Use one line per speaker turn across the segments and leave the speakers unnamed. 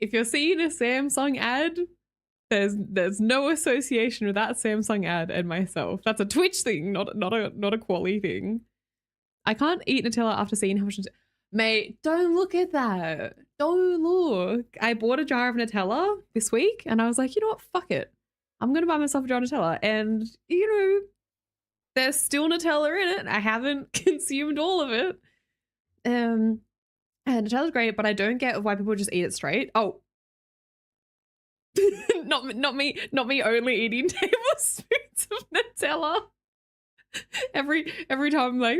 if you're seeing a Samsung ad, there's no association with that Samsung ad and myself. That's a Twitch thing, not a Kwoli thing. I can't eat Nutella after seeing how much. Mate, don't look at that. Don't look. I bought a jar of Nutella this week and I was like, you know what? Fuck it. I'm going to buy myself a jar of Nutella. And, you know, there's still Nutella in it. I haven't consumed all of it. And Nutella's great, but I don't get why people just eat it straight. Oh. not me only eating tablespoons of Nutella. Every time I'm like,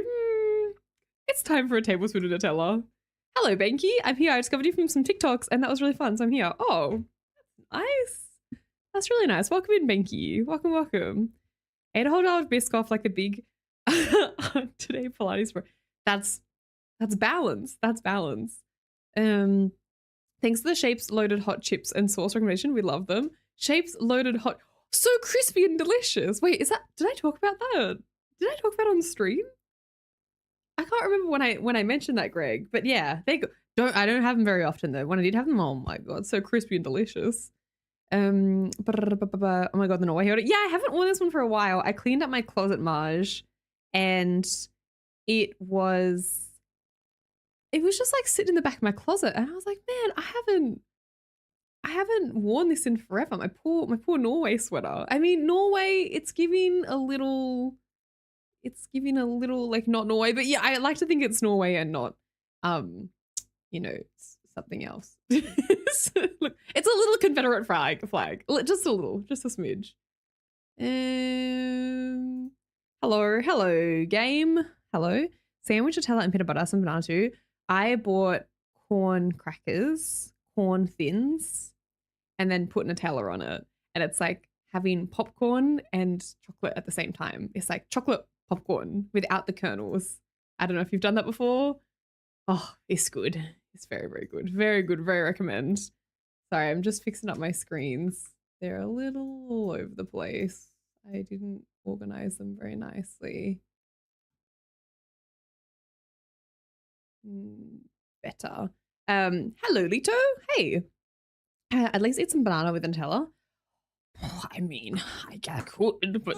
it's time for a tablespoon of Nutella. Hello, Banky. I'm here. I discovered you from some TikToks and that was really fun, so I'm here. Oh, nice. That's really nice. Welcome in, Banky. Welcome. Ate a whole jar of Biscoff like a big today Pilates bro. That's balance. That's balance. Thanks for the Shapes Loaded Hot Chips and Sauce recommendation. We love them. Shapes Loaded Hot, so crispy and delicious. Wait, did I talk about that? Did I talk about it on stream? I can't remember when I mentioned that, Greg. But yeah, I don't have them very often though. When I did have them, oh my god, so crispy and delicious. Oh my god, the Norway holder. Yeah, I haven't worn this one for a while. I cleaned up my closet, Marge, and it was just like sitting in the back of my closet, and I was like, man, I haven't worn this in forever. My poor Norway sweater. I mean, Norway, it's giving a little like not Norway, but yeah, I like to think it's Norway and not, you know, something else. Look, it's a little Confederate flag, just a little, just a smidge. Hello, game. Hello. Sandwich, Nutella, and peanut butter, some banana too. I bought corn crackers, corn thins, and then put Nutella on it. And it's like having popcorn and chocolate at the same time. It's like chocolate popcorn without the kernels. I don't know if you've done that before. Oh, it's good. It's very, very good. Very good. Very recommend. Sorry, I'm just fixing up my screens. They're a little all over the place. I didn't organize them very nicely. Better. Hello, Lito. Hey. At least eat some banana with Nutella. Oh, I mean, I could, but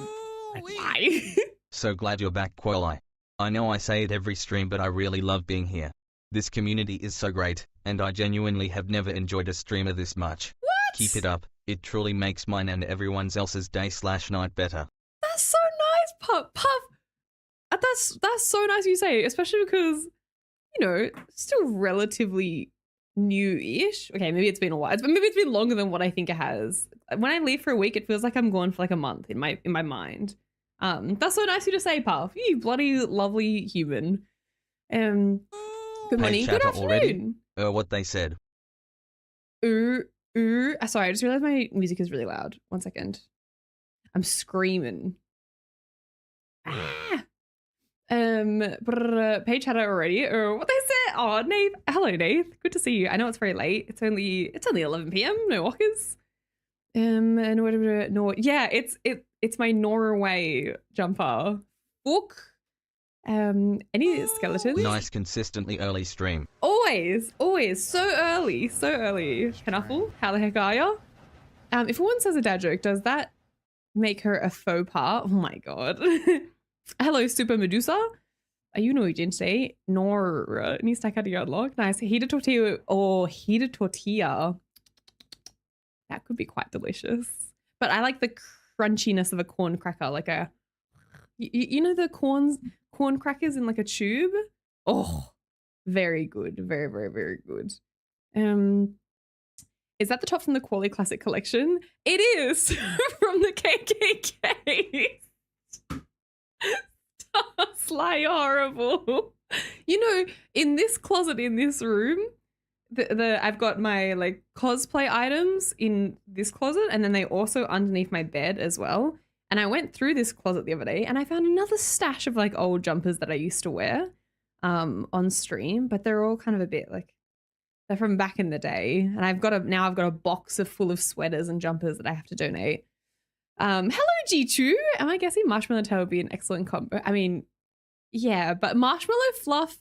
why?
So glad you're back, Kwoli. I know I say it every stream, but I really love being here. This community is so great, and I genuinely have never enjoyed a streamer this much.
What?
Keep it up. It truly makes mine and everyone else's day/night better.
That's so nice, Puff. That's so nice you say, especially because, you know, still relatively new-ish. Okay, maybe it's been a while. Maybe it's been longer than what I think it has. When I leave for a week, it feels like I'm gone for like a month in my mind. That's so nice of you to say, Puff. You bloody lovely human. Good morning, good afternoon.
Already? What they said.
Sorry, I just realized my music is really loud. 1 second. I'm screaming. Page had it already. What they said? Oh, Nath. Hello, Nath. Good to see you. I know it's very late. It's only 11 p.m. No walkers. And whatever. No, yeah, it's my Norway jumper. Book. Any skeletons?
Nice, consistently early stream.
Always. So early. Knuffle, how the heck are ya? If a woman says a dad joke, does that make her a faux pas? Oh my god. Hello, Super Medusa. You know, you didn't say nor ni staccati unlock. Nice. Heated tortilla or heated tortilla. That could be quite delicious. But I like the crunchiness of a corn cracker, like a, you know, the corn crackers in like a tube. Oh, very good. Very, very, very good. Is that the top from the Kwoli Classic Collection? It is from the KKK. Sly horrible. You know, in this closet in this room, I've got my like cosplay items in this closet, and then they also underneath my bed as well. And I went through this closet the other day and I found another stash of like old jumpers that I used to wear on stream, but they're all kind of a bit like, they're from back in the day. And I've got a box full of sweaters and jumpers that I have to donate. Hello, G2. Am I guessing marshmallow and Nutella would be an excellent combo? I mean, yeah, but marshmallow fluff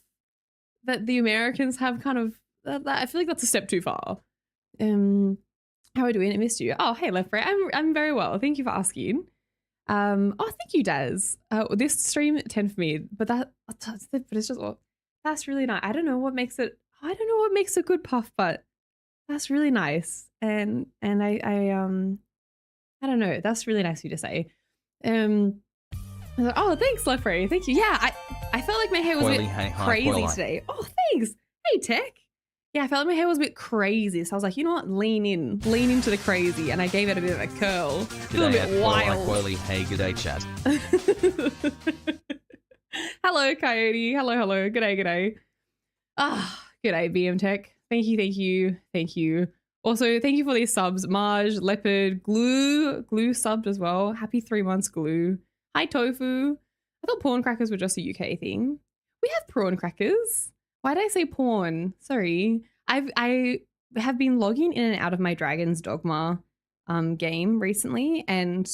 that the Americans have kind of, I feel like that's a step too far. How are we doing? I missed you. Oh, hey, Left Right. I'm very well. Thank you for asking. Oh, thank you, Daz. This stream 10 for me, but it's just that's really nice. I don't know what makes it. I don't know what makes a good puff, but that's really nice. And I don't know. That's really nice of you to say. Oh, thanks, Left Right. Thank you. Yeah, I felt like my hair was a bit crazy today. Oh, thanks. Hey, Tech. Yeah, I felt like my hair was a bit crazy, so I was like, you know what, lean into the crazy, and I gave it a bit of a curl. A little bit wild.
Kwoli. Hey, g'day, chat.
Hello, Coyote. Hello. G'day. G'day, BM Tech. Thank you. Also, thank you for these subs. Marge, Leopard, Glue subbed as well. Happy 3 months, Glue. Hi, Tofu. I thought prawn crackers were just a UK thing. We have prawn crackers. Why did I say porn? Sorry. I have been logging in and out of my Dragon's Dogma game recently, and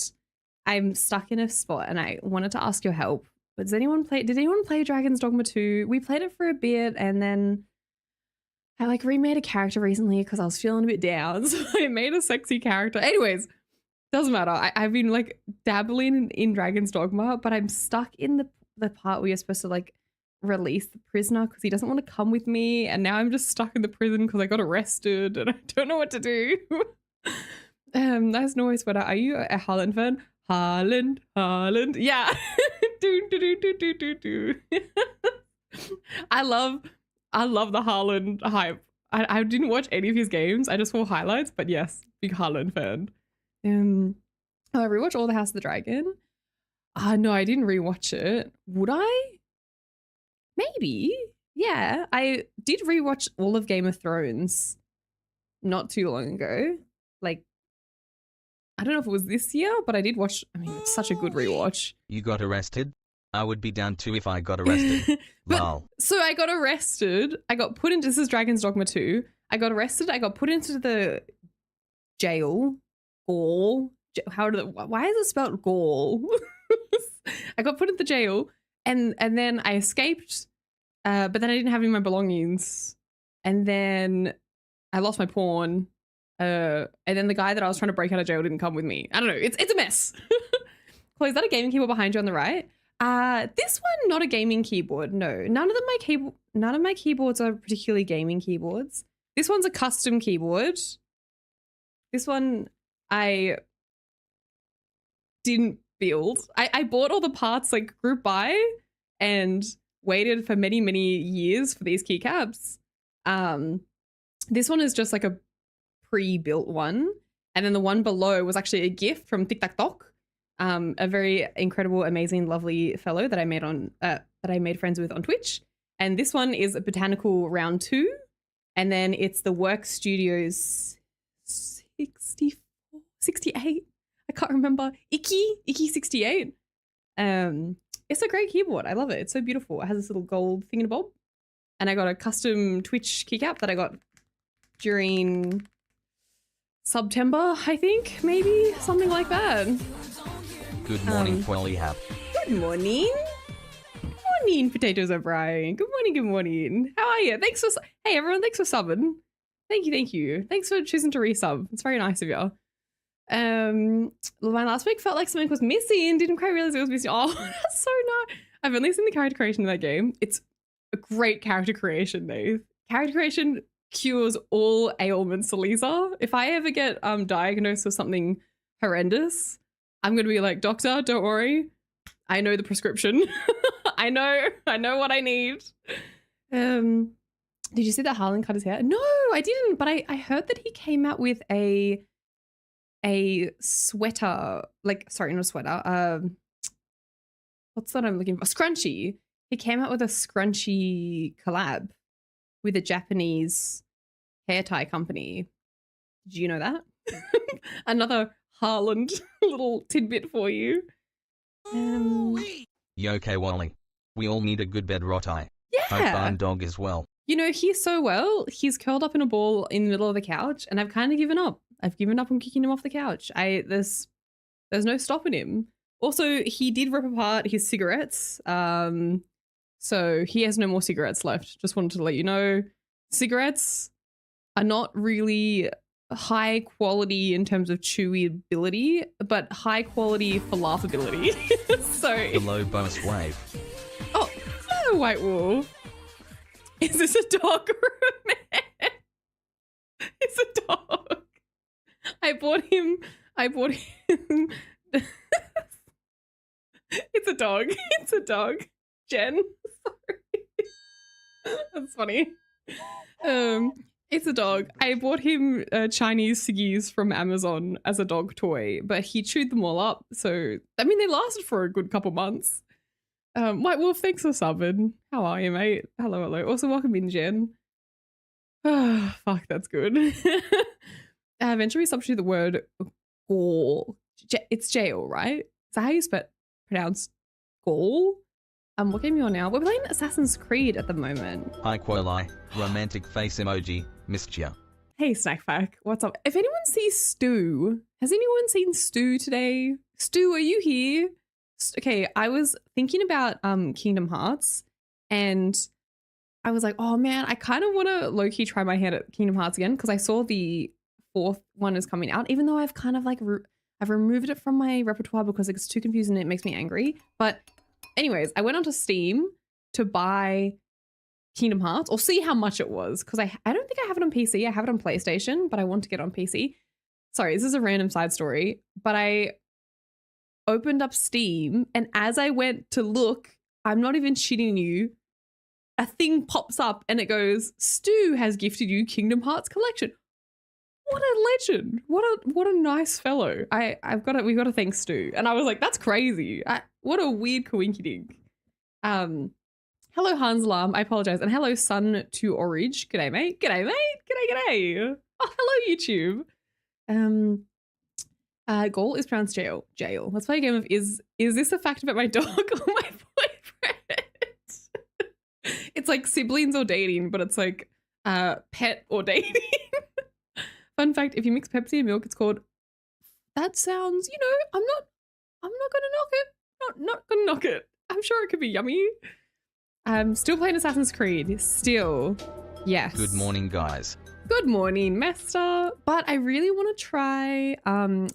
I'm stuck in a spot, and I wanted to ask your help. But did anyone play Dragon's Dogma 2? We played it for a bit, and then I like remade a character recently because I was feeling a bit down. So I made a sexy character. Anyways, doesn't matter. I've been like dabbling in Dragon's Dogma, but I'm stuck in the part where you're supposed to like release the prisoner because he doesn't want to come with me, and now I'm just stuck in the prison because I got arrested and I don't know what to do. Nice noise, but are you a Haaland fan? Haaland, yeah. do. I love the Haaland hype. I didn't watch any of his games, I just saw highlights, but yes, big Haaland fan. I rewatched all the House of the Dragon. No, I didn't rewatch it. Would I? Maybe. Yeah, I did rewatch all of Game of Thrones not too long ago. Like, I don't know if it was this year, but I did watch. I mean, it's such a good rewatch.
You got arrested? I would be down too if I got arrested.
So I got arrested. I got put into, this is Dragon's Dogma 2. I got arrested. I got put into the jail. Gaul. Why is it spelled Gaul? I got put into the jail, and then I escaped. But then I didn't have any of my belongings, and then I lost my pawn, and then the guy that I was trying to break out of jail didn't come with me. I don't know. It's a mess. Chloe, is that a gaming keyboard behind you on the right? This one, not a gaming keyboard. No, none of my keyboards are particularly gaming keyboards. This one's a custom keyboard. This one I didn't build. I bought all the parts like group buy and waited for many years for these keycaps. This one is just like a pre-built one, and then the one below was actually a gift from Tic Tac Toc, a very incredible, amazing, lovely fellow that I made friends with on Twitch. And this one is a Botanical Round 2, and then it's the Work Studios 64, 68. I can't remember. Icky 68. It's a great keyboard. I love it. It's so beautiful. It has this little gold thingamabob. And I got a custom Twitch keycap that I got during September, I think, maybe something like that.
Good morning, Kwoli Hap.
Good morning. Morning, Potatoes O'Brien. Good morning. How are you? Hey everyone, thanks for subbing. Thank you. Thanks for choosing to resub. It's very nice of you. My last week felt like something was missing. Didn't quite realize it was missing. Oh, that's so nice. I've only seen the character creation in that game. It's a great character creation, Dave. Character creation cures all ailments, Elisa. If I ever get diagnosed with something horrendous, I'm gonna be like, doctor, don't worry. I know the prescription. I know what I need. Did you see that Harlan cut his hair? No, I didn't, but I heard that he came out with a sweater, like, sorry, not a sweater. What's that I'm looking for? A scrunchie. He came out with a scrunchie collab with a Japanese hair tie company. Did you know that? Another Harland little tidbit for you.
Yo, Kwoli. We all need a good bed rot eye.
Yeah.
Hope Barn Dog as well.
You know, he's so well. He's curled up in a ball in the middle of the couch, and I've kind of given up. I've given up on kicking him off the couch. There's no stopping him. Also, he did rip apart his cigarettes. So he has no more cigarettes left. Just wanted to let you know. Cigarettes are not really high quality in terms of chewability, but high quality for laughability. So
Below bonus wave.
oh, hello, White Wolf. Is this a dog or a man? It's a dog. I bought him. It's a dog. It's a dog. Jen. Sorry. That's funny. It's a dog. I bought him Chinese ciggies from Amazon as a dog toy, but he chewed them all up. So, I mean, they lasted for a good couple months. White Wolf, thanks for subbing. How are you, mate? Hello, hello. Also, welcome in, Jen. Oh, fuck, that's good. Eventually, substitute the word gall. It's jail, right? Is that how you pronounce gall? What game are you on now? We're playing Assassin's Creed at the moment.
Hi Kwoli. Romantic face emoji. Missed ya.
Hey, Snackpack. What's up? If anyone sees Stu, has anyone seen Stu today? Stu, are you here? Okay, I was thinking about Kingdom Hearts, and I was like, oh man, I kind of want to low-key try my hand at Kingdom Hearts again, because I saw the 4th one is coming out, even though I've kind of like I've removed it from my repertoire because it's too confusing and it makes me angry. But anyways, I went onto Steam to buy Kingdom Hearts, or see how much it was, because I don't think I have it on PC. I have it on PlayStation, but I want to get it on PC. Sorry, this is a random side story, but I opened up Steam, and as I went to look, I'm not even shitting you, a thing pops up and it goes, Stu has gifted you Kingdom Hearts collection. What a legend. What a nice fellow. We've got to thank Stu. And I was like, that's crazy. What a weird coinkydink. Hello, Hans Lam. I apologize. And hello, Sun to Orange. G'day, mate. G'day, mate. G'day. Oh, hello, YouTube. Goal is pronounced jail. Jail. Let's play a game of is this a fact about my dog or my boyfriend? It's like siblings or dating, but it's like pet or dating. Fun fact, if you mix Pepsi and milk, it's called, that sounds, I'm not gonna knock it. Not gonna knock it. I'm sure it could be yummy. Still playing Assassin's Creed. Still. Yes.
Good morning, guys.
Good morning, Mester. But I really want to try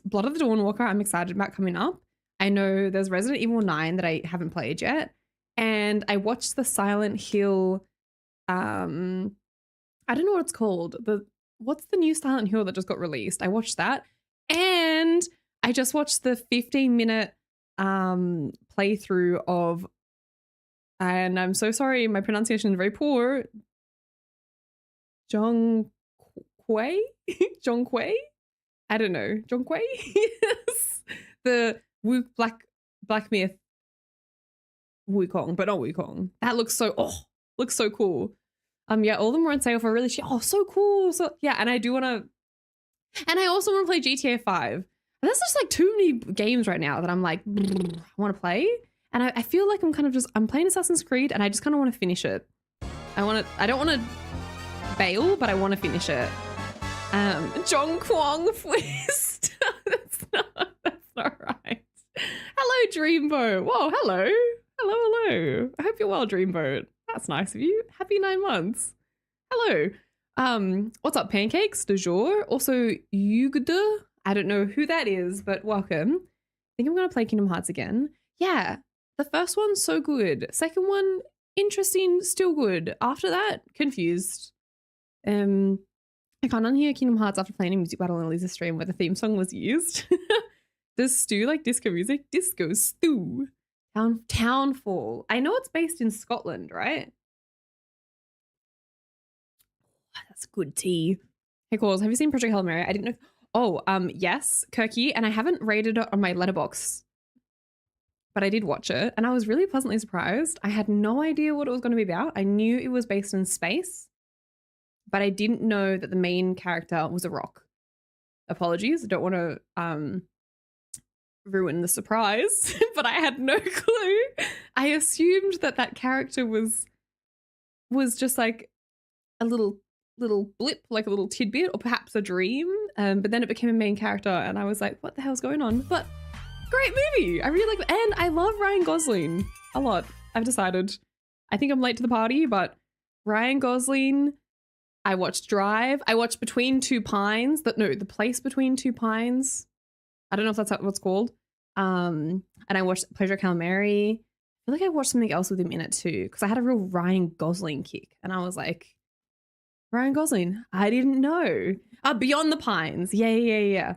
Blood of the Dawnwalker. I'm excited about coming up. I know there's Resident Evil 9 that I haven't played yet. And I watched the Silent Hill, I don't know what it's called. What's the new Silent Hill that just got released? I watched that. And I just watched the 15-minute playthrough of, and I'm so sorry, my pronunciation is very poor, Zhong Kuei? Zhong Kuei? I don't know. Zhong Kuei? Yes. The Black Myth Wukong, but not Wukong. That looks so cool. Yeah, all of them were on sale for really cheap. Oh, so cool. So yeah, and I also want to play GTA 5. And there's just like too many games right now that I'm like, I want to play. And I feel like I'm playing Assassin's Creed and I just kind of want to finish it. I don't want to bail, but I want to finish it. Zhong Kuang Twist. That's not right. Hello, Dreamboat. Whoa, hello. Hello. I hope you're well, Dreamboat. That's nice of you. Happy 9 months. Hello. What's up, pancakes? De jour. Also, Yugda. I don't know who that is, but welcome. I think I'm going to play Kingdom Hearts again. Yeah, the first one's so good. Second one, interesting, still good. After that, confused. I can't unhear Kingdom Hearts after playing a music battle in Elisa's stream where the theme song was used. Does Stu like disco music? Disco Stu. Townfall. I know it's based in Scotland, right? That's good tea. Hey, Calls, have you seen Project Hail Mary? I didn't know. Oh, yes, Kirky, and I haven't rated it on my letterbox, but I did watch it, and I was really pleasantly surprised. I had no idea what it was going to be about. I knew it was based in space, but I didn't know that the main character was a rock. Apologies, I don't want to ruin the surprise, but I had no clue. I assumed that character was just like a little blip, like a little tidbit, or perhaps a dream. But then it became a main character, and I was like, what the hell's going on? But great movie. I really like it. And I love Ryan Gosling a lot. I've decided. I think I'm late to the party, but Ryan Gosling I watched Drive. I watched Between Two Pines. The Place Between Two Pines. I don't know if that's what's called. And I watched Pleasure Calamari. I feel like I watched something else with him in it too, because I had a real Ryan Gosling kick, and I was like, Ryan Gosling, I didn't know. Beyond the Pines. Yeah.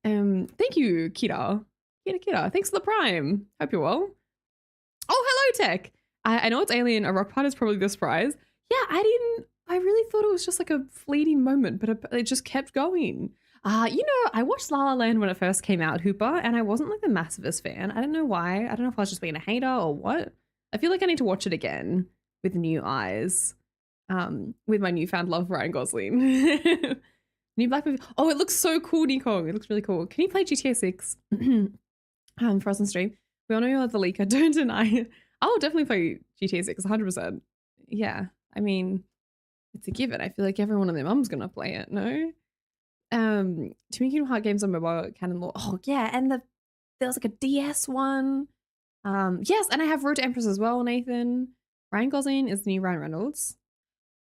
Thank you, Kira. Kira. Thanks for the Prime. Hope you're well. Oh, hello, Tech. I know it's Alien. A rock part is probably this prize. Yeah, I really thought it was just like a fleeting moment, but it just kept going. I watched La La Land when it first came out, Hooper, and I wasn't like the massivest fan. I don't know why. I don't know if I was just being a hater or what. I feel like I need to watch it again with new eyes, with my newfound love for Ryan Gosling. New Black movie. Oh, it looks so cool, Nico. It looks really cool. Can you play GTA 6 for us on stream? We all know you're the leaker. Don't deny. I'll definitely play GTA 6, 100%. Yeah, I mean, it's a given. I feel like everyone and their mum's gonna play it, no? Too many Kingdom Hearts games on mobile canon law. Oh yeah, and there was like a DS one. Yes, and I have Road to Empress as well, Nathan. Ryan Gosling is the new Ryan Reynolds.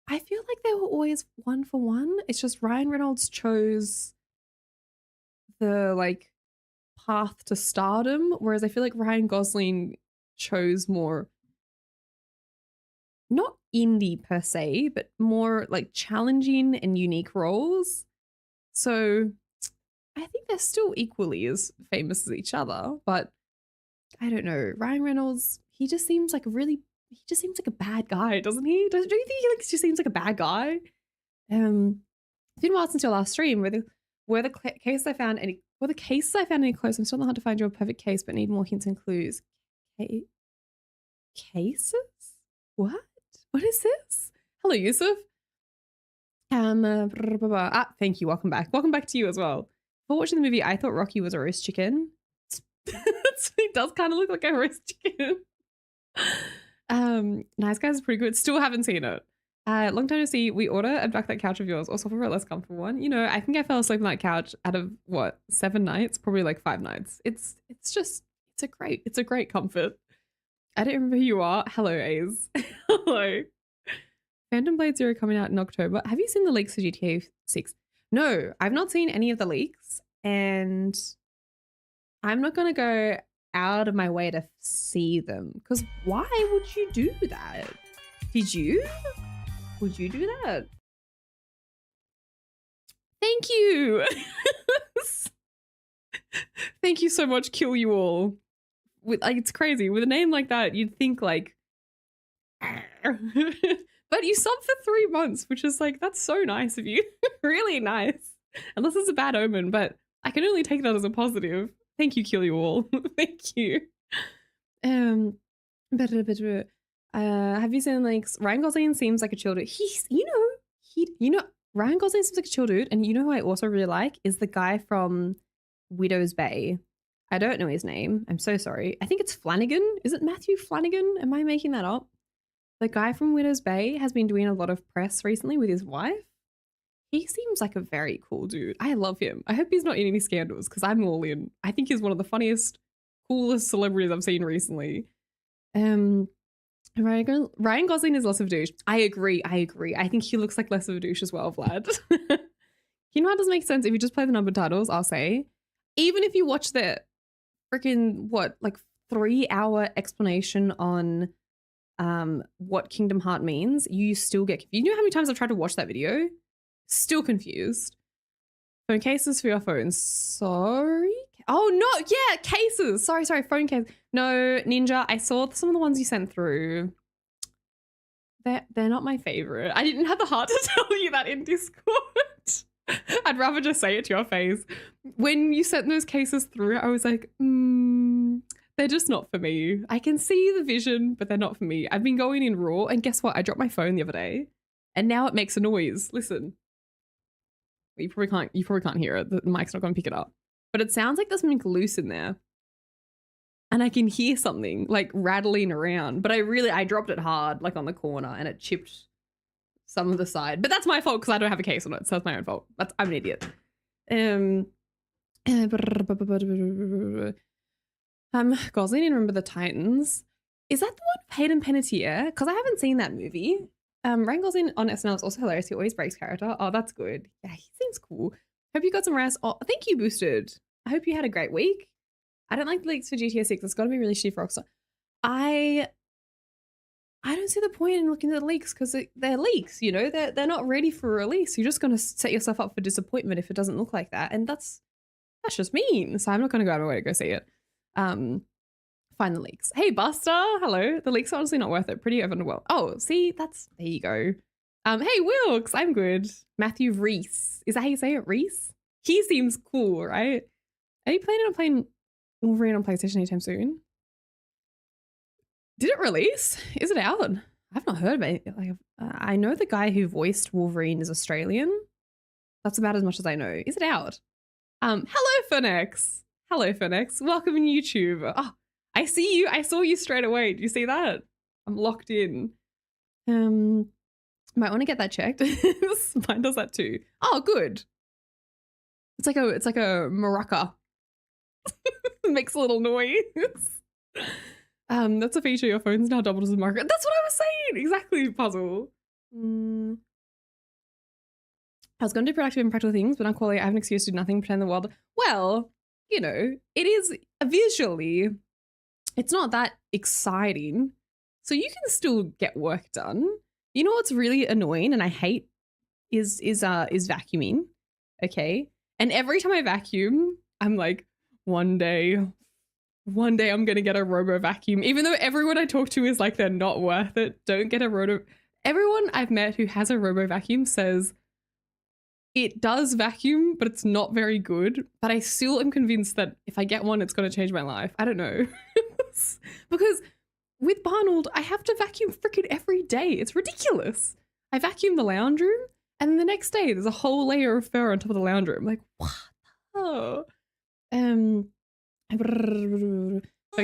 I feel like they were always one for one. It's just Ryan Reynolds chose the like path to stardom, whereas I feel like Ryan Gosling chose more, not indie per se, but more like challenging and unique roles. So I think they're still equally as famous as each other, but I don't know. Ryan Reynolds, he just seems like a bad guy, doesn't he? Do you think he just seems like a bad guy? It's been a while since your last stream. Were the cases I found any close? I'm still not hard to find your perfect case, but need more hints and clues. Cases? What? What is this? Hello, Yusuf. Thank you. Welcome back. Welcome back to you as well. For watching the movie, I thought Rocky was a roast chicken. It does kind of look like a roast chicken. Nice Guys is pretty good. Still haven't seen it. Long time to see. We order and back that couch of yours, or swap for a less comfortable one. You know, I think I fell asleep on that couch out of what, 7 nights, probably like 5 nights. It's a great comfort. I don't remember who you are. Hello, A's. Hello. Phantom Blade Zero coming out in October. Have you seen the leaks for GTA 6? No, I've not seen any of the leaks, and I'm not going to go out of my way to see them, because why would you do that? Did you? Would you do that? Thank you. Thank you so much, Kill You All. It's crazy. With a name like that, you'd think like... But you subbed for 3 months, which is like, that's so nice of you. Really nice. Unless it's a bad omen, but I can only take that as a positive. Thank you, Kill You All. Thank you. Have you seen like Ryan Gosling seems like a chill dude? Ryan Gosling seems like a chill dude, and you know who I also really like is the guy from Widow's Bay. I don't know his name. I'm so sorry. I think it's Flanagan. Is it Matthew Flanagan? Am I making that up? The guy from Widow's Bay has been doing a lot of press recently with his wife. He seems like a very cool dude. I love him. I hope he's not in any scandals, because I'm all in. I think he's one of the funniest, coolest celebrities I've seen recently. Ryan Gosling is less of a douche. I agree. I think he looks like less of a douche as well, Vlad. You know how it doesn't make sense if you just play the numbered titles, I'll say. Even if you watch the freaking, 3-hour explanation on what Kingdom Heart means, you still get confused. You know how many times I've tried to watch that video? Still confused. Phone cases for your phones. Sorry? Oh, no. Yeah, cases. Sorry. Phone case. No, Ninja, I saw some of the ones you sent through. They're not my favorite. I didn't have the heart to tell you that in Discord. I'd rather just say it to your face. When you sent those cases through, I was like, they're just not for me. I can see the vision, but they're not for me. I've been going in raw, and guess what? I dropped my phone the other day, and now it makes a noise. Listen. You probably can't hear it. The mic's not going to pick it up. But it sounds like there's something loose in there. And I can hear something like rattling around. But I dropped it hard, like on the corner, and it chipped some of the side. But that's my fault because I don't have a case on it. So it's my own fault. I'm an idiot. Gosling in Remember the Titans. Is that the one with Hayden Panettiere? Because I haven't seen that movie. Ryan Gosling on SNL is also hilarious. He always breaks character. Oh, that's good. Yeah, he seems cool. Hope you got some rest. Oh, thank you, Boosted. I hope you had a great week. I don't like the leaks for GTA 6. It's got to be really shitty for Rockstar. I don't see the point in looking at the leaks because they're leaks, you know? They're not ready for release. You're just going to set yourself up for disappointment if it doesn't look like that. And that's just mean. So I'm not going to go out of my way to go see it. Find the leaks. Hey, Buster. Hello. The leaks are honestly not worth it. Pretty overwhelmed. Oh, see, there you go. Hey, Wilkes. I'm good. Matthew Reese. Is that how you say it? Reese? He seems cool, right? Are you planning on playing Wolverine on PlayStation anytime soon? Did it release? Is it out? I've not heard about it. Like, I know the guy who voiced Wolverine is Australian. That's about as much as I know. Is it out? Hello, Phoenix. Hello, Phoenix. Welcome in YouTube. Oh, I see you. I saw you straight away. Do you see that? I'm locked in. Might want to get that checked. Mine does that too. Oh, good. It's like a maraca. It makes a little noise. That's a feature. Your phone's now doubled as a marker. That's what I was saying. Exactly, puzzle. I was going to do productive and practical things, but on Kwoli, I have an excuse to do nothing, pretend the world. Well, you know, it is visually, it's not that exciting. So you can still get work done. You know what's really annoying and I hate is vacuuming. Okay. And every time I vacuum, I'm like, one day I'm going to get a Robo-vacuum. Even though everyone I talk to is like, they're not worth it. Don't get a Everyone I've met who has a Robo-vacuum says it does vacuum, but it's not very good. But I still am convinced that if I get one, it's going to change my life. I don't know. Because with Barnold, I have to vacuum freaking every day. It's ridiculous. I vacuum the lounge room, and then the next day there's a whole layer of fur on top of the lounge room. Like, what? Oh. Phone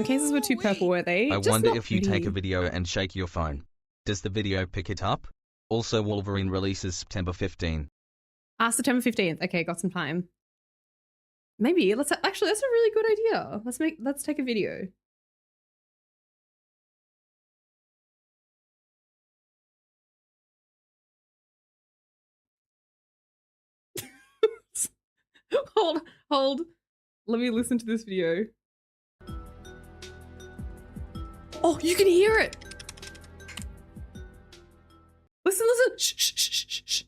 cases were too purple, were they?
I
Just
wonder
not
if you
pretty.
take a video and shake your phone. Does the video pick it up? Also, Wolverine releases September 15.
September 15th. Okay, got some time. Maybe actually that's a really good idea. Let's take a video. Hold. Let me listen to this video. Oh, you can hear it. Listen. Shh, shh, shh, shh, shh.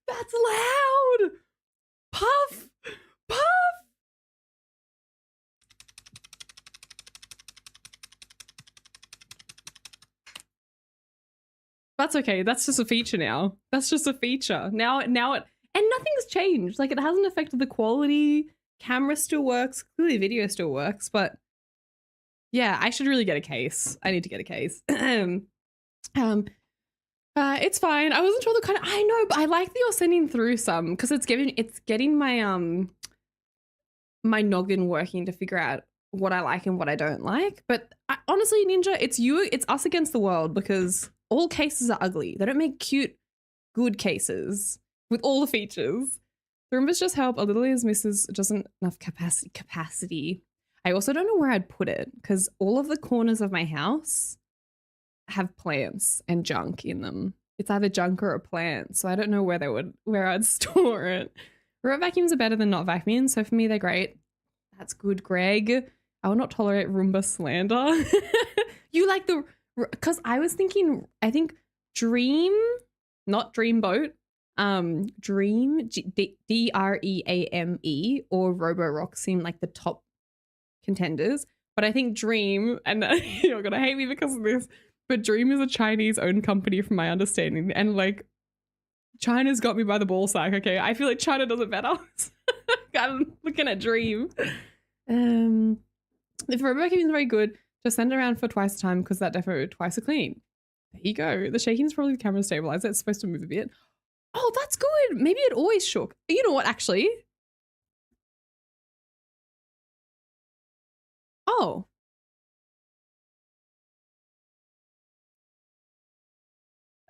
That's loud. Puff. That's okay. That's just a feature now. That's just a feature. Now it, and nothing's changed. Like, it hasn't affected the quality. Camera still works. Clearly video still works, but yeah, I should really get a case. I need to get a case. It's fine. I wasn't sure the kind of, I know, but I like that you're sending through some because it's getting my, my noggin working to figure out what I like and what I don't like. But honestly, Ninja, it's us against the world because all cases are ugly. They don't make cute, good cases with all the features. The Roombas just help. A little is misses just enough capacity. I also don't know where I'd put it because all of the corners of my house have plants and junk in them. It's either junk or a plant, so I don't know where I'd store it. Robot vacuums are better than not vacuuming, so for me they're great. That's good, Greg. I will not tolerate Roomba slander. You like because I was thinking, I think Dream, not Dreamboat, Dream, DREAME or Robo-Rock seem like the top contenders. But I think Dream, and you're gonna hate me because of this, but Dream is a Chinese-owned company from my understanding, and like China's got me by the ball sack. Okay, I feel like China does it better. I'm looking at Dream. If Robo-vacuum is very good, just send it around for twice the time because that defo twice a clean. There you go. The shaking is probably the camera stabilizer. It's supposed to move a bit. Oh, that's good. Maybe it always shook. You know what, actually? Oh.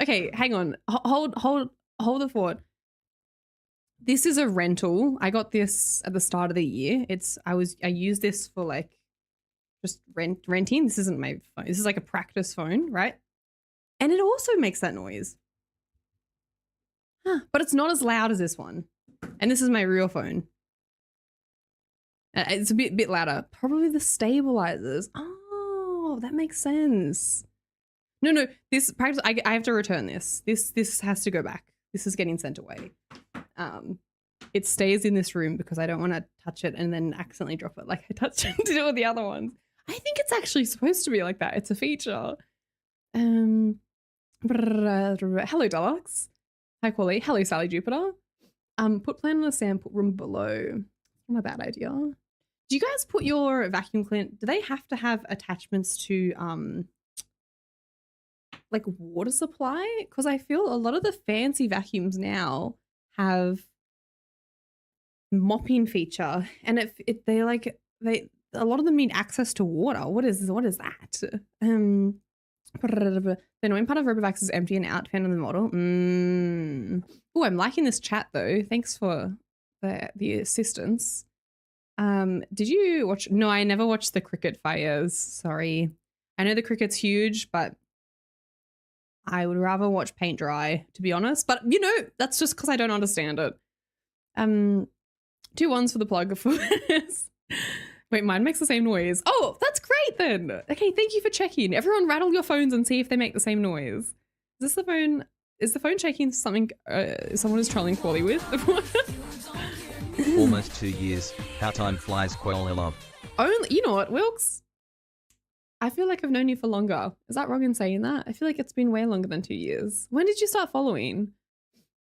Okay, hang on. Hold the thought. This is a rental. I got this at the start of the year. I used this for like just renting. This isn't my phone. This is like a practice phone, right? And it also makes that noise. Huh. But it's not as loud as this one. And this is my real phone. It's a bit louder. Probably the stabilizers. Oh, that makes sense. No. This practice. I have to return this. This has to go back. This is getting sent away. It stays in this room because I don't want to touch it and then accidentally drop it like I touched it to do with the other ones. I think it's actually supposed to be like that. It's a feature. Hello, Deluxe. Hi, Kwoli. Hello, Sally Jupiter. Put plan on a sample room below. Not a bad idea. Do you guys put your vacuum cleaner? Do they have to have attachments to like water supply? Because I feel a lot of the fancy vacuums now have mopping feature, and a lot of them need access to water. What is that? The annoying part of Robo-vacuum is empty and out. Depending on the model. Oh, I'm liking this chat though. Thanks for the assistance. Did you watch? No, I never watched the cricket fires. Sorry. I know the cricket's huge, but I would rather watch paint dry, to be honest. But you know, that's just because I don't understand it. 2 1s for the plug for this. Wait, mine makes the same noise. Oh, that's great then. Okay, thank you for checking. Everyone rattle your phones and see if they make the same noise. Is this the phone? Is the phone shaking something someone is trolling Kwoli with?
Almost 2 years. How time flies, Kwoli love.
Only, you know what, Wilkes? I feel like I've known you for longer. Is that wrong in saying that? I feel like it's been way longer than 2 years. When did you start following?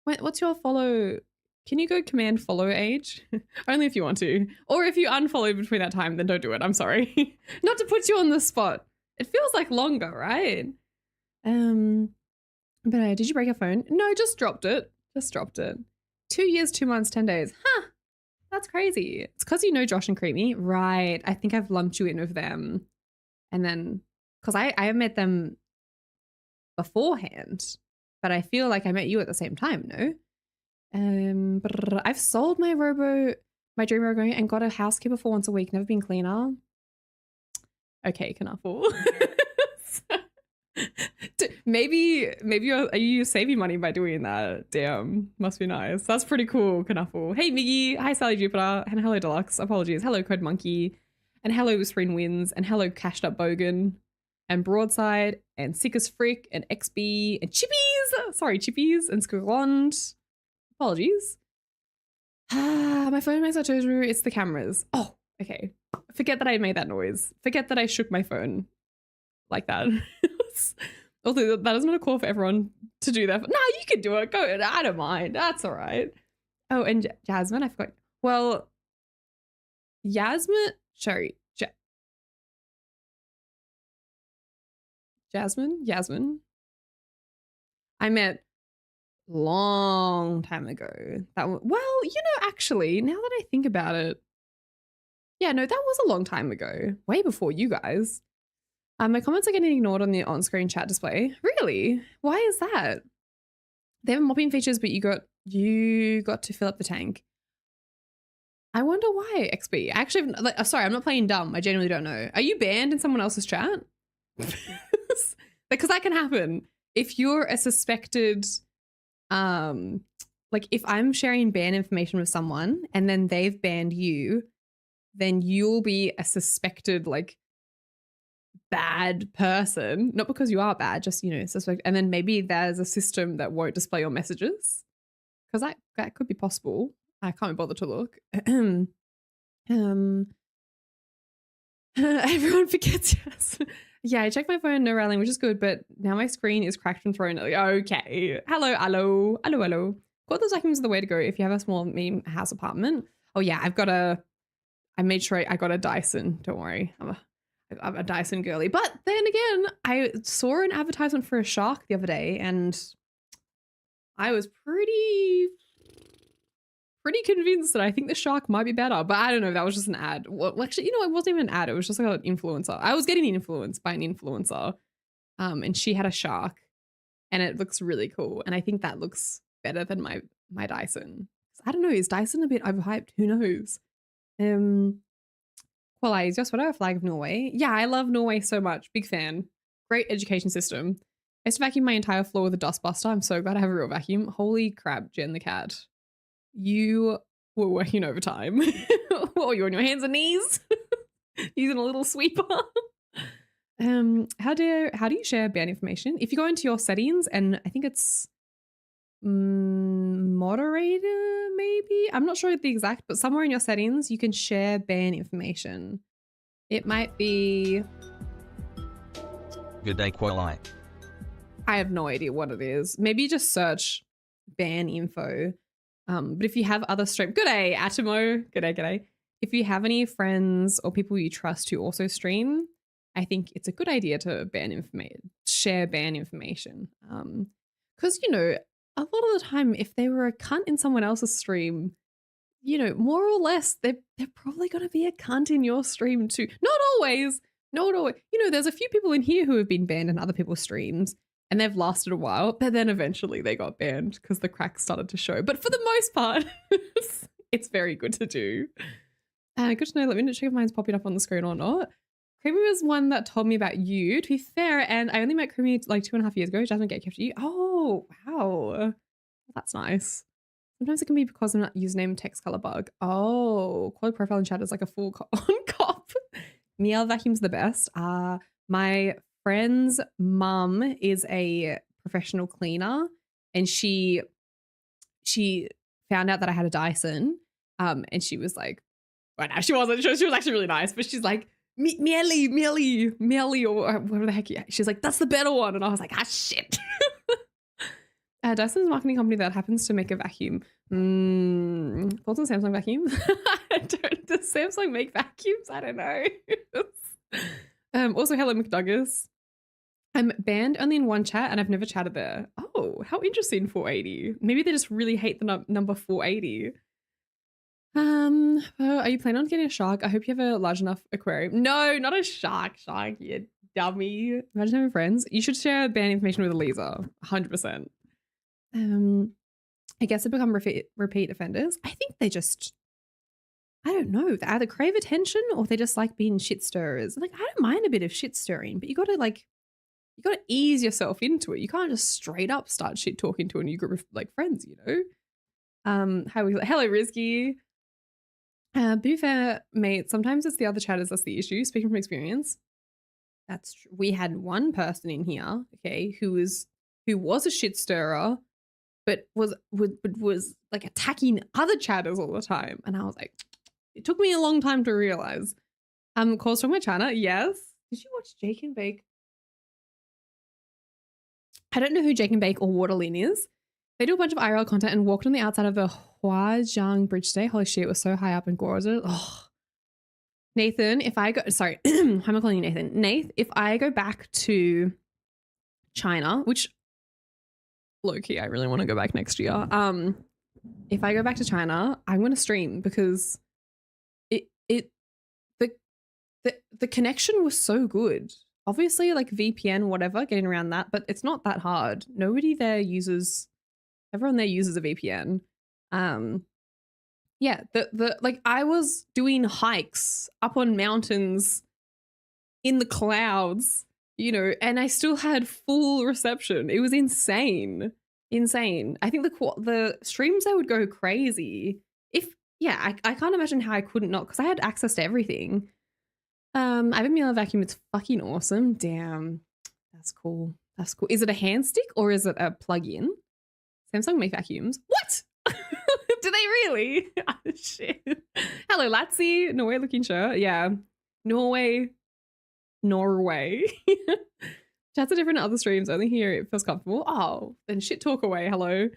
What's your follow? Can you go command follow age? Only if you want to. Or if you unfollowed between that time, then don't do it. I'm sorry. Not to put you on the spot. It feels like longer, right? But did you break a phone? No, just dropped it. 2 years, 2 months, 10 days. Huh. That's crazy. It's because you know Josh and Creamy. Right. I think I've lumped you in with them. And then, because I met them beforehand, but I feel like I met you at the same time, no? But I've sold my dream robo and got a housekeeper for once a week. Never been cleaner. Okay, Knuffle. maybe are you saving money by doing that? Damn, must be nice. That's pretty cool, Knuffle. Hey, Miggy. Hi, Sally Jupiter. And hello, Deluxe. Apologies. Hello, Code Monkey. And hello, Whispering Winds. And hello, Cashed Up Bogan. And Broadside. And Sick as Frick. And XB. And Chippies. Sorry, Chippies. And Squirrond. Apologies. My phone makes that true. It's the cameras. Oh, okay. Forget that I made that noise. Forget that I shook my phone like that. Although that is not a call for everyone to do that. No, you can do it. Go. I don't mind. That's all right. Oh, and Jasmine, I forgot. Well, Jasmine. I met long time ago. Well, you know, actually, now that I think about it, yeah, no, that was a long time ago. Way before you guys. My comments are getting ignored on the on-screen chat display. Really? Why is that? They have mopping features, but you got to fill up the tank. I wonder why, XB. Actually, sorry, I'm not playing dumb. I genuinely don't know. Are you banned in someone else's chat? Because that can happen. If you're a suspected, like if I'm sharing ban information with someone and then they've banned you, then you'll be a suspected like bad person, not because you are bad, just, you know, suspect. And then maybe there's a system that won't display your messages, because that could be possible. I can't be bothered to look. Everyone forgets. Yes. Yeah, I checked my phone, no rallying, which is good, but now my screen is cracked and thrown. Okay. Hello. Quote those vacuums are the way to go if you have a small meme house apartment. Oh yeah, I made sure I got a Dyson. Don't worry. I'm a Dyson girly. But then again, I saw an advertisement for a shark the other day and I was pretty convinced that I think the shark might be better, but I don't know. That was just an ad. Well, actually, you know, it wasn't even an ad. It was just like an influencer. I was getting influenced by an influencer, and she had a shark, and it looks really cool. And I think that looks better than my Dyson. I don't know. Is Dyson a bit overhyped? Who knows? Kwoli, is your sweater a flag of Norway? Yeah, I love Norway so much. Big fan. Great education system. I used to vacuum my entire floor with a dustbuster. I'm so glad I have a real vacuum. Holy crap, Jen the cat. You were working overtime. What were you on your hands and knees? Using a little sweeper. How do you share band information? If you go into your settings, and I think it's moderator, maybe? I'm not sure the exact, but somewhere in your settings, you can share band information. It might be...
Good day, Kwoli.
I have no idea what it is. Maybe just search ban info. But if you have other stream, good day, Atomo. Good day. If you have any friends or people you trust who also stream, I think it's a good idea to share ban information. Because, you know, a lot of the time, if they were a cunt in someone else's stream, you know, more or less, they're probably going to be a cunt in your stream too. Not always. You know, there's a few people in here who have been banned in other people's streams, and they've lasted a while, but then eventually they got banned because the cracks started to show. But for the most part, it's very good to do. Good to know. Let me check if mine's popping up on the screen or not. Creamy was one that told me about you, to be fair, and I only met Creamy like 2.5 years ago. Jasmine Gatekept you. Oh, wow. That's nice. Sometimes it can be because of username text color bug. Oh, quality profile in chat is like a full on cop. Miel vacuum's the best. My friend's mum is a professional cleaner, and she found out that I had a Dyson, and she was like, well, no, she wasn't. She was actually really nice, but she's like, Mielly, or whatever the heck. She's like, that's the better one. And I was like, ah, shit. Dyson's a marketing company that happens to make a vacuum. Thoughts on Samsung vacuums? Does Samsung make vacuums? I don't know. Also, hello, McDouglas. I'm banned only in one chat and I've never chatted there. Oh, how interesting, 480. Maybe they just really hate the number 480. Are you planning on getting a shark? I hope you have a large enough aquarium. No, not a shark, you dummy. Imagine having friends. You should share band information with Eliza, 100%. I guess they become repeat offenders. I think they just, I don't know, they either crave attention or they just like being shit stirrers. Like, I don't mind a bit of shit stirring, but you gotta ease yourself into it. You can't just straight up start shit talking to a new group of like friends, you know? Hello, Rizky. To be fair, mate, sometimes it's the other chatters that's the issue. Speaking from experience, that's true. We had one person in here, okay, who was a shit stirrer, but was like attacking other chatters all the time, and I was like, it took me a long time to realize. Calls from my channel, yes. Did you watch Jake and Bake? I don't know who Jake and Bake or Waterlin is. They do a bunch of IRL content and walked on the outside of the Huajiang Bridge today. Holy shit, it was so high up and gorgeous. Oh. Nathan, if I go, sorry, how am I calling you Nathan? Nath, if I go back to China, which low-key, I really want to go back next year. If I go back to China, I'm going to stream because the connection was so good. Obviously, like VPN, whatever, getting around that, but it's not that hard. Everyone there uses a VPN. Yeah, like I was doing hikes up on mountains in the clouds, you know, and I still had full reception. It was insane. I think the streams, I would go crazy. I can't imagine how I couldn't not, because I had access to everything. I have a Miele vacuum. It's fucking awesome. Damn, that's cool. Is it a hand stick or is it a plug-in? Samsung make vacuums. What? Do they really? Oh, shit. Hello, Latzi. Norway looking shirt. Yeah. Norway. Chats are different in other streams. Only here it feels comfortable. Oh, then shit talk away. Hello.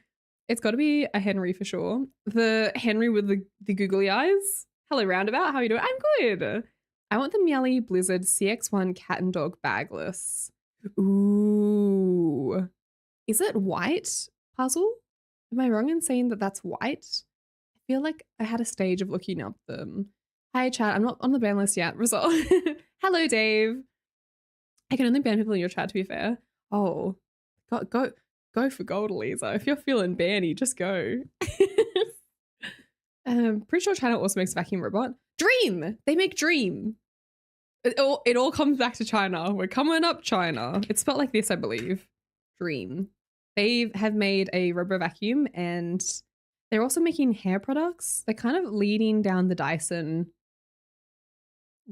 It's got to be a Henry for sure. The Henry with the googly eyes. Hello, Roundabout. How are you doing? I'm good. I want the Miele Blizzard CX1 cat and dog bagless. Ooh. Is it white? Puzzle? Am I wrong in saying that that's white? I feel like I had a stage of looking up them. Hi, chat. I'm not on the ban list yet. Result. Hello, Dave. I can only ban people in your chat, to be fair. Oh, go for gold, Eliza. If you're feeling banny, just go. Pretty sure China also makes a vacuum robot. Dream! They make Dream. It all comes back to China. We're coming up, China. It's spelled like this, I believe. Dream. They have made a Robo-vacuum, and they're also making hair products. They're kind of leading down the Dyson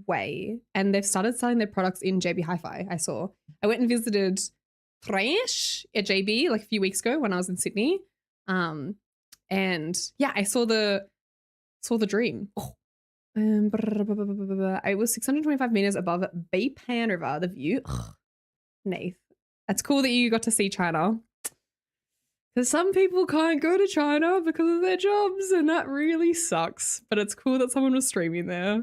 way, and they've started selling their products in JB Hi-Fi. I went and visited Trash at JB like a few weeks ago when I was in Sydney. And yeah, I saw the Dream. Oh. I was 625 meters above Beipan River. The view, Nath. That's cool that you got to see China. Because some people can't go to China because of their jobs, and that really sucks. But it's cool that someone was streaming there. I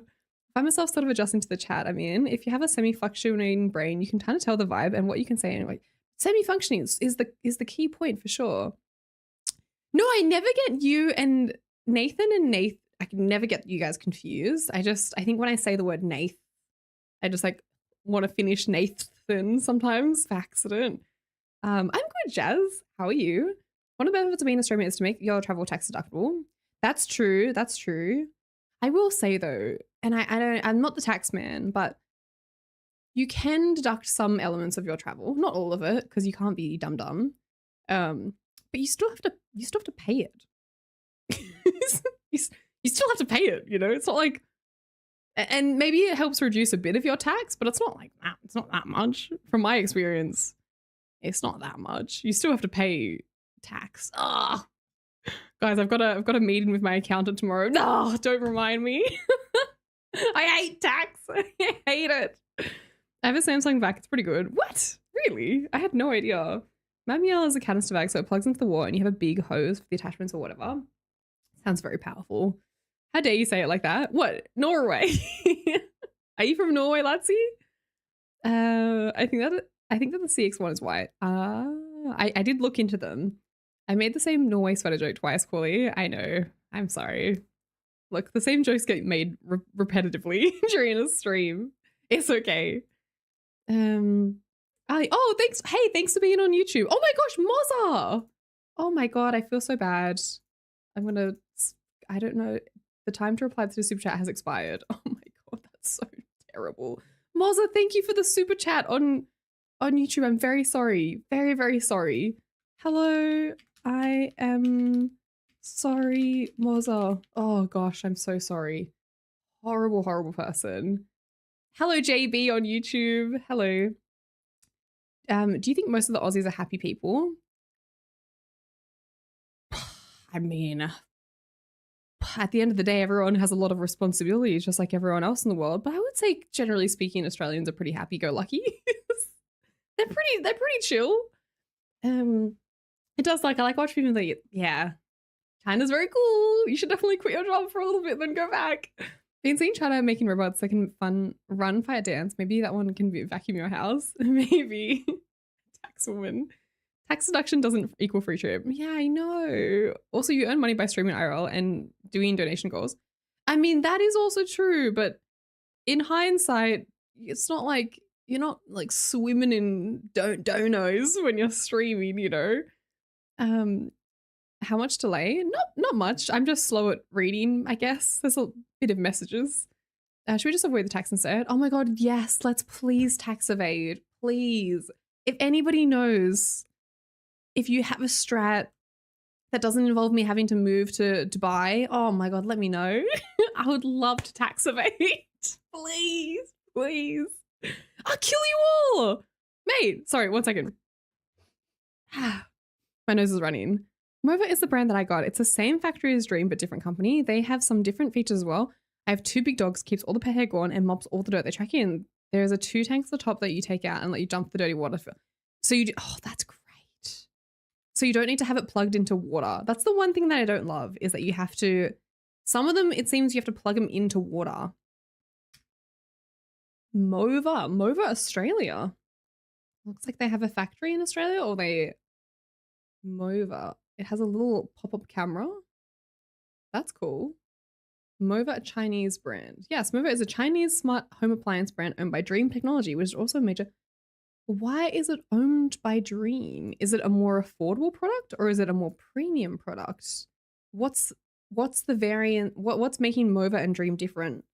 find myself sort of adjusting to the chat I'm in. If you have a semi-functioning brain, you can kind of tell the vibe and what you can say. And like, semi-functioning is the key point for sure. No, I never get you and Nathan and Nath. I can never get you guys confused. I think when I say the word Nath, I just like want to finish Nathan sometimes by accident. I'm good, Jazz. How are you? One of the benefits of being a streamer is to make your travel tax deductible. That's true. That's true. I will say though, and I'm not the tax man, but you can deduct some elements of your travel, not all of it, because you can't be dumb. But you still have to pay it. You still have to pay it, you know? It's not like, and maybe it helps reduce a bit of your tax, but it's not like that. It's not that much. From my experience, it's not that much. You still have to pay tax. Ah, guys, I've got a meeting with my accountant tomorrow. No, don't remind me. I hate tax. I hate it. I have a Samsung vac. It's pretty good. What? Really? I had no idea. Mamiel is a canister vac, so it plugs into the wall and you have a big hose for the attachments or whatever. Sounds very powerful. How dare you say it like that? What? Norway? Are you from Norway, Latzi? I think that the CX1 is white. I did look into them. I made the same Norway sweater joke twice, Kwoli. I know. I'm sorry. Look, the same jokes get made repetitively during a stream. It's okay. Oh, thanks. Hey, thanks for being on YouTube. Oh my gosh, Mozza. Oh my God, I feel so bad. I don't know. The time to reply to the super chat has expired. Oh my God, that's so terrible. Mozza, thank you for the super chat on YouTube. I'm very sorry. Very, very sorry. Hello, I am sorry, Mozza. Oh gosh, I'm so sorry. Horrible, horrible person. Hello, JB on YouTube. Hello. Do you think most of the Aussies are happy people? I mean, at the end of the day, everyone has a lot of responsibilities, just like everyone else in the world. But I would say, generally speaking, Australians are pretty happy-go-lucky. They're pretty chill. It does I like watching people like, yeah, China's very cool. You should definitely quit your job for a little bit, then go back. Been seeing China making robots that can run, fight, dance. Maybe that one can vacuum your house. Maybe. Tax woman. Tax deduction doesn't equal free trip. Yeah, I know. Also, you earn money by streaming IRL and doing donation goals. I mean, that is also true, but in hindsight, it's not like you're not like swimming in donos when you're streaming, you know. How much delay? Not much. I'm just slow at reading, I guess. There's a bit of messages. Should we just avoid the tax instead? Oh my God, yes. Let's please tax evade. Please. If anybody knows, if you have a strat that doesn't involve me having to move to Dubai, oh my God, let me know. I would love to tax evade. Please, please. I'll kill you all. Mate, sorry, 1 second. My nose is running. Mova is the brand that I got. It's the same factory as Dream, but different company. They have some different features as well. I have 2 big dogs, keeps all the pet hair gone, and mops all the dirt they track in. There's a 2 tanks at the top that you take out and let you dump the dirty water. So you do, oh, that's great. So you don't need to have it plugged into water. That's the one thing that I don't love, is that you have to, some of them, it seems you have to plug them into water. Mova Australia. Looks like they have a factory in Australia, or Mova. It has a little pop-up camera. That's cool. Mova, a Chinese brand. Yes, Mova is a Chinese smart home appliance brand owned by Dream Technology, which is also a major. Why is it owned by Dream? Is it a more affordable product or is it a more premium product? What's What's the variant? What's making MOVA and Dream different?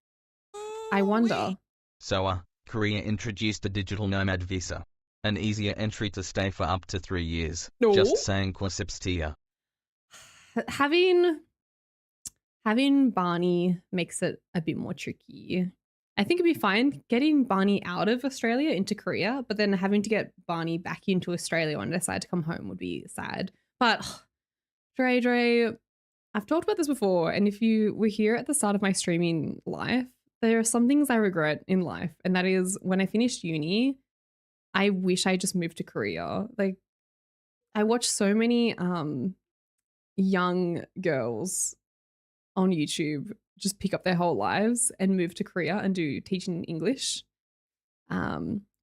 I wonder.
So, Korea introduced a digital nomad visa. An easier entry to stay for up to 3 years.
No.
Just saying quasips to ya.
Having Barney makes it a bit more tricky. I think it'd be fine getting Barney out of Australia into Korea, but then having to get Barney back into Australia when I decide to come home would be sad. But Dre, I've talked about this before, and if you were here at the start of my streaming life, there are some things I regret in life, and that is when I finished uni, I wish I just moved to Korea. Like, I watched so many young girls on YouTube just pick up their whole lives and move to Korea and do teaching English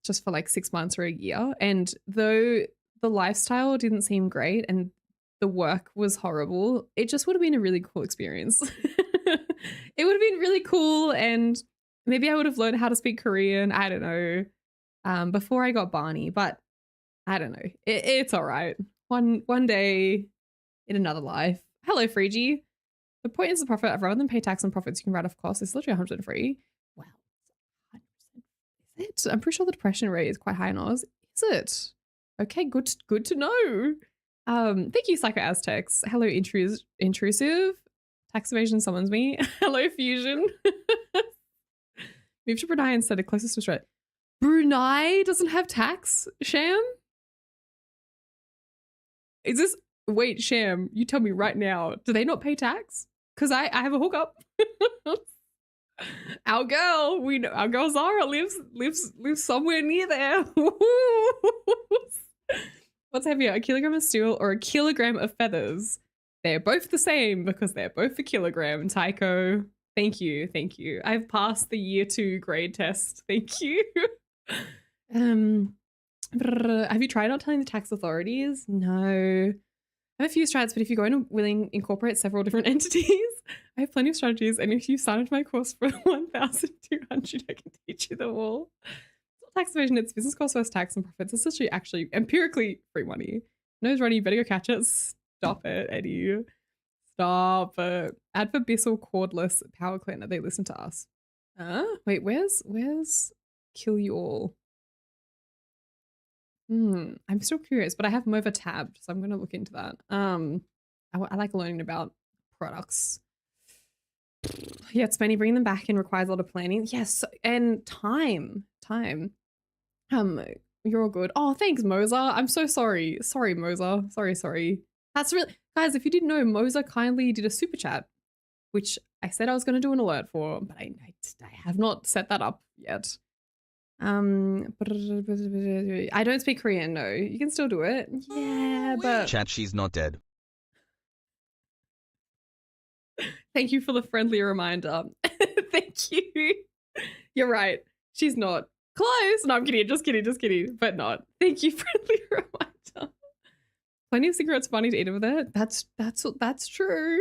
just for like 6 months or a year. And though the lifestyle didn't seem great and the work was horrible, it just would have been a really cool experience. It would have been really cool, and maybe I would have learned how to speak Korean, I don't know, before I got Barney, but I don't know. It's all right. One day in another life. Hello, Freegie. The point is the profit. Rather than pay tax on profits, you can write off costs. It's literally 100% free. Wow. 100%. Is it? I'm pretty sure the depression rate is quite high in Oz. Is it? Okay, good to know. Thank you, Psycho Aztecs. Hello, intrusive. Tax evasion summons me. Hello, Fusion. Move to Brunei instead of closest to Australia. Brunei doesn't have tax, Sham? Is this... Wait, Sham, you tell me right now, do they not pay tax? Because I have a hookup. Our girl Zara lives somewhere near there. What's heavier, a kilogram of steel or a kilogram of feathers? They're both the same because they're both a kilogram. Tycho, thank you. I've passed the year 2 grade test. Thank you. Have you tried not telling the tax authorities? No. I have a few strats, but if you're going to willing incorporate several different entities, I have plenty of strategies. And if you sign up to my course for 1,200, I can teach you them all. It's not tax evasion, it's business cost versus tax and profits. It's actually empirically free money. Nose running, you better go catch it. Stop it, Eddie. Stop it. Add for Bissell cordless power cleaner. They listen to us. Wait, where's kill you all? I'm still curious, but I have MOVA tabbed, so I'm going to look into that. I like learning about products. Yeah, it's many bringing them back and requires a lot of planning. Yes, and time. You're all good. Oh, thanks, Moza. I'm so sorry. Sorry, Moza. Sorry. That's really... Guys, if you didn't know, Moza kindly did a super chat, which I said I was going to do an alert for, but I have not set that up yet. I don't speak Korean, no. You can still do it. Yeah, but...
Chat, she's not dead.
Thank you for the friendly reminder. Thank you. You're right. She's not. Close. No, I'm kidding. Just kidding. But not. Thank you, friendly reminder. Plenty of cigarettes funny to eat over there. That's true.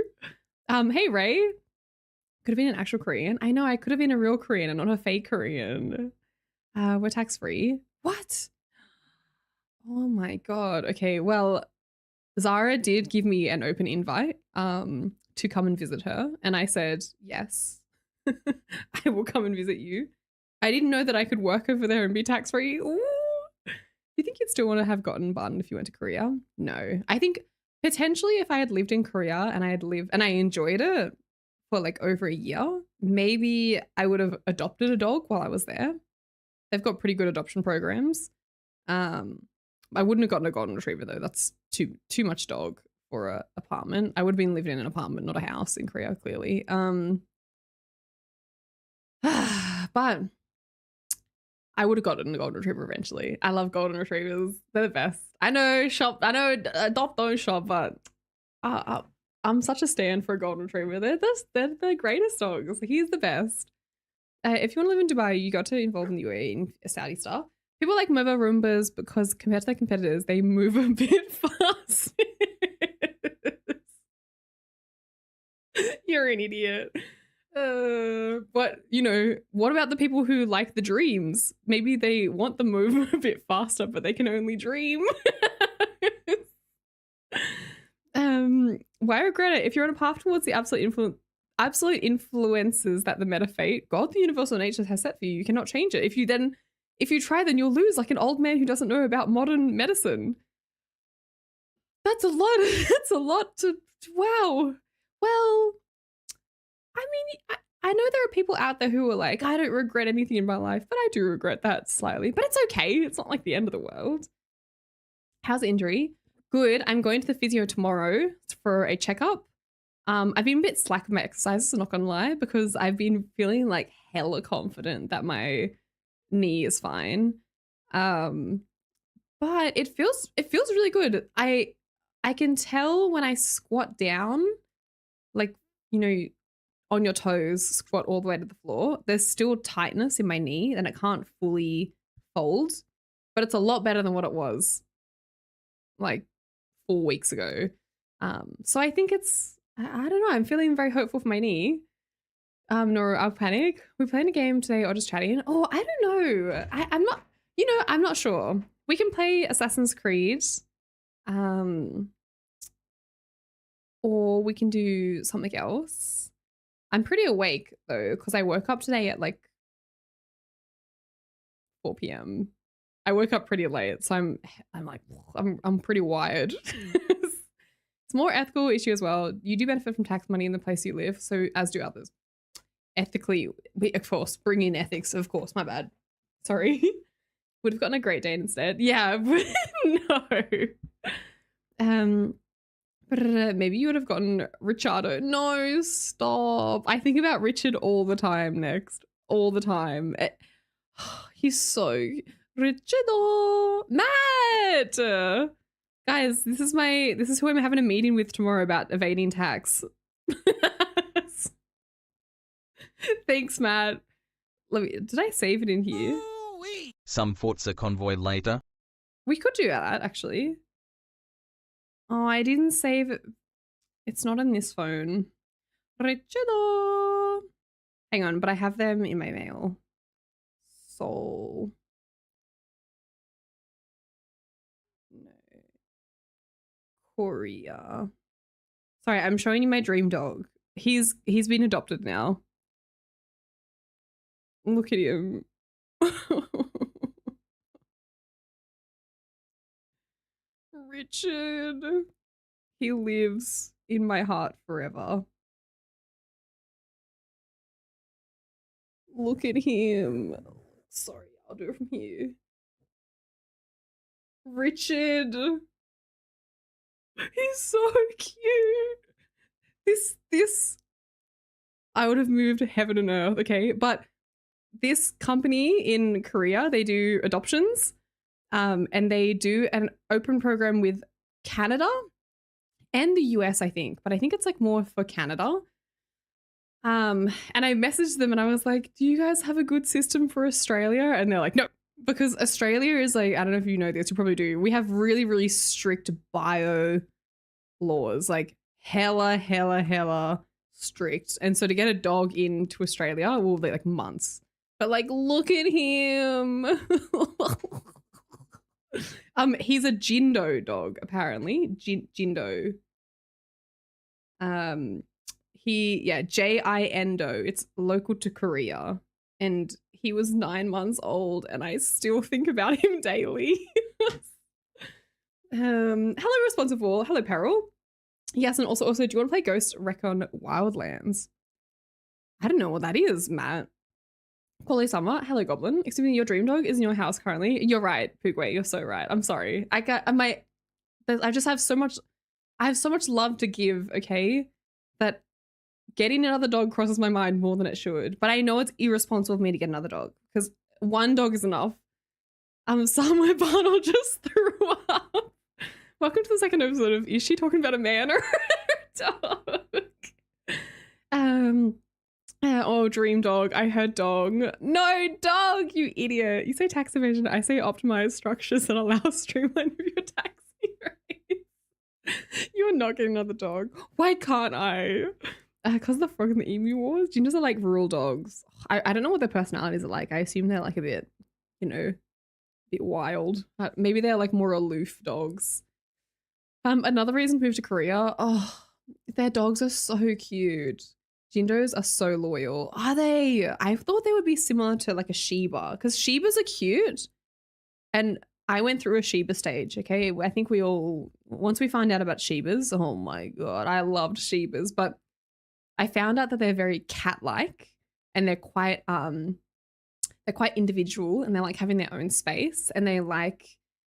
Hey, Ray. Could have been an actual Korean. I know, I could have been a real Korean and not a fake Korean. We're tax-free. What? Oh my god. Okay, well, Zara did give me an open invite to come and visit her, and I said, yes, I will come and visit you. I didn't know that I could work over there and be tax-free. Ooh. You think you'd still want to have gotten Barton if you went to Korea? No. I think potentially if I had lived in Korea and I enjoyed it for like over a year, maybe I would have adopted a dog while I was there. They've got pretty good adoption programs. I wouldn't have gotten a golden retriever though. That's too much dog for an apartment. I would have been living in an apartment, not a house in Korea, clearly. But I would have gotten a golden retriever eventually. I love golden retrievers. They're the best. I know adopt, don't shop, but I'm such a stan for a golden retriever. They're the greatest dogs. He's the best. If you want to live in Dubai, you got to involve in the UAE and Saudi stuff. People like Mova Roombas because compared to their competitors, they move a bit fast. You're an idiot. But, you know, what about the people who like the dreams? Maybe they want the move a bit faster, but they can only dream. Why regret it? If you're on a path towards the absolute influences that the meta fate, God, the universal nature has set for you, you cannot change it. If you try, then you'll lose like an old man who doesn't know about modern medicine. That's a lot. That's a lot to, wow. Well, I mean, I know there are people out there who are like, I don't regret anything in my life, but I do regret that slightly. But it's okay. It's not like the end of the world. How's the injury? Good. I'm going to the physio tomorrow for a checkup. I've been a bit slack with my exercises, not gonna lie, because I've been feeling like hella confident that my knee is fine. But it feels really good. I can tell when I squat down, like, you know, on your toes, squat all the way to the floor, there's still tightness in my knee and it can't fully fold, but it's a lot better than what it was like 4 weeks ago. So I think it's, I don't know, I'm feeling very hopeful for my knee. Nora, I'll panic. We're playing a game today or just chatting. Oh, I don't know. I'm not, you know, I'm not sure. We can play Assassin's Creed. Or we can do something else. I'm pretty awake though, because I woke up today at like 4 p.m. I woke up pretty late, so I'm like, I'm pretty wired. It's more ethical issue as well. You do benefit from tax money in the place you live, so as do others. Ethically, we, of course, bring in ethics, of course, my bad. Sorry. Would have gotten a Great Dane instead. Yeah, no. Maybe you would have gotten Richardo. No, stop. I think about Richard all the time next. All the time. He's so... Richardo! Matt! Guys, this is who I'm having a meeting with tomorrow about evading tax. Thanks, Matt. Did I save it in here?
Some Forza convoy later.
We could do that, actually. Oh, I didn't save it. It's not on this phone. Richardo! Hang on, but I have them in my mail. Soul. No. Korea. Sorry, I'm showing you my dream dog. He's been adopted now. Look at him. Richard. He lives in my heart forever. Look at him. Sorry, I'll do it from here. Richard. He's so cute. This I would have moved heaven and earth, okay? But this company in Korea, they do adoptions. And they do an open program with Canada and the US, I think. But I think it's like more for Canada. And I messaged them and I was like, do you guys have a good system for Australia? And they're like, no, because Australia is like, I don't know if you know this, you probably do. We have really, really strict bio laws, like hella strict. And so to get a dog into Australia will be like months. But like, look at him. He's a Jindo dog, apparently. Jindo. Jindo. It's local to Korea. And he was 9 months old and I still think about him daily. Hello, Responsible. Hello, Peril. Yes, and also, do you want to play Ghost Recon Wildlands? I don't know what that is, Matt. Kwoli Summer. Hello, Goblin. Excuse me, your dream dog is in your house currently. You're right, Pugway. You're so right. I'm sorry. I just have so much, I have so much love to give, okay? That getting another dog crosses my mind more than it should. But I know it's irresponsible for me to get another dog because one dog is enough. Somewhere Barnell just threw up. Welcome to the second episode of Is She Talking About a Man or a Dog? Oh, dream dog. I heard dog. No, dog, you idiot. You say tax evasion. I say optimized structures that allow streamline of your tax rates. You're not getting another dog. Why can't I? Because the frog and the emu wars. Gingers are like rural dogs. I don't know what their personalities are like. I assume they're like a bit, you know, a bit wild. Maybe they're like more aloof dogs. Another reason to move to Korea. Oh, their dogs are so cute. Jindos are so loyal. Are they? I thought they would be similar to like a Shiba because Shibas are cute. And I went through a Shiba stage, okay? I think we all, once we find out about Shibas, oh my God, I loved Shibas. But I found out that they're very cat-like and they're quite individual and they like having their own space and they like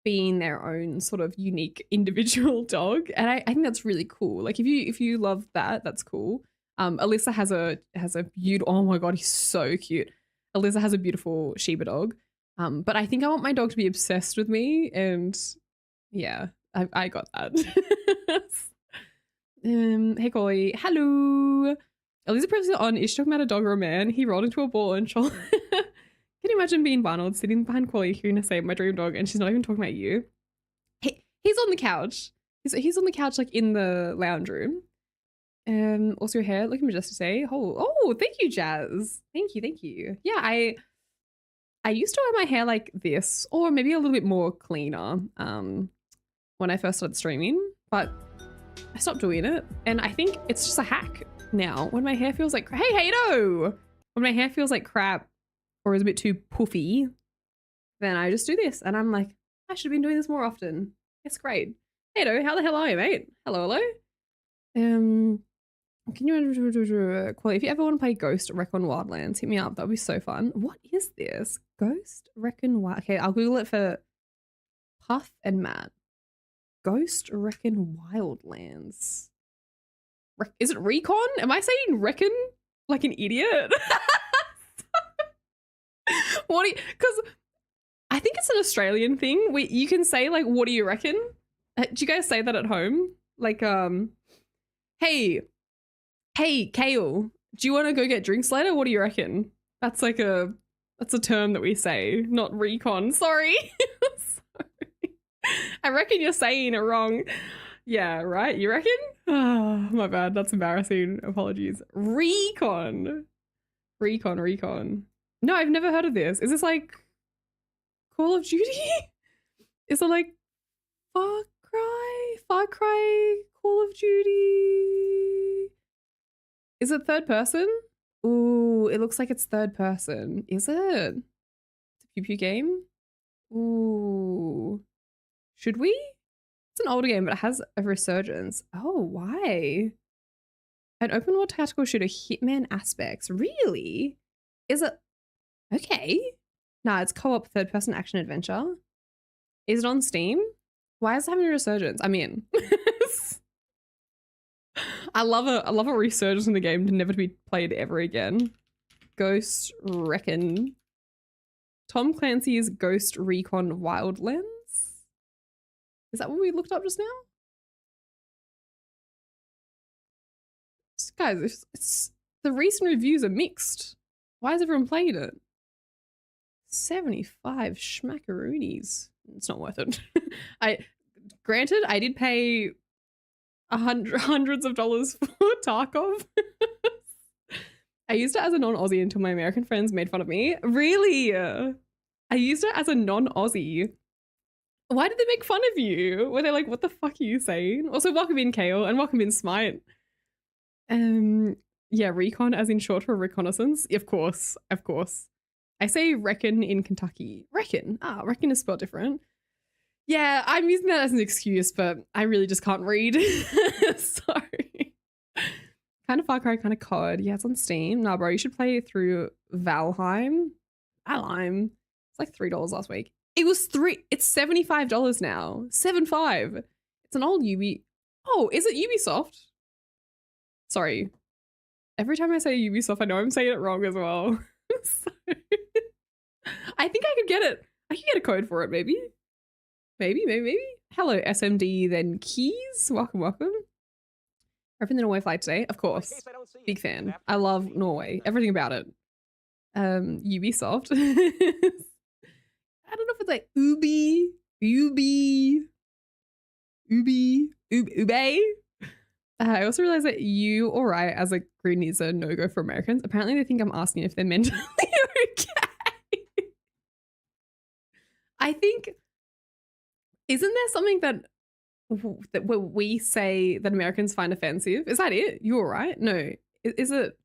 being their own sort of unique individual dog. And I think that's really cool. Like if you love that, that's cool. Alyssa has a beautiful, oh my God, he's so cute. Alyssa has a beautiful Shiba dog. But I think I want my dog to be obsessed with me and yeah, I got that. Hey Kwoli, hello. Alyssa previously on, is she talking about a dog or a man? He rolled into a ball and Can you imagine being Barnold sitting behind Kwoli hearing her say my dream dog and she's not even talking about you? He's on the couch. He's on the couch like in the lounge room. Also your hair looking majestic today. Oh, thank you, Jazz. Thank you. Yeah, I used to wear my hair like this or maybe a little bit more cleaner when I first started streaming, but I stopped doing it and I think it's just a hack now. When my hair feels like, hey Hato! When my hair feels like crap or is a bit too puffy, then I just do this and I'm like, I should have been doing this more often. It's great. Hato, how the hell are you, mate? Hello. Can you, Kwoli, if you ever want to play Ghost Recon Wildlands, hit me up. That would be so fun. What is this? Ghost Recon Wild. Okay, I'll Google it for Puff and Matt. Ghost Recon Wildlands. Is it Recon? Am I saying Recon like an idiot? What do you, because I think it's an Australian thing. You can say like, what do you reckon? Do you guys say that at home? Like, hey, Kale, do you want to go get drinks later? What do you reckon? That's like that's a term that we say, not recon. Sorry. Sorry. I reckon you're saying it wrong. Yeah, right? You reckon? Oh, my bad. That's embarrassing. Apologies. Recon. No, I've never heard of this. Is this like Call of Duty? Is it like Far Cry, Call of Duty? Is it third person? Ooh, it looks like it's third person. Is it? It's a pew pew game? Ooh. Should we? It's an older game, but it has a resurgence. Oh, why? An open world tactical shooter, Hitman aspects. Really? Is it? Okay. Nah, it's co-op third person action adventure. Is it on Steam? Why is it having a resurgence? I'm in. I love a resurgence in the game to never to be played ever again. Ghost Recon. Tom Clancy's Ghost Recon Wildlands? Is that what we looked up just now? Guys, it's the recent reviews are mixed. Why is everyone playing it? 75 schmackaroonies. It's not worth it. Granted, I did pay hundreds of dollars for Tarkov. I used it as a non-Aussie until my American friends made fun of me. Really? I used it as a non-Aussie. Why did they make fun of you? Were they like, what the fuck are you saying? Also, welcome in Kale and welcome in Smite. Yeah, recon as in short for reconnaissance. Of course. I say reckon in Kentucky. Reckon. Reckon is spelled different. Yeah, I'm using that as an excuse, but I really just can't read. Sorry. Kind of Far Cry, kind of COD. Yeah, it's on Steam. Nah, bro, you should play it through Valheim. It's like $3 last week. It's $75 now. 75. It's an old Ubi. Oh, is it Ubisoft? Sorry. Every time I say Ubisoft, I know I'm saying it wrong as well. So, I think I could get it. I could get a code for it, maybe. Maybe. Hello, SMD, then Keys. Welcome. Everything the Norway flight today, of course. Big fan. I love Norway. Everything about it. Ubisoft. I don't know if it's like Ubi. I also realized that you or I as a green is a no-go for Americans. Apparently they think I'm asking if they're mentally okay. I think, isn't there something that that what we say that Americans find offensive. Is that it? You all right? No. Is it?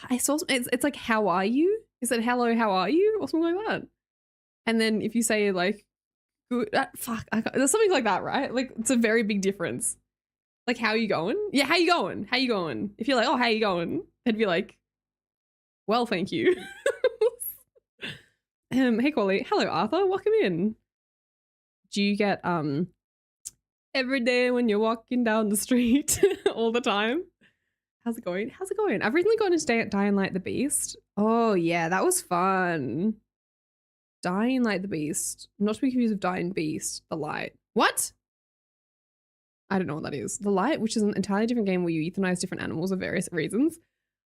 I saw it's like how are you? Is it hello? How are you? Or something like that. And then if you say like good, there's something like that, right? Like it's a very big difference. Like how you going? Yeah, how you going? How you going? If you're like, oh, how you going? They'd be like, well, thank you. Hey Kwoli. Hello Arthur, welcome in. Do you get every day when you're walking down the street all the time? How's it going? How's it going? I've recently gotten into Dying Light the Beast. Oh yeah, that was fun. Dying Light the Beast. Not to be confused with Dying Beast, the Light. What? I don't know what that is. The Light, which is an entirely different game where you euthanize different animals for various reasons.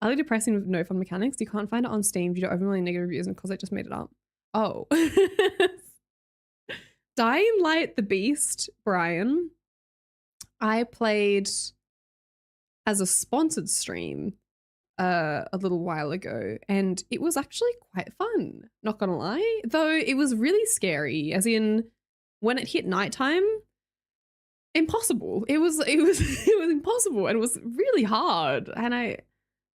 Utterly depressing with no fun mechanics. You can't find it on Steam due to overwhelming negative reviews and because I just made it up. Oh. Dying Light the Beast, Brian. I played as a sponsored stream a little while ago, and it was actually quite fun, not gonna lie. Though it was really scary, as in when it hit nighttime, impossible. It was impossible, and it was really hard. And I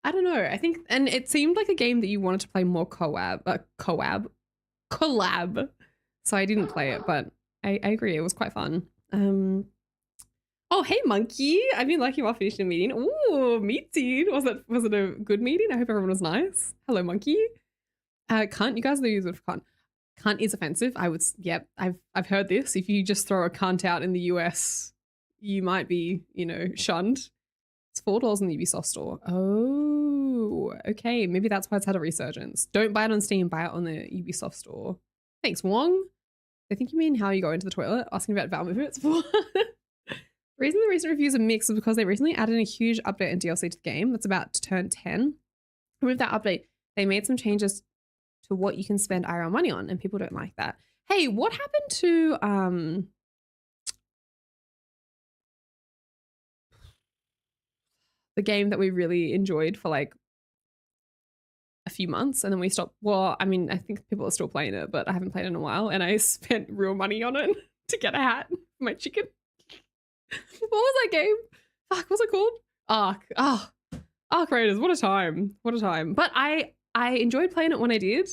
don't know. I think, and it seemed like a game that you wanted to play more collab. So I didn't play it, but I agree, it was quite fun. Oh, hey, Monkey. I didn't like you while finishing the meeting. Ooh, meeting. Was it a good meeting? I hope everyone was nice. Hello, Monkey. Cunt. You guys know the use of cunt. Cunt is offensive. Yep, I've heard this. If you just throw a cunt out in the US, you might be, shunned. It's $4 in the Ubisoft store. Oh, okay. Maybe that's why it's had a resurgence. Don't buy it on Steam. Buy it on the Ubisoft store. Thanks, Wong. I think you mean how you go into the toilet, asking about valve movements. The reason the recent reviews are mixed is because they recently added a huge update and DLC to the game that's about to turn 10. And with that update, they made some changes to what you can spend IRL money on, and people don't like that. Hey, what happened to the game that we really enjoyed for like a few months and then we stopped? Well, I mean, I think people are still playing it, but I haven't played it in a while, and I spent real money on it to get a hat for my chicken. What was that game? Fuck, what's it called? Ark. Ark Raiders. What a time. What a time. But I enjoyed playing it when I did,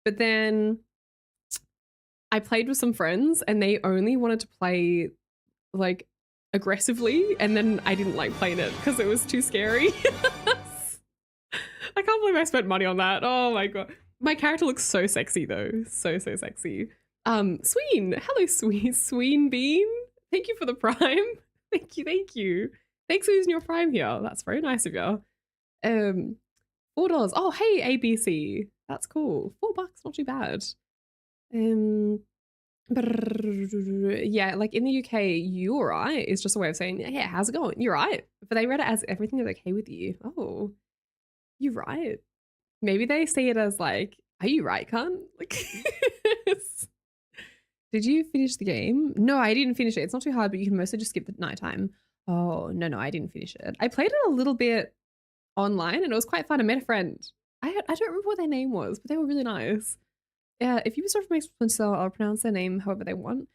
but then I played with some friends and they only wanted to play like aggressively, and then I didn't like playing it because it was too scary. I can't believe I spent money on that. Oh my god. My character looks so sexy though. So sexy. Sween. Hello, Sween Bean. Thank you for the Prime. Thank you. Thanks for using your Prime here. That's very nice of you. $4. Oh, hey, ABC. That's cool. $4, not too bad. Yeah, like in the UK, you alright is just a way of saying, yeah, how's it going? You're right. But they read it as everything is okay with you. Oh, you right. Maybe they see it as like, are you right, cunt? Like, did you finish the game? No, I didn't finish it. It's not too hard, but you can mostly just skip the nighttime. Oh, no, I didn't finish it. I played it a little bit online and it was quite fun. I met a friend. I don't remember what their name was, but they were really nice. Yeah, if Ubisoft makes Splinter Cell, I'll pronounce their name however they want.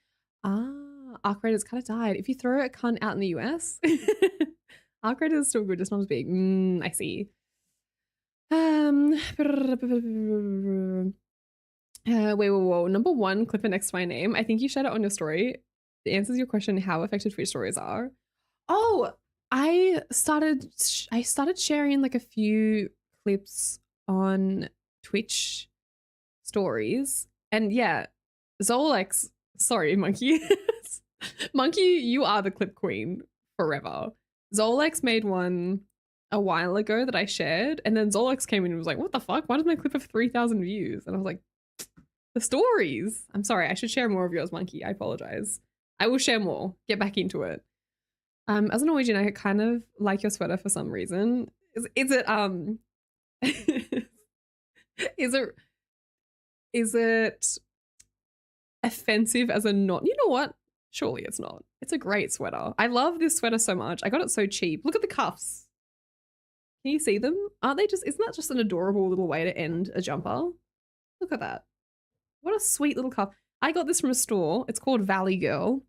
Ark Raiders kind of died. If you throw a cunt out in the US, Ark Raiders is still good, just not as big. I see. Wait, whoa. Number one, clip it next to my name. I think you shared it on your story. It answers your question how effective Twitch stories are. Oh, I started sharing like a few clips on Twitch stories. And yeah, Zolex, sorry, Monkey. Monkey, you are the clip queen forever. Zolex made one a while ago that I shared, and then Zolex came in and was like, what the fuck? Why does my clip have 3,000 views? And I was like, the stories. I'm sorry, I should share more of yours, Monkey. I apologize. I will share more. Get back into it. As a Norwegian, I kind of like your sweater for some reason. Is it is it offensive as a not? You know what? Surely it's not. It's a great sweater. I love this sweater so much. I got it so cheap. Look at the cuffs. Can you see them? Aren't they just, isn't that just an adorable little way to end a jumper? Look at that. What a sweet little cuff. I got this from a store. It's called Valley Girl.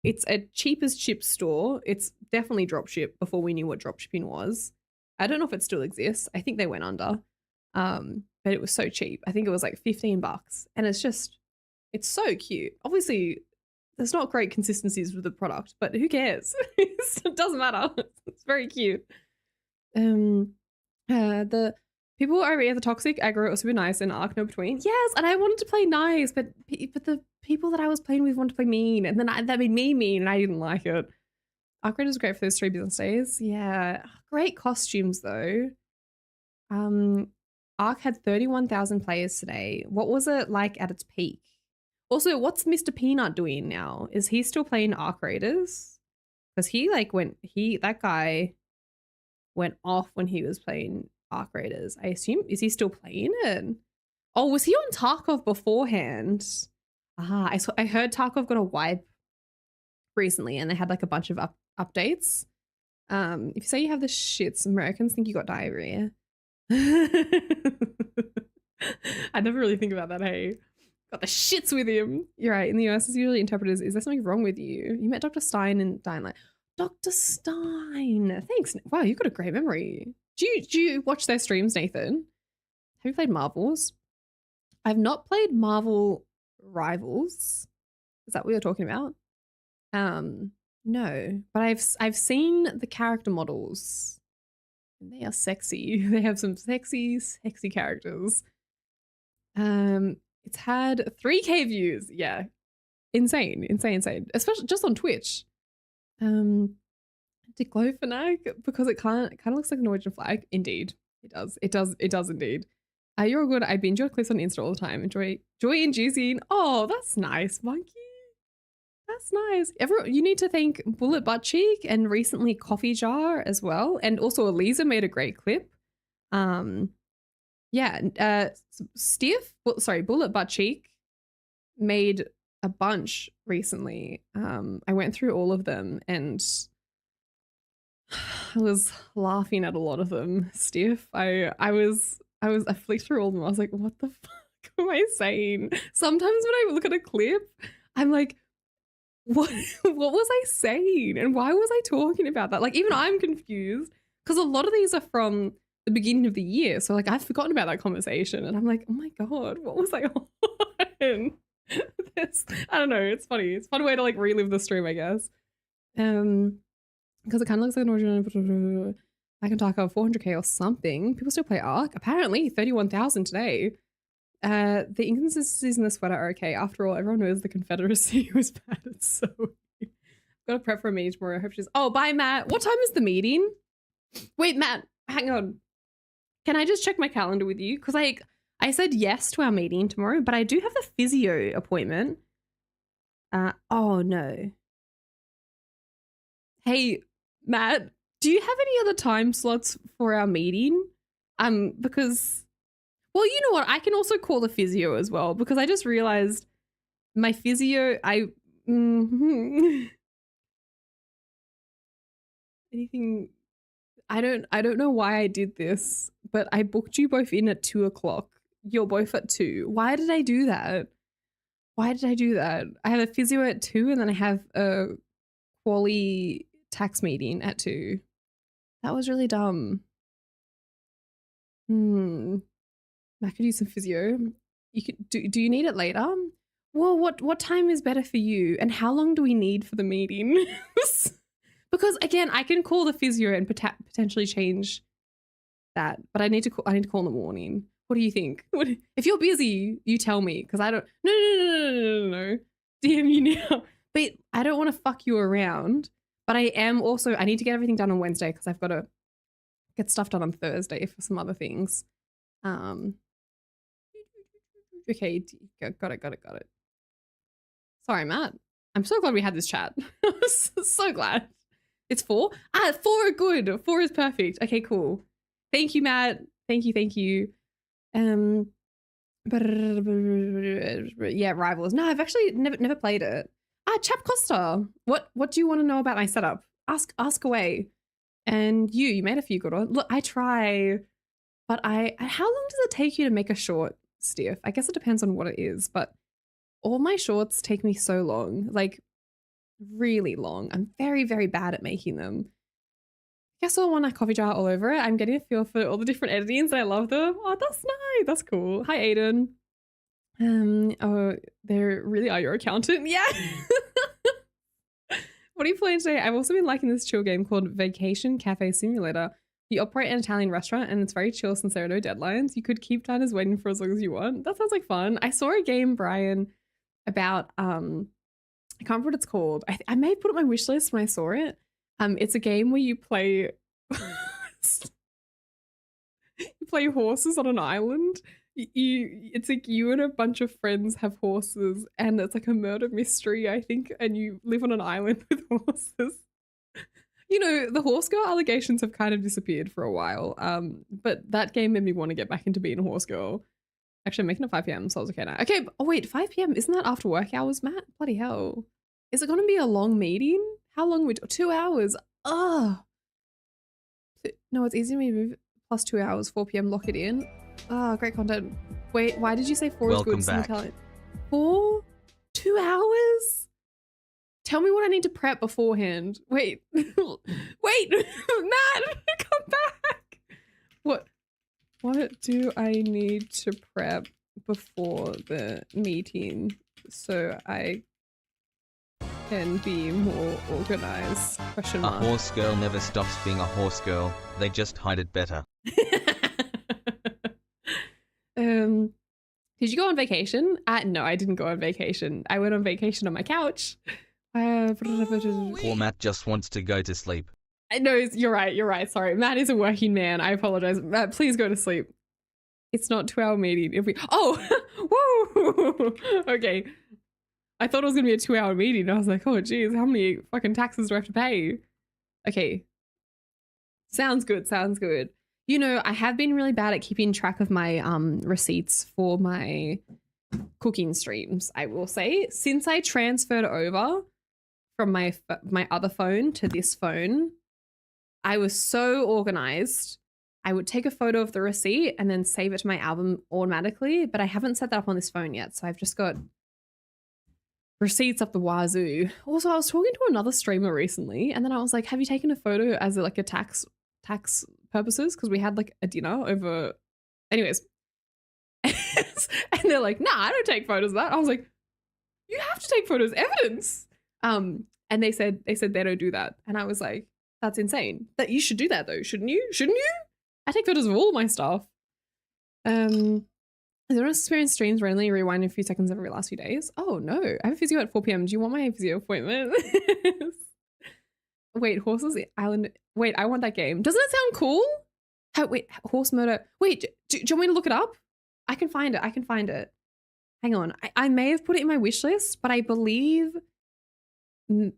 It's a cheap as chip store. It's definitely dropship before we knew what dropshipping was. I don't know if it still exists. I think they went under. But it was so cheap. I think it was like $15. And it's so cute. Obviously, there's not great consistencies with the product, but who cares? It doesn't matter. It's very cute. The people over here, the toxic aggro are super nice and arc no between. Yes, and I wanted to play nice, but the people that I was playing with wanted to play mean, and then that made me mean, and I didn't like it. Arc is great for those 3 business days. Yeah, great costumes though. Arc had 31,000 players today. What was it like at its peak? Also, what's Mr. Peanut doing now? Is he still playing Arc Raiders? Because that guy went off when he was playing Arc Raiders. I assume, is he still playing it? Oh, was he on Tarkov beforehand? I heard Tarkov got a wipe recently and they had like a bunch of updates. If you say you have the shits, Americans think you got diarrhea. I never really think about that, hey. Got the shits with him. You're right. In the US, it's usually interpreted as, is there something wrong with you? You met Dr. Stein and Dying Light. Dr. Stein. Thanks. Wow, you've got a great memory. Do you watch their streams, Nathan? Have you played Marvels? I've not played Marvel Rivals. Is that what you're talking about? No. But I've seen the character models. And they are sexy. They have some sexy characters. It's had 3K views. Yeah. Insane. Especially just on Twitch. Diclofenac, because it kind of looks like a Norwegian flag. Indeed. It does indeed. You're all good. I binge your clips on Insta all the time. Enjoy inducing. Oh, that's nice, Monkey. That's nice. You need to thank Bullet Butt Cheek and recently Coffee Jar as well. And also Eliza made a great clip. Bullet Butt Cheek made a bunch recently. I went through all of them and I was laughing at a lot of them. Stiff. I flicked through all of them. I was like, what the fuck am I saying? Sometimes when I look at a clip, I'm like, what was I saying? And why was I talking about that? Like, even I'm confused because a lot of these are from the beginning of the year. So like I've forgotten about that conversation and I'm like, oh my God, what was I on? I don't know. It's funny. It's a fun way to like relive the stream, I guess. Because it kind of looks like an original. I can talk about 400k or something. People still play Arc. Apparently 31,000 today. The inconsistencies in the sweater are okay. After all, everyone knows the Confederacy was bad. It's so weird. Gotta prep for a meeting tomorrow. I hope she's. Oh, bye, Matt. What time is the meeting? Wait, Matt, hang on. Can I just check my calendar with you? Because I said yes to our meeting tomorrow, but I do have the physio appointment. Oh no. Hey, Matt, do you have any other time slots for our meeting? Because, well, you know what? I can also call the physio as well because I just realized my physio, anything, I don't know why I did this, but I booked you both in at 2 o'clock. You're both at 2. Why did I do that? I have a physio at 2 and then I have a Kwoli tax meeting at 2. That was really dumb. I could use some physio. You could do you need it later? Well, what time is better for you? And how long do we need for the meeting? Because again, I can call the physio and potentially change that, but I need to call in the morning. What do you think? If you're busy, you tell me because I don't. No. DM you now. But I don't want to fuck you around. But I need to get everything done on Wednesday because I've got to get stuff done on Thursday for some other things. Okay, got it. Sorry, Matt. I'm so glad we had this chat. I'm so glad. It's 4? 4 are good. 4 is perfect. Okay, cool. Thank you, Matt. Thank you. Yeah, Rivals. No, I've actually never played it. Chap Costa. What do you want to know about my setup? Ask away. And you made a few good ones. Look, I try, but how long does it take you to make a short, Stiff? I guess it depends on what it is, but all my shorts take me so long. Like really long. I'm very, very bad at making them. Guess I want a coffee jar all over it. I'm getting a feel for all the different editings. I love them. Oh, that's nice. That's cool. Hi, Aiden. Oh, they really are your accountant. Yeah. What are you playing today? I've also been liking this chill game called Vacation Cafe Simulator. You operate an Italian restaurant and it's very chill since there are no deadlines. You could keep diners waiting for as long as you want. That sounds like fun. I saw a game, Brian, about I can't remember what it's called. I may have put it on my wish list when I saw it. It's a game where you play you play horses on an island. It's like you and a bunch of friends have horses, and it's like a murder mystery, I think, and you live on an island with horses. You know, the horse girl allegations have kind of disappeared for a while, but that game made me want to get back into being a horse girl. Actually, I'm making it 5 p.m, so I was okay now. Okay, oh wait, 5 p.m, isn't that after work hours, Matt? Bloody hell. Is it going to be a long meeting? How long would 2 hours? Ugh. No, it's easy to move plus 2 hours, 4 p.m, lock it in. Oh, great content. Wait, why did you say 4
Welcome
is good?
back.
4? 2 hours? Tell me what I need to prep beforehand. Wait. Wait, Matt, come back. What do I need to prep before the meeting so I can be more organized? Question
A
mark.
horse girl never stops being a horse girl. They just hide it better.
Did you go on vacation? No, I didn't go on vacation. I went on vacation on my couch.
Poor Matt just wants to go to sleep.
I know, you're right. Sorry. Matt is a working man. I apologize. Matt, please go to sleep. It's not 2-hour meeting. Whoa! Okay. I thought it was going to be a 2-hour meeting. I was like, oh, geez, how many fucking taxes do I have to pay? Okay. Sounds good. You know, I have been really bad at keeping track of my receipts for my cooking streams, I will say. Since I transferred over from my other phone to this phone, I was so organized. I would take a photo of the receipt and then save it to my album automatically, but I haven't set that up on this phone yet, so I've just got receipts up the wazoo. Also, I was talking to another streamer recently, and then I was like, have you taken a photo as like a tax purposes? Because we had like a dinner over... Anyways. And they're like, nah, I don't take photos of that. I was like, you have to take photos, evidence. And they said they don't do that. And I was like, that's insane. That you should do that though, shouldn't you? I take photos of all my stuff. Is there an experience streams randomly rewind a few seconds every last few days? Oh no, I have a physio at 4 p.m. Do you want my physio appointment? Wait, Horses Island. Wait, I want that game. Doesn't it sound cool? Wait, horse murder. Wait, do you want me to look it up? I can find it. Hang on. I may have put it in my wish list, but I believe Mad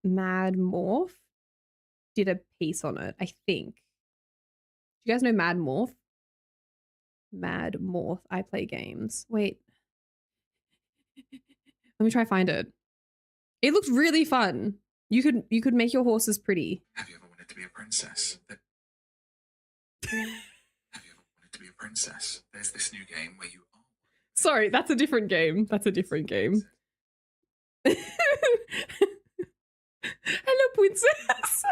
Morph did a piece on it, I think. Do you guys know Mad Morph? Mad Morph. I play games. Wait. Let me try to find it. It looks really fun. You could make your horses pretty.
Have you ever wanted to be a princess? Have you ever wanted to be a princess? There's this new game where you are.
Sorry, that's a different game. Hello, princess.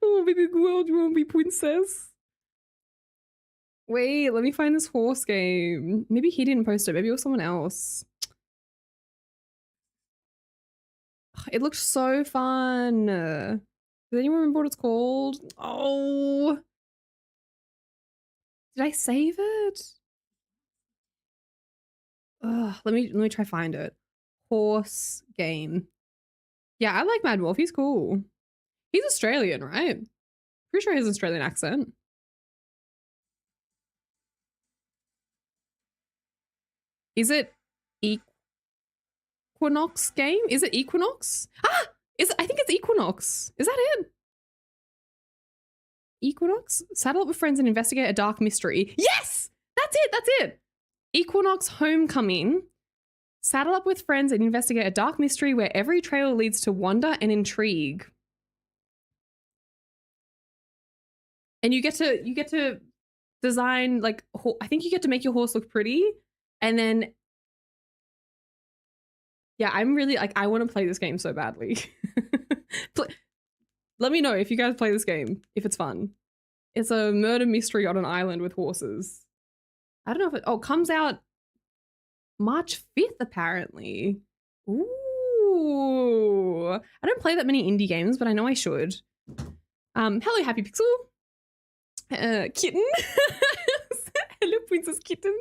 Oh, big world, you won't be princess. Wait, let me find this horse game. Maybe he didn't post it. Maybe it was someone else. It looked so fun. Does anyone remember what it's called? Oh. Did I save it? Ugh, let me try find it. Horse game. Yeah, I like Mad Wolf. He's cool. He's Australian, right? Pretty sure he has an Australian accent. Is it Equinox game? Is it Equinox? Ah! I think it's Equinox. Is that it? Equinox? Saddle up with friends and investigate a dark mystery. Yes! That's it! Equinox Homecoming. Saddle up with friends and investigate a dark mystery where every trail leads to wonder and intrigue. And you get to design, like, I think you get to make your horse look pretty, and then Yeah, I'm really like, I want to play this game so badly. Let me know if you guys play this game, if it's fun. It's a murder mystery on an island with horses. I don't know if it, oh, it comes out March 5th, apparently. Ooh. I don't play that many indie games, but I know I should. Hello, Happy Pixel. Kitten. Hello, Princess Kitten.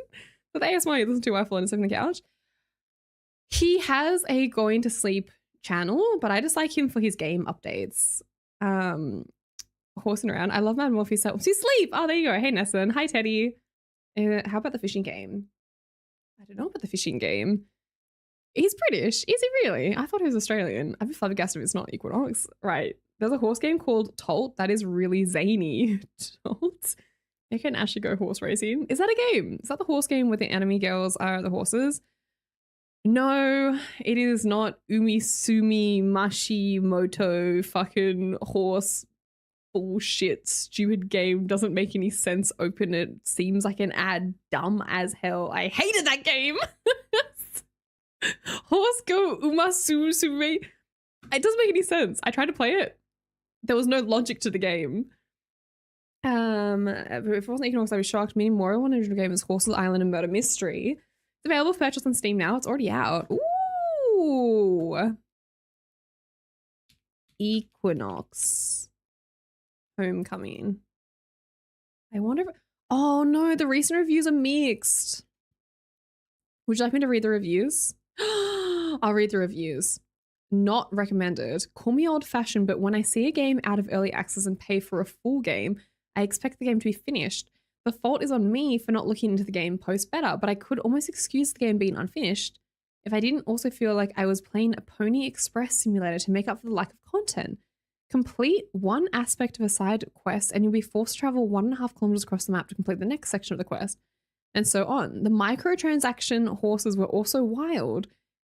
With ASMR you listen to while falling asleep on the couch. He has a going to sleep channel, but I just like him for his game updates. Horsing around. I love Mad Morphe's self. See, sleep. Oh, there you go. Hey, Nesson. Hi, Teddy. How about the fishing game? I don't know about the fishing game. He's British. Is he really? I thought he was Australian. I'd be flabbergasted if it's not Equinox. Right. There's a horse game called Tolt that is really zany. Tolt? Nick and Ashley go horse racing. Is that a game? Is that the horse game where the anime girls are the horses? No, it is not Umisumi Mashi Moto fucking horse bullshit stupid game. Doesn't make any sense. Open it. Seems like an ad. Dumb as hell. I hated that game. Horse go Umasusume. It doesn't make any sense. I tried to play it. There was no logic to the game. If it wasn't Equinox, I was shocked. Meaning more one original game is Horses Island and Murder Mystery. It's available for purchase on Steam now. It's already out. Ooh. Equinox. Homecoming. I wonder if... Oh no, the recent reviews are mixed. Would you like me to read the reviews? I'll read the reviews. Not recommended. Call me old-fashioned, but when I see a game out of early access and pay for a full game, I expect the game to be finished. The fault is on me for not looking into the game post-beta, but I could almost excuse the game being unfinished if I didn't also feel like I was playing a Pony Express simulator to make up for the lack of content. Complete one aspect of a side quest and you'll be forced to travel 1.5 kilometers across the map to complete the next section of the quest, and so on. The microtransaction horses were also wild.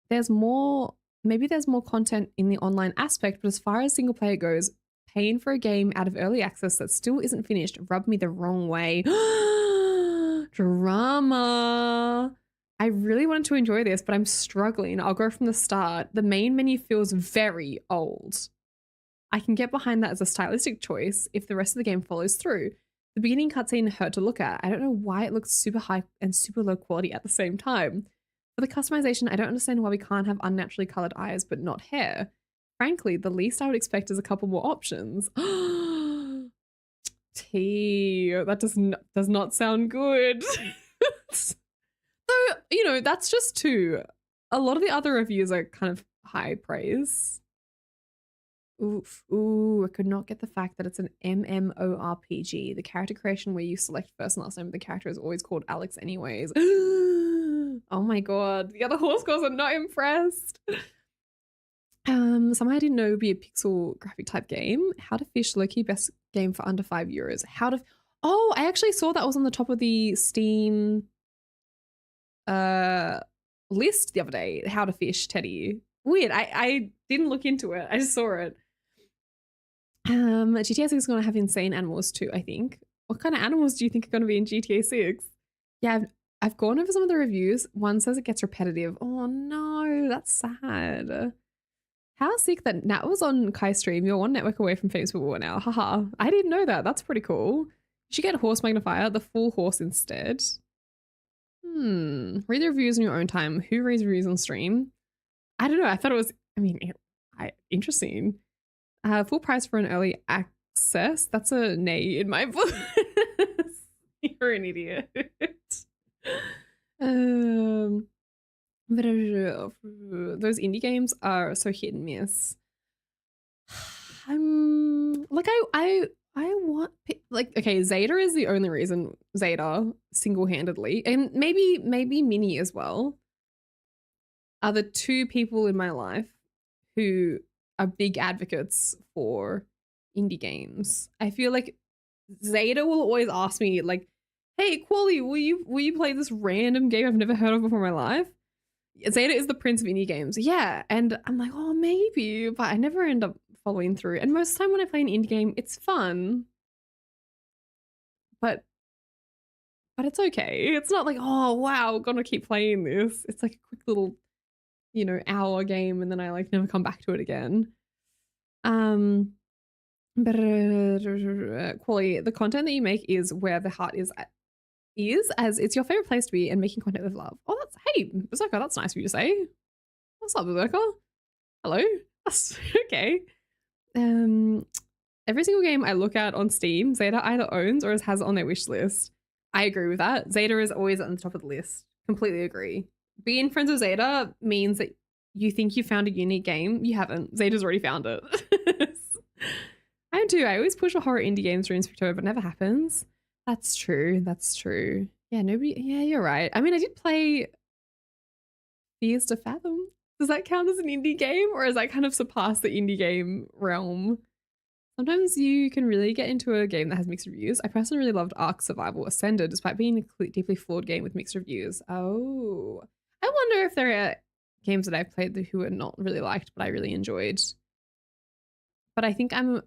Maybe there's more content in the online aspect, but as far as single player goes, paying for a game out of early access that still isn't finished rubbed me the wrong way. Drama. I really wanted to enjoy this, but I'm struggling. I'll go from the start. The main menu feels very old. I can get behind that as a stylistic choice if the rest of the game follows through. The beginning cutscene hurt to look at. I don't know why it looks super high and super low quality at the same time. For the customization, I don't understand why we can't have unnaturally colored eyes but not hair. Frankly, the least I would expect is a couple more options. T. That does not sound good. Though, you know, that's just two. A lot of the other reviews are kind of high praise. Oof. Ooh, I could not get the fact that it's an MMORPG. The character creation where you select first and last name of the character is always called Alex anyways. Oh my god. The other horse girls are not impressed. Somehow I didn't know it would be a pixel graphic type game. How to Fish, low-key best game for under €5. Oh, I actually saw that was on the top of the Steam list the other day. How to Fish, Teddy. Weird. I didn't look into it. I just saw it. GTA 6 is going to have insane animals too, I think. What kind of animals do you think are going to be in GTA 6? Yeah, I've gone over some of the reviews. One says it gets repetitive. Oh no, that's sad. How sick that Nat was on Kai stream. You're one network away from famous people now. Haha. I didn't know that. That's pretty cool. You should get a horse magnifier, the full horse instead. Read the reviews in your own time. Who reads reviews on stream? I don't know. I thought it was, interesting. Full price for an early access. That's a nay in my book. You're an idiot. Those indie games are so hit and miss. I want, like, okay, Zeta is the only reason, Zeta single-handedly, and maybe Minnie as well, are the two people in my life who are big advocates for indie games. I feel like Zeta will always ask me, like, hey, Kwoli, will you play this random game I've never heard of before in my life? Zeta is the prince of indie games. Yeah, and I'm like, oh, maybe, but I never end up following through. And most of the time when I play an indie game, it's fun. But it's okay. It's not like, oh, wow, gonna keep playing this. It's like a quick little you know, hour game and then I like never come back to it again. But Kwoli, the content that you make is where the heart is as it's your favorite place to be and making content with love. Oh, that's, hey, Berserker, that's nice of you to say. What's up, Berserker? Hello? That's okay. Every single game I look at on Steam, Zeta either owns or has it on their wish list. I agree with that. Zeta is always at the top of the list. Completely agree. Being friends with Zeta means that you think you found a unique game. You haven't. Zeta's already found it. I am too. I always push for horror indie games during Spectober, but it never happens. That's true. That's true. Yeah, yeah, you're right. I mean, I did play Fears to Fathom. Does that count as an indie game or is that kind of surpassed the indie game realm? Sometimes you can really get into a game that has mixed reviews. I personally really loved Ark Survival Ascended, despite being a deeply flawed game with mixed reviews. Oh, I wonder if there are games that I've played who are not really liked, but I really enjoyed. But I think I'm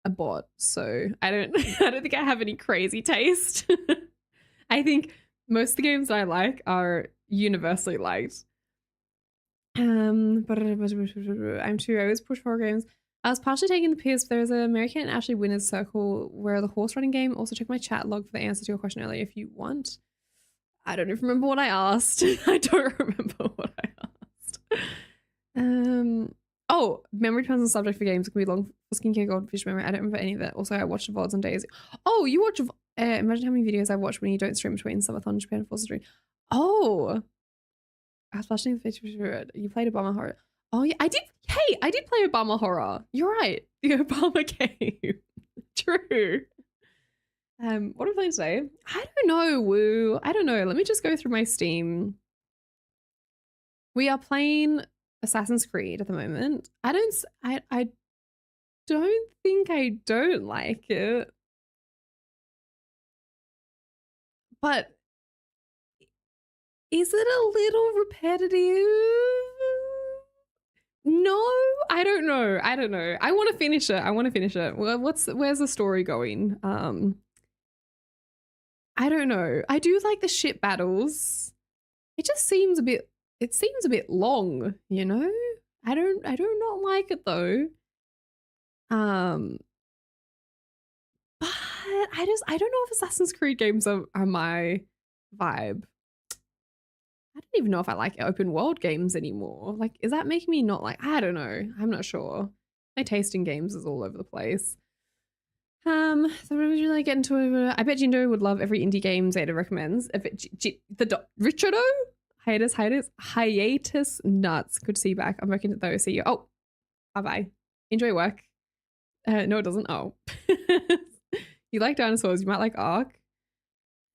a bot, so I don't think I have any crazy taste. I think most of the games that I like are universally liked. But I'm too. I always push horror games. I was partially taking the piss. There's an American and Ashley Winners Circle where the horse riding game. Also check my chat log for the answer to your question earlier if you want. I don't even remember what I asked. I don't remember what I asked. Oh, memory depends on the subject for games. It can be long for skincare, goldfish memory. I don't remember any of that. Also, I watched the VODs on days. Oh, you watch. Imagine how many videos I watch when you don't stream between Subathon, Japan, and Forza Stream. Oh, I was flashing the picture. You played Obama Horror. Oh yeah, I did. Hey, I did play Obama Horror. You're right. The Obama game. True. What am I playing today? I don't know, Woo. I don't know. Let me just go through my Steam. We are playing Assassin's Creed at the moment. I don't think I don't like it. But is it a little repetitive? No, I don't know. I don't know. I want to finish it. Well, where's the story going? I don't know. I do like the ship battles. It just seems a bit long, you know? I do not like it though. But I don't know if Assassin's Creed games are my vibe. I don't even know if I like open world games anymore. Like, is that making me not like, I don't know. I'm not sure. My taste in games is all over the place. So we really get into it. I bet Jindo would love every indie game Zeta recommends. Richardo? Hiatus nuts. Good to see you back. I'm working at those. See you. Oh, bye-bye. Enjoy work. No, it doesn't. Oh. You like dinosaurs. You might like Ark.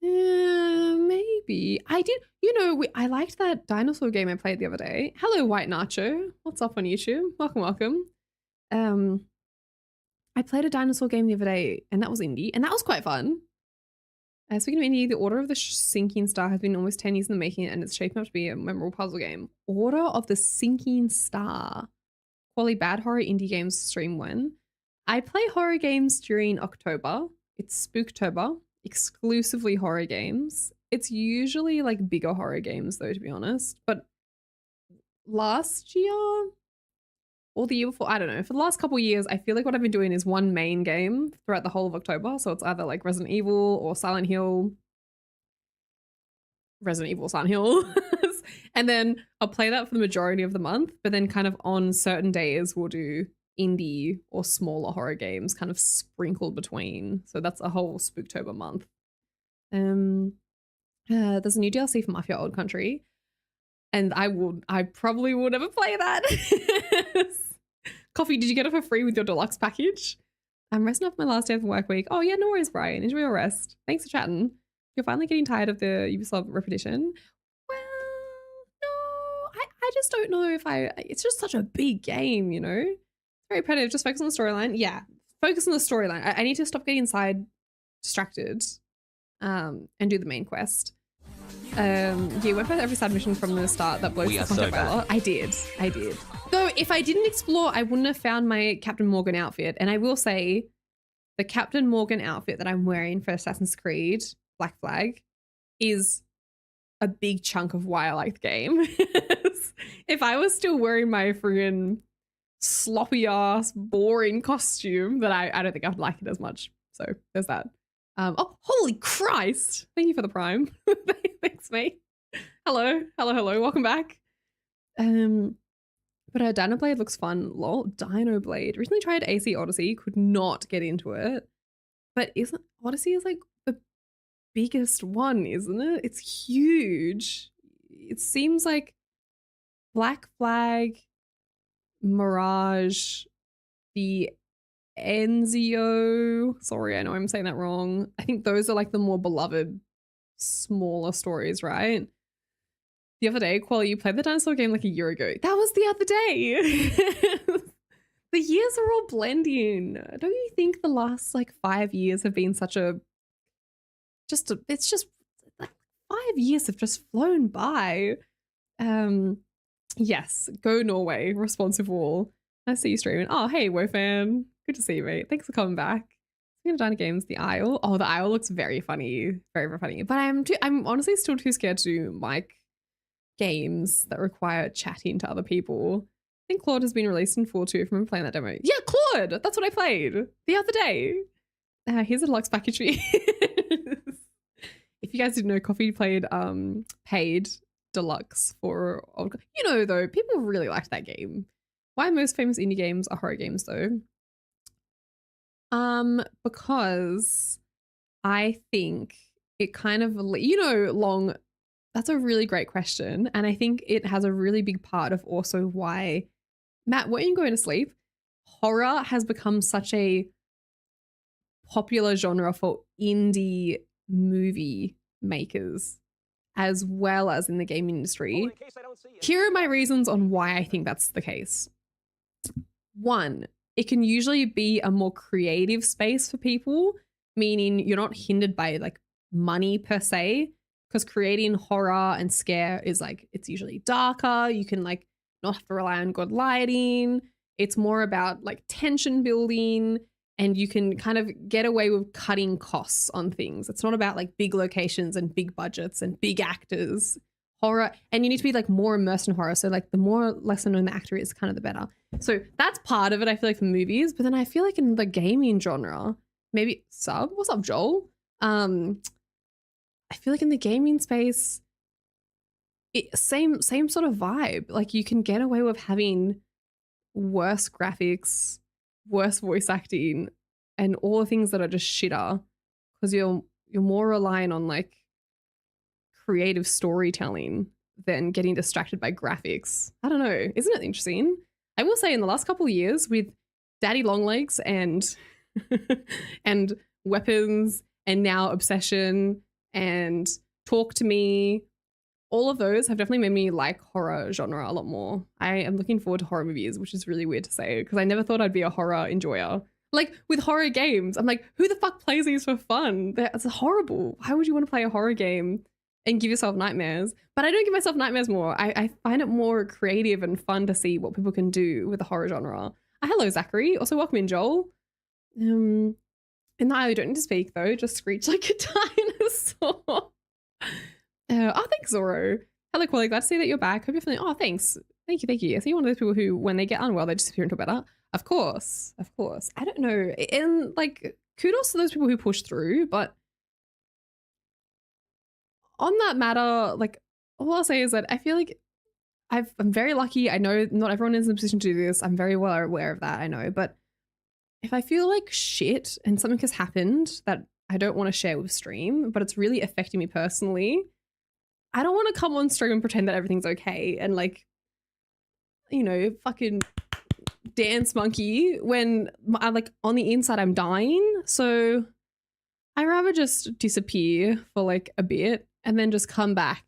Maybe. I did. You know, I liked that dinosaur game I played the other day. Hello, White Nacho. What's up on YouTube? Welcome. I played a dinosaur game the other day, and that was indie, and that was quite fun. Speaking of indie, the Order of the Sinking Star has been almost 10 years in the making, and it's shaping up to be a memorable puzzle game. Order of the Sinking Star. Kwoli bad horror indie games stream when? I play horror games during October. It's Spooktober. Exclusively horror games. It's usually like bigger horror games though, to be honest. But last year or the year before, I don't know. For the last couple of years, I feel like what I've been doing is one main game throughout the whole of October. So it's either like Resident Evil or Silent Hill. And then I'll play that for the majority of the month. But then kind of on certain days, we'll do indie or smaller horror games kind of sprinkled between. So that's a whole Spooktober month. There's a new DLC for Mafia Old Country. And I probably will never play that. Coffee, did you get it for free with your deluxe package? I'm resting off my last day of the work week. Oh yeah, no worries, Brian. Enjoy your rest. Thanks for chatting. You're finally getting tired of the Ubisoft repetition. Well, no, I just don't know if it's just such a big game, you know? Very repetitive. Just focus on the storyline. Yeah, focus on the storyline. I need to stop getting distracted and do the main quest. Yeah, went for every side mission from the start. That blows the content by a lot. I did. Though if I didn't explore, I wouldn't have found my Captain Morgan outfit. And I will say, the Captain Morgan outfit that I'm wearing for Assassin's Creed Black Flag is a big chunk of why I like the game. if I was still wearing my friggin' sloppy ass, boring costume, then I don't think I'd like it as much. So there's that. Oh, holy Christ! Thank you for the prime. Thanks, mate. Hello. Welcome back. But Dino Blade looks fun. Lol, Dino Blade. Recently tried AC Odyssey, could not get into it. But isn't Odyssey is like the biggest one, isn't it? It's huge. It seems like Black Flag, Mirage, the Enzio. Sorry, I know I'm saying that wrong. I think those are like the more beloved, smaller stories, right? The other day, Kwoli, you played the dinosaur game like a year ago. That was the other day. The years are all blending. Don't you think the last like 5 years have been such a it's just like 5 years have just flown by. Yes, go Norway, responsive wall. Nice to see you streaming. Oh, hey, WoFan. Good to see you, mate. Thanks for coming back. Speaking of Dino games, the Isle. Oh, the Isle looks very funny. Very, very funny. But I'm honestly still too scared to do mic games that require chatting to other people. I think Claude has been released in 4.2 if I remember playing that demo. Yeah, Claude! That's what I played the other day. Here's a deluxe package for you. If you guys didn't know, Coffee played paid deluxe for old. You know, though, people really liked that game. Why most famous indie games are horror games, though? Because I think it kind of, you know, long. That's a really great question. And I think it has a really big part of also why, Matt, weren't you going to sleep? Horror has become such a popular genre for indie movie makers as well as in the gaming industry. Here are my reasons on why I think that's the case. One, it can usually be a more creative space for people, meaning you're not hindered by like money per se. Because creating horror and scare is like, it's usually darker. You can like not have to rely on good lighting. It's more about like tension building, and you can kind of get away with cutting costs on things. It's not about like big locations and big budgets and big actors. Horror, and you need to be like more immersed in horror. So like the more lesser known the actor is, kind of the better. So that's part of it, I feel like, for movies. But then I feel like in the gaming genre, maybe what's up, Joel? I feel like in the gaming space, same sort of vibe. Like you can get away with having worse graphics, worse voice acting, and all the things that are just shitter because you're more relying on like creative storytelling than getting distracted by graphics. I don't know. Isn't it interesting? I will say in the last couple of years with Daddy Longlegs and and Weapons and now Obsession and Talk to Me, all of those have definitely made me like horror genre a lot more. I am looking forward to horror movies, which is really weird to say because I never thought I'd be a horror enjoyer. Like with horror games, I'm like, who the fuck plays these for fun? That's horrible. Why would you want to play a horror game and give yourself nightmares? But I don't give myself nightmares more. I find it more creative and fun to see what people can do with the horror genre. Hello, Zachary. Also, welcome in, Joel. And no, you don't need to speak though. Just screech like a dinosaur. Oh, thanks, Zoro. Hello, Kwoli. Glad to see that you're back. Hope you're feeling. Oh, thanks. Thank you. I see you're one of those people who, when they get unwell, they disappear into better. Of course. I don't know. And like, kudos to those people who push through. But on that matter, like, all I'll say is that I feel like I'm very lucky. I know not everyone is in a position to do this. I'm very well aware of that. I know, but if I feel like shit and something has happened that I don't want to share with stream, but it's really affecting me personally, I don't want to come on stream and pretend that everything's okay and like, you know, fucking dance monkey when I'm like on the inside I'm dying. So I'd rather just disappear for like a bit and then just come back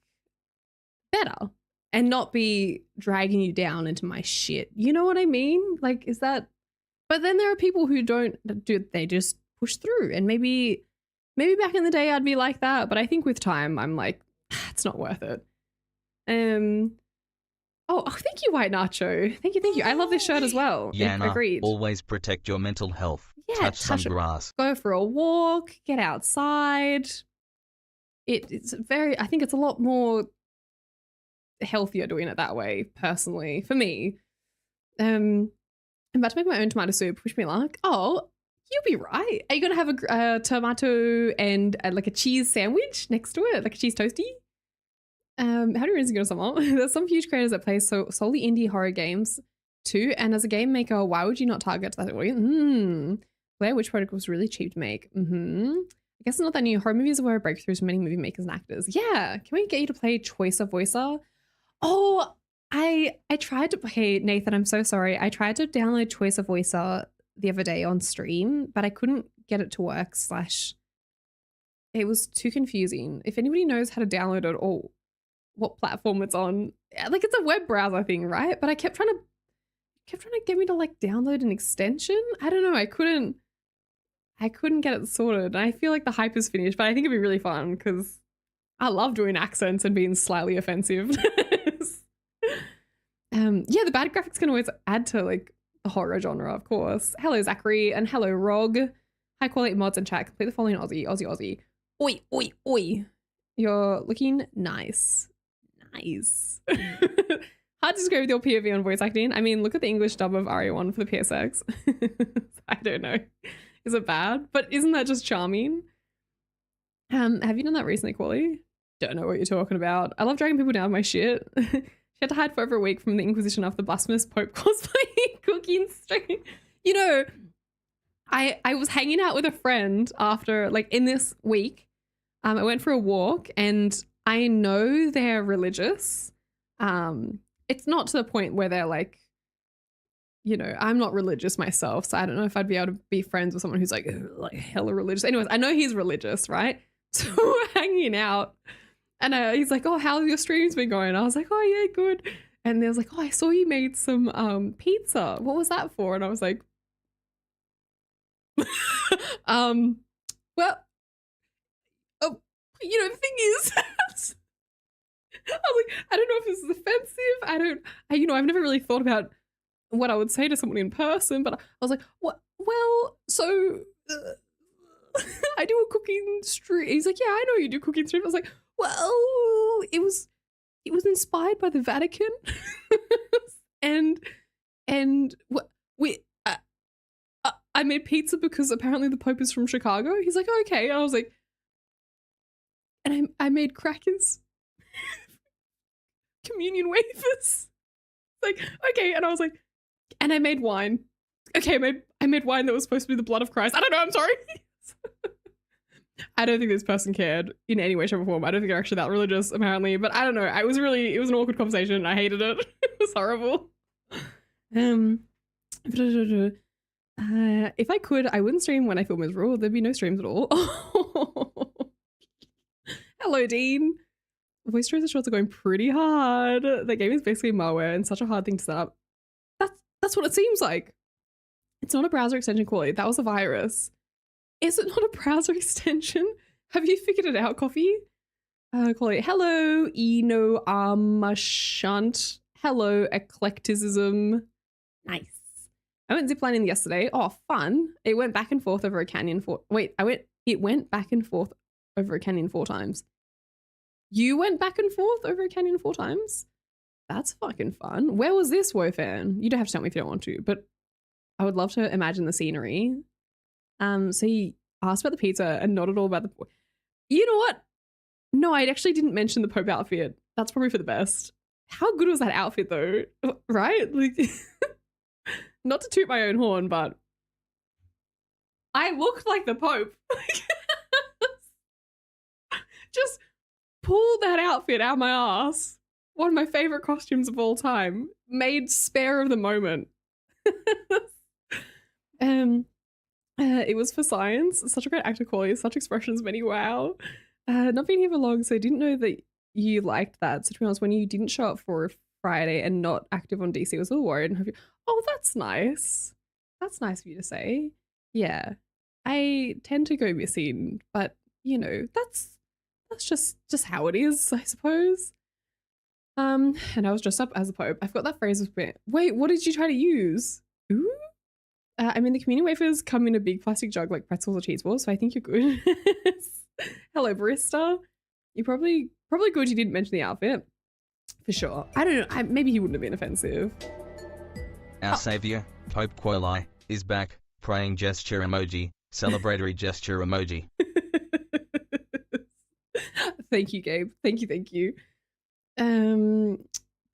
better and not be dragging you down into my shit. You know what I mean? Like, is that... But then there are people who don't do, they just push through, and maybe back in the day I'd be like that, but I think with time I'm like, it's not worth it. Oh, thank you, White Nacho. Thank you. I love this shirt as well.
Yana,
agreed.
always protect your mental health.
Yeah,
touch some grass.
Go for a walk, get outside. I think it's a lot more healthier doing it that way, personally, for me. I'm about to make my own tomato soup. Wish me luck. Oh, you'll be right. Are you going to have a tomato and like a cheese sandwich next to it? Like a cheese toasty? How do you reason go to summer? There's some huge creators that play solely indie horror games too. And as a game maker, why would you not target that audience? Blair Witch Project was really cheap to make. I guess it's not that new. Horror movies were breakthroughs for many movie makers and actors. Yeah. Can we get you to play Choicer Voicer? Oh, I tried to. Hey, Nathan, I'm so sorry. I tried to download Choicer Voicer the other day on stream, but I couldn't get it to work. / it was too confusing. If anybody knows how to download it or what platform it's on, like it's a web browser thing, right? But I kept trying to get me to like download an extension. I don't know. I couldn't get it sorted. And I feel like the hype is finished, but I think it'd be really fun because I love doing accents and being slightly offensive. Yeah, the bad graphics can always add to like the horror genre, of course. Hello, Zachary, and hello, Rog. High quality mods and chat. Complete the following Aussie. Oi, oi, oi. You're looking nice. Nice. Hard to describe with your POV on voice acting. I mean, look at the English dub of RE1 for the PSX. I don't know. Is it bad? But isn't that just charming? Have you done that recently, Kwoli? Don't know what you're talking about. I love dragging people down my shit. She had to hide for over a week from the Inquisition after the blasphemous Pope cosplay cooking stream. You know, I was hanging out with a friend after, like, in this week. I went for a walk and I know they're religious. It's not to the point where they're like, you know, I'm not religious myself, so I don't know if I'd be able to be friends with someone who's like hella religious. Anyways, I know he's religious, right? So we're hanging out. And he's like, oh, how's your streams been going? I was like, oh, yeah, good. And they was like, oh, I saw you made some pizza. What was that for? And I was like, well, oh, you know, the thing is, I was like, I don't know if this is offensive. I've never really thought about what I would say to someone in person, but I was like, what? Well, so I do a cooking stream. He's like, yeah, I know you do cooking stream. I was like, well, it was inspired by the Vatican, and I made pizza because apparently the Pope is from Chicago. He's like, okay, and I was like, and I made crackers, communion wafers. Like, okay, and I was like, and I made wine. Okay, I made wine that was supposed to be the blood of Christ. I don't know. I'm sorry. I don't think this person cared in any way, shape, or form. I don't think they're actually that religious, apparently. But I don't know. It was an awkward conversation. I hated it. It was horrible. If I could, I wouldn't stream when I feel miserable. There'd be no streams at all. Hello, Dean. Voice tracer shorts are going pretty hard. The game is basically malware and such a hard thing to set up. That's what it seems like. It's not a browser extension, Kwoli. That was a virus. Is it not a browser extension? Have you figured it out, Coffee? Kwoli. Hello, Eno Shunt. Hello, Eclecticism. Nice. I went ziplining yesterday. Oh, fun. It went back and forth over a canyon it went back and forth over a canyon 4 times. You went back and forth over a canyon 4 times? That's fucking fun. Where was this, Wofan? You don't have to tell me if you don't want to, but I would love to imagine the scenery. So he asked about the pizza and not at all about the... You know what? No, I actually didn't mention the Pope outfit. That's probably for the best. How good was that outfit though? Right? Like, not to toot my own horn, but I looked like the Pope. Just pulled that outfit out my ass. One of my favorite costumes of all time. Made spare of the moment. It was for science. Such a great actor quality, such expressions, many wow. Not being here for long, so I didn't know that you liked that. So to be honest, when you didn't show up for Friday and not active on DC, I was a little worried and hope you, oh, that's nice. That's nice of you to say. Yeah. I tend to go missing, but you know, that's just how it is, I suppose. And I was dressed up as a Pope. I've got that phrase with me. Wait, what did you try to use? Ooh. I mean, the communion wafers come in a big plastic jug like pretzels or cheese balls, so I think you're good. Hello, barista. You're probably good you didn't mention the outfit. For sure. I don't know. Maybe he wouldn't have been offensive.
Our savior, Pope Kwoli, is back. Praying gesture emoji. Celebratory gesture emoji.
Thank you, Gabe. Thank you.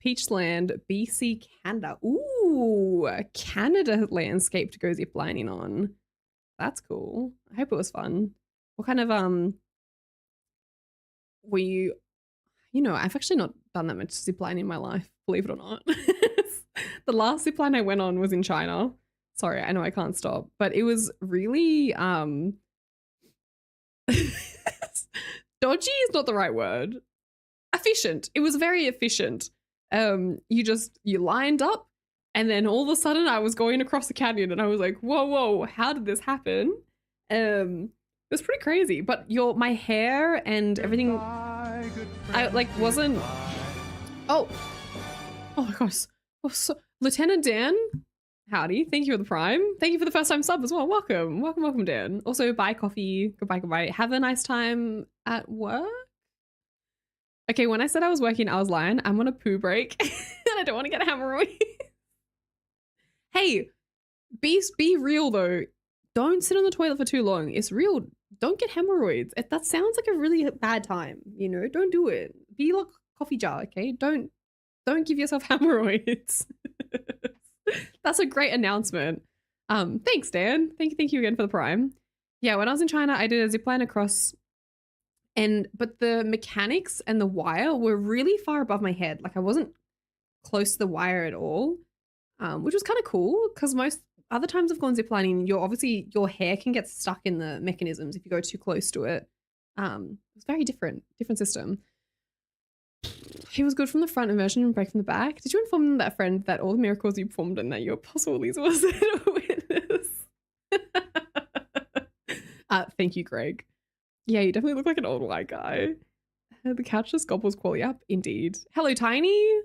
Peachland, BC, Canada. Ooh, Canada landscape to go ziplining on. That's cool. I hope it was fun. What kind of were you? You know, I've actually not done that much zipline in my life, believe it or not. The last zipline I went on was in China. Sorry, I know I can't stop, but it was really dodgy is not the right word. Efficient. It was very efficient. You lined up, and then all of a sudden I was going across the canyon, and I was like, whoa, how did this happen? It was pretty crazy. But my hair and everything, I like wasn't. Oh my gosh. Oh, Lieutenant Dan, howdy. Thank you for the prime. Thank you for the first time sub as well. Welcome, Dan. Also, bye coffee. Goodbye. Have a nice time at work. Okay, when I said I was working, I was lying. I'm on a poo break and I don't want to get hemorrhoids. Hey, be real though. Don't sit on the toilet for too long. It's real. Don't get hemorrhoids. That sounds like a really bad time. You know, don't do it. Be like a coffee jar, okay? Don't give yourself hemorrhoids. That's a great announcement. Thanks, Dan. Thank you again for the prime. Yeah, when I was in China, I did a zipline across, but the mechanics and the wire were really far above my head. Like I wasn't close to the wire at all, which was kind of cool because most other times I've gone ziplining, your hair can get stuck in the mechanisms if you go too close to it. It's very different system. He was good from the front immersion and break from the back. Did you inform that friend that all the miracles you performed and that your apostle Lisa was a witness? Thank you, Greg. Yeah, you definitely look like an old white guy. The couch just gobbles Kwoli up. Indeed. Hello, Tiny.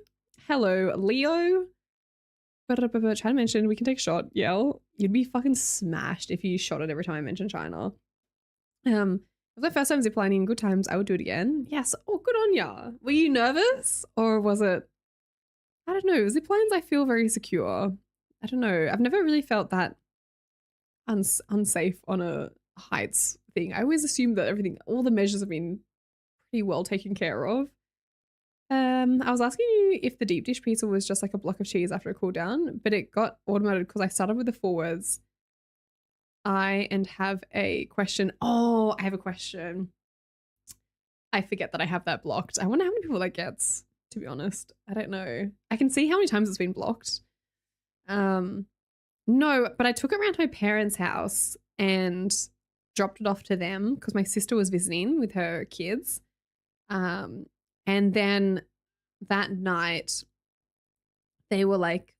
Hello, Leo. China mentioned we can take a shot. Yell. You'd be fucking smashed if you shot it every time I mentioned China. It was my first time ziplining. Good times. I would do it again. Yes. Oh, good on ya. Were you nervous or was it? I don't know. Ziplines, I feel very secure. I don't know. I've never really felt that unsafe on a heights thing. I always assume that all the measures have been pretty well taken care of. I was asking you if the deep dish pizza was just like a block of cheese after it cooled down, but it got automated because I started with the 4 words. I have a question. Oh, I have a question. I forget that I have that blocked. I wonder how many people that gets, to be honest. I don't know. I can see how many times it's been blocked. No, but I took it around to my parents' house and dropped it off to them because my sister was visiting with her kids. And then that night they were like,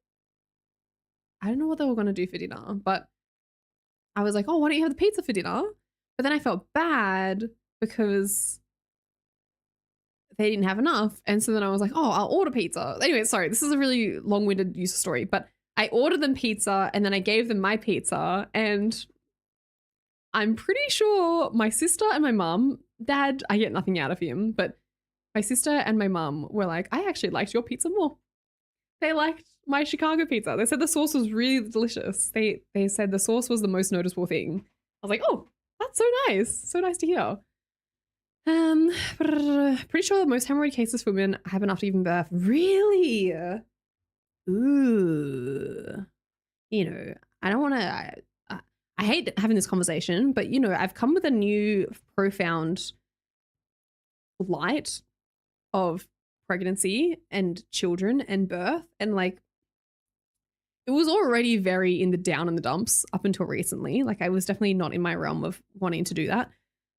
I don't know what they were going to do for dinner, but I was like, oh, why don't you have the pizza for dinner? But then I felt bad because they didn't have enough. And so then I was like, oh, I'll order pizza. Anyway, sorry, this is a really long-winded user story, but I ordered them pizza and then I gave them my pizza. And I'm pretty sure my sister and my mum, Dad, I get nothing out of him, but my sister and my mum were like, I actually liked your pizza more. They liked my Chicago pizza. They said the sauce was really delicious. They said the sauce was the most noticeable thing. I was like, oh, that's so nice. So nice to hear. Pretty sure most hemorrhoid cases for women happen after giving birth. Really? Ooh. You know, I don't want to... I hate having this conversation, but, you know, I've come with a new profound light of pregnancy and children and birth, and like it was already very in the down and the dumps up until recently. Like I was definitely not in my realm of wanting to do that.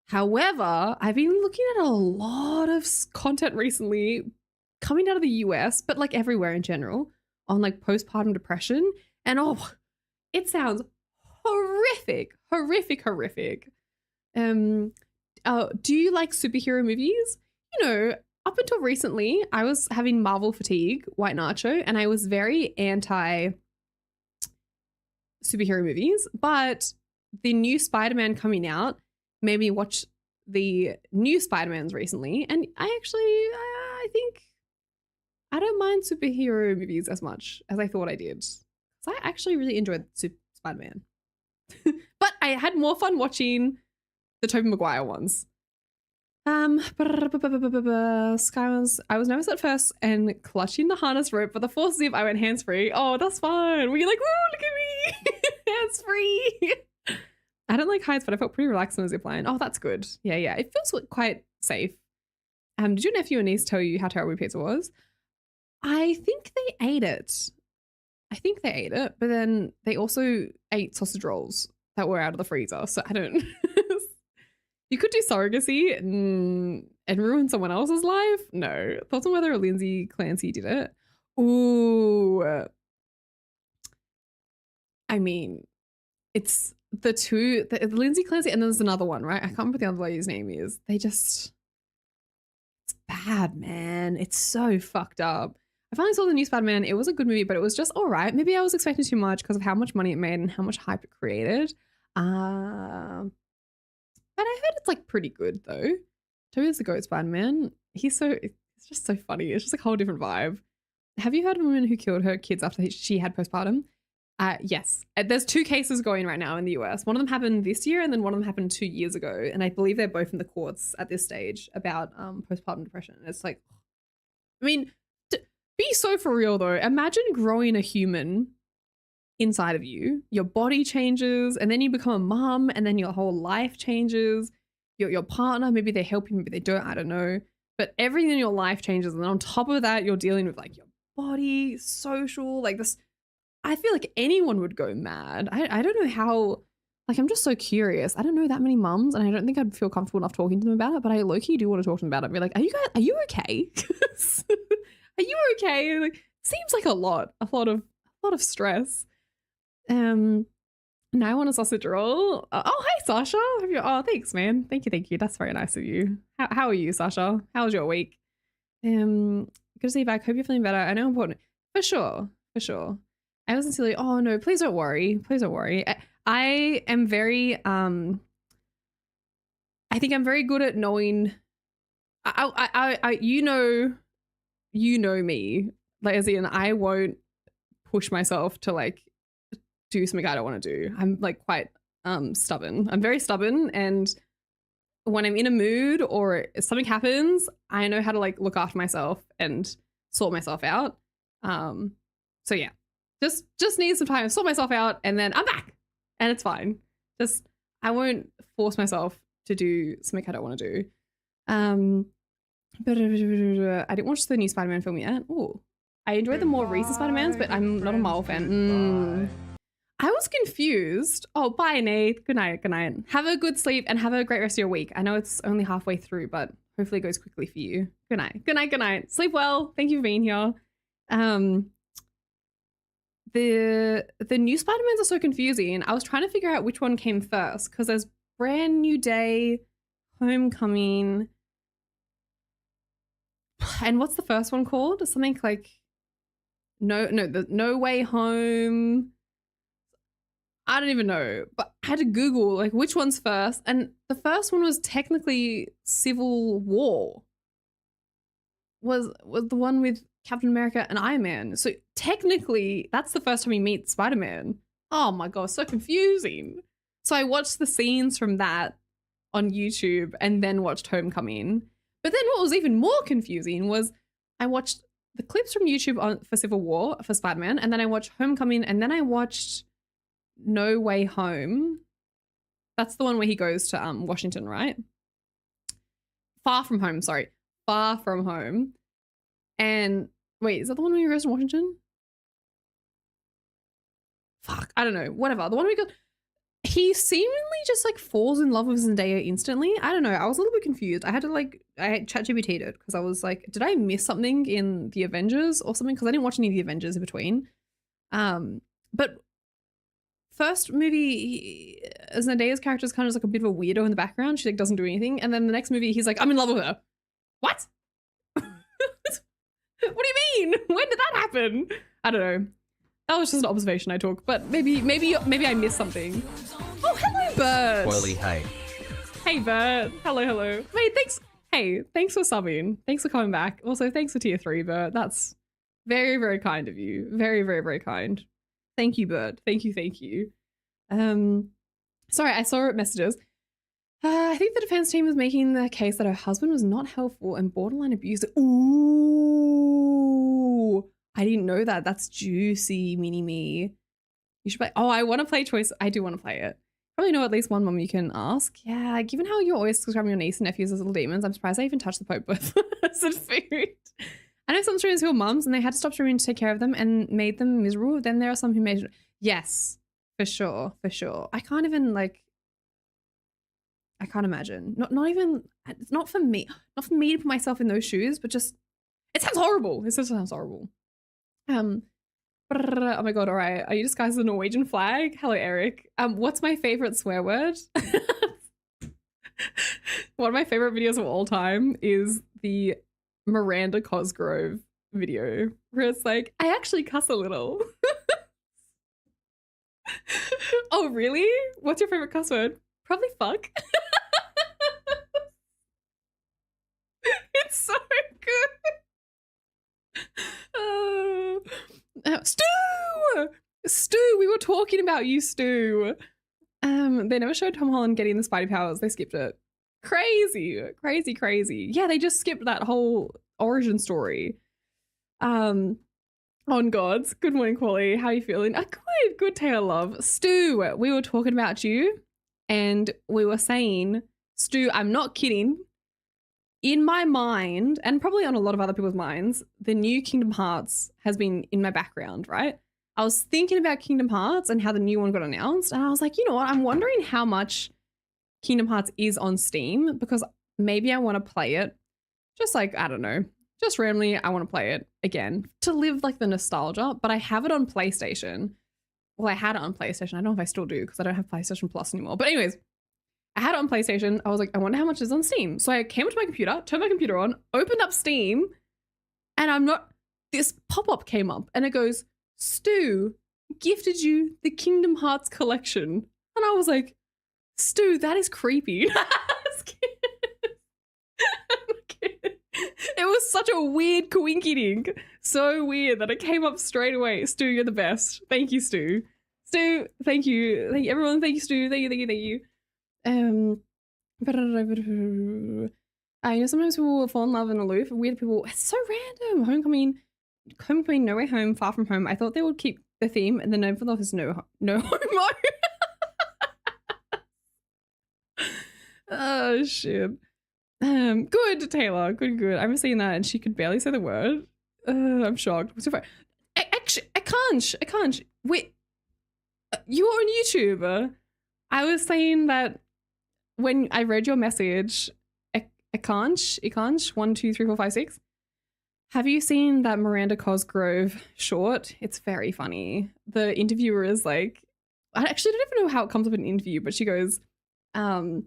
However, I've been looking at a lot of content recently coming out of the US, but like everywhere in general, on like postpartum depression, and oh, it sounds horrific. Do you like superhero movies? You know, up until recently, I was having Marvel fatigue, white nacho, and I was very anti superhero movies. But the new Spider-Man coming out made me watch the new Spider-Mans recently, and I think I don't mind superhero movies as much as I thought I did. So I actually really enjoyed Spider-Man. But I had more fun watching the Tobey Maguire ones. Skywars, I was nervous at first and clutching the harness rope, but the force zip, I went hands-free. Oh, that's fun. Were you like, woo, look at me, hands-free? I don't like heights, but I felt pretty relaxed on the zip line. Oh, that's good. Yeah, yeah. It feels quite safe. Did your nephew and niece tell you how terrible pizza was? I think they ate it. But then they also ate sausage rolls that were out of the freezer. So I don't. You could do surrogacy and ruin someone else's life. No, thoughts on whether Lindsay Clancy did it. Ooh, I mean, it's the two, the Lindsay Clancy, and then there's another one, right? I can't remember what the other lady's name is. It's bad, man. It's so fucked up. I finally saw the new Spider-Man. It was a good movie, but it was just all right. Maybe I was expecting too much because of how much money it made and how much hype it created. But I heard it's like pretty good though. Toby's the GOAT Spider-Man. It's just so funny. It's just like a whole different vibe. Have you heard of a woman who killed her kids after she had postpartum? Yes. There's 2 cases going right now in the US. One of them happened this year and then one of them happened 2 years ago. And I believe they're both in the courts at this stage about postpartum depression. It's like, I mean, be so for real though. Imagine growing a human inside of you. Your body changes and then you become a mom and then your whole life changes. Your partner, maybe they help you, maybe they don't, I don't know. But everything in your life changes. And then on top of that, you're dealing with like your body, social, like this. I feel like anyone would go mad. I don't know how, like, I'm just so curious. I don't know that many mums and I don't think I'd feel comfortable enough talking to them about it, but I low-key do want to talk to them about it. Be like, are you okay? Are you okay? Like, seems like a lot of stress. Now I want a sausage roll. Oh, hey, Sasha. Oh, thanks, man. Thank you. That's very nice of you. How are you, Sasha? How was your week? Good to see you back. Hope you're feeling better. I know important. For sure. I wasn't silly. Oh, no, please don't worry. I am very, I think I'm very good at knowing, you know me. Like, as in, I won't push myself to like do something I don't want to do. I'm like quite stubborn. I'm very stubborn, and when I'm in a mood or something happens, I know how to like look after myself and sort myself out. So yeah, just need some time to sort myself out, and then I'm back, and it's fine. I won't force myself to do something I don't want to do. But I didn't watch the new Spider-Man film yet. Oh, I enjoyed the more recent Spider-Mans, but I'm not a Marvel fan. I was confused. Oh, bye, Nate. Good night. Have a good sleep and have a great rest of your week. I know it's only halfway through, but hopefully it goes quickly for you. Good night. Sleep well. Thank you for being here. The new Spider-Mans are so confusing. I was trying to figure out which one came first because there's Brand New Day, Homecoming, and what's the first one called? Something like No Way Home. I don't even know, but I had to Google like which one's first, and the first one was technically Civil War. Was the one with Captain America and Iron Man. So technically, that's the first time we meet Spider-Man. Oh my god, so confusing. So I watched the scenes from that on YouTube and then watched Homecoming. But then what was even more confusing was I watched the clips from YouTube for Civil War for Spider-Man, and then I watched Homecoming, and then I watched No Way Home. That's the one where he goes to Washington, right? Far From Home. And wait, is that the one where he goes to Washington? Fuck, I don't know. Whatever. The one where he seemingly just like falls in love with Zendaya instantly. I don't know. I was a little bit confused. I ChatGPT'd it because I was like, did I miss something in the Avengers or something? Because I didn't watch any of the Avengers in between. But first movie, Zendaya's character is kind of like a bit of a weirdo in the background. She like doesn't do anything. And then the next movie, he's like, I'm in love with her. What? What do you mean? When did that happen? I don't know. That was just an observation I took, but maybe I missed something. Oh, hello, Bert.
Kwoli, hey.
Hey, Bert. Hello. Wait, thanks. Hey, thanks for subbing. Thanks for coming back. Also, thanks for tier 3, Bert. That's Very, very kind of you. Very, very, very kind. Thank you, Bird. Thank you, thank you. Sorry, I saw messages. I think the defense team was making the case that her husband was not helpful and borderline abusive. Ooh, I didn't know that. That's juicy, mini me. You should play. Oh, I want to play choice. I do want to play it. Probably know at least one mom you can ask. Yeah, given how you're always describing your niece and nephews as little demons, I'm surprised I even touched the Pope with some food. I know some streamers who are mums and they had to stop streaming to take care of them and made them miserable. Then there are some who made it. Yes, for sure, for sure. I can't even like. I can't imagine. Not even. It's not for me. Not for me to put myself in those shoes, but just. It sounds horrible. It just sounds horrible. Oh my god! All right. Are you disguised as a Norwegian flag? Hello, Eric. What's my favorite swear word? One of my favorite videos of all time is the Miranda Cosgrove video where it's like, I actually cuss a little. Oh, really? What's your favorite cuss word? Probably fuck. It's so good. Stu, we were talking about you, Stu. They never showed Tom Holland getting the Spidey powers. They skipped it. Crazy. Yeah, they just skipped that whole origin story. On gods. Good morning, Kwoli. How are you feeling? Good Taylor love. Stu, we were talking about you and we were saying, Stu, I'm not kidding. In my mind, and probably on a lot of other people's minds, the new Kingdom Hearts has been in my background, right? I was thinking about Kingdom Hearts and how the new one got announced, and I was like, you know what? I'm wondering how much Kingdom Hearts is on Steam because maybe I want to play it. Just like, I don't know, just randomly, I want to play it again to live like the nostalgia, but I have it on PlayStation. Well, I had it on PlayStation. I don't know if I still do because I don't have PlayStation Plus anymore. But anyways, I had it on PlayStation. I was like, I wonder how much is on Steam. So I came up to my computer, turned my computer on, opened up Steam, and this pop-up came up and it goes, Stu gifted you the Kingdom Hearts collection. And I was like, Stu, that is creepy. It was such a weird coinky-dink. So weird that it came up straight away. Stu, you're the best. Thank you, Stu. Stu, thank you. Thank you, everyone. Thank you, Stu. Thank you. You know, sometimes people fall in love and aloof. Weird people. It's so random. Homecoming, No Way Home, Far From Home. I thought they would keep the theme, and the name for the is no homo. Oh shit. Good, Taylor. Good. I haven't seen that, and she could barely say the word. I'm shocked. What's your phone? Actually, I can't. Wait, you are on YouTube. I was saying that when I read your message, Ikanch, 1, 2, 3, 4, 5, 6. Have you seen that Miranda Cosgrove short? It's very funny. The interviewer is like, I actually don't even know how it comes up in an interview, but she goes, I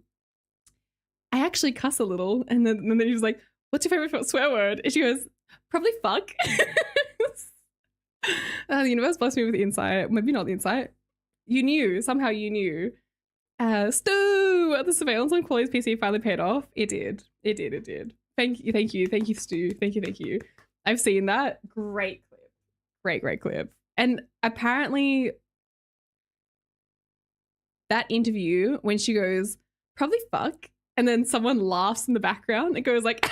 actually cuss a little. And then he was like, what's your favorite swear word? And she goes, probably fuck. The universe blessed me with insight. Maybe not the insight. You knew. Somehow you knew. Stu, the surveillance on Kwoli's PC finally paid off. It did. Thank you, Stu. Thank you. I've seen that. Great clip. Great clip. And apparently that interview, when she goes, probably fuck, and then someone laughs in the background, it goes like,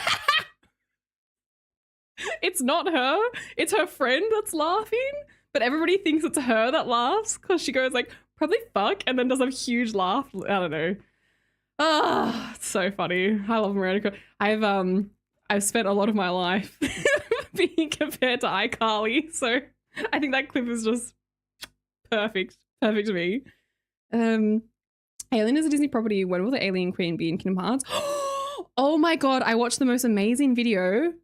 it's not her, it's her friend that's laughing, but everybody thinks it's her that laughs because she goes like, probably fuck, and then does a huge laugh. I don't know. Oh, it's so funny. I love Miranda. I've spent a lot of my life being compared to iCarly, so I think that clip is just perfect to me. Alien is a Disney property. When will the Alien Queen be in Kingdom Hearts? Oh my god, I watched the most amazing video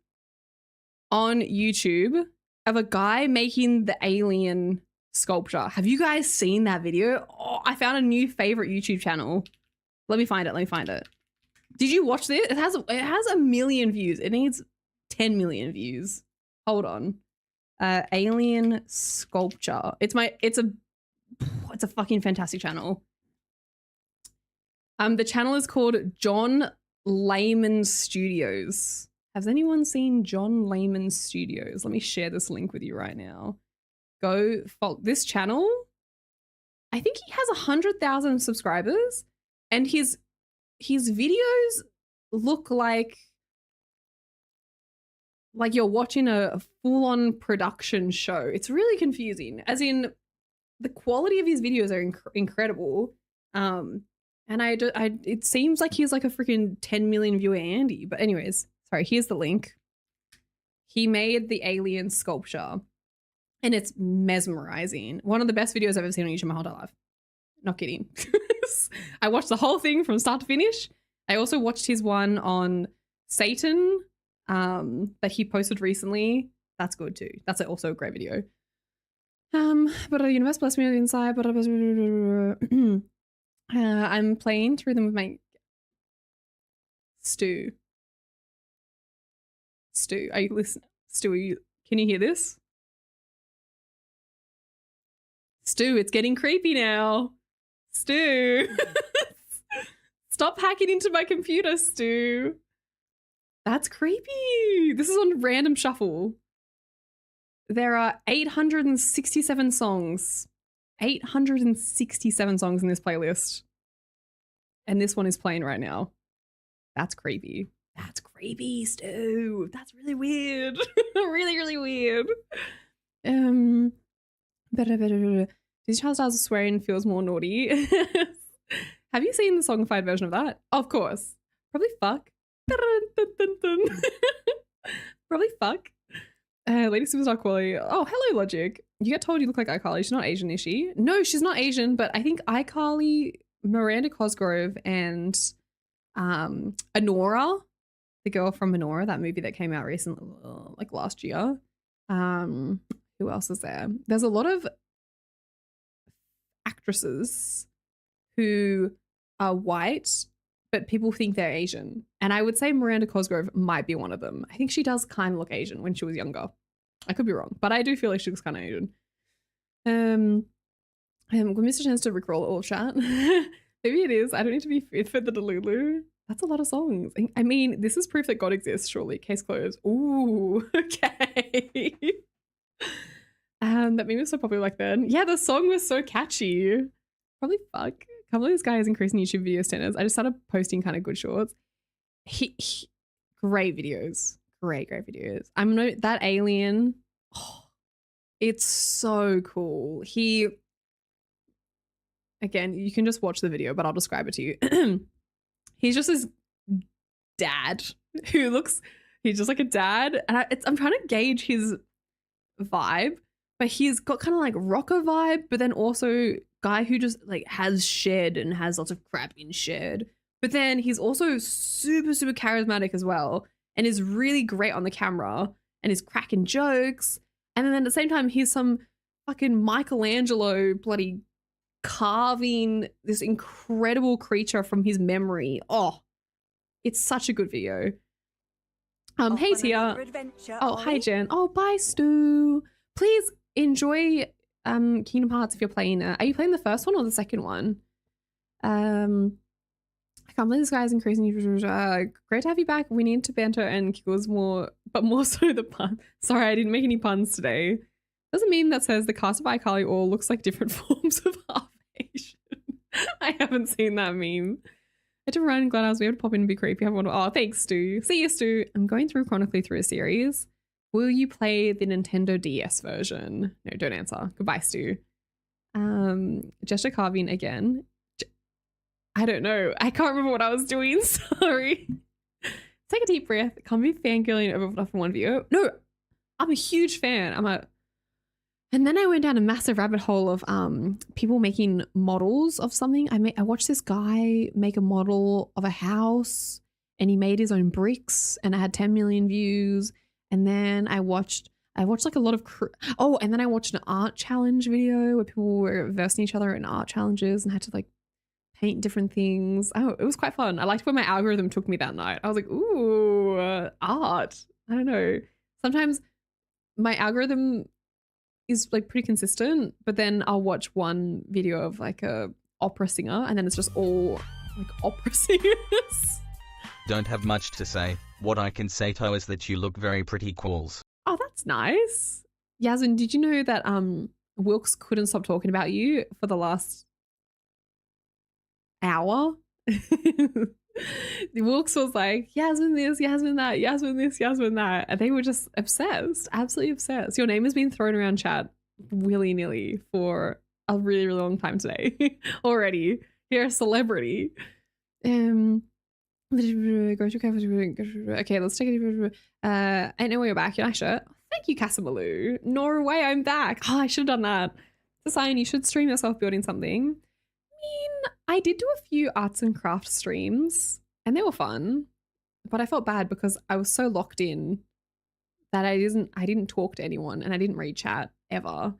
on YouTube of a guy making the alien sculpture. Have you guys seen that video? Oh, I found a new favorite YouTube channel. Let me find it. Did you watch this? It has 1 million views. It needs 10 million views. Hold on. Alien sculpture. It's a fucking fantastic channel. The channel is called John Layman Studios. Has anyone seen John Lehman Studios? Let me share this link with you right now. Go follow this channel. I think he has 100,000 subscribers, and his videos look like you're watching a full-on production show. It's really confusing. As in, the quality of his videos are incredible. And it seems like he's like a freaking 10 million viewer Andy. But anyways, sorry, here's the link. He made the alien sculpture, and it's mesmerizing. One of the best videos I've ever seen on YouTube in my whole life. Not kidding. I watched the whole thing from start to finish. I also watched his one on Satan that he posted recently. That's good too. That's also a great video. But the universe blessed me on the inside. But I'm playing through them with my Stu. Are you listening? Stu, can you hear this? Stu, it's getting creepy now. Stu. Stop hacking into my computer, Stu. That's creepy. This is on Random Shuffle. There are 867 songs. 867 songs in this playlist. And this one is playing right now. That's creepy. That's creepy, Stu. That's really weird. Really, really weird. This child starts swearing feels more naughty. Have you seen the songified version of that? Of course. Probably fuck. Probably fuck. Lady Superstar Kwoli. Oh, hello, Logic. You get told you look like iCarly. She's not Asian, is she? No, she's not Asian, but I think iCarly, Miranda Cosgrove, and Honora, the girl from Honora, that movie that came out recently, like last year. Who else is there? There's a lot of actresses who are white, but people think they're Asian. And I would say Miranda Cosgrove might be one of them. I think she does kind of look Asian when she was younger. I could be wrong, but I do feel like she looks kind of Asian. When Mr. Chance to rickroll all chat. Maybe it is. I don't need to be fit for the Delulu. That's a lot of songs. I mean, this is proof that God exists, surely. Case closed. Ooh, okay. That meme was so popular back then. Yeah, the song was so catchy. Probably fuck. Can't believe this guy is increasing YouTube video standards. I just started posting kind of good shorts. Great videos. Great videos. That alien. Oh, it's so cool. Again, you can just watch the video, but I'll describe it to you. He's just this dad he's just like a dad. And I'm trying to gauge his vibe, but he's got kind of like rocker vibe, but then also guy who just like has shed and has lots of crap in shed. But then he's also super, super charismatic as well and is really great on the camera and is cracking jokes. And then at the same time, he's some fucking Michelangelo bloody carving this incredible creature from his memory. Oh, it's such a good video. Hey Tia. Oh, hi Jen. Oh, bye Stu. Please enjoy Kingdom Hearts if you're playing it. Are you playing the first one or the second one? I can't believe this guy's increasing. Great to have you back. We need to banter and giggles more, but more so the pun. Sorry, I didn't make any puns today. There's a meme that says the cast of iCarly all looks like different forms of half Asian. I haven't seen that meme. I had to run. Glad I was able to pop in and be creepy. Oh, thanks, Stu. See you, Stu. I'm going chronically through a series. Will you play the Nintendo DS version? No, don't answer. Goodbye, Stu. Gesture carving again. I don't know. I can't remember what I was doing. Sorry. Take a deep breath. Can't be fangirling over from one video. No, I'm a huge fan. And then I went down a massive rabbit hole of people making models of something. I watched this guy make a model of a house and he made his own bricks and it had 10 million views. And then I watched like a lot of and then I watched an art challenge video where people were versing each other in art challenges and had to like paint different things. Oh, it was quite fun. I liked where my algorithm took me that night. I was like, ooh, art. I don't know. Sometimes my algorithm is like pretty consistent, but then I'll watch one video of like a opera singer and then it's just all like opera singers.
Don't have much to say. What I can say though is that you look very pretty, Qualls.
Oh, that's nice. Yasmin, did you know that Wilkes couldn't stop talking about you for the last hour? Wilkes was like, Yasmin this, Yasmin that, Yasmin this, Yasmin that. And they were just obsessed, absolutely obsessed. Your name has been thrown around chat willy-nilly for a really, really long time today already. You're a celebrity. Okay, let's take it. I know where you're back. Your nice shirt. Thank you, Casamalu. Norway, I'm back. Oh, I should have done that. It's a sign you should stream yourself building something. I mean, I did do a few arts and crafts streams and they were fun, but I felt bad because I was so locked in that I didn't talk to anyone and I didn't read chat ever.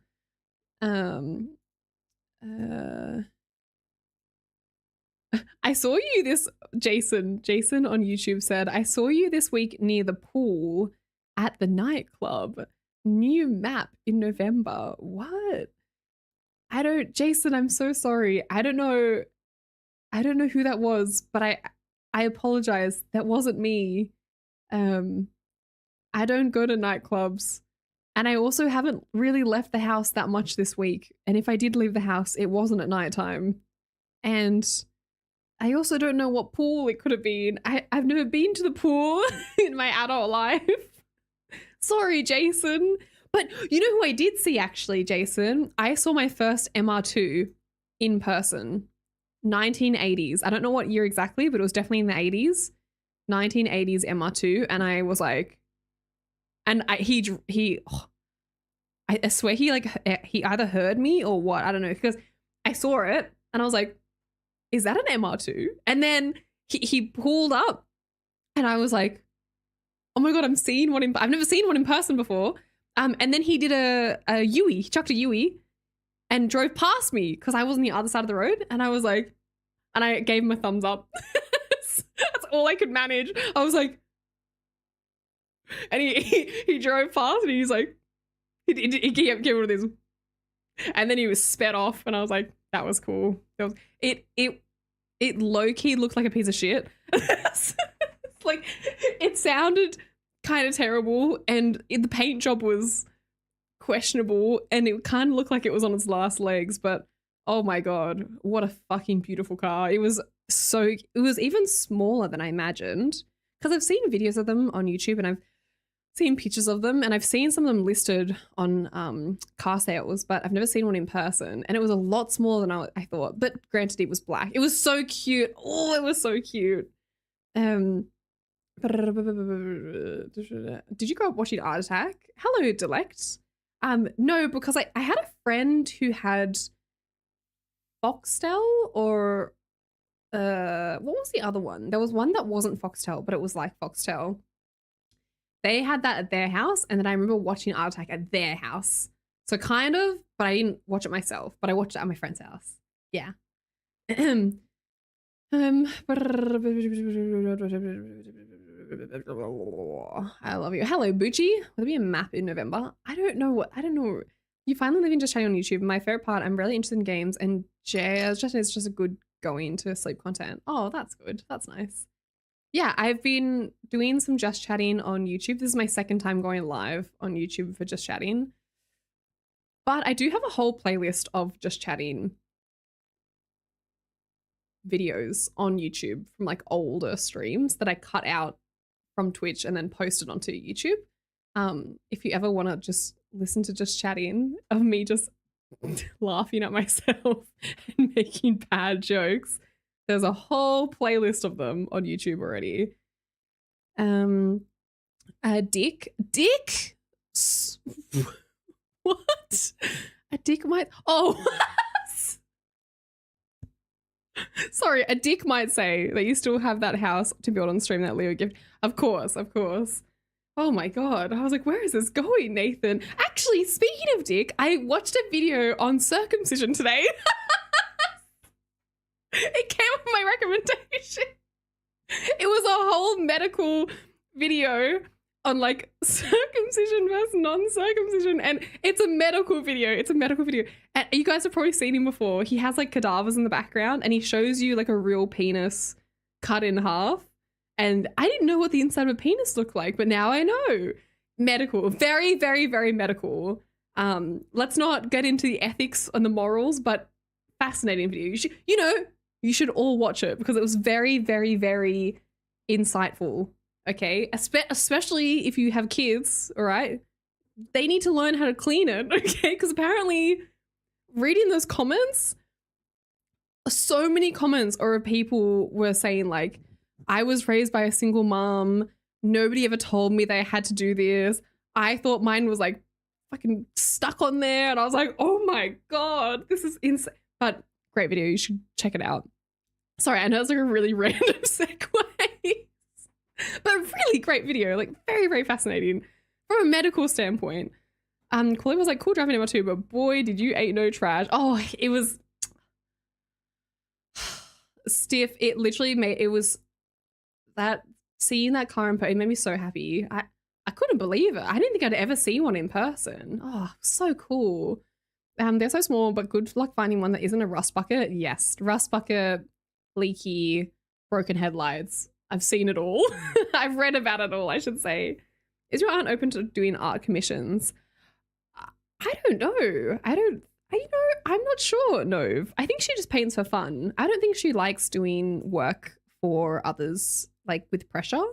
I saw you this, Jason on YouTube said, I saw you this week near the pool at the nightclub. New map in November. What? Jason, I'm so sorry. I don't know who that was, but I apologize. That wasn't me. I don't go to nightclubs. And I also haven't really left the house that much this week. And if I did leave the house, it wasn't at nighttime. And I also don't know what pool it could have been. I've never been to the pool in my adult life. Sorry, Jason. But you know who I did see actually, Jason? I saw my first MR2 in person. 1980s. I don't know what year exactly, but it was definitely in the 80s. 1980s MR2. And I was like, and I swear he either heard me or what, I don't know, because I saw it and I was like, is that an MR2? And then he pulled up and I was like, oh my God, I've never seen one in person before. And then he did a Yui, he chucked a Yui and drove past me because I was on the other side of the road and I was like, and I gave him a thumbs up. That's all I could manage. I was like, and he drove past and he's like, he gave one of these, and then he was sped off, and I was like, that was cool. It low key looked like a piece of shit. Like it sounded kind of terrible, and the paint job was questionable, and it kind of looked like it was on its last legs. But oh my God, what a fucking beautiful car! It was even smaller than I imagined, because I've seen videos of them on YouTube and I've seen pictures of them and I've seen some of them listed on car sales, but I've never seen one in person, and it was a lot smaller than I thought. But granted, it was black. It was so cute. Oh, it was so cute. Did you grow up watching Art Attack? Hello, Delect. No, because I had a friend who had Foxtel, or what was the other one? There was one that wasn't Foxtel, but it was like Foxtel. They had that at their house, and then I remember watching Art Attack at their house. So kind of, but I didn't watch it myself, but I watched it at my friend's house. Yeah. I love you. Hello, Bucci. Will there be a map in November? I don't know. You finally live in Just Chatting on YouTube. My favorite part, I'm really interested in games, and it's just a good going to sleep content. Oh, that's good. That's nice. Yeah, I've been doing some Just Chatting on YouTube. This is my second time going live on YouTube for Just Chatting. But I do have a whole playlist of Just Chatting videos on YouTube from like older streams that I cut out from Twitch and then posted onto YouTube. If you ever want to just listen to Just Chatting of me just laughing at myself and making bad jokes, there's a whole playlist of them on YouTube already. Dick? What? A dick might... Oh! Sorry, a dick might say that you still have that house to build on stream that Leo gift. Of course. Oh my God. I was like, where is this going, Nathan? Actually, speaking of dick, I watched a video on circumcision today. It came with my recommendation. It was a whole medical video on like circumcision versus non-circumcision, and it's a medical video. And you guys have probably seen him before. He has like cadavers in the background and he shows you like a real penis cut in half, And I didn't know what the inside of a penis looked like, but now I know. Medical, very, very, very medical. Let's not get into the ethics and the morals, but fascinating video. You should all watch it because it was very, very, very insightful. Okay, especially if you have kids. All right, they need to learn how to clean it. Okay, because apparently, reading those comments, so many comments or people were saying like, I was raised by a single mom. Nobody ever told me they had to do this. I thought mine was like fucking stuck on there. And I was like, oh my God, this is insane. But great video. You should check it out. Sorry, I know it's like a really random segue. But really great video. Like very, very fascinating from a medical standpoint. Kwoli was like, cool driving number 2, but boy, did you eat no trash. Oh, it was stiff. It literally made, it was that, seeing that car in person, it made me so happy. I couldn't believe it. I didn't think I'd ever see one in person. Oh, so cool. They're so small, but good luck finding one that isn't a rust bucket. Yes, rust bucket, leaky, broken headlights. I've seen it all. I've read about it all, I should say. Is your aunt open to doing art commissions? I don't know. I'm not sure, Nove. I think she just paints for fun. I don't think she likes doing work for others, like with pressure.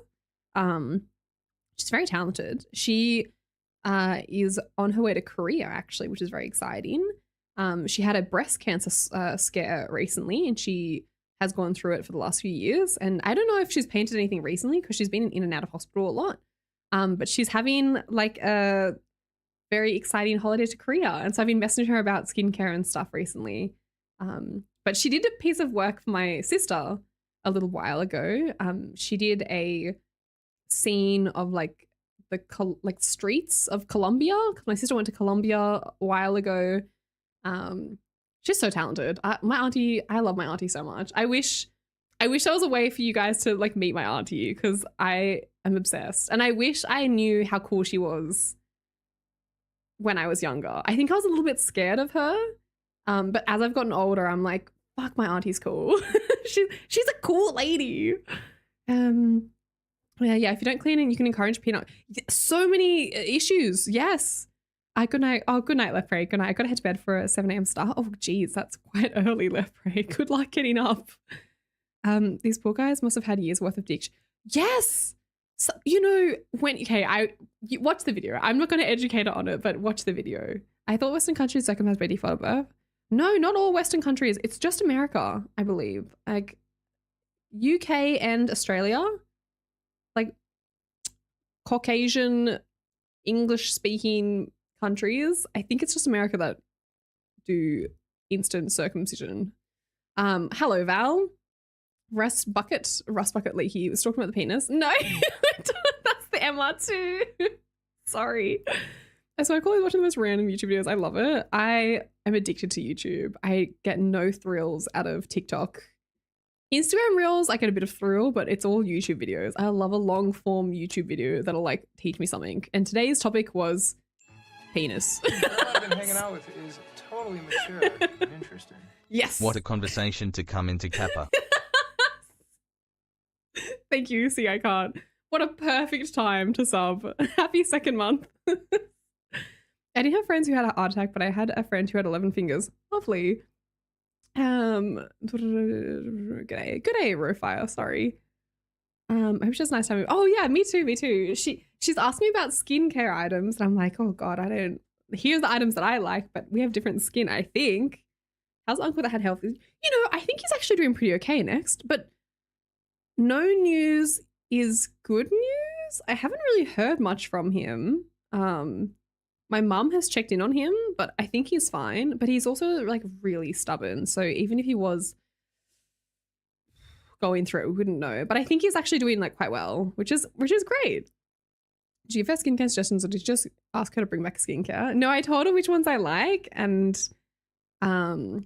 She's very talented. She is on her way to Korea, actually, which is very exciting. She had a breast cancer scare recently, and she has gone through it for the last few years. And I don't know if she's painted anything recently because she's been in and out of hospital a lot. But she's having like a very exciting holiday to Korea. And so I've been messaging her about skincare and stuff recently. But she did a piece of work for my sister a little while ago. She did a scene of like the streets of Colombia. My sister went to Colombia a while ago. She's so talented. My auntie, I love my auntie so much. I wish there was a way for you guys to like meet my auntie because I am obsessed. And I wish I knew how cool she was when I was younger. I think I was a little bit scared of her. But as I've gotten older, I'm like, fuck, my auntie's cool. She's a cool lady. Yeah, if you don't clean it, you can encourage peanut. So many issues. Yes. Good night. Oh, good night, Left Pray. Good night. I gotta head to bed for a 7 a.m. start. Oh, geez, that's quite early, Left Pray. Good luck getting up. These poor guys must have had years worth of diction. Yes. So, you watch the video. I'm not going to educate her on it, but watch the video. I thought Western countries circumcised by default at birth. No, not all Western countries. It's just America, I believe. Like UK and Australia, like Caucasian English-speaking countries. I think it's just America that do instant circumcision. Hello, Val. Rust bucket leaky. Was talking about the penis. No, that's the MR2. Sorry. So I call watching the most random YouTube videos. I love it. I am addicted to YouTube. I get no thrills out of TikTok. Instagram Reels, I get a bit of thrill, but it's all YouTube videos. I love a long form YouTube video that'll like teach me something. And today's topic was penis.
The girl I've been hanging out with is totally mature and interesting.
Yes.
What a conversation to come into Kappa.
Thank you. See, I can't. What a perfect time to sub. Happy second month. I didn't have friends who had a heart attack, but I had a friend who had 11 fingers. Lovely. Good day, Rofire. Sorry. I hope she has a nice time. Oh yeah, me too. She's asked me about skincare items, and I'm like, oh god, here's the items that I like, but we have different skin, I think. How's uncle that had health? I think he's actually doing pretty okay next, but no news is good news. I haven't really heard much from him. My mum has checked in on him, but I think he's fine. But he's also like really stubborn. So even if he was going through it, we wouldn't know. But I think he's actually doing like quite well, which is great. Did you give her skincare suggestions or did you just ask her to bring back skincare? No, I told her which ones I like. And I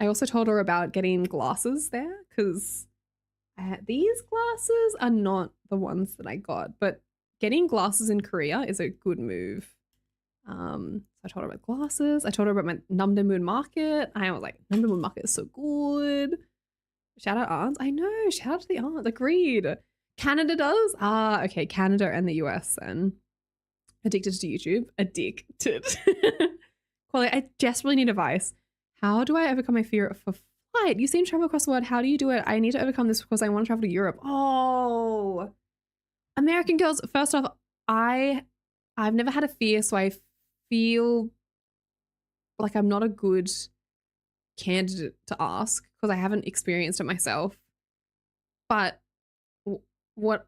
also told her about getting glasses there because these glasses are not the ones that I got. But getting glasses in Korea is a good move. So I told her about glasses. I told her about my Namdaemun market. I was like, Namdaemun market is so good. Shout out aunts. I know. Shout out to the aunts. Agreed. Canada does? Ah, okay. Canada and the US then. Addicted to YouTube. Addicted. Kwoli, I desperately need advice. How do I overcome my fear of flight? You seem to travel across the world. How do you do it? I need to overcome this because I want to travel to Europe. Oh, American girls. First off, I've never had a fear, so I feel like I'm not a good candidate to ask because I haven't experienced it myself. But what,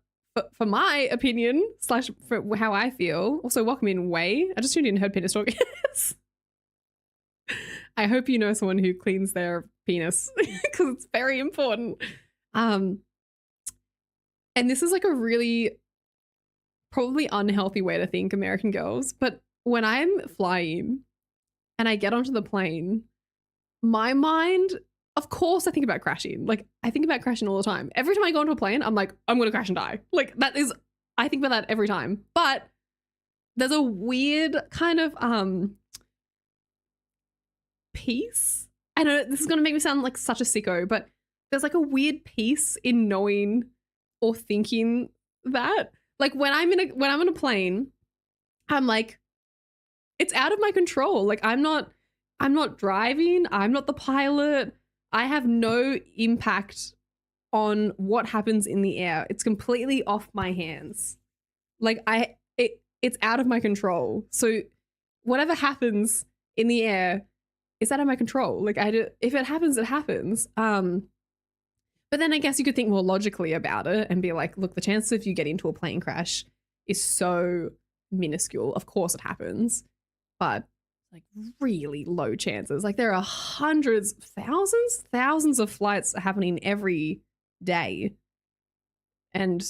for my opinion / for how I feel. Also, welcome in, Way. I just tuned in and heard penis talk. I hope you know someone who cleans their penis because it's very important. And this is like a really probably unhealthy way to think, American girls. But when I'm flying and I get onto the plane, my mind, of course, I think about crashing. Like, I think about crashing all the time. Every time I go onto a plane, I'm like, I'm going to crash and die. Like, that is, I think about that every time. But there's a weird kind of peace. I know this is going to make me sound like such a sicko, but there's like a weird peace in knowing or thinking that. Like, when I'm in a plane, I'm like, it's out of my control. Like, I'm not driving. I'm not the pilot. I have no impact on what happens in the air. It's completely off my hands. Like, it's out of my control. So whatever happens in the air is out of my control. Like, if it happens, it happens. But then I guess you could think more logically about it and be like, look, the chance of you getting into a plane crash is so minuscule. Of course it happens, but like really low chances. Like, there are hundreds, thousands of flights happening every day. And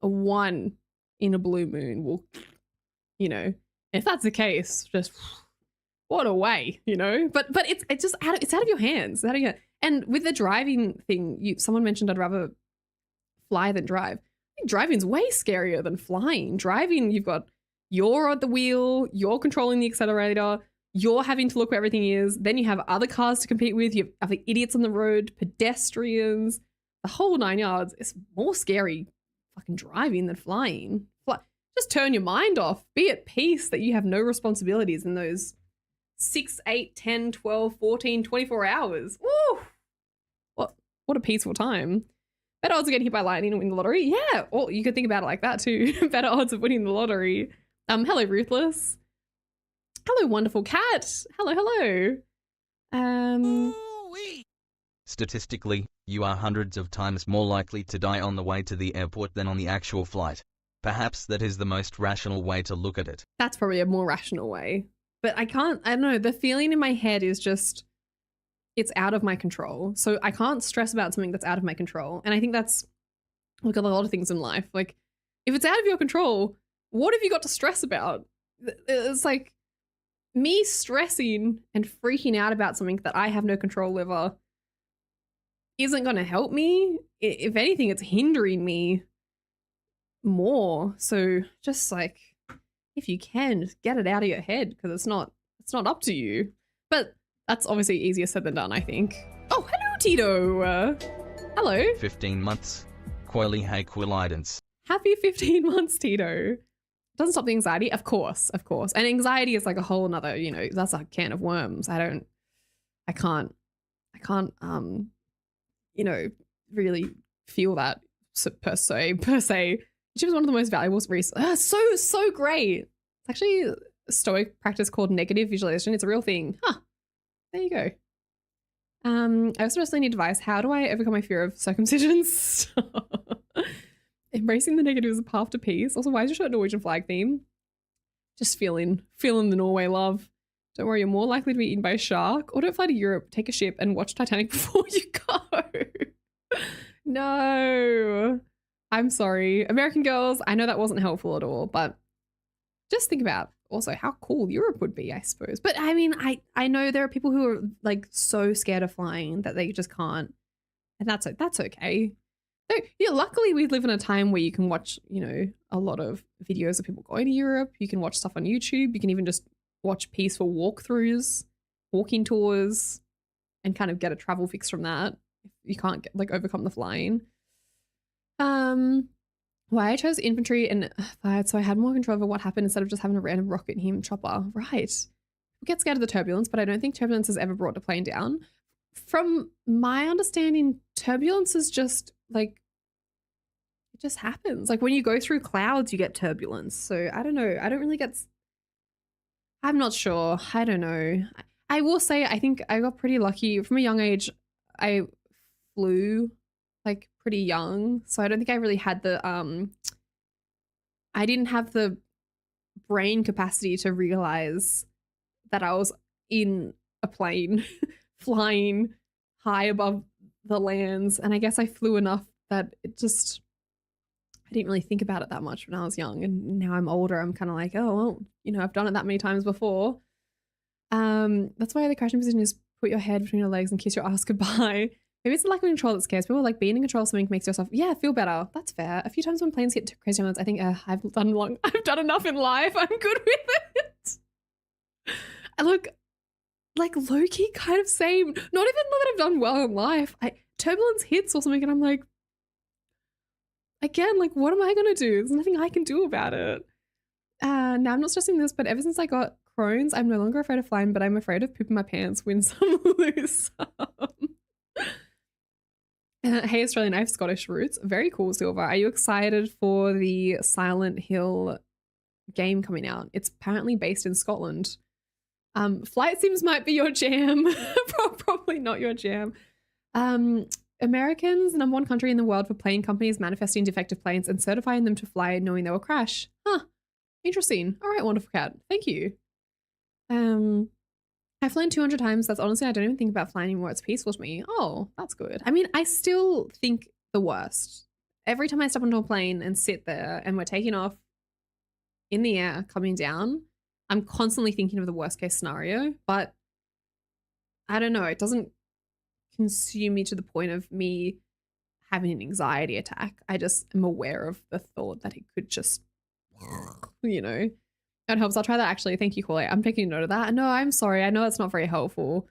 a one in a blue moon will, you know, if that's the case, just what a way, you know? But it's just it's out of your hands. It's out of your, and with the driving thing, someone mentioned I'd rather fly than drive. I think driving's way scarier than flying. Driving, you're at the wheel, you're controlling the accelerator, you're having to look where everything is. Then you have other cars to compete with. You have other idiots on the road, pedestrians, the whole 9 yards. It's more scary fucking driving than flying. Just turn your mind off. Be at peace that you have no responsibilities in those 6, 8, 10, 12, 14, 24 hours. Woo! What a peaceful time. Better odds of getting hit by lightning and winning the lottery. Yeah, or you could think about it like that too. Better odds of winning the lottery. Hello, Ruthless. Hello, wonderful cat. Hello.
Statistically, you are hundreds of times more likely to die on the way to the airport than on the actual flight. Perhaps that is the most rational way to look at it.
That's probably a more rational way. But I don't know. The feeling in my head is just, it's out of my control. So I can't stress about something that's out of my control. And I think that's, look at a lot of things in life. Like, if it's out of your control, what have you got to stress about? It's like me stressing and freaking out about something that I have no control over isn't going to help me. If anything, it's hindering me more. So just like, if you can, just get it out of your head because it's not up to you. But that's obviously easier said than done, I think. Oh, hello, Tito. Hello.
15 months. Kwoli, hey, Kwilidance.
Happy 15 months, Tito. Doesn't stop the anxiety, of course. And anxiety is like a whole nother, you know, that's a can of worms. I can't, you know, really feel that per se. She was one of the most valuable resources. So great. It's actually a Stoic practice called negative visualization. It's a real thing. Huh. There you go. I also just need advice. How do I overcome my fear of circumcisions? Embracing the negative is a path to peace. Also, why is your shirt Norwegian flag theme? Just feeling the Norway love. Don't worry, you're more likely to be eaten by a shark. Or don't fly to Europe, take a ship and watch Titanic before you go. No. I'm sorry. American girls, I know that wasn't helpful at all, but just think about also how cool Europe would be, I suppose. But I mean, I know there are people who are like so scared of flying that they just can't. And that's okay. So, yeah, luckily we live in a time where you can watch, you know, a lot of videos of people going to Europe. You can watch stuff on YouTube. You can even just watch peaceful walkthroughs, walking tours, and kind of get a travel fix from that. If you can't overcome the flying. Why I chose infantry and fired, so I had more control over what happened instead of just having a random rocket him chopper. Right. We get scared of the turbulence, but I don't think turbulence has ever brought the plane down. From my understanding, turbulence is just like, it just happens. Like when you go through clouds, you get turbulence. So I don't know. I don't really get, I'm not sure. I don't know. I will say, I think I got pretty lucky from a young age. I flew like pretty young. So I don't think I really had the, I didn't have the brain capacity to realize that I was in a plane flying high above the lands. And I guess I flew enough that it just, I didn't really think about it that much when I was young. And now I'm older, I'm kind of like, oh, well, you know, I've done it that many times before. That's why the crashing position is put your head between your legs and kiss your ass goodbye. Maybe it's the lack of control that scares people. Like being in control of something makes yourself, yeah, feel better. That's fair. A few times when planes get to crazy moments, I think I've done enough in life. I'm good with it. I look like low-key kind of same. Not even that I've done well in life. Turbulence hits or something and I'm like, again, like what am I gonna do? There's nothing I can do about it. Now I'm not stressing this, but ever since I got Crohn's, I'm no longer afraid of flying, but I'm afraid of pooping my pants, win some, lose some. Hey Australian, I have Scottish roots. Very cool, Silver. Are you excited for the Silent Hill game coming out? It's apparently based in Scotland. Flight sims might be your jam. Probably not your jam. Americans, #1 country in the world for plane companies manifesting defective planes and certifying them to fly knowing they will crash. Huh. Interesting. All right, wonderful cat. Thank you. I've flown 200 times. That's honestly, I don't even think about flying anymore. It's peaceful to me. Oh, that's good. I mean, I still think the worst. Every time I step onto a plane and sit there and we're taking off in the air, coming down, I'm constantly thinking of the worst case scenario, but I don't know. It doesn't consume me to the point of me having an anxiety attack. I just am aware of the thought that it could just, you know, that helps. I'll try that actually. Thank you, Kwoli. I'm taking note of that. No, I'm sorry. I know that's not very helpful.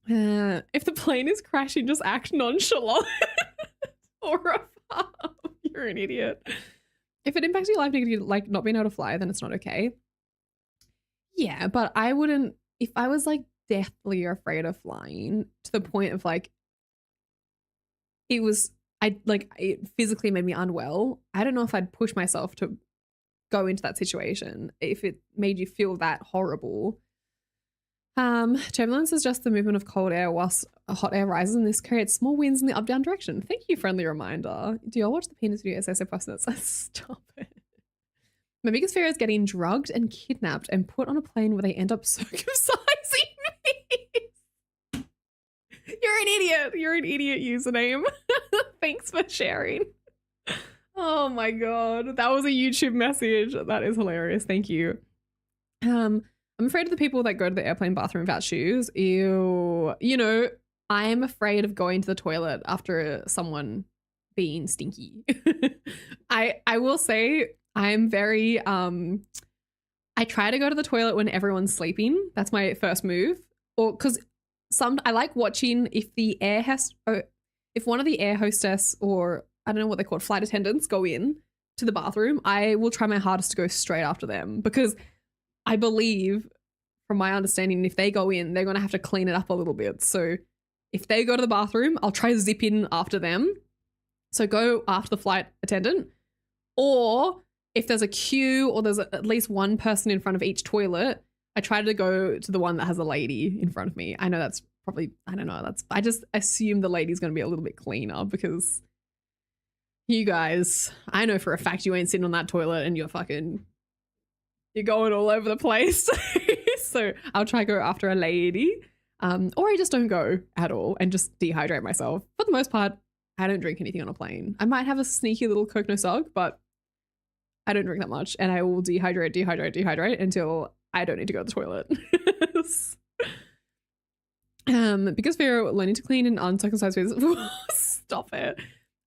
If the plane is crashing, just act nonchalant or a farm. You're an idiot. If it impacts your life negatively, like not being able to fly, then it's not okay. Yeah, but I wouldn't, if I was like deathly afraid of flying to the point of like, it physically made me unwell. I don't know if I'd push myself to go into that situation if it made you feel that horrible. Turbulence is just the movement of cold air whilst hot air rises, and this creates small winds in the up-down direction. Thank you, friendly reminder. Do y'all watch the penis video as I said posted? Stop it. My biggest fear is getting drugged and kidnapped and put on a plane where they end up circumcising me. You're an idiot. You're an idiot username. Thanks for sharing. Oh my god, that was a YouTube message. That is hilarious. Thank you. I'm afraid of the people that go to the airplane bathroom without shoes. Ew. You know, I am afraid of going to the toilet after someone being stinky. I will say I'm very I try to go to the toilet when everyone's sleeping. That's my first move. Or because I like watching if one of the air hostess or I don't know what they're called, flight attendants go in to the bathroom, I will try my hardest to go straight after them because I believe, from my understanding, if they go in, they're going to have to clean it up a little bit. So if they go to the bathroom, I'll try to zip in after them. So go after the flight attendant. Or if there's a queue or there's at least one person in front of each toilet, I try to go to the one that has a lady in front of me. I know that's probably, I don't know, I just assume the lady's going to be a little bit cleaner because you guys, I know for a fact you ain't sitting on that toilet and you're going all over the place. So I'll try to go after a lady. Or I just don't go at all and just dehydrate myself. For the most part, I don't drink anything on a plane. I might have a sneaky little Coke no sog, but I don't drink that much. And I will dehydrate until I don't need to go to the toilet. Because fear learning to clean in uncircumcised ways. Stop it.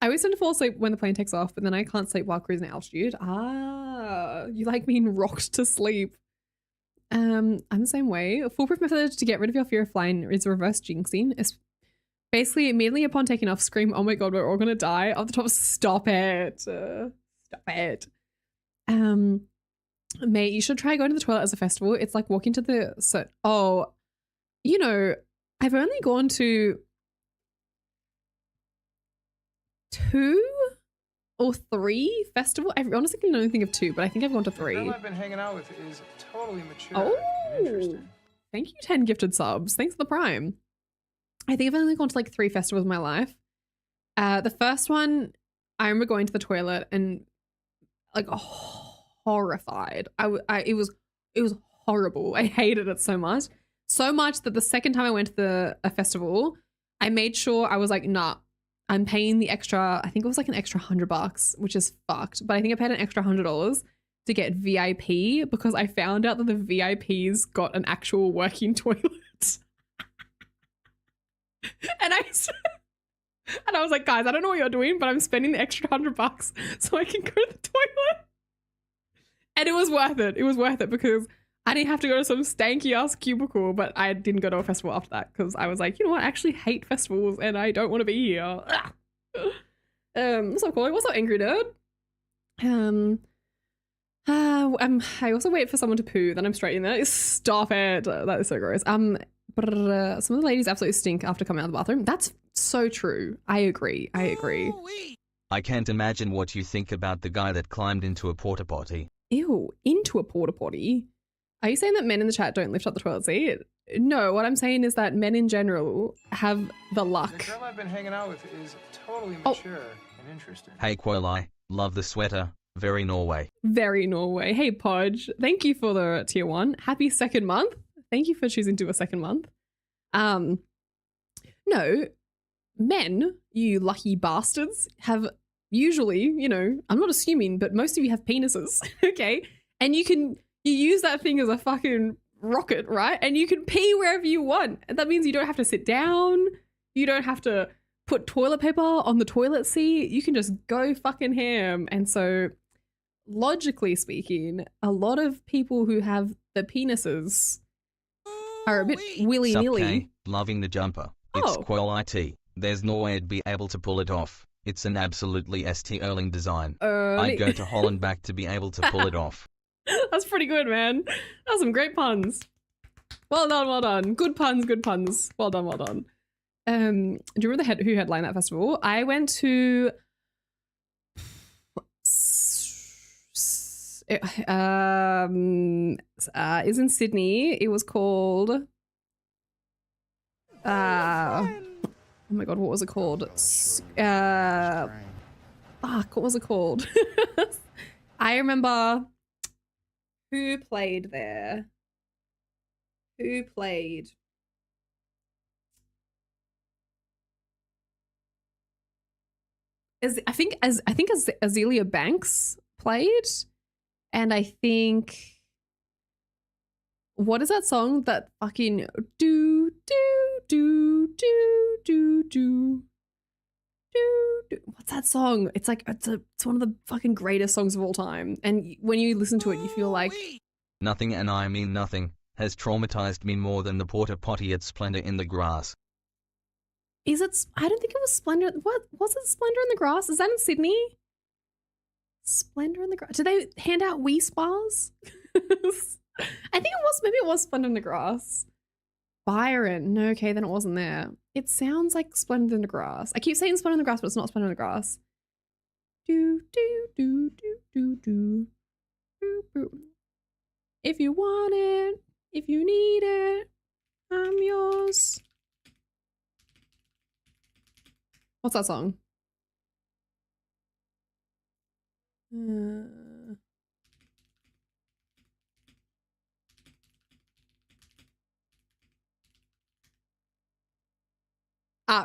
I always tend to fall asleep when the plane takes off, but then I can't sleep while cruising at altitude. Ah, you like being rocked to sleep. I'm the same way. A foolproof method to get rid of your fear of flying is reverse jinxing. Basically, immediately upon taking off, scream, "Oh my god, we're all gonna die!" Off the top, stop it, stop it. Mate, you should try going to the toilet as a festival. It's like walking to the you know, I've only gone to 2 or 3 festivals. I honestly can only think of 2, but I think I've gone to 3.
The girl I've been hanging out with is totally mature
Oh,
and interesting.
thank you, 10 gifted subs. Thanks for the prime. I think I've only gone to like 3 festivals in my life. The first one, I remember going to the toilet and like horrified. It was horrible. I hated it so much that the second time I went to a festival, I made sure I was like, nah, I'm paying the extra. I think it was like an extra $100, which is fucked. But I think I paid an extra $100 to get VIP because I found out that the VIPs got an actual working toilet. And I was like, guys, I don't know what you're doing, but I'm spending the extra $100 so I can go to the toilet. And it was worth it. It was worth it because I didn't have to go to some stanky ass cubicle, but I didn't go to a festival after that because I was like, you know what? I actually hate festivals and I don't want to be here. What's up, Kwoli? What's up, Angry Nerd? I also wait for someone to poo, then I'm straight in there. Stop it. That is so gross. Some of the ladies absolutely stink after coming out of the bathroom. That's so true. I agree.
I can't imagine what you think about the guy that climbed into a porta potty.
Ew, into a porta potty? Are you saying that men in the chat don't lift up the toilet seat? No, what I'm saying is that men in general have the luck.
The girl I've been hanging out with is totally mature and interesting.
Hey Kwoli, love the sweater. Very Norway.
Very Norway. Hey Podge, thank you for the tier 1. Happy second month. Thank you for choosing to do a second month. No, men, you lucky bastards, have usually, you know, I'm not assuming, but most of you have penises, okay? And you use that thing as a fucking rocket, right? And you can pee wherever you want. And that means you don't have to sit down. You don't have to put toilet paper on the toilet seat. You can just go fucking ham. And so, logically speaking, a lot of people who have the penises are a bit willy-nilly.
Sup, Kay? Loving the jumper. It's
Oh.
quality. There's no way I'd be able to pull it off. It's an absolutely ST Erling design. I'd go to Holland back to be able to pull it off.
That's pretty good, man. That was some great puns. Well done, well done. Good puns, good puns. Well done, well done. Do you remember who headlined that festival? I went to is in Sydney. It was called oh my god, what was it called? Fuck, what was it called? I remember who played there. Who played? I think Azealia Banks played, and I think, what is that song that fucking do do do do do do do? What's that song? It's like it's one of the fucking greatest songs of all time, and when you listen to it, you feel like
Nothing, and I mean nothing, has traumatized me more than the porta potty at Splendor in the Grass.
Is it? I don't think it was Splendor. What was it? Splendor in the Grass? Is that in Sydney? Splendor in the Grass. Did they hand out Wii Spas? I think it was. Maybe it was Splendor in the Grass. Byron. No, okay, then it wasn't there. It sounds like Splendor in the Grass. I keep saying Splendor in the Grass, but it's not Splendor in the Grass. Do do do do do do. Boop, boop. If you want it, if you need it, I'm yours. What's that song?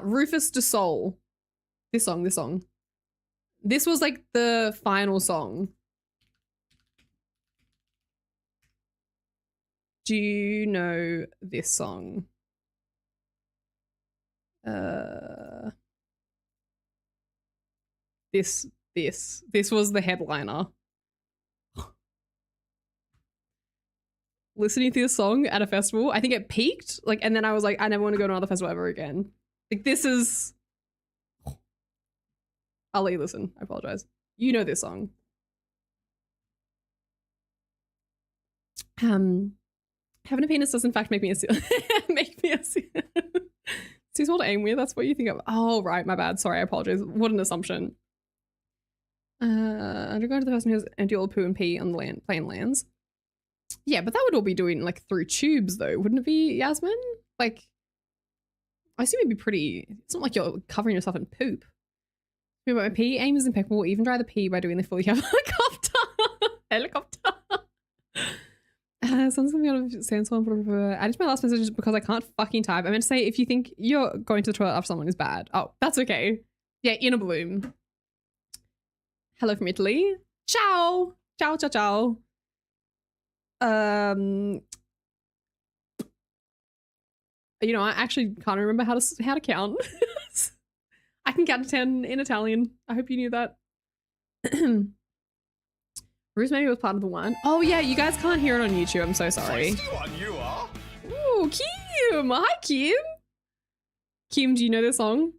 Rufus Du Sol. This song. This was like the final song. Do you know this song? This was the headliner. Listening to this song at a festival, I think it peaked, like, and then I was like, I never want to go to another festival ever again. Like this is. I'll let you listen. I apologize. You know this song. Having a penis does in fact make me a seal. Make me a seal. Too small to aim with. That's what you think of. Oh right, my bad. Sorry, I apologize. What an assumption. I'd regard to the person who has empty all poo and pee on the land, plain lands. Yeah, but that would all be doing like through tubes though, wouldn't it be, Yasmin? Like, I assume it'd be pretty. It's not like you're covering yourself in poop. My pee aim is impeccable. Even dry the pee by doing the fully helicopter. Helicopter. Someone's coming out of sandstorm. Added to my last message because I can't fucking type. I meant to say if you think you're going to the toilet after someone is bad. Oh, that's okay. Yeah, in a bloom. Hello from Italy. Ciao. Ciao, ciao, ciao. You know, I actually can't remember how to count. I can count to 10 in Italian. I hope you knew that. Bruce maybe was part of the one. Oh yeah, you guys can't hear it on YouTube. I'm so sorry. Ooh, Kim. Hi, Kim. Kim, do you know this song?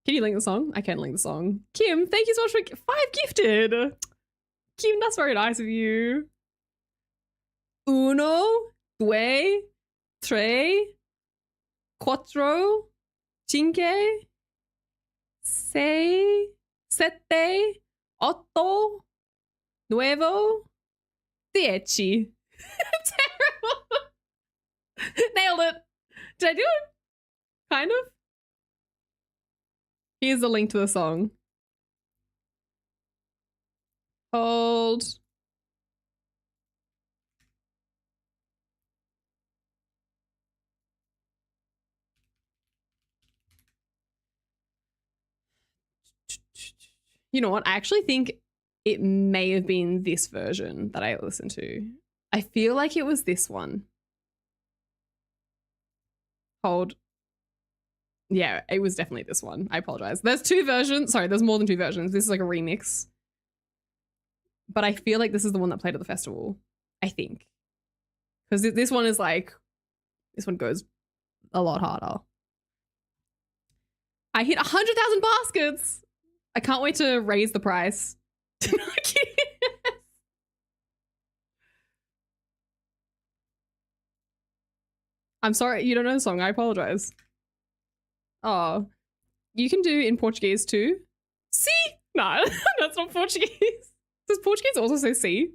Can you link the song? I can link the song. Kim, thank you so much for 5 gifted. Kim, that's very nice of you. Uno, due, tre, quattro, cinque, sei, sette, otto, nuevo, dieci. Terrible. Nailed it. Did I do it? Kind of. Here's the link to the song. Hold. You know what? I actually think it may have been this version that I listened to. I feel like it was this one. Hold. Yeah, it was definitely this one. I apologize. There's 2 versions. Sorry, there's more than 2 versions. This is like a remix. But I feel like this is the one that played at the festival. I think. Because this one is like, this one goes a lot harder. I hit 100,000 baskets. I can't wait to raise the price. I'm sorry, you don't know the song. I apologize. Oh, you can do in Portuguese too. Si? No, that's not Portuguese. Does Portuguese also say si?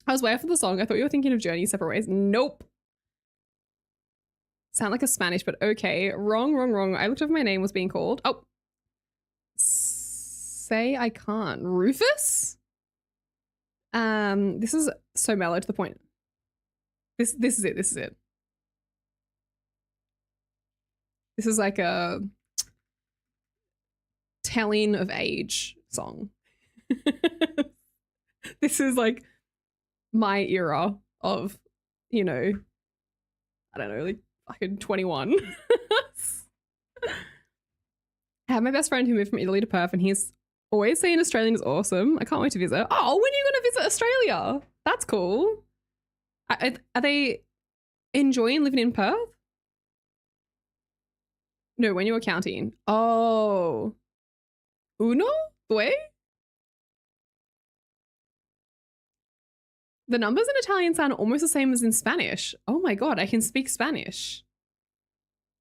I was way off of the song. I thought you were thinking of Journey separate ways. Nope. Sound like a Spanish, but okay. Wrong, wrong, wrong. I looked up my name was being called. Oh. Say I can't. Rufus? This is so mellow to the point. This is it. This is it. This is like a telling of age song. This is like my era of, you know, I don't know, like fucking 21. I have my best friend who moved from Italy to Perth and he's always saying Australian is awesome. I can't wait to visit. Oh, when are you going to visit Australia? That's cool. Are they enjoying living in Perth? No, when you were counting. Oh. Uno? Due? The numbers in Italian sound almost the same as in Spanish. Oh my god, I can speak Spanish.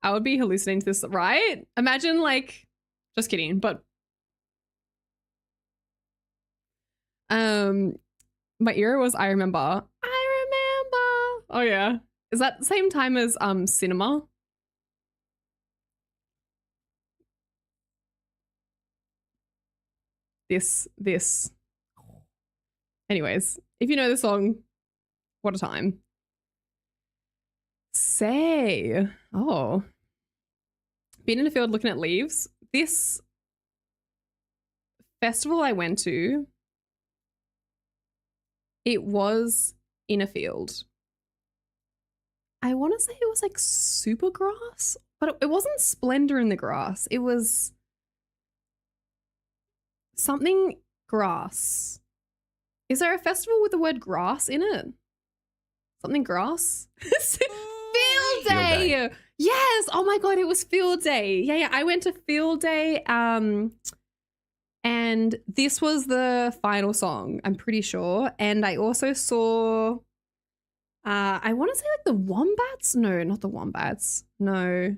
I would be hallucinating to this, right? Imagine like, just kidding, but my era was I remember. Oh yeah. Is that the same time as cinema? This. Anyways, if you know the song, what a time. Say. Oh. Being in the field looking at leaves. This festival I went to, it was in a field. I want to say it was like super grass, but it wasn't splendor in the grass. It was something grass. Is there a festival with the word grass in it? Something grass? Field
Day.
Yes. Oh my god, it was field day. Yeah. I went to field day. And this was the final song, I'm pretty sure. And I also saw, I want to say like the Wombats. No, not the Wombats. No.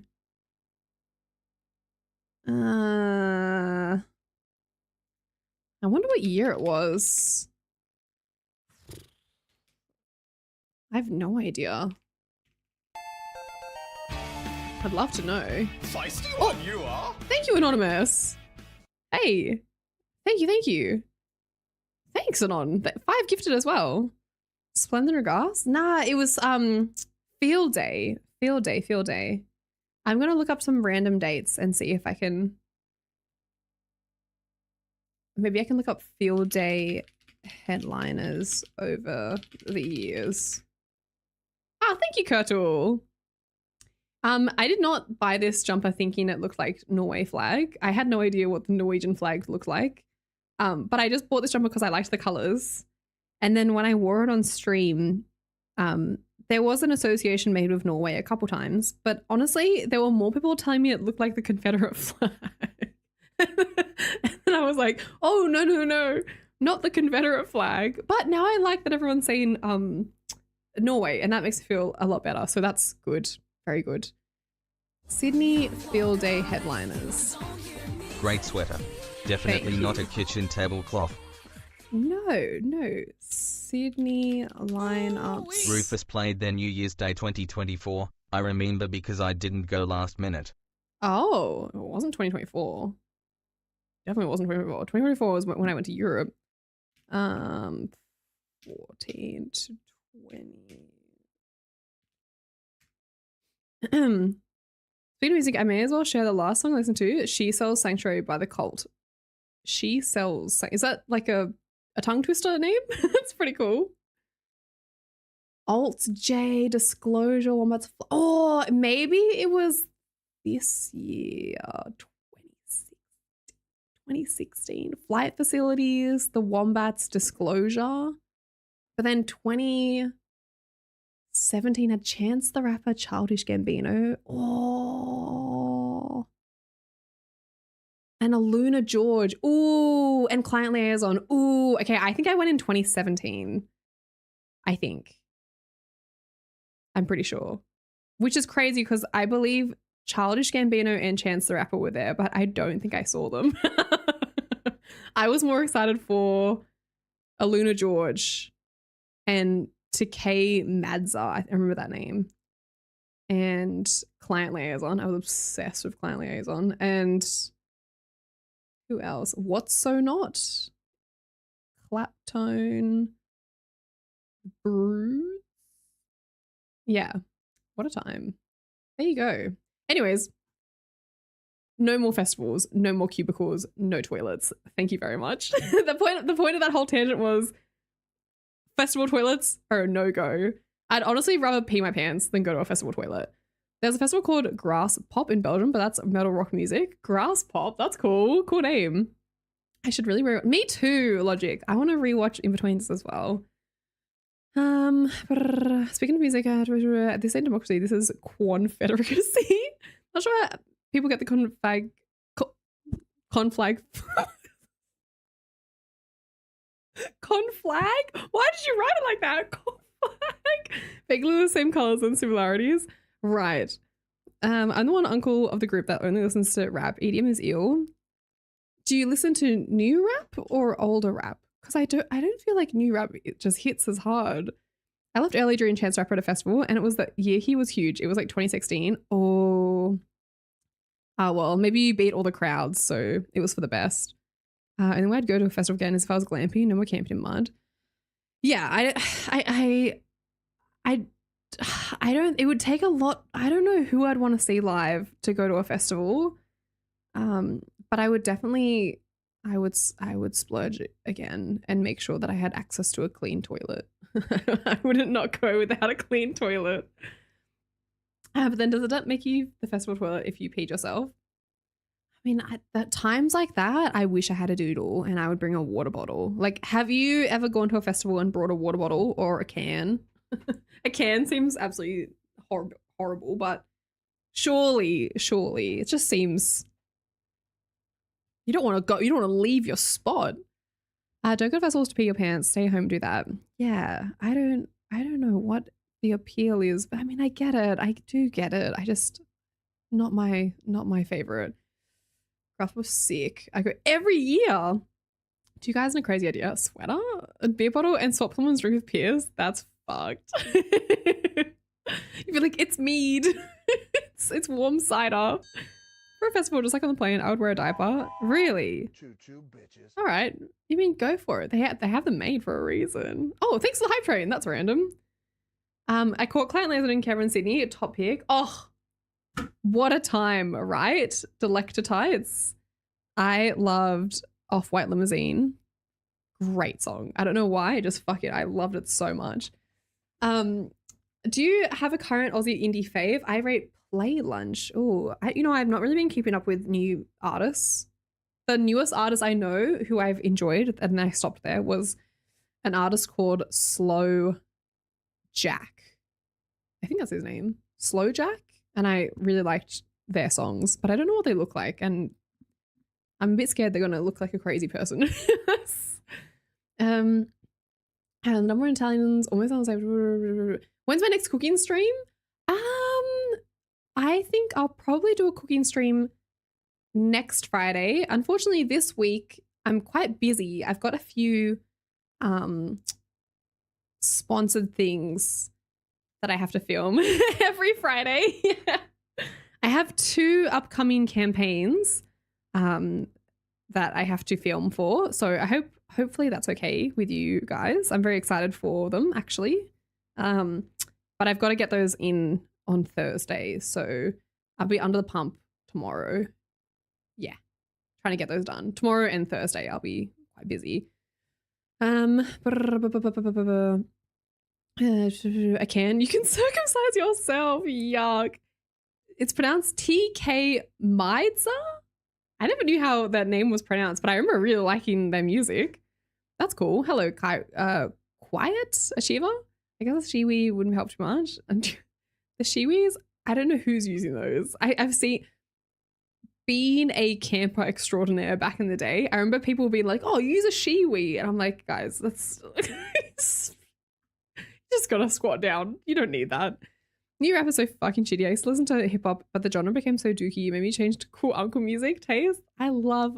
I wonder what year it was. I have no idea. I'd love to know.
Feisty
Oh.
one you are.
Thank you, Anonymous. Hey. Thank you. Thanks, Anon. 5 gifted as well. Splendid regards? Nah, it was field day. Field day. I'm gonna look up some random dates and see if I can. Maybe I can look up field day headliners over the years. Ah, thank you, Kurtle. I did not buy this jumper thinking it looked like Norway flag. I had no idea what the Norwegian flag looked like. But I just bought this jumper because I liked the colors. And then when I wore it on stream, there was an association made with Norway a couple times. But honestly, there were more people telling me it looked like the Confederate flag. And I was like, oh, no, not the Confederate flag. But now I like that everyone's saying Norway, and that makes me feel a lot better. So that's good. Very good. Sydney Field Day headliners.
Great sweater. Definitely
Thank
not
you.
a kitchen tablecloth.
No. Sydney lineups.
Rufus played their New Year's Day 2024. I remember because I didn't go last minute.
Oh, it wasn't 2024. Definitely wasn't 2024. 2024 was when I went to Europe. 14 to 20. Speaking of music, I may as well share the last song I listened to. She Sells Sanctuary by The Cult. She Sells. Is that like a tongue twister name? That's pretty cool. Alt J Disclosure. Wombats. Oh, maybe it was this year. 2016. Flight Facilities. The Wombats Disclosure. But then 2017 had Chance the Rapper, Childish Gambino. Oh. And a Luna George. Ooh. And Client Liaison. Ooh. Okay, I think I went in 2017. I think. I'm pretty sure. Which is crazy because I believe Childish Gambino and Chance the Rapper were there, but I don't think I saw them. I was more excited for a Luna George and Takei Madza. I remember that name. And Client Liaison. I was obsessed with Client Liaison. And who else? What's So Not? Claptone. Brood. Yeah. What a time. There you go. Anyways, no more festivals, no more cubicles, no toilets. Thank you very much. The point of that whole tangent was festival toilets are a no-go. I'd honestly rather pee my pants than go to a festival toilet. There's a festival called Grass Pop in Belgium, but that's metal rock music. Grass Pop, that's cool. Cool name. I should really Me too, Logic. I want to rewatch In-Betweens as well. Speaking of music, this ain't democracy. This is Confederacy. Not sure how people get the conflag. Conflag. Conflag? Why did you write it like that? Conflag. Vaguely the same colors and similarities. Right. I'm the one uncle of the group that only listens to rap. EDM is ill. Do you listen to new rap or older rap? Because I don't feel like new rap it just hits as hard. I left early during Chance the Rapper at a festival, and it was the year he was huge. It was like 2016. Oh, well, maybe you beat all the crowds, so it was for the best. And then I'd go to a festival again as if I was glamping. No more camping in mud. Yeah, I don't. It would take a lot. I don't know who I'd want to see live to go to a festival. But I would definitely. I would splurge again and make sure that I had access to a clean toilet. I wouldn't not go without a clean toilet. But then does it not make you the festival toilet if you peed yourself? I mean, at times like that, I wish I had a doodle and I would bring a water bottle. Like, have you ever gone to a festival and brought a water bottle or a can? A can seems absolutely horrible, but surely, it just seems you don't want to go, you don't want to leave your spot. Don't go to festivals to pee your pants, stay home, do that. Yeah, I don't know what the appeal is, but I mean, I get it. I do get it. I just, not my favorite. Craft was sick. I go every year. Do you guys know a crazy idea? A sweater, a beer bottle, and swap someone's drink with peers? That's fucked. You'd be like, it's mead. it's warm cider. For a festival, just like on the plane, I would wear a diaper. Really?
Choo-choo, bitches.
All right. You mean go for it. They have them made for a reason. Oh, thanks for the hype train. That's random. I caught Client Laser in Cameron, Sydney, a top pick. Oh, what a time, right? Delecta Tights. I loved Off-White Limousine. Great song. I don't know why, just fuck it. I loved it so much. Do you have a current Aussie indie fave? I rate Play Lunch. Oh, I've not really been keeping up with new artists. The newest artist I know who I've enjoyed, and I stopped there, was an artist called Slow Jack. I think that's his name. Slow Jack. And I really liked their songs, but I don't know what they look like. And I'm a bit scared they're going to look like a crazy person. And number one Italians almost on the same. When's my next cooking stream? I think I'll probably do a cooking stream next Friday. Unfortunately, this week I'm quite busy. I've got a few sponsored things that I have to film every Friday. I have 2 upcoming campaigns that I have to film for. So hopefully that's okay with you guys. I'm very excited for them, actually. But I've got to get those in on Thursday. So I'll be under the pump tomorrow. Yeah. Trying to get those done. Tomorrow and Thursday I'll be quite busy. You can circumcise yourself. Yuck. It's pronounced T.K. Meidzer? I never knew how that name was pronounced, but I remember really liking their music. That's cool. Hello, Quiet Ashiva? I guess the Shiwi wouldn't help too much. And the Shiwis, I don't know who's using those. I've seen, being a camper extraordinaire back in the day, I remember people being like, oh, use a Shiwi. And I'm like, guys, that's just gotta squat down. You don't need that. New rap is so fucking shitty. I used to listen to hip hop, but the genre became so dookie. It made me change to cool uncle music taste. I love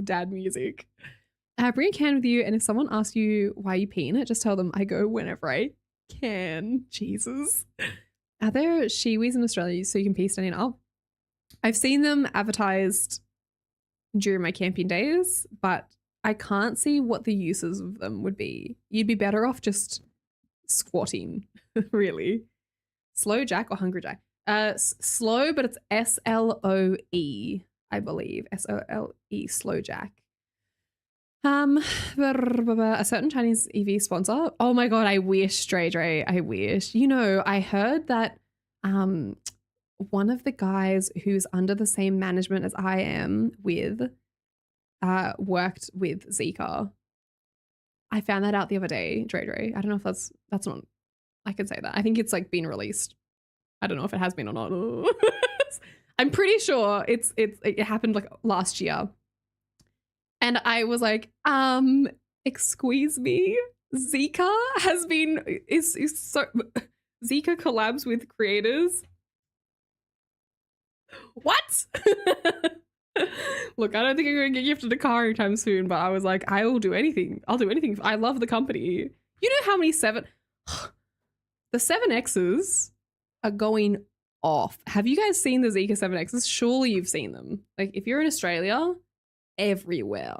dad music. Bring a can with you, and if someone asks you why you pee in it, just tell them I go whenever I can. Jesus. Are there Shiwis in Australia so you can pee standing up? I've seen them advertised during my camping days, but I can't see what the uses of them would be. You'd be better off just squatting, really. Slow Jack or Hungry Jack? Slow, but it's S-L-O-E, I believe. S-O-L-E, Slow Jack. A certain Chinese EV sponsor. Oh my god, I wish, Dre, I wish. I heard that one of the guys who's under the same management as I am with worked with Zika. I found that out the other day, Dre. I don't know if that's not, I can say that. I think it's like been released. I don't know if it has been or not. I'm pretty sure it happened like last year. And I was like, excuse me, Zika is so Zika collabs with creators. What? Look, I don't think I'm gonna get gifted a car anytime soon, but I was like, I will do anything. I'll do anything. I love the company. You know how many the 7Xs are going off. Have you guys seen the Zika 7Xs? Surely you've seen them. Like if you're in Australia, everywhere.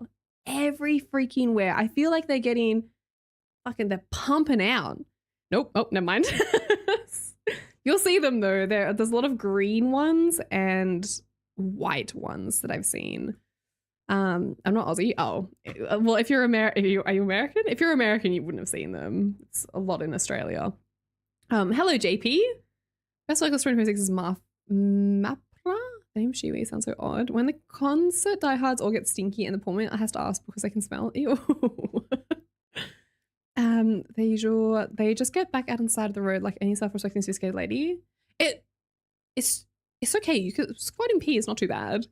Every freaking where. I feel like they're they're pumping out. Nope. Oh, never mind. You'll see them though. There's a lot of green ones and white ones that I've seen. I'm not Aussie. Oh, well, if you're are you American? If you're American, you wouldn't have seen them. It's a lot in Australia. Hello, JP. Best Local 2026 is Mapra. The name Shiwi sounds so odd. When the concert diehards all get stinky and the poor man has to ask because they can smell. Ew. They just get back out on the side of the road like any self-respecting cis-gay lady. It's okay. You could squat in P is not too bad.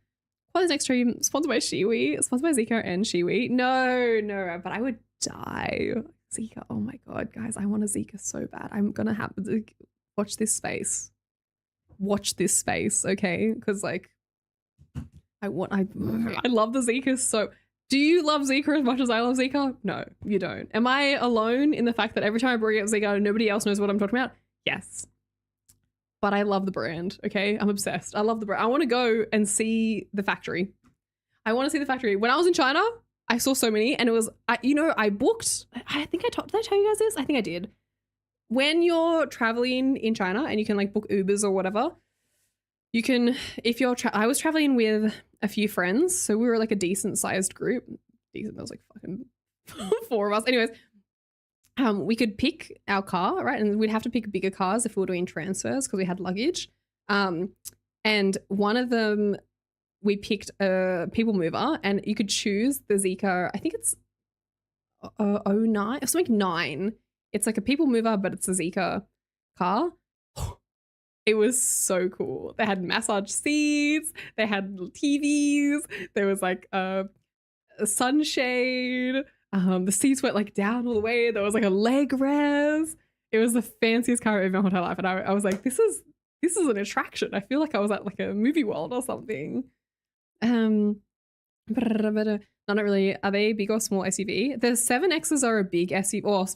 Quality's next stream sponsored by Shiwi, sponsored by Zika and Shiwi. No, but I would die. Zika, oh my god, guys, I want a Zika so bad. I'm gonna have to watch this space. Watch this space, okay? Because like, I love the Zika so. Do you love Zika as much as I love Zika? No, you don't. Am I alone in the fact that every time I bring up Zika, nobody else knows what I'm talking about? Yes. But I love the brand, okay? I'm obsessed. I love the brand. I want to go and see the factory. I want to see the factory. When I was in China, I saw so many, and it was, I booked, I think did I tell you guys this? I think I did. When you're traveling in China and you can like book Ubers or whatever, you can, if you're, I was traveling with a few friends, so we were like a decent sized group. Decent, there was like fucking 4 of us. Anyways, we could pick our car, right? And we'd have to pick bigger cars if we were doing transfers because we had luggage. And one of them, we picked a people mover, and you could choose the Zika, I think it's 09 or something 9. It's like a people mover, but it's a Zika car. It was so cool. They had massage seats, they had TVs, there was like a sunshade. The seats went like down all the way. There was like a leg rest. It was the fanciest car I've ever in my whole life. And I was like, this is an attraction. I feel like I was at like a movie world or something. But not really. Are they big or small SUV? The 7Xs are a big SUV or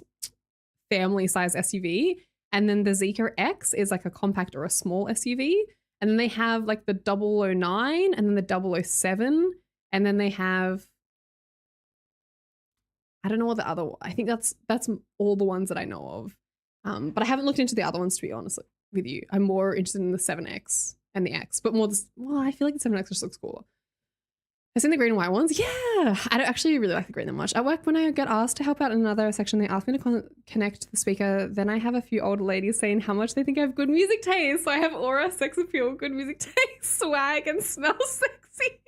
family size SUV. And then the Zika X is like a compact or a small SUV. And then they have like the 009 and then the 007. And then they have, I don't know what the other, I think that's all the ones that I know of. But I haven't looked into the other ones, to be honest with you. I'm more interested in the 7X and the X, but more I feel like the 7X just looks cooler. I've seen the green and white ones. Yeah, I don't actually really like the green that much. At work, when I get asked to help out in another section, they ask me to connect the speaker. Then I have a few older ladies saying how much they think I have good music taste. So I have aura, sex appeal, good music taste, swag, and smell sexy.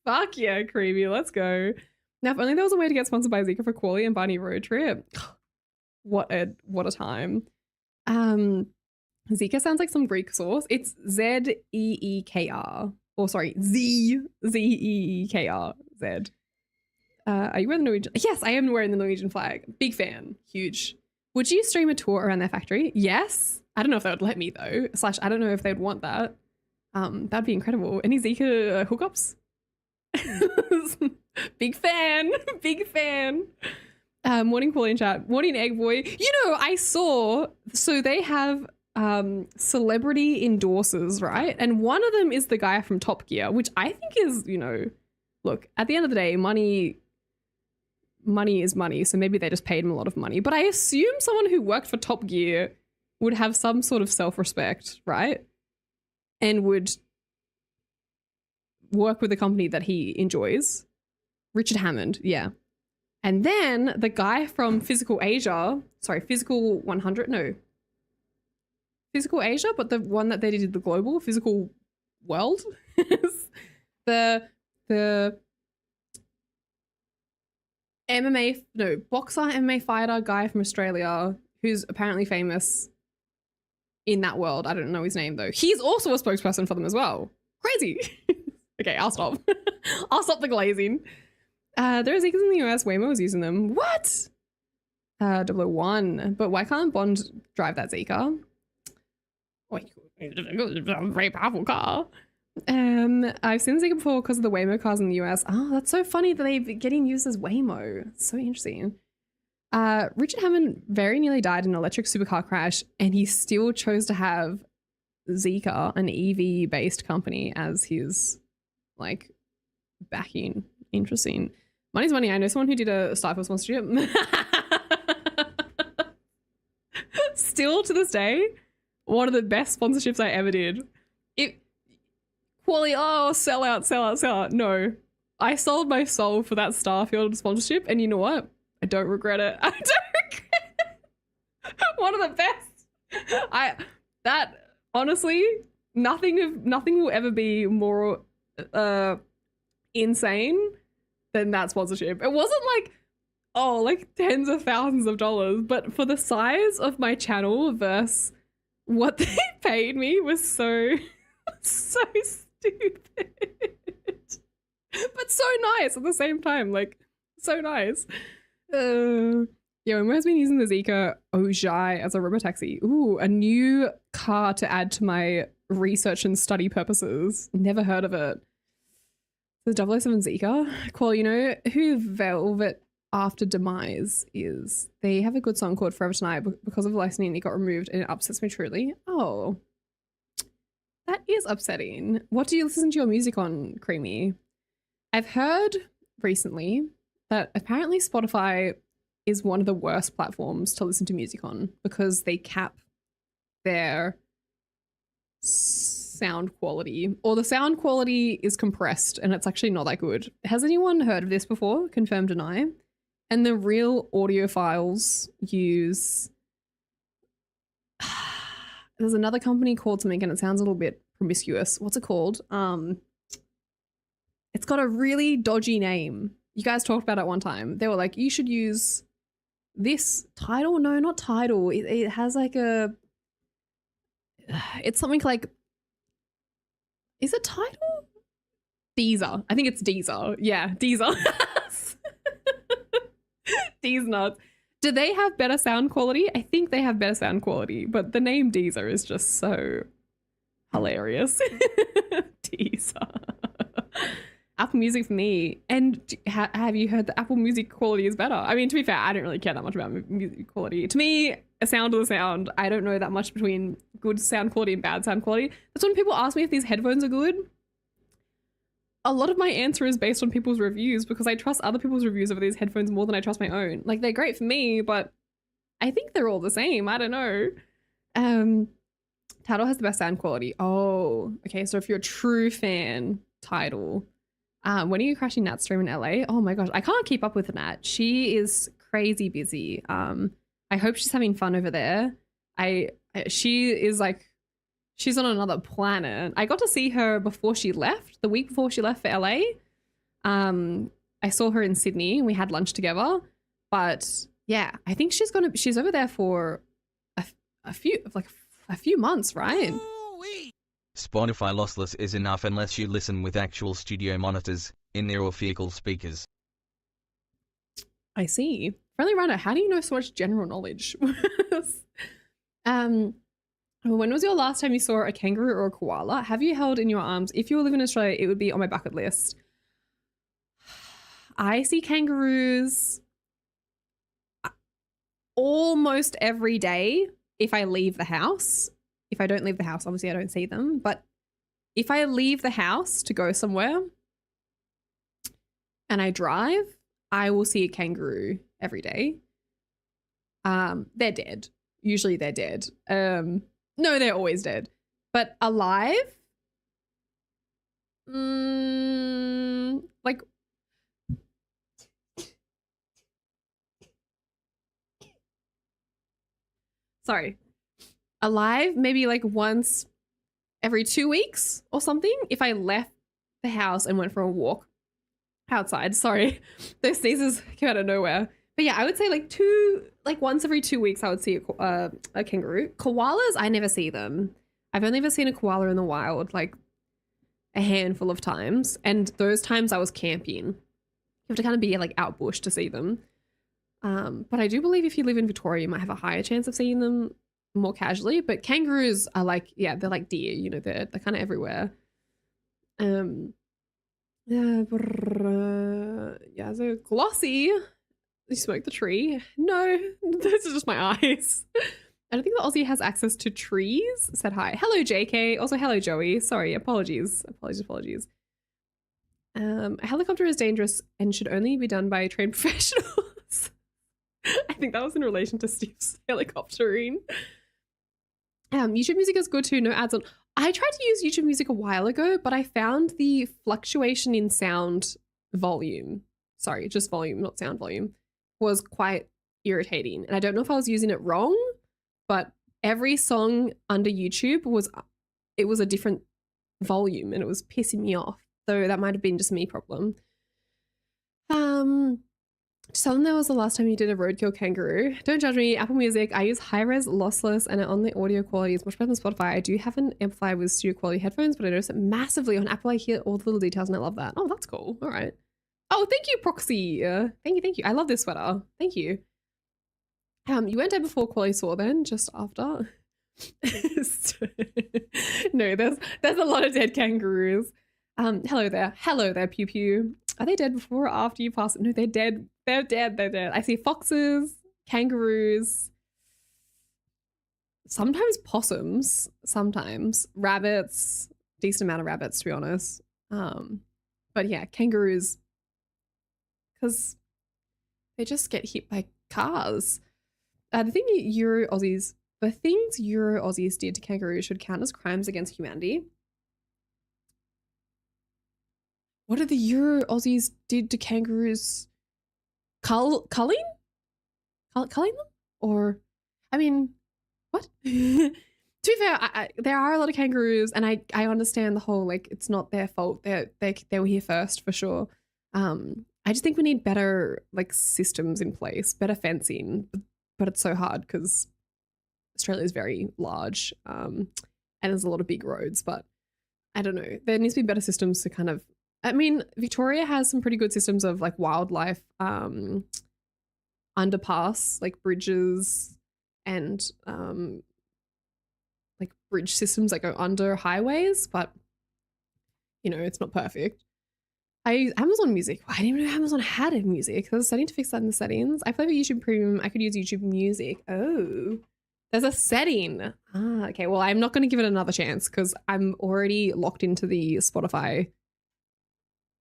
Fuck yeah, creamy. Let's go. Now, if only there was a way to get sponsored by Zika for Kwoli and Barney road trip. What a time. Zika sounds like some Greek sauce. It's Zeekr. Or sorry, Zeekr. Z. Are you wearing the Norwegian? Yes, I am wearing the Norwegian flag. Big fan. Huge. Would you stream a tour around their factory? Yes. I don't know if they would let me though. / I don't know if they'd want that. That'd be incredible. Any Zika hookups? Big fan. Big fan. Morning Kwoli in chat. Morning Egg Boy. You know, I saw, so they have celebrity endorsers, right? And one of them is the guy from Top Gear, which I think is, you know, look, at the end of the day, money is money. So maybe they just paid him a lot of money. But I assume someone who worked for Top Gear would have some sort of self-respect, right? And would work with a company that he enjoys. Richard Hammond, yeah. And then the guy from Physical Asia, sorry, Physical 100, no. Physical Asia, but the one that they did the global, Physical World. the boxer, MMA fighter guy from Australia who's apparently famous in that world. I don't know his name though. He's also a spokesperson for them as well. Crazy. Okay, I'll stop. I'll stop the glazing. There are Zikas in the US. Waymo is using them. What? 001. But why can't Bond drive that Zika? Very powerful car. I've seen Zika before because of the Waymo cars in the US. Oh, that's so funny that they're getting used as Waymo. It's so interesting. Richard Hammond very nearly died in an electric supercar crash, and he still chose to have Zika, an EV-based company, as his like backing. Interesting. Money's money. I know someone who did a Stifle sponsorship. Still to this day, one of the best sponsorships I ever did. Kwoli, oh, sell out. No, I sold my soul for that Starfield sponsorship, and you know what? I don't regret it. I don't regret it. One of the best. Honestly, nothing will ever be more insane than that sponsorship. It wasn't like tens of thousands of dollars, but for the size of my channel versus what they paid me was so stupid. But so nice at the same time. Like, so nice. Yeah, I've been using the Zika Ojai as a robotaxi. Ooh, a new car to add to my research and study purposes. Never heard of it. The 007 Zika. Kwoli, you know who Velvet After Demise is? They have a good song called Forever Tonight, but because of licensing it got removed and it upsets me truly. Oh, that is upsetting. What do you listen to your music on, Creamy? I've heard recently that apparently Spotify is one of the worst platforms to listen to music on because they cap their sound quality, or the sound quality is compressed and it's actually not that good. Has anyone heard of this before? Confirm, deny. And the real audiophiles use there's another company called something and it sounds a little bit promiscuous. What's it called? It's got a really dodgy name. You guys talked about it one time. They were like, you should use this Tidal. No, not Tidal. It has like a, it's something like, is it Tidal? Deezer. I think it's Deezer. Yeah, Deezer. Deezer nuts. Do they have better sound quality? I think they have better sound quality, but the name Deezer is just so hilarious. Deezer. Apple Music for me. And have you heard that Apple Music quality is better? I mean, to be fair, I don't really care that much about music quality. To me, a sound is a sound. I don't know that much between good sound quality and bad sound quality. That's when people ask me if these headphones are good. A lot of my answer is based on people's reviews because I trust other people's reviews over these headphones more than I trust my own. Like, they're great for me, but I think they're all the same. I don't know. Tidal has the best sound quality. Oh, okay. So if you're a true fan, Tidal. When are you crashing Nat's stream in LA? Oh my gosh, I can't keep up with Nat. She is crazy busy. I hope she's having fun over there. She is like, she's on another planet. I got to see her before she left, the week before she left for LA. I saw her in Sydney and we had lunch together. But yeah, I think she's over there for a few months, right?
Spotify lossless is enough unless you listen with actual studio monitors, in-ear or vehicle speakers.
I see. Friendly Rhino, how do you know so much general knowledge? When was your last time you saw a kangaroo or a koala? Have you held in your arms? If you live in Australia, it would be on my bucket list. I see kangaroos almost every day if I leave the house. If I don't leave the house, obviously I don't see them. But if I leave the house to go somewhere and I drive, I will see a kangaroo every day. They're dead. Usually they're dead. No, they're always dead. But alive? Like... Sorry. Alive, maybe like once every 2 weeks or something. If I left the house and went for a walk outside. Sorry, those sneezes came out of nowhere. But yeah, I would say like once every 2 weeks I would see a kangaroo. Koalas, I never see them. I've only ever seen a koala in the wild like a handful of times. And those times I was camping. You have to kind of be like out bush to see them. But I do believe if you live in Victoria, you might have a higher chance of seeing them more casually. But kangaroos are like, yeah, they're like deer, you know, they're kind of everywhere. Yeah, so Glossy, you smoked the tree. No, those are just my eyes. I don't think the Aussie has access to trees. Said hi. Hello, JK. Also, hello, Joey. Sorry, apologies. Apologies. A helicopter is dangerous and should only be done by trained professionals. I think that was in relation to Steve's helicoptering. YouTube Music is good too, no ads on. I tried to use YouTube Music a while ago, but I found the fluctuation in sound volume, sorry, just volume, not sound volume, was quite irritating. And I don't know if I was using it wrong, but every song under YouTube was a different volume and it was pissing me off. So that might have been just me problem. Just tell them that was the last time you did a roadkill kangaroo. Don't judge me. Apple Music. I use high-res lossless and on the audio quality is much better than Spotify. I do have an amplifier with studio quality headphones, but I notice it massively on Apple. I hear all the little details and I love that. Oh, that's cool. All right. Oh, thank you, Proxy. Thank you. I love this sweater. Thank you. You went dead before Kwoli saw then, just after. No, there's a lot of dead kangaroos. Hello there, Pew Pew. Are they dead before or after you pass it? No, they're dead. They're dead. I see foxes, kangaroos, sometimes possums, sometimes rabbits, decent amount of rabbits to be honest. But yeah, kangaroos, because they just get hit by cars. The things Euro Aussies did to kangaroos should count as crimes against humanity. What did the Euro Aussies did to kangaroos? Culling them? Or, I mean, what? To be fair, there are a lot of kangaroos, and I understand the whole, like, it's not their fault. They were here first, for sure. I just think we need better, like, systems in place, better fencing. But it's so hard because Australia is very large, and there's a lot of big roads. But I don't know. There needs to be better systems to kind of. I mean, Victoria has some pretty good systems of like wildlife underpass, like bridges and like bridge systems that go under highways. But you know, it's not perfect. I use Amazon Music. I didn't even know Amazon had music. I was starting to fix that in the settings. I play with YouTube Premium. I could use YouTube Music. Oh, there's a setting. Ah, okay. Well, I'm not going to give it another chance because I'm already locked into the Spotify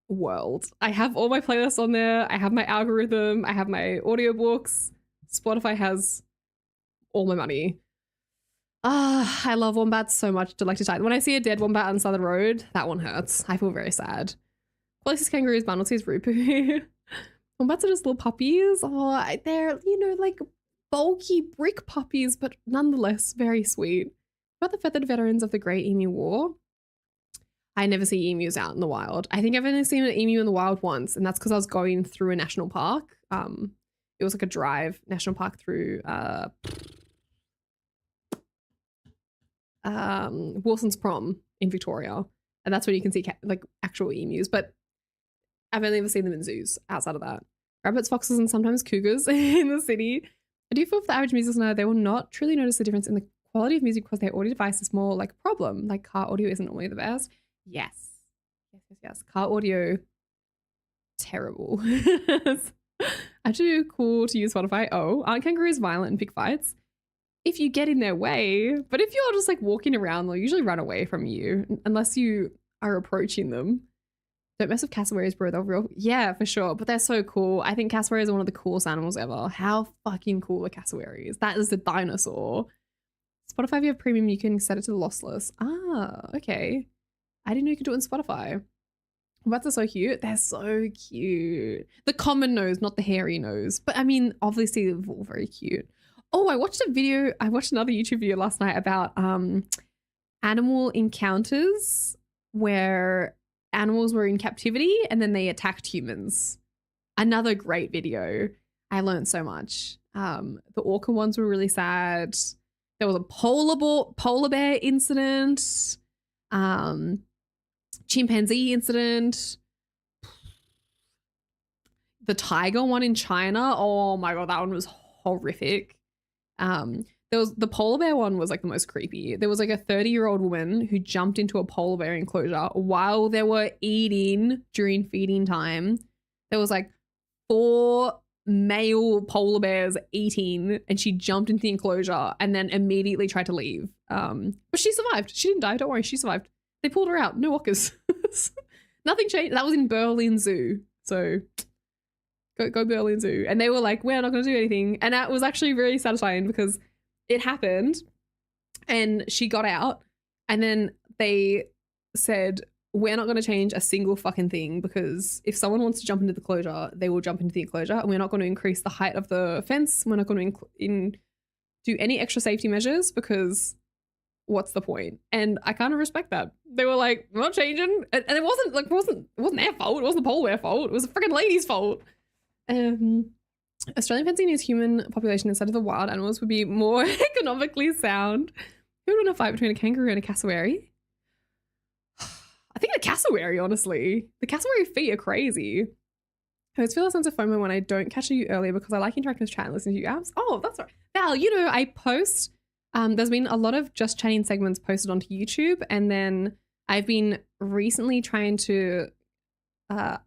world. I have all my playlists on there. I have my algorithm. I have my audiobooks. Spotify has all my money. Ah, I love wombats so much. To die. When I see a dead wombat on the side of the road, that one hurts. I feel very sad. Closest kangaroo is Barnelty's Rupu. Wombats are just little puppies. Oh, they're, you know, like bulky brick puppies, but nonetheless very sweet. About the feathered veterans of the Great Emu War. I never see emus out in the wild. I think I've only seen an emu in the wild once, and that's because I was going through a national park. It was like a drive national park through Wilson's Prom in Victoria, and that's when you can see like actual emus. But I've only ever seen them in zoos outside of that. Rabbits, foxes, and sometimes cougars in the city. I do feel for the average music listener, they will not truly notice the difference in the quality of music because their audio device is more like a problem. Like car audio isn't normally the best. Yes. Car audio, terrible. Actually cool to use Spotify. Oh, aren't kangaroos violent in pig fights? If you get in their way, but if you're just like walking around, they'll usually run away from you unless you are approaching them. Don't mess with cassowaries, bro. They're real. Yeah, for sure. But they're so cool. I think cassowaries are one of the coolest animals ever. How fucking cool are cassowaries? That is a dinosaur. Spotify, if you have premium, you can set it to lossless. Ah, okay. I didn't know you could do it on Spotify. Wombats are so cute. They're so cute. The common nose, not the hairy nose. But I mean, obviously they're all very cute. Oh, I watched another YouTube video last night about animal encounters where animals were in captivity and then they attacked humans. Another great video. I learned so much. The orca ones were really sad. There was a polar bear incident. Chimpanzee incident. The tiger one in China. Oh my god, that one was horrific. There was the polar bear one was like the most creepy. There was like a 30-year-old woman who jumped into a polar bear enclosure while they were eating during feeding time. There was like 4 male polar bears eating and she jumped into the enclosure and then immediately tried to leave. But she survived. She didn't die. Don't worry. She survived. They pulled her out. No walkers. Nothing changed. That was in Berlin Zoo. So go Berlin Zoo. And they were like, we're not going to do anything. And that was actually very satisfying because it happened and she got out and then they said, we're not going to change a single fucking thing because if someone wants to jump into the enclosure, they will jump into the enclosure and we're not going to increase the height of the fence. We're not going to do any extra safety measures because what's the point? And I kind of respect that. They were like, we're not changing. And it wasn't their fault. It wasn't the polar bear fault. It was the freaking lady's fault. Australian fencing is human population instead of the wild animals would be more economically sound. Who would want to fight between a kangaroo and a cassowary? I think the cassowary, honestly. The cassowary feet are crazy. I always feel a sense of FOMO when I don't catch you earlier because I like interacting with chat and listening to you apps. Oh, that's right. Val, you know, I post, there's been a lot of Just Chatting segments posted onto YouTube, and then I've been recently trying to go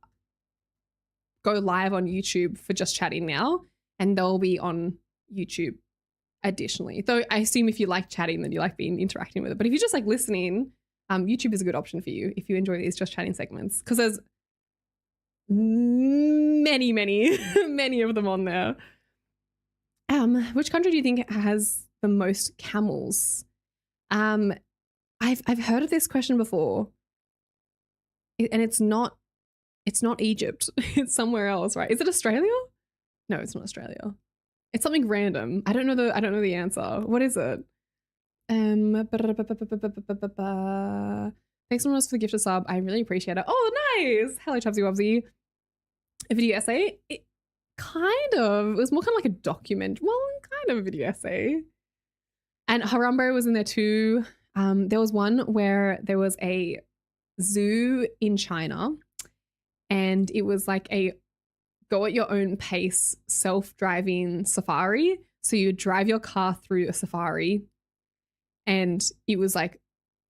live on YouTube for Just Chatting now, and they'll be on YouTube additionally. Though I assume if you like chatting, then you like interacting with it. But if you just like listening, YouTube is a good option for you if you enjoy these Just Chatting segments, because there's many, many of them on there. Which country do you think has the most camels? I've heard of this question before, and it's not Egypt. It's somewhere else, right? Is it Australia? No, it's not Australia. It's something random. I don't know the answer. What is it? Thanks so much for the gift of sub. I really appreciate it. Oh, nice. Hello, Chubsy Wubsy. A video essay? It was more kind of like a document. Well, kind of a video essay. And Harambe was in there too. There was one where there was a zoo in China, and it was like a go at your own pace self-driving safari. So you drive your car through a safari, and it was like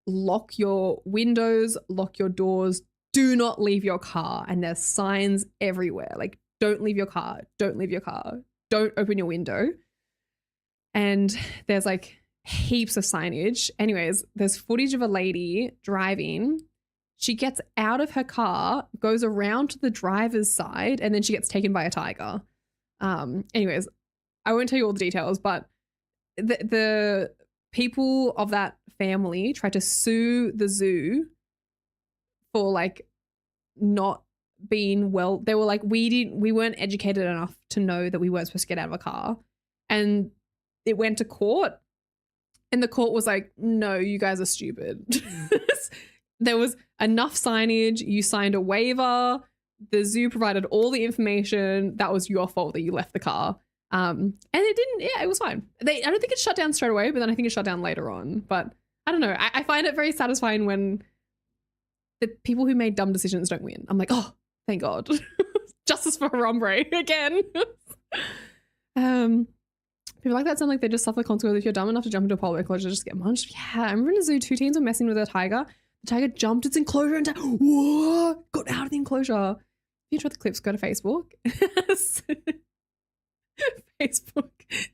lock your windows, lock your doors, do not leave your car. And there's signs everywhere like don't leave your car, don't leave your car, don't open your window. And there's like heaps of signage. Anyways, there's footage of a lady driving. She gets out of her car, goes around to the driver's side, and then she gets taken by a tiger. Anyways, I won't tell you all the details, but the people of that family tried to sue the zoo for like not being well. They were like, we weren't educated enough to know that we weren't supposed to get out of a car. And it went to court, and the court was like, no, you guys are stupid. There was enough signage. You signed a waiver. The zoo provided all the information. That was your fault that you left the car. And it didn't, yeah, it was fine. I don't think it shut down straight away, but then I think it shut down later on. But I don't know. I find it very satisfying when the people who made dumb decisions don't win. I'm like, oh, thank God. Justice for Harambe again. People like that sound like they just suffer the consequences if you're dumb enough to jump into a polar enclosure, just get munched. Yeah, I remember in a zoo, 2 teens were messing with a tiger. The tiger jumped its enclosure and whoa, got out of the enclosure. If you enjoyed the clips, go to Facebook. Facebook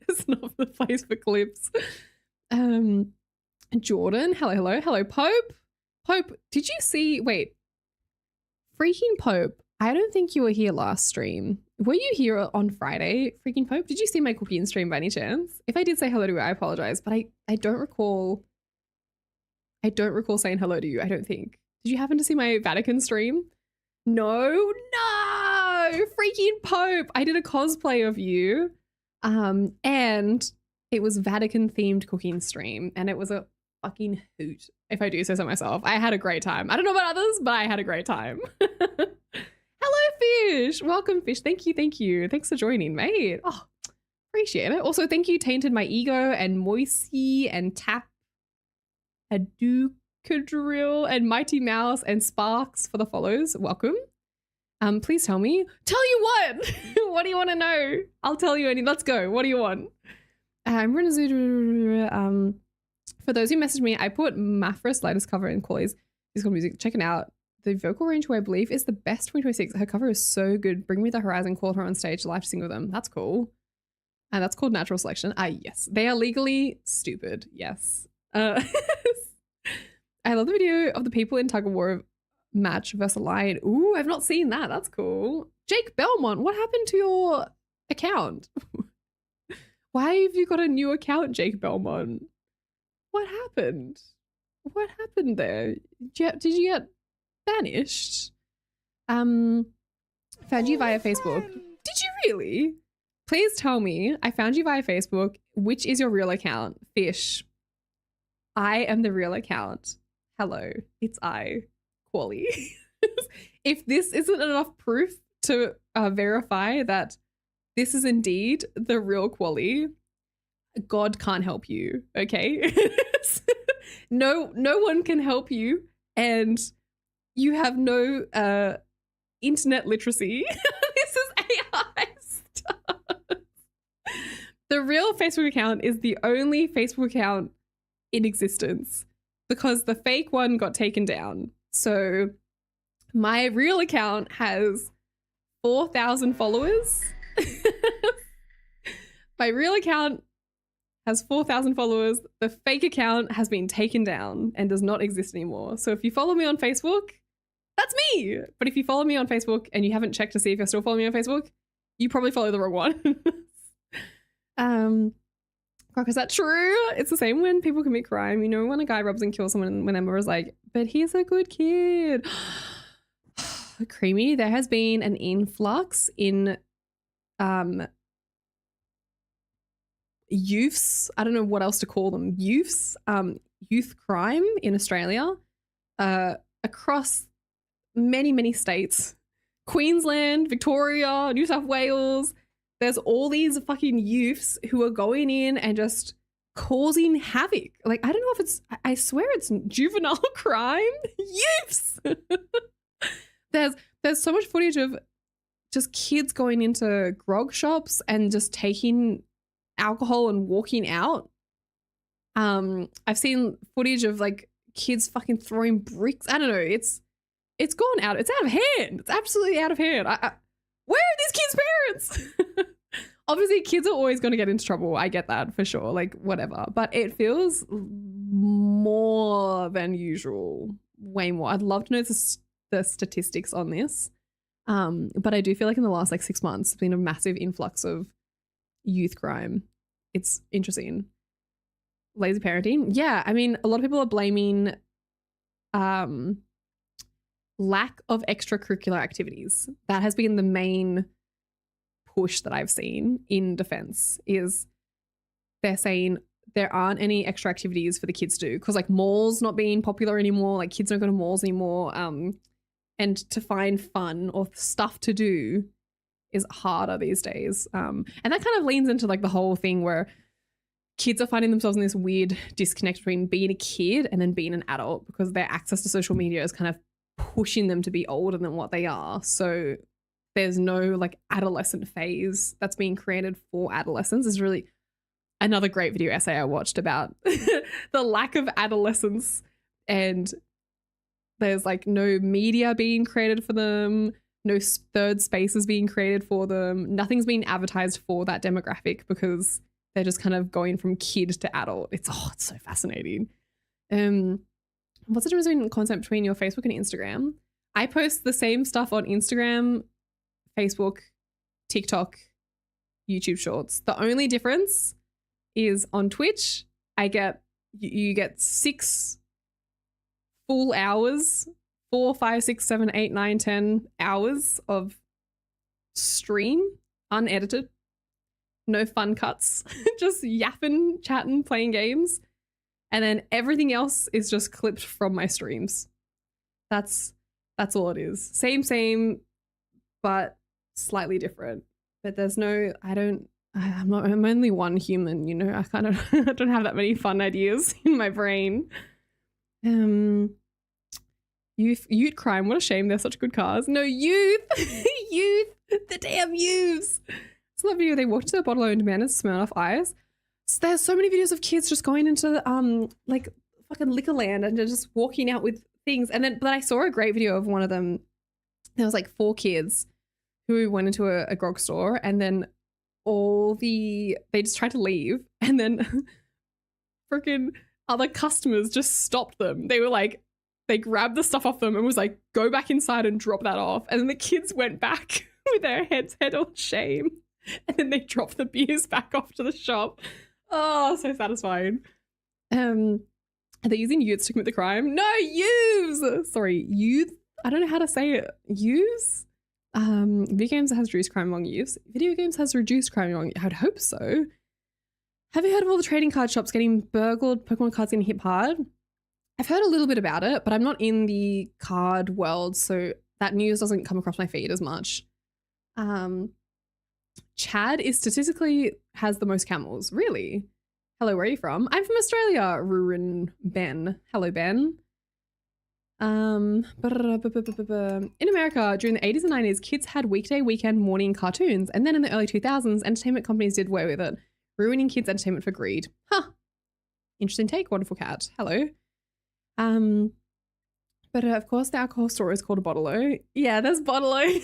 is not the place for clips. Jordan, hello, Pope. Pope, did you see? Wait, freaking Pope. I don't think you were here last stream. Were you here on Friday, freaking Pope? Did you see my cooking stream by any chance? If I did say hello to you, I apologize, but I don't recall. I don't recall saying hello to you, I don't think. Did you happen to see my Vatican stream? No, freaking Pope. I did a cosplay of you. And it was Vatican themed cooking stream, and it was a fucking hoot, if I do say so myself. I had a great time. I don't know about others, but I had a great time. Hello, Fish. Welcome, Fish. Thank you. Thanks for joining, mate. Oh, appreciate it. Also, thank you, Tainted My Ego and Moisey and Tap, Hadukadrill and Mighty Mouse and Sparks for the follows. Welcome. Please tell me. Tell you what? What do you want to know? I'll tell you any. Let's go. What do you want? For those who messaged me, I put Mafra's latest cover in Kwoli's G.Skill music. Check it out. The vocal range, who I believe is the best 2026. Her cover is so good. Bring Me the Horizon called her on stage live to sing with them. That's cool. And that's called Natural Selection. Yes. They are legally stupid. Yes. I love the video of the people in tug of war match versus a lion. Ooh, I've not seen that. That's cool. Jake Belmont, what happened to your account? Why have you got a new account, Jake Belmont? What happened? What happened there? Did you get banished? Found you via Facebook. Did you really? Please tell me. I found you via Facebook. Which is your real account? Fish. I am the real account. Hello, it's I, Kwoli. If this isn't enough proof to verify that this is indeed the real Kwoli, God can't help you, okay? No one can help you, and you have no internet literacy. This is AI stuff. The real Facebook account is the only Facebook account in existence because the fake one got taken down. So my real account has 4,000 followers. My real account has 4,000 followers. The fake account has been taken down and does not exist anymore. So if you follow me on Facebook, that's me. But if you follow me on Facebook and you haven't checked to see if you're still following me on Facebook, you probably follow the wrong one. Is that true? It's the same when people commit crime. You know, when a guy robs and kills someone, when Emma was like, but he's a good kid. Creamy, there has been an influx in youths, I don't know what else to call them, youth crime in Australia, across many states. Queensland, Victoria, New South Wales. There's all these fucking youths who are going in and just causing havoc. Like, I don't know if it's, I swear it's juvenile crime. Youths! There's so much footage of just kids going into grog shops and just taking alcohol and walking out. I've seen footage of like kids fucking throwing bricks. I don't know. It's gone out. It's out of hand. It's absolutely out of hand. Where are these kids' parents? Obviously, kids are always going to get into trouble. I get that for sure. Like, whatever. But it feels more than usual. Way more. I'd love to know the statistics on this. But I do feel like in the last like 6 months, there's been a massive influx of youth crime. It's interesting. Lazy parenting. Yeah, I mean, a lot of people are blaming lack of extracurricular activities. That has been the main push that I've seen in defense, is they're saying there aren't any extra activities for the kids to do because like malls not being popular anymore, like kids don't go to malls anymore, and to find fun or stuff to do is harder these days. And that kind of leans into like the whole thing where kids are finding themselves in this weird disconnect between being a kid and then being an adult because their access to social media is kind of pushing them to be older than what they are. So there's no like adolescent phase that's being created for adolescents. Is really another great video essay I watched about the lack of adolescence, and there's like no media being created for them, no third spaces being created for them, nothing's being advertised for that demographic because they're just kind of going from kid to adult. It's so fascinating. What's the difference in content between your Facebook and Instagram? I post the same stuff on Instagram, Facebook, TikTok, YouTube Shorts. The only difference is on Twitch, you get 6 full hours, 4, 5, 6, 7, 8, 9, 10 hours of stream, unedited, no fun cuts, just yapping, chatting, playing games. And then everything else is just clipped from my streams. That's all it is. Same, but slightly different. But there's no, I'm only one human, you know, I don't have that many fun ideas in my brain. Youth crime, what a shame, they're such good cars. No, youth, the damn youths. It's that video they walked to the bottle on demand and smelled off ice. So there's so many videos of kids just going into like fucking Liquorland and just walking out with things. And then, but I saw a great video of one of them. There was like 4 kids who went into a grog store, and then they just tried to leave, and then freaking other customers just stopped them. They were like, they grabbed the stuff off them and was like, go back inside and drop that off. And then the kids went back with their heads head on shame. And then they dropped the beers back off to the shop. Oh, so satisfying. Are they using youths to commit the crime? No, youths! Sorry, youth? I don't know how to say it. Youths? Video games has reduced crime among youths. Video games has reduced crime among youths. I would hope so. Have you heard of all the trading card shops getting burgled, Pokemon cards getting hit hard? I've heard a little bit about it, but I'm not in the card world, so that news doesn't come across my feed as much. Chad is statistically has the most camels. Really? Hello, where are you from? I'm from Australia. Ruin Ben. Hello, Ben. In America, during the 80s and 90s, kids had weekday, weekend, morning cartoons. And then in the early 2000s, entertainment companies did away with it, ruining kids' entertainment for greed. Huh. Interesting take, wonderful cat. Hello. But of course, the alcohol store is called a bottle-o. Yeah, there's bottle-o.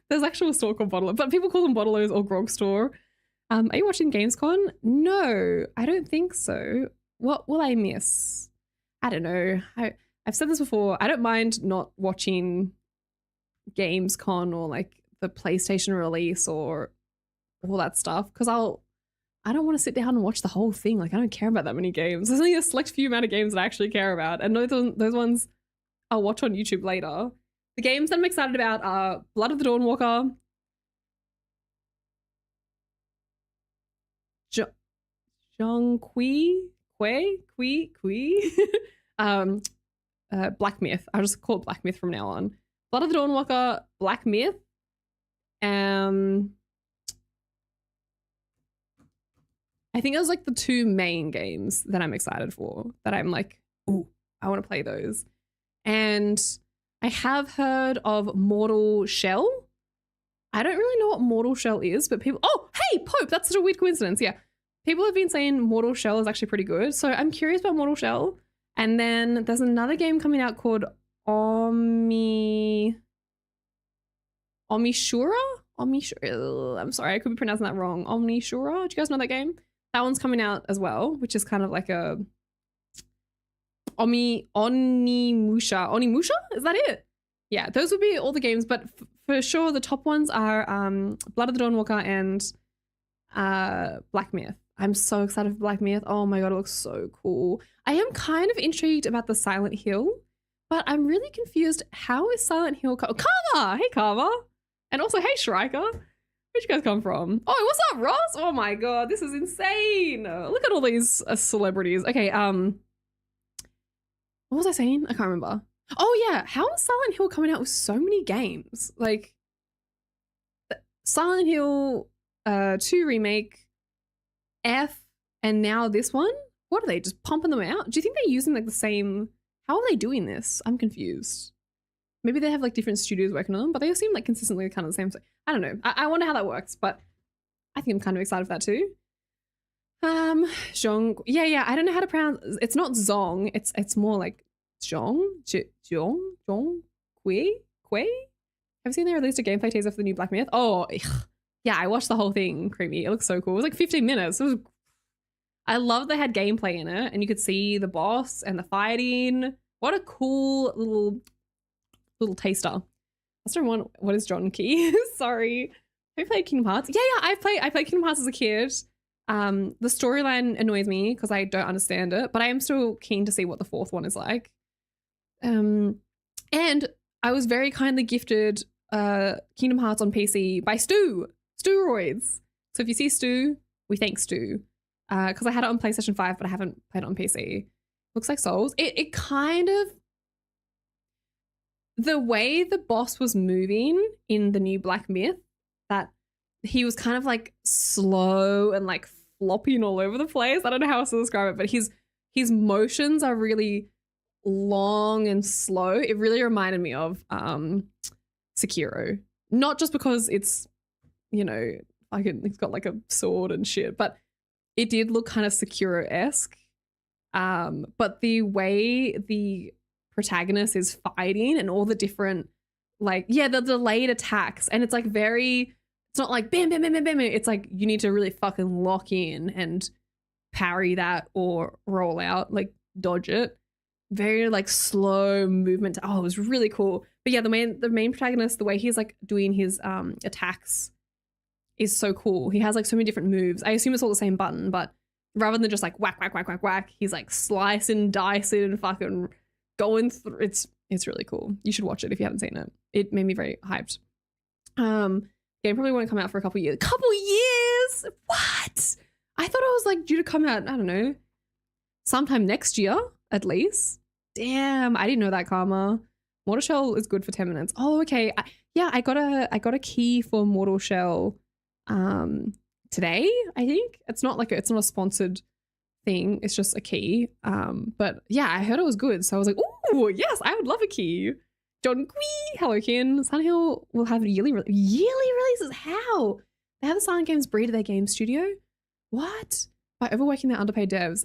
There's actual store called bottle-o, but people call them bottle-os or grog store. Are you watching Gamescom? No, I don't think so. What will I miss? I don't know. I've said this before. I don't mind not watching Gamescom or like the PlayStation release or all that stuff because I don't want to sit down and watch the whole thing. Like I don't care about that many games. There's only a select few amount of games that I actually care about, and those ones I'll watch on YouTube later. The games that I'm excited about are Blood of the Dawnwalker, Black Myth. I'll just call it Black Myth from now on. Blood of the Dawnwalker, Black Myth, I think those are like the two main games that I'm excited for, that I'm like, ooh, I want to play those. And I have heard of Mortal Shell. I don't really know what Mortal Shell is, but people, oh, hey, Pope, that's such a weird coincidence. Yeah. People have been saying Mortal Shell is actually pretty good. So I'm curious about Mortal Shell. And then there's another game coming out called Omishura? I'm sorry, I could be pronouncing that wrong. Omnishura? Do you guys know that game? That one's coming out as well, which is kind of like a Onimusha? Is that it? Yeah, those would be all the games, but for sure the top ones are Blood of the Dawnwalker and Black Myth. I'm so excited for Black Myth. Oh my god, it looks so cool. I am kind of intrigued about the Silent Hill, but I'm really confused. How is Silent Hill Karma! Hey Karma! And also, hey Shrika! Where'd you guys come from? Oh, what's up, Ross? Oh my god, this is insane. Look at all these celebrities. Okay, what was I saying? I can't remember. Oh yeah, how is Silent Hill coming out with so many games? Like, Silent Hill 2 Remake, F, and now this one? What are they, just pumping them out? Do you think they're using like the same... How are they doing this? I'm confused. Maybe they have like different studios working on them, but they all seem like consistently kind of the same. I don't know. I wonder how that works, but I think I'm kind of excited for that too. Zhong. Yeah. I don't know how to pronounce. It's not Zong. It's more like Zhong. Kwei. Have you seen they released a gameplay teaser for the new Black Myth? Oh, yeah. I watched the whole thing. Creamy. It looks so cool. It was like 15 minutes. I love they had gameplay in it, and you could see the boss and the fighting. What a cool little taster. That's not one. What is John Key? Sorry. Have you played Kingdom Hearts? Yeah. I played Kingdom Hearts as a kid. The storyline annoys me because I don't understand it, but I am still keen to see what the fourth one is like. And I was very kindly gifted Kingdom Hearts on PC by Stewroids. So if you see Stu, we thank Stu. Because I had it on PlayStation 5, but I haven't played it on PC. Looks like Souls. It kind of... The way the boss was moving in the new Black Myth, that he was kind of like slow and like flopping all over the place. I don't know how else to describe it, but his motions are really long and slow. It really reminded me of Sekiro. Not just because it's, you know, like it's got like a sword and shit, but it did look kind of Sekiro-esque. But the way the protagonist is fighting and all the different, like, yeah, the delayed attacks, and it's like very, it's not like bam, bam, bam, bam, bam. It's like you need to really fucking lock in and parry that or roll out, like dodge it. Very like slow movement. Oh, it was really cool. But yeah, the main protagonist, the way he's like doing his attacks is so cool. He has like so many different moves. I assume it's all the same button, but rather than just like whack, whack, whack, whack, whack, he's like slicing, dicing, and fucking going through. It's really cool. You should watch it if you haven't seen it. It made me very hyped. Game probably won't come out for a couple years. What? I thought it was like due to come out, I don't know, sometime next year at least. Damn, I didn't know that, Karma. Mortal Shell is good for 10 minutes. Oh, okay. yeah, I got a key for Mortal Shell today, I think. It's not a sponsored thing, it's just a key. But yeah, I heard it was good, so I was like, oh yes, I would love a key. John Quee, hello Ken. Silent Hill will have yearly releases. How? They have the Silent Games breed to their game studio? What? By overworking their underpaid devs.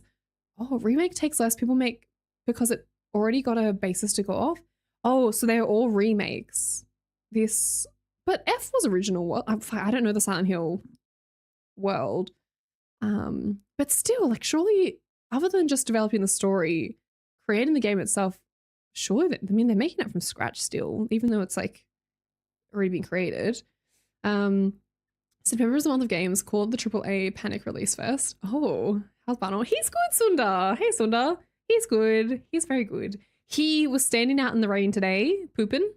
Oh, remake takes less. People make because it already got a basis to go off. Oh, so they're all remakes. But F was original. I don't know the Silent Hill world. But still, like, surely, other than just developing the story, creating the game itself, surely, they're making it from scratch still, even though it's like already been created. September is the month of games called the AAA Panic Release Fest. Oh, how's Bano? He's good, Sunda. Hey, Sunda. He's good. He's very good. He was standing out in the rain today, pooping.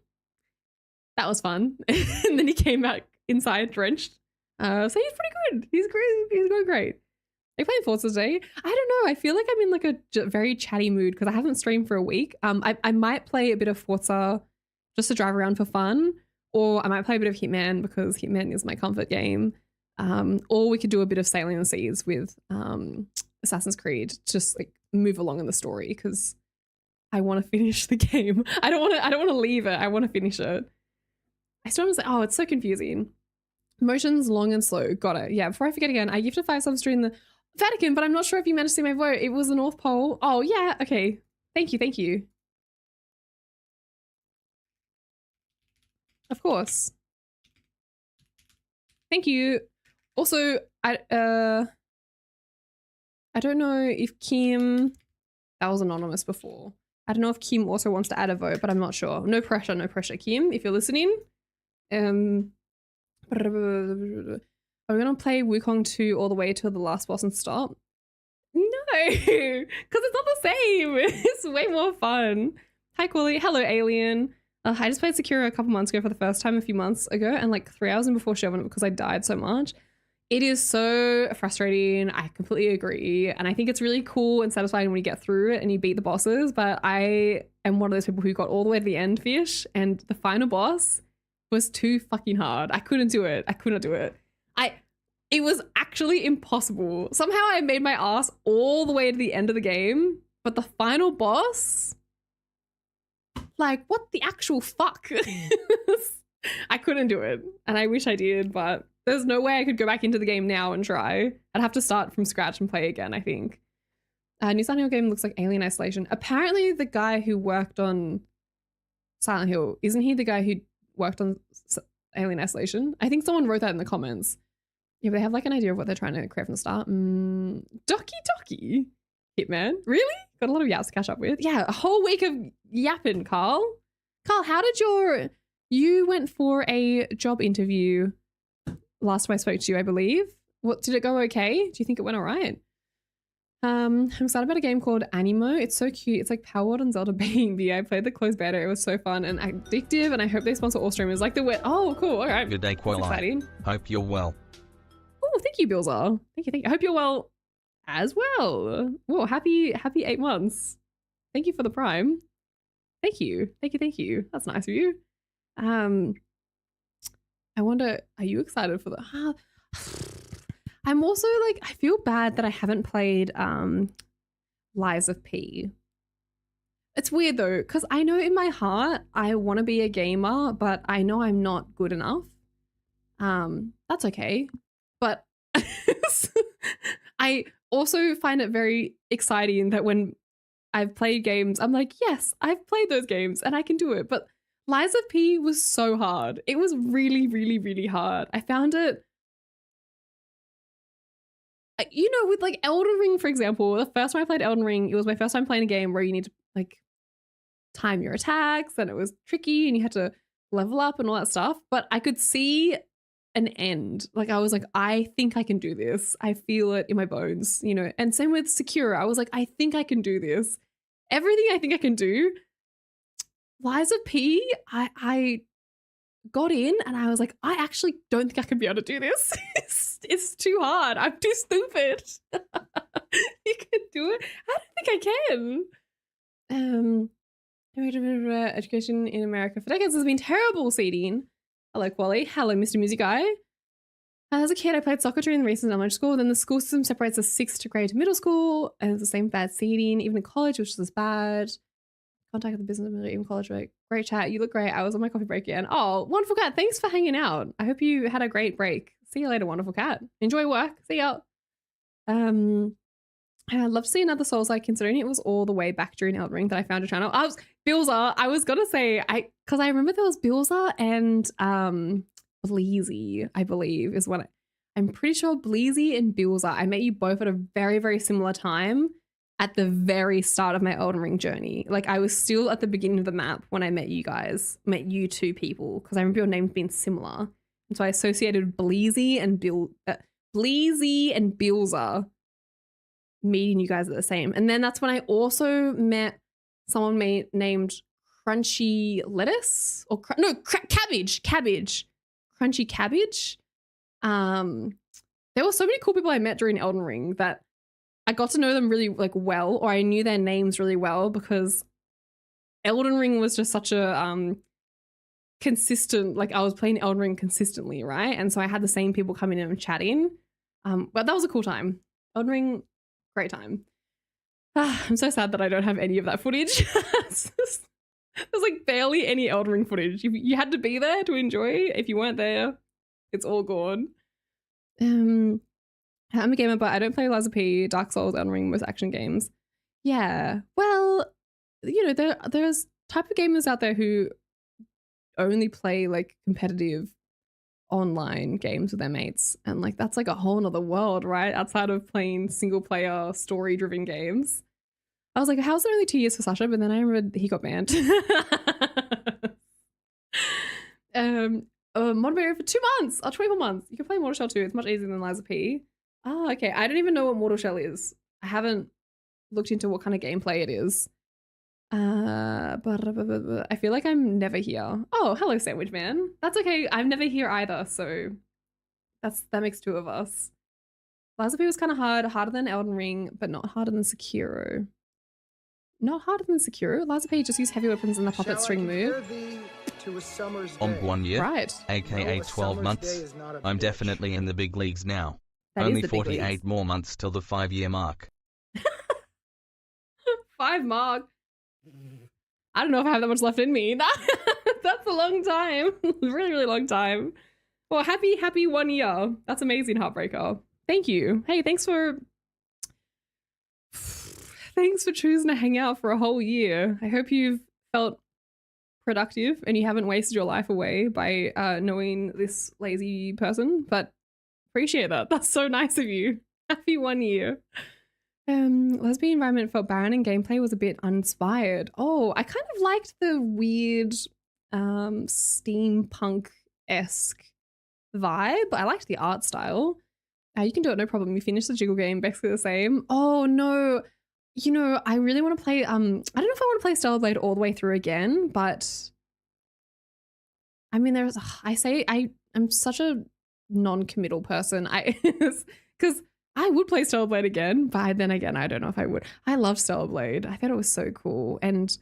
That was fun. And then he came back inside drenched. So he's pretty good. He's great. He's going great. Are you playing Forza today? I don't know. I feel like I'm in like a very chatty mood because I haven't streamed for a week. I might play a bit of Forza just to drive around for fun. Or I might play a bit of Hitman because Hitman is my comfort game. Or we could do a bit of Sailing the Seas with Assassin's Creed, just like move along in the story because I want to finish the game. I don't want to leave it. I want to finish it. I still was like, oh, it's so confusing. Motions long and slow. Got it. Yeah. Before I forget again, I gifted 5 subs during the Vatican, but I'm not sure if you managed to see my vote. It was the North Pole. Oh yeah. Okay. Thank you. Thank you. Of course. Thank you. Also, I don't know if Kim, that was anonymous before. I don't know if Kim also wants to add a vote, but I'm not sure. No pressure, Kim, if you're listening. Are we gonna play Wukong 2 all the way till the last boss and stop? No, because it's not the same. It's way more fun. Hi, Kwoli. Hello, Alien. I just played Sekiro a couple months ago for the first time a few months ago and like 3 hours in before shoving it because I died so much. It is so frustrating. I completely agree. And I think it's really cool and satisfying when you get through it and you beat the bosses. But I am one of those people who got all the way to the end, Fish, and the final boss was too fucking hard. I couldn't do it. I could not do it. It was actually impossible. Somehow I made my ass all the way to the end of the game, but the final boss, like, what the actual fuck? I couldn't do it, and I wish I did, but there's no way I could go back into the game now and try. I'd have to start from scratch and play again, I think. New Silent Hill game looks like Alien Isolation. Apparently the guy who worked on Silent Hill, isn't he the guy who worked on Alien Isolation? I think someone wrote that in the comments. Yeah, but they have like an idea of what they're trying to create from the start. Doki Hitman, really? Got a lot of yaps to catch up with. Yeah, a whole week of yapping, Carl. Carl, how did you went for a job interview last time I spoke to you, I believe. What, did it go okay? Do you think it went all right? I'm excited about a game called Animo. It's so cute. It's like Power World and Zelda Baby. I played the closed beta. It was so fun and addictive, and I hope they sponsor all streamers like the wet. Oh, cool. All right.
Good day, Kwoli.
Exciting.
Hope you're well.
Oh, thank you, Bilza. Thank you. I hope you're well as well. Whoa, happy 8 months. Thank you for the prime. Thank you. That's nice of you. I wonder, are you excited for the I'm also like, I feel bad that I haven't played Lies of P. It's weird though, because I know in my heart I want to be a gamer, but I know I'm not good enough. That's okay. But I also find it very exciting that when I've played games, I'm like, yes, I've played those games and I can do it. But Lies of P was so hard. It was really, really, really hard. I found it, you know, with like Elden Ring, for example, the first time I played Elden Ring, it was my first time playing a game where you need to like time your attacks and it was tricky and you had to level up and all that stuff. But I could see an end. Like I was like, I think I can do this. I feel it in my bones, you know. And same with Sekiro. I was like, I think I can do this. Everything I think I can do. Lies of P, I got in and I was like, I actually don't think I could be able to do this. It's too hard. I'm too stupid. You can do it. I don't think I can. Education in America for decades has been terrible, Seeding. Hello, Kwoli. Hello, Mr. Music Guy. As a kid, I played soccer during the recess in elementary school. Then the school system separates the 6th grade to middle school, and it's the same bad seating. Even in college, which is bad. Contact with the business administrator, even college. Great chat. You look great. I was on my coffee break again. Oh, wonderful cat. Thanks for hanging out. I hope you had a great break. See you later, wonderful cat. Enjoy work. See ya. I'd love to see another Souls-like, considering it was all the way back during Elden Ring that I found your channel. Bilza. I was gonna say because I remember there was Bilza and Bleezy, I believe, is what I'm pretty sure Bleezy and Bilza. I met you both at a very, very similar time at the very start of my Elden Ring journey. Like I was still at the beginning of the map when I met you guys, met you two people, because I remember your names being similar. And so I associated Bleezy and Bilza meeting you guys at the same. And then that's when I also met someone named Crunchy Lettuce or Cabbage. Crunchy Cabbage. There were so many cool people I met during Elden Ring that I got to know them really like well, or I knew their names really well because Elden Ring was just such a consistent, like I was playing Elden Ring consistently, right? And so I had the same people coming in and chatting. But that was a cool time. Elden Ring, great time. I'm so sad that I don't have any of that footage. There's like barely any Elden Ring footage. You had to be there to enjoy. If you weren't there, it's all gone. I'm a gamer, but I don't play Liza P, Dark Souls, Elden Ring, most action games. Yeah, well, you know, there's type of gamers out there who only play like competitive online games with their mates, and like that's like a whole nother world, right? Outside of playing single player story driven games. I was like, how's it only 2 years for Sasha? But then I remembered he got banned. Modern for 2 months or 24 months. You can play Mortal Shell 2. It's much easier than Liza P. Oh, okay. I don't even know what Mortal Shell is. I haven't looked into what kind of gameplay it is. But I feel like I'm never here. Oh, hello, Sandwich Man. That's okay. I'm never here either, so that makes 2 of us. Liza P was kind of harder than Elden Ring, but not harder than Sekiro. Not harder than Sekiro. Liza P just used heavy weapons in the puppet string move.
On 1 year,
Right.
aka 12 months, I'm definitely in the big leagues now.
That
Only
is the big
48
leagues.
more months till the 5-year mark.
5 mark. I don't know if I have that much left in me. That's a long time. Really, really long time. Well, happy 1 year. That's amazing, Heartbreaker. Thank you. Hey, thanks for choosing to hang out for a whole year. I hope you've felt productive and you haven't wasted your life away by knowing this lazy person, but appreciate that. That's so nice of you. Happy 1 year. Lesbian environment felt barren and gameplay was a bit uninspired. Oh, I kind of liked the weird steampunk-esque vibe. I liked the art style. You can do it, no problem. You finish the Jiggle game, basically the same. Oh no, you know, I really want to play, I don't know if I want to play Stellar Blade all the way through again, but I mean, I'm such a non-committal person. Because I would play Stellar Blade again, but then again, I don't know if I would. I love Stellar Blade. I thought it was so cool. And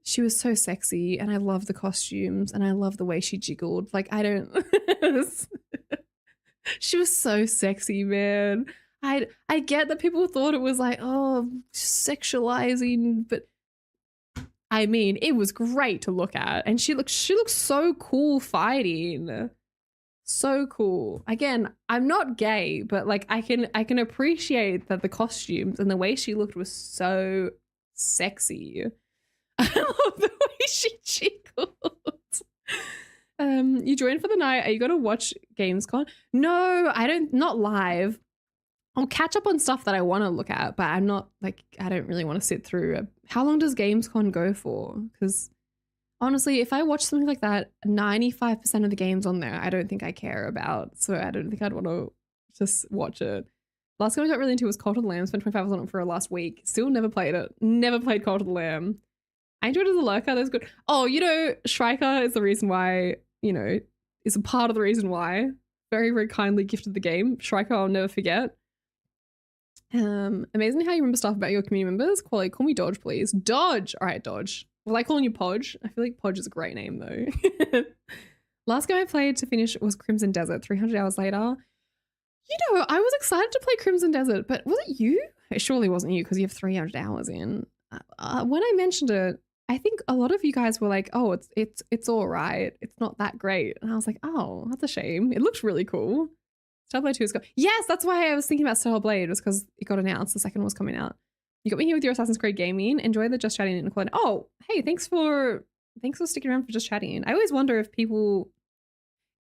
she was so sexy, and I love the costumes, and I love the way she jiggled. Like, I don't... She was so sexy, man. I get that people thought it was like, oh, sexualizing, but I mean, it was great to look at. And she looks so cool fighting. So cool. Again, I'm not gay, but like I can appreciate that the costumes and the way she looked was so sexy. I love the way she jiggled. You joined for the night. Are you gonna watch Gamescom? No, not live. I'll catch up on stuff that I want to look at, but I'm not like, I don't really want to sit through. How long does Gamescom go for? Because honestly, if I watch something like that, 95% of the games on there, I don't think I care about. So I don't think I'd want to just watch it. Last game I got really into was Cult of the Lamb. Spent 25 hours on it for a last week. Still never played it. Never played Cult of the Lamb. I enjoyed it as a lurker. That was good. Oh, you know, Shrieker is the reason why, you know, is a part of the reason why. Very, very kindly gifted the game. Shrieker, I'll never forget. Amazing how you remember stuff about your community members. Kwoli, call me Dodge, please. Dodge! All right, Dodge. Well, I calling you Podge. I feel like Podge is a great name, though. Last game I played to finish was Crimson Desert, 300 hours later. You know, I was excited to play Crimson Desert, but was it you? It surely wasn't you because you have 300 hours in. When I mentioned it, I think a lot of you guys were like, "Oh, it's all right. It's not that great." And I was like, "Oh, that's a shame. It looks really cool." Stellar Blade 2 is good. Yes, that's why I was thinking about Stellar Blade, was because it got announced. The second one was coming out. You got me here with your Assassin's Creed gaming. Enjoy the Just Chatting in Kwoli. Oh, hey, thanks for sticking around for Just Chatting. I always wonder if people.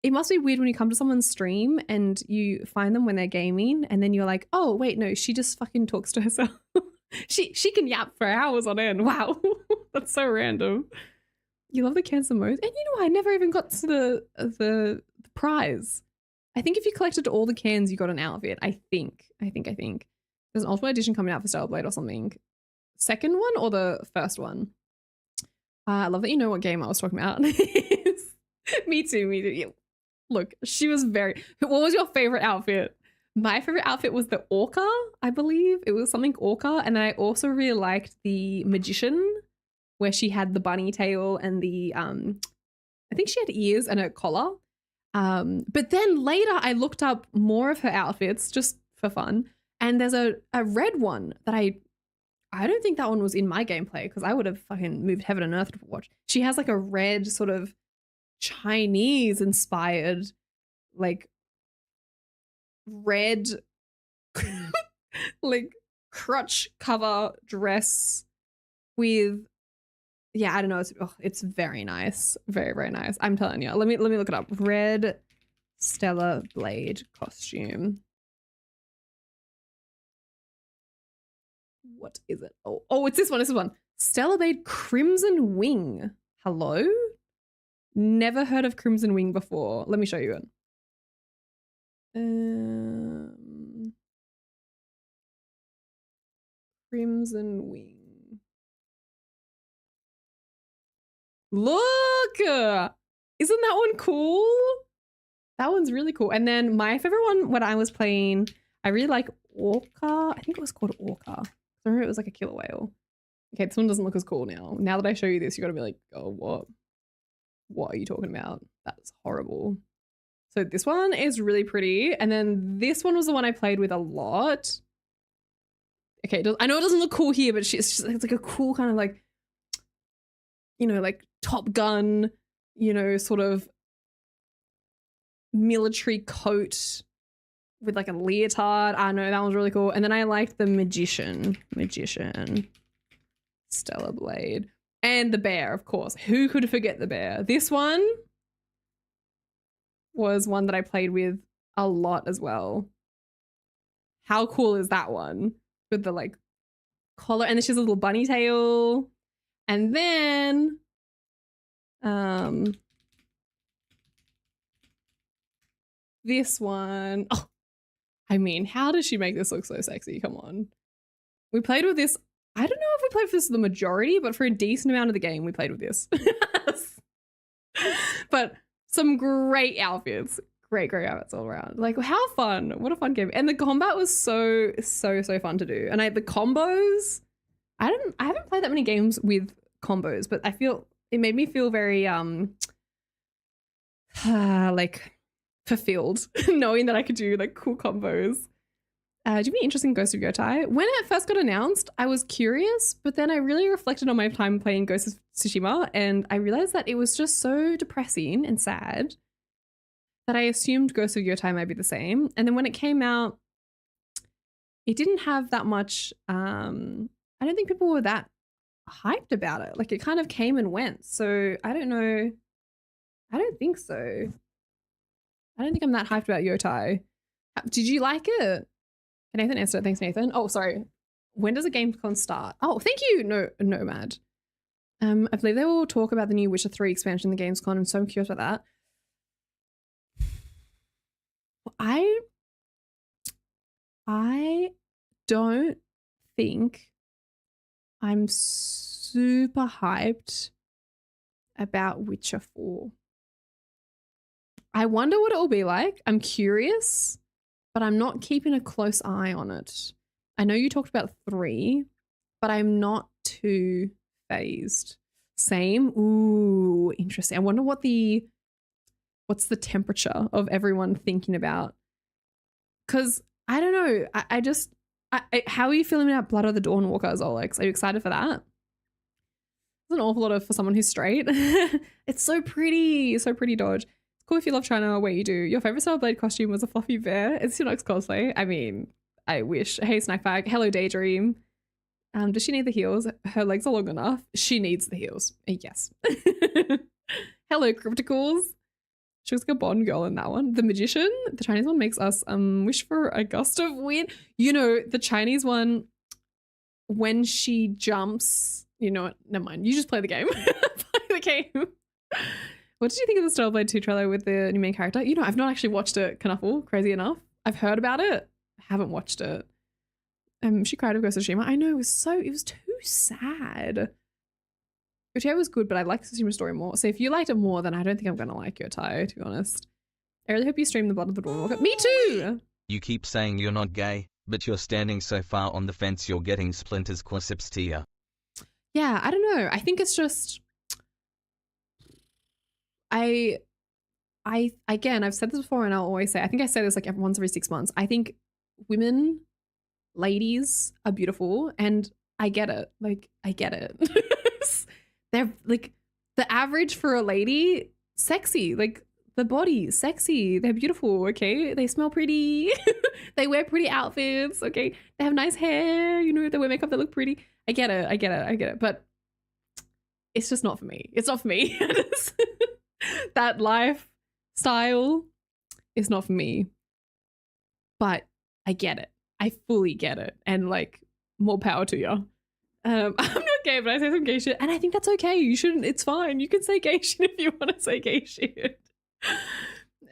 It must be weird when you come to someone's stream and you find them when they're gaming, and then you're like, "Oh, wait, no, she just fucking talks to herself." She can yap for hours on end. Wow, that's so random. You love the cancer mode, and you know I never even got to the prize. I think if you collected all the cans, you got an outfit. I think. There's an Ultimate Edition coming out for Stellar Blade or something. Second one or the first one? I love that you know what game I was talking about. Me too. Yeah. Look, she was very. What was your favorite outfit? My favorite outfit was the Orca, I believe. It was something Orca. And then I also really liked the Magician, where she had the bunny tail and the, I think she had ears and a collar. But then later I looked up more of her outfits just for fun. And there's a red one that I don't think that one was in my gameplay because I would have fucking moved heaven and earth to watch. She has like a red sort of Chinese inspired, like red like crotch cover dress with, yeah, I don't know, it's very nice, very, very nice. I'm telling you. Let me look it up. Red Stellar Blade costume. What is it? Oh, it's this one. Stellar Blade Crimson Wing. Hello? Never heard of Crimson Wing before. Let me show you it. Crimson Wing. Look! Isn't that one cool? That one's really cool. And then my favorite one when I was playing, I really like Orca. I think it was called Orca. I remember it was like a killer whale. Okay, this one doesn't look as cool now. Now that I show you this, you gotta be like, oh, what? What are you talking about? That's horrible. So this one is really pretty. And then this one was the one I played with a lot. Okay, I know it doesn't look cool here, but it's like a cool kind of like, you know, like Top Gun, you know, sort of military coat with like a leotard. I know that one's really cool. And then I liked the Magician, Stellar Blade, and the bear, of course. Who could forget the bear? This one was one that I played with a lot as well. How cool is that one? With the like collar, and then she has a little bunny tail. And then this one, oh, I mean, how does she make this look so sexy? Come on. We played with this. I don't know if we played with this the majority, but for a decent amount of the game, we played with this. But some great outfits. Great outfits all around. Like, how fun. What a fun game. And the combat was so fun to do. And the combos, I haven't played that many games with combos, but I feel it made me feel very like fulfilled knowing that I could do like cool combos. Do you have any interest in Ghost of Yotai? When it first got announced, I was curious, but then I really reflected on my time playing Ghost of Tsushima, and I realized that it was just so depressing and sad that I assumed Ghost of Yotai might be the same. And then when it came out, it didn't have that much, I don't think people were that hyped about it. Like, it kind of came and went. So I don't know. I don't think so. I don't think I'm that hyped about Yotai. Did you like it? Nathan answered it. Thanks, Nathan. Oh, sorry. When does a GameCon start? Oh, thank you, Nomad. I believe they will talk about the new Witcher 3 expansion in the GamesCon. I'm so curious about that. I don't think I'm super hyped about Witcher 4. I wonder what it will be like. I'm curious, but I'm not keeping a close eye on it. I know you talked about 3, but I'm not too phased. Same. Ooh, interesting. I wonder what the what's the temperature of everyone thinking about? Because I don't know. I just, how are you feeling about Blood of the Dawnwalker, Zolex? Are you excited for that? There's an awful lot for someone who's straight. It's so pretty, Dodge. It's cool if you love China, wait, you do. Your favorite Star Blade costume was a fluffy bear. It's your next cosplay. I mean, I wish. Hey, Snack Bag. Hello, Daydream. Does she need the heels? Her legs are long enough. She needs the heels. Yes. Hello, Crypticals. She looks like a Bond girl in that one. The Magician, the Chinese one makes us wish for a gust of wind. You know, the Chinese one, when she jumps, you know what? Never mind. You just play the game. Play the game. What did you think of the Starblade 2 trailer with the new main character? You know, I've not actually watched it, Knuffle, crazy enough. I've heard about it. I haven't watched it. She cried of Ghost of Tsushima. I know, it was too sad. Uchiha was good, but I like the Tsushima story more. So if you liked it more, then I don't think I'm going to like your tie, to be honest. I really hope you stream the Blood of the Dawnwalker. Me too!
You keep saying you're not gay, but you're standing so far on the fence you're getting splinters quadriceps to you.
Yeah, I don't know. I think it's just... Again, I've said this before and I'll always say, I think I say this like once every 6 months. I think women, ladies are beautiful and I get it. Like, I get it. They're like the average for a lady, sexy, like the body, sexy. They're beautiful. Okay. They smell pretty. They wear pretty outfits. Okay. They have nice hair. You know, they wear makeup that look pretty. I get it. But it's just not for me. It's not for me. That lifestyle is not for me. But I get it. I fully get it. And like, more power to you. I'm not gay, but I say some gay shit. And I think that's okay. You shouldn't. It's fine. You can say gay shit if you want to say gay shit.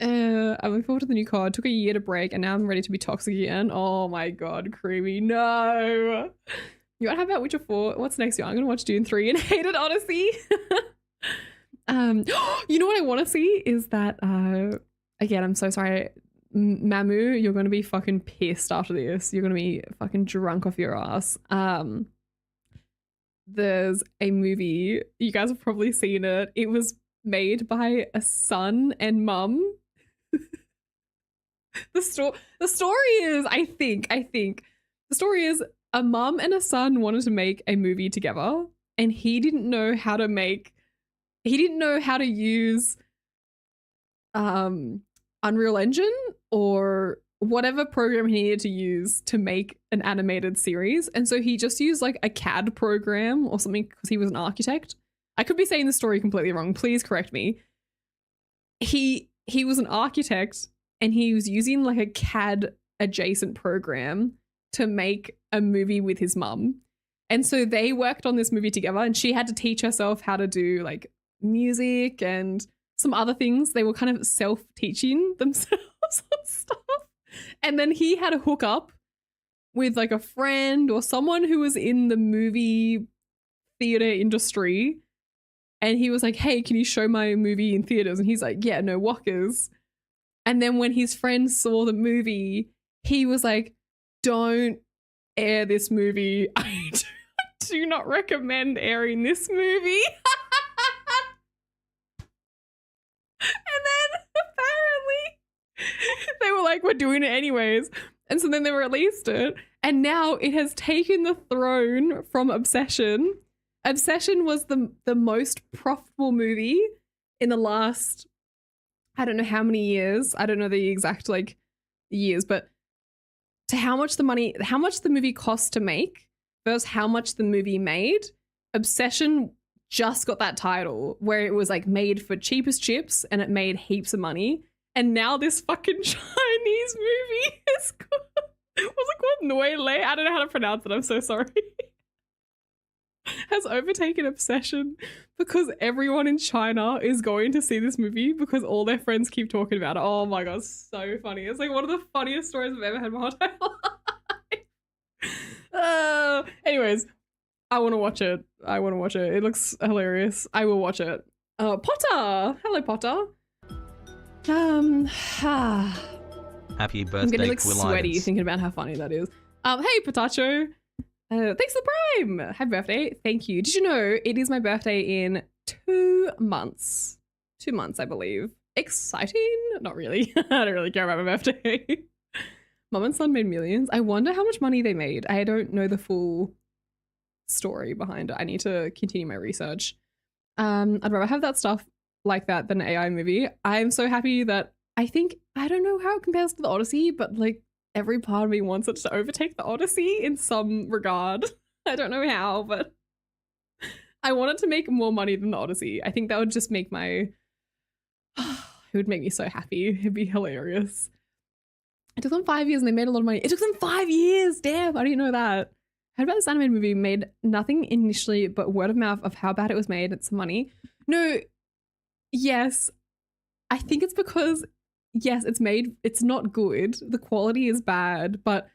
I'm looking forward to the new card. Took a year to break and now I'm ready to be toxic again. Oh my god, creamy. No. You want to have about Witcher 4? What's next year? I'm going to watch Dune 3 and hate it, Odyssey. You know what I want to see is that, again, I'm so sorry. Mamu, you're going to be fucking pissed after this. You're going to be fucking drunk off your ass. There's a movie, you guys have probably seen it. It was made by a son and mum. The story is, I think the story is a mum and a son wanted to make a movie together and he didn't know how to use Unreal Engine or whatever program he needed to use to make an animated series. And so he just used like a CAD program or something because he was an architect. I could be saying the story completely wrong. Please correct me. He was an architect and he was using like a CAD adjacent program to make a movie with his mum. And so they worked on this movie together and she had to teach herself how to do like music and some other things. They were kind of self-teaching themselves on stuff. And then he had to hook up with like a friend or someone who was in the movie theater industry. And he was like, hey, can you show my movie in theaters? And he's like, yeah, no walkers. And then when his friend saw the movie, he was like, don't air this movie. I do not recommend airing this movie. And then apparently they were like, we're doing it anyways. And so then they released it. And now it has taken the throne from Obsession. Obsession was the most profitable movie in the last, I don't know how many years. I don't know the exact like years, but to how much the movie cost to make versus how much the movie made, Obsession just got that title where it was like made for cheapest chips and it made heaps of money. And now this fucking Chinese movie is called, what's it called? Noile? I don't know how to pronounce it. I'm so sorry. Has overtaken Obsession because everyone in China is going to see this movie because all their friends keep talking about it. Oh my god, so funny. It's like one of the funniest stories I've ever had in my whole entire life. Anyways, I want to watch it. It looks hilarious. I will watch it. Potter! Hello, Potter.
Happy birthday,
I'm getting like
Quill
sweaty
Items.
thinking about how funny that is. Hey, Potacho. Thanks for the Prime. Happy birthday. Thank you. Did you know it is my birthday in 2 months? 2 months, I believe. exciting. Not really. I don't really care about my birthday. Mom and son made millions. I wonder how much money they made. I don't know the full story behind it. I need to continue my research. I'd rather have that stuff like that than an AI movie. I'm so happy that I don't know how it compares to the Odyssey, but like every part of me wants it to overtake the Odyssey in some regard. I don't know how, but I want it to make more money than the Odyssey. I think that would just make it would make me so happy. It'd be hilarious. It took them 5 years and they made a lot of money. It took them 5 years. Damn, I didn't know that. I heard about this animated movie, made nothing initially but word of mouth of how bad it was made. It's money. No, yes. I think it's because, yes, it's not good. The quality is bad, but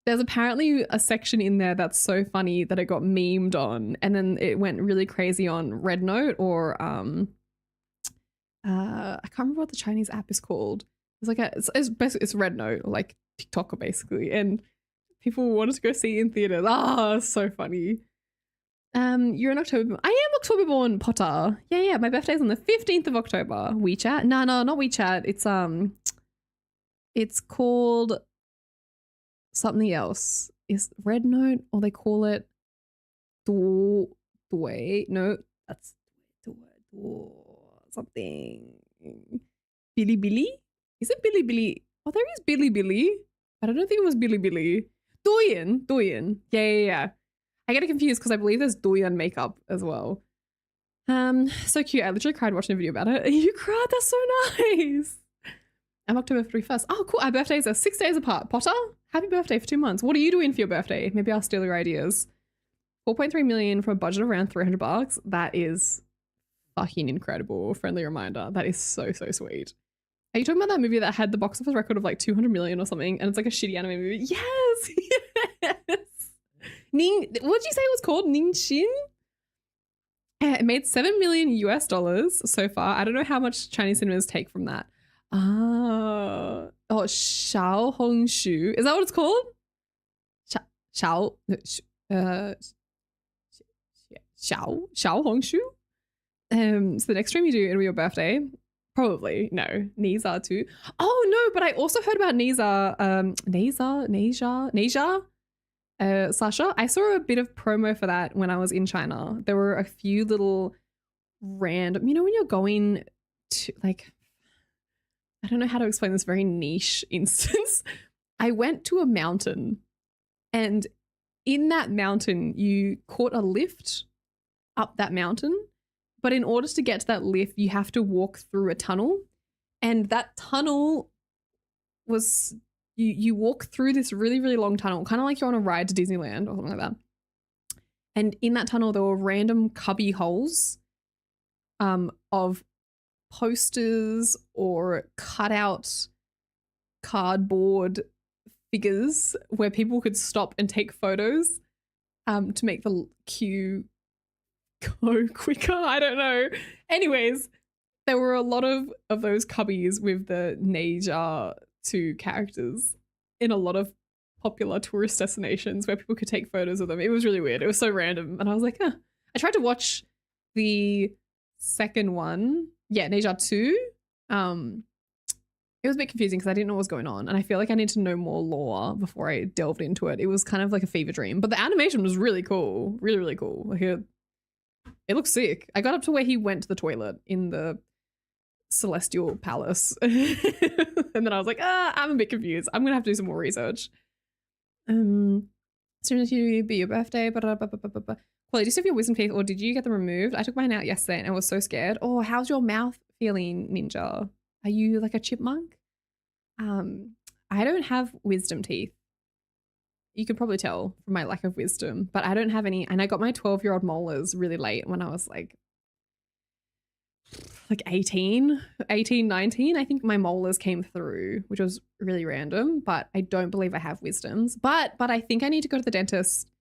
there's apparently a section in there that's so funny that it got memed on, and then it went really crazy on Red Note or I can't remember what the Chinese app is called. It's like it's Red Note, like TikToker basically, and people wanted to go see it in theaters. So funny. You're an October. I am October born, Potter. Yeah. My birthday's on the 15th of October. WeChat? No, not WeChat. It's called something else. Is Red Note, or they call it Dway? No, that's something. Bilibili? Is it Bilibili? Oh, there is Bilibili. I don't think it was Bilibili. Douyin. Yeah. I get it confused because I believe there's Douyin makeup as well. So cute. I literally cried watching a video about it. You cried? That's so nice. I'm October 31st. Oh, cool. Our birthdays are 6 days apart. Potter, happy birthday for 2 months. What are you doing for your birthday? Maybe I'll steal your ideas. 4.3 million from a budget of around $300. That is fucking incredible. Friendly reminder. That is so sweet. Are you talking about that movie that had the box office record of like 200 million or something, and it's like a shitty anime movie? Yes. What did you say it was called? Ningxin? It made $7 million US so far. I don't know how much Chinese cinemas take from that. Oh, Xiao Hongshu. Is that what it's called? Xiao Hongshu? So the next stream you do, it'll be your birthday. Probably. No. Nisa too. Oh no, but I also heard about Nisa. Neja. Sasha. I saw a bit of promo for that when I was in China. There were a few little random, when you're going to, like, I don't know how to explain this very niche instance. I went to a mountain, and in that mountain, you caught a lift up that mountain. But in order to get to that lift, you have to walk through a tunnel. And that tunnel was, you walk through this really, really long tunnel, kind of like you're on a ride to Disneyland or something like that. And in that tunnel, there were random cubby holes of posters or cutout cardboard figures where people could stop and take photos to make the queue go quicker. I don't know. Anyways, there were a lot of those cubbies with the Neja 2 characters in a lot of popular tourist destinations where people could take photos of them. It was really weird. It was so random. And I was like, huh. I tried to watch the second one. Yeah, Neja 2. It was a bit confusing because I didn't know what was going on. And I feel like I need to know more lore before I delved into it. It was kind of like a fever dream. But the animation was really cool. Really, really cool. Like it looks sick. I got up to where he went to the toilet in the Celestial Palace. And then I was like, I'm a bit confused. I'm going to have to do some more research. Soon as you be your birthday. Kwoli, do you still have your wisdom teeth or did you get them removed? I took mine out yesterday and I was so scared. Oh, how's your mouth feeling, Ninja? Are you like a chipmunk? I don't have wisdom teeth. You could probably tell from my lack of wisdom, but I don't have any. And I got my 12-year-old molars really late when I was like 18, 19. I think my molars came through, which was really random, but I don't believe I have wisdoms. But I think I need to go to the dentist.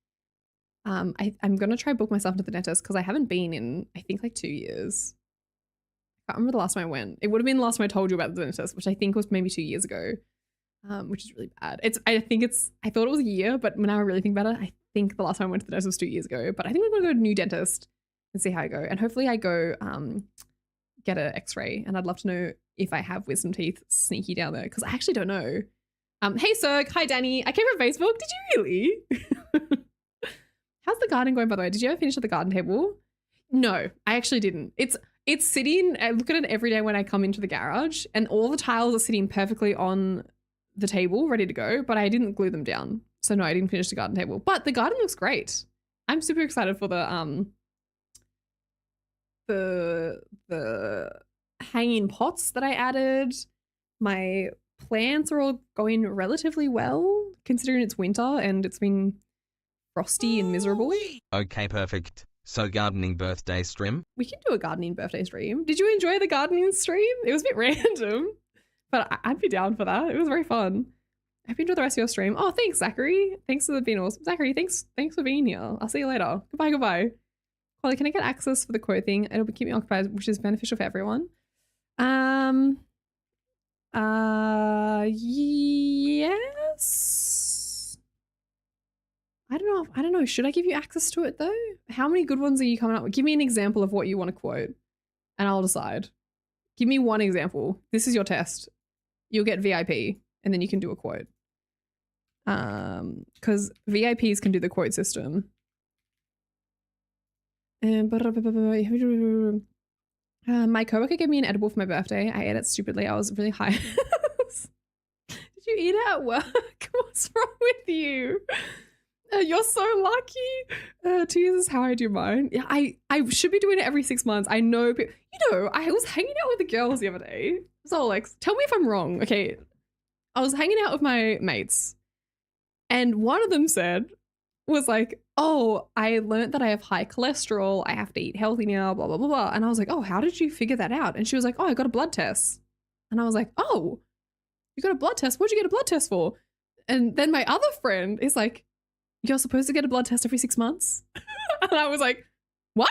I'm going to try book myself into the dentist because I haven't been in, I think, like 2 years. I can't remember the last time I went. It would have been the last time I told you about the dentist, which I think was maybe 2 years ago. Which is really bad. I thought it was a year, but when I really think about it, I think the last time I went to the dentist was 2 years ago. But I think I'm going to go to a new dentist and see how I go. And hopefully I go get an x-ray. And I'd love to know if I have wisdom teeth sneaky down there, because I actually don't know. Hey Serg, hi Danny. I came from Facebook. Did you really? How's the garden going, by the way? Did you ever finish at the garden table? No, I actually didn't. It's sitting, I look at it every day when I come into the garage, and all the tiles are sitting perfectly on the table, ready to go, but I didn't glue them down. So no, I didn't finish the garden table. But the garden looks great. I'm super excited for the hanging pots that I added. My plants are all going relatively well, considering it's winter and it's been frosty and miserable.
Okay, perfect. So gardening birthday stream?
We can do a gardening birthday stream. Did you enjoy the gardening stream? It was a bit random, but I'd be down for that. It was very fun. I hope you enjoy the rest of your stream. Oh, thanks, Zachary. Thanks for being awesome. Zachary, thanks for being here. I'll see you later. Goodbye. Kwoli, can I get access for the quote thing? It'll keep me occupied, which is beneficial for everyone. Yes. I don't know. Should I give you access to it though? How many good ones are you coming up with? Give me an example of what you want to quote and I'll decide. Give me one example. This is your test. You'll get VIP and then you can do a quote. Because VIPs can do the quote system. My coworker gave me an edible for my birthday. I ate it stupidly. I was really high. Did you eat it at work? What's wrong with you? You're so lucky. 2 years is how I do mine. Yeah, I should be doing it every 6 months. I know, but I was hanging out with the girls the other day. So like, tell me if I'm wrong. Okay, I was hanging out with my mates, and one of them was like, "Oh, I learned that I have high cholesterol. I have to eat healthy now. Blah blah blah blah." And I was like, "Oh, how did you figure that out?" And she was like, "Oh, I got a blood test." And I was like, "Oh, you got a blood test? What'd you get a blood test for?" And then my other friend is like, "You're supposed to get a blood test every 6 months." And I was like, "What?"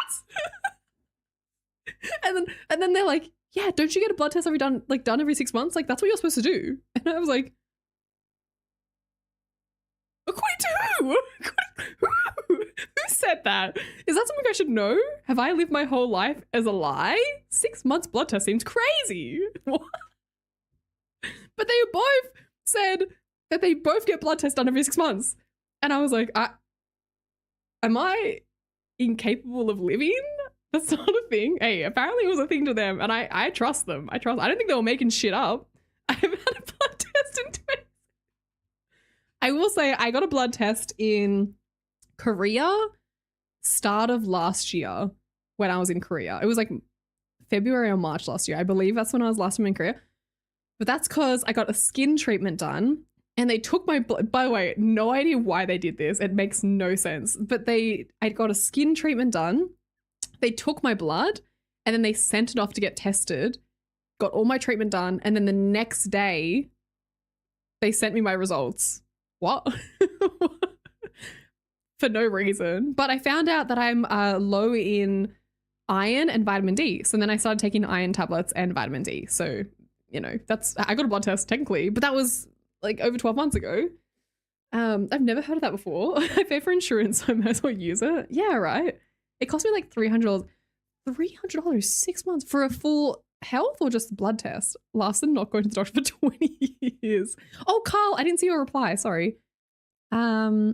and then they're like, "Yeah, don't you get a blood test done every 6 months? Like that's what you're supposed to do." And I was like, "According to who? Who said that? Is that something I should know? Have I lived my whole life as a lie? 6 months blood test seems crazy." What? But they both said that they both get blood tests done every 6 months. And I was like, am I incapable of living? That's not a thing. Hey, apparently it was a thing to them, and I trust them. I don't think they were making shit up. I haven't had a blood test in 20. I will say I got a blood test in Korea start of last year when I was in Korea. It was like February or March last year. I believe that's when I was last time in Korea. But that's because I got a skin treatment done. And they took my blood. By the way, no idea why they did this. It makes no sense. But I got a skin treatment done. They took my blood and then they sent it off to get tested. Got all my treatment done. And then the next day, they sent me my results. What? For no reason. But I found out that I'm low in iron and vitamin D. So then I started taking iron tablets and vitamin D. So, I got a blood test technically, but that was like over 12 months ago. I've never heard of that before. I pay for insurance, so I might as well use it. Yeah, right. It cost me like $300. $300, 6 months for a full health or just blood test? Last than not going to the doctor for 20 years. Oh, Carl, I didn't see your reply. Sorry. They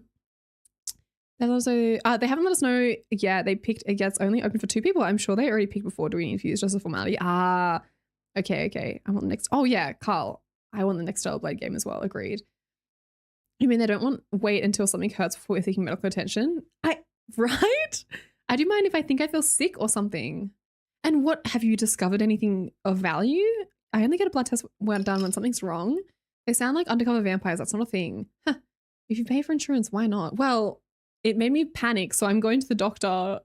also they haven't let us know. Yeah, they picked. It gets only open for 2 people. I'm sure they already picked before doing interviews, just a formality. Okay. I want the next. Oh yeah, Carl. I want the next Stellar Blade game as well. Agreed. You mean they don't want wait until something hurts before we're seeking medical attention? Right? I do mind if I think I feel sick or something. And what, have you discovered anything of value? I only get a blood test when done when something's wrong. They sound like undercover vampires. That's not a thing. Huh. If you pay for insurance, why not? Well, it made me panic, so I'm going to the doctor.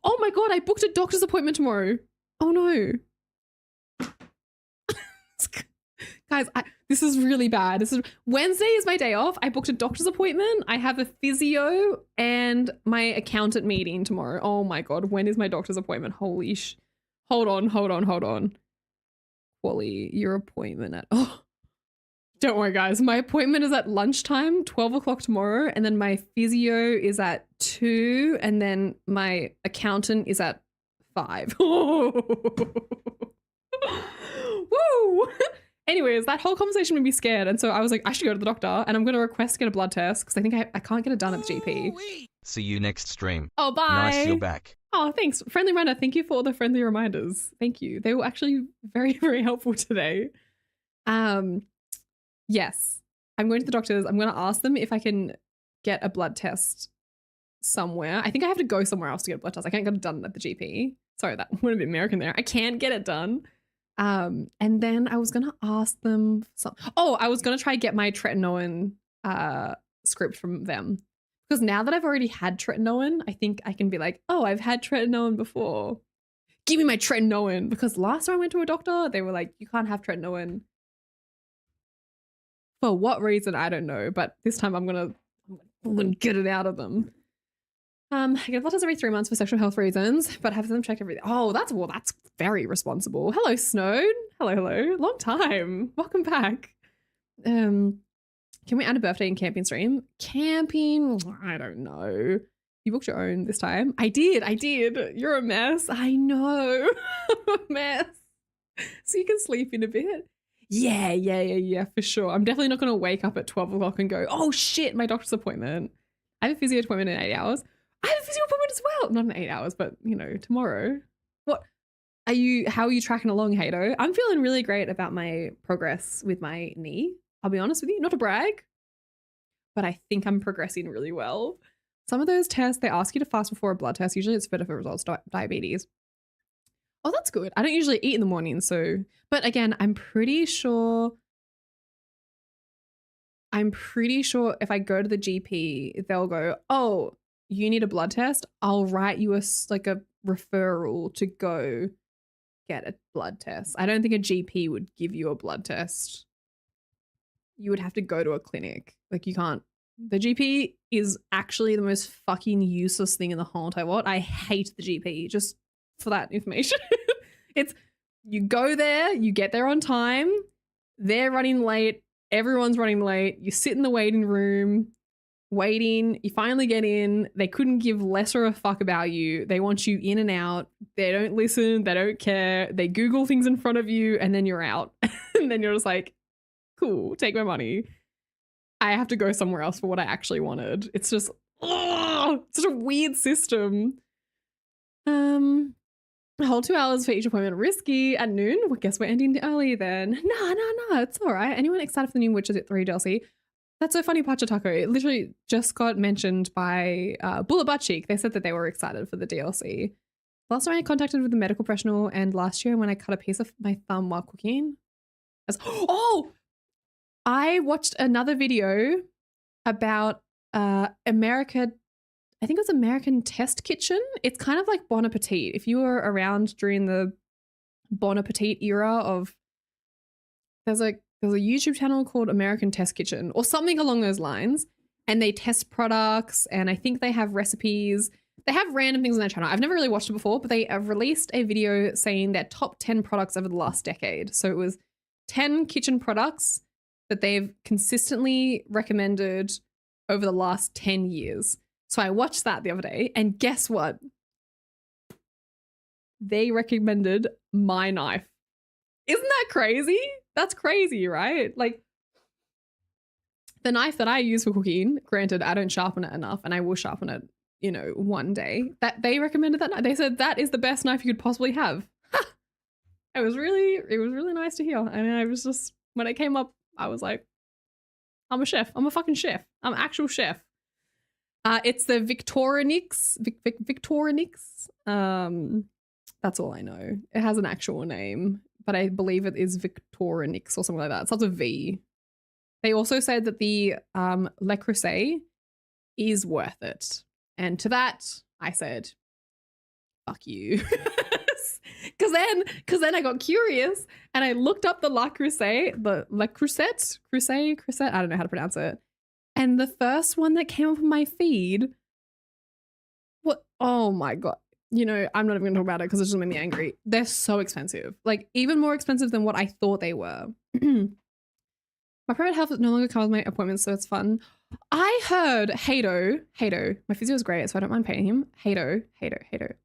Oh my God, I booked a doctor's appointment tomorrow. Oh no. Guys, this is really bad. Wednesday is my day off. I booked a doctor's appointment. I have a physio and my accountant meeting tomorrow. Oh my God, when is my doctor's appointment? Holy Hold on. Kwoli, your appointment at... Oh, don't worry, guys. My appointment is at lunchtime, 12 o'clock tomorrow. And then my physio is at 2. And then my accountant is at 5. Woo! Anyways, that whole conversation made me scared. And so I was like, I should go to the doctor and I'm going to request to get a blood test because I think I can't get it done at the GP.
See you next stream.
Oh, bye.
Nice you're back.
Oh, thanks. Friendly reminder. Thank you for all the friendly reminders. Thank you. They were actually very, very helpful today. Yes, I'm going to the doctors. I'm going to ask them if I can get a blood test somewhere. I think I have to go somewhere else to get a blood test. I can't get it done at the GP. Sorry, that would have been American there. I can't get it done. And then I was going to ask them I was going to try to get my tretinoin script from them. Because now that I've already had tretinoin, I think I can be like, oh, I've had tretinoin before. Give me my tretinoin. Because last time I went to a doctor, they were like, you can't have tretinoin. For what reason, I don't know. But this time I'm gonna get it out of them. I get blood tests every 3 months for sexual health reasons, but have them checked every. Oh, that's very responsible. Hello, Snowed. Hello. Long time. Welcome back. Can we add a birthday and camping stream? Camping? I don't know. You booked your own this time. I did. You're a mess. I know. I'm a mess. So you can sleep in a bit. Yeah, for sure. I'm definitely not going to wake up at 12 o'clock and go, oh shit, my doctor's appointment. I have a physio appointment in 8 hours. I have a physio appointment as well. Not in 8 hours, but tomorrow. How are you tracking along, Hato? I'm feeling really great about my progress with my knee. I'll be honest with you, not to brag, but I think I'm progressing really well. Some of those tests, they ask you to fast before a blood test. Usually it's better for results diabetes. Oh, that's good. I don't usually eat in the morning, but again, I'm pretty sure if I go to the GP, they'll go, oh, you need a blood test. I'll write you a referral to go get a blood test. I don't think a GP would give you a blood test. You would have to go to a clinic. Like, you can't. The GP is actually the most fucking useless thing in the whole entire world. I hate the GP, just for that information. You go there, you get there on time, they're running late, everyone's running late, you sit in the waiting room, waiting, you finally get in, they couldn't give lesser a fuck about you, they want you in and out, they don't listen, they don't care, they Google things in front of you, and then you're out. And then you're just like, cool, take my money. I have to go somewhere else for what I actually wanted. It's just, such a weird system. A whole 2 hours for each appointment. Risky at noon. Well, guess we're ending early then. No, it's all right. Anyone excited for the new Witcher 3 DLC? That's so funny, Pacha Taco. It literally just got mentioned by Bullet Butt Cheek. They said that they were excited for the DLC. Last time I contacted with a medical professional, and last year when I cut a piece of my thumb while cooking. I watched another video about America. I think it was American Test Kitchen. It's kind of like Bon Appetit. If you were around during the Bon Appetit era of, there's a YouTube channel called American Test Kitchen or something along those lines, and they test products, and I think they have recipes. They have random things on their channel. I've never really watched it before, but they have released a video saying their top 10 products over the last decade. So it was 10 kitchen products that they've consistently recommended over the last 10 years. So I watched that the other day, and guess what? They recommended my knife. Isn't that crazy? That's crazy, right? Like, the knife that I use for cooking, granted, I don't sharpen it enough, and I will sharpen it, one day. That they recommended that knife. They said that is the best knife you could possibly have. It was really nice to hear. And I was just, when it came up, I was like, I'm a chef. I'm a fucking chef. I'm an actual chef. It's the Victorinix. Victorinix. That's all I know. It has an actual name, but I believe it is Victorinix or something like that. It starts with V. They also said that the Le Creuset is worth it. And to that, I said, fuck you. Because then I got curious and I looked up the Le Creuset, Creuset, I don't know how to pronounce it. And the first one that came up on my feed, oh my God. I'm not even gonna talk about it because it just made me angry. They're so expensive. Like, even more expensive than what I thought they were. My private health no longer covers my appointments, so it's fun. I heard Hato, my physio is great, so I don't mind paying him. Hato.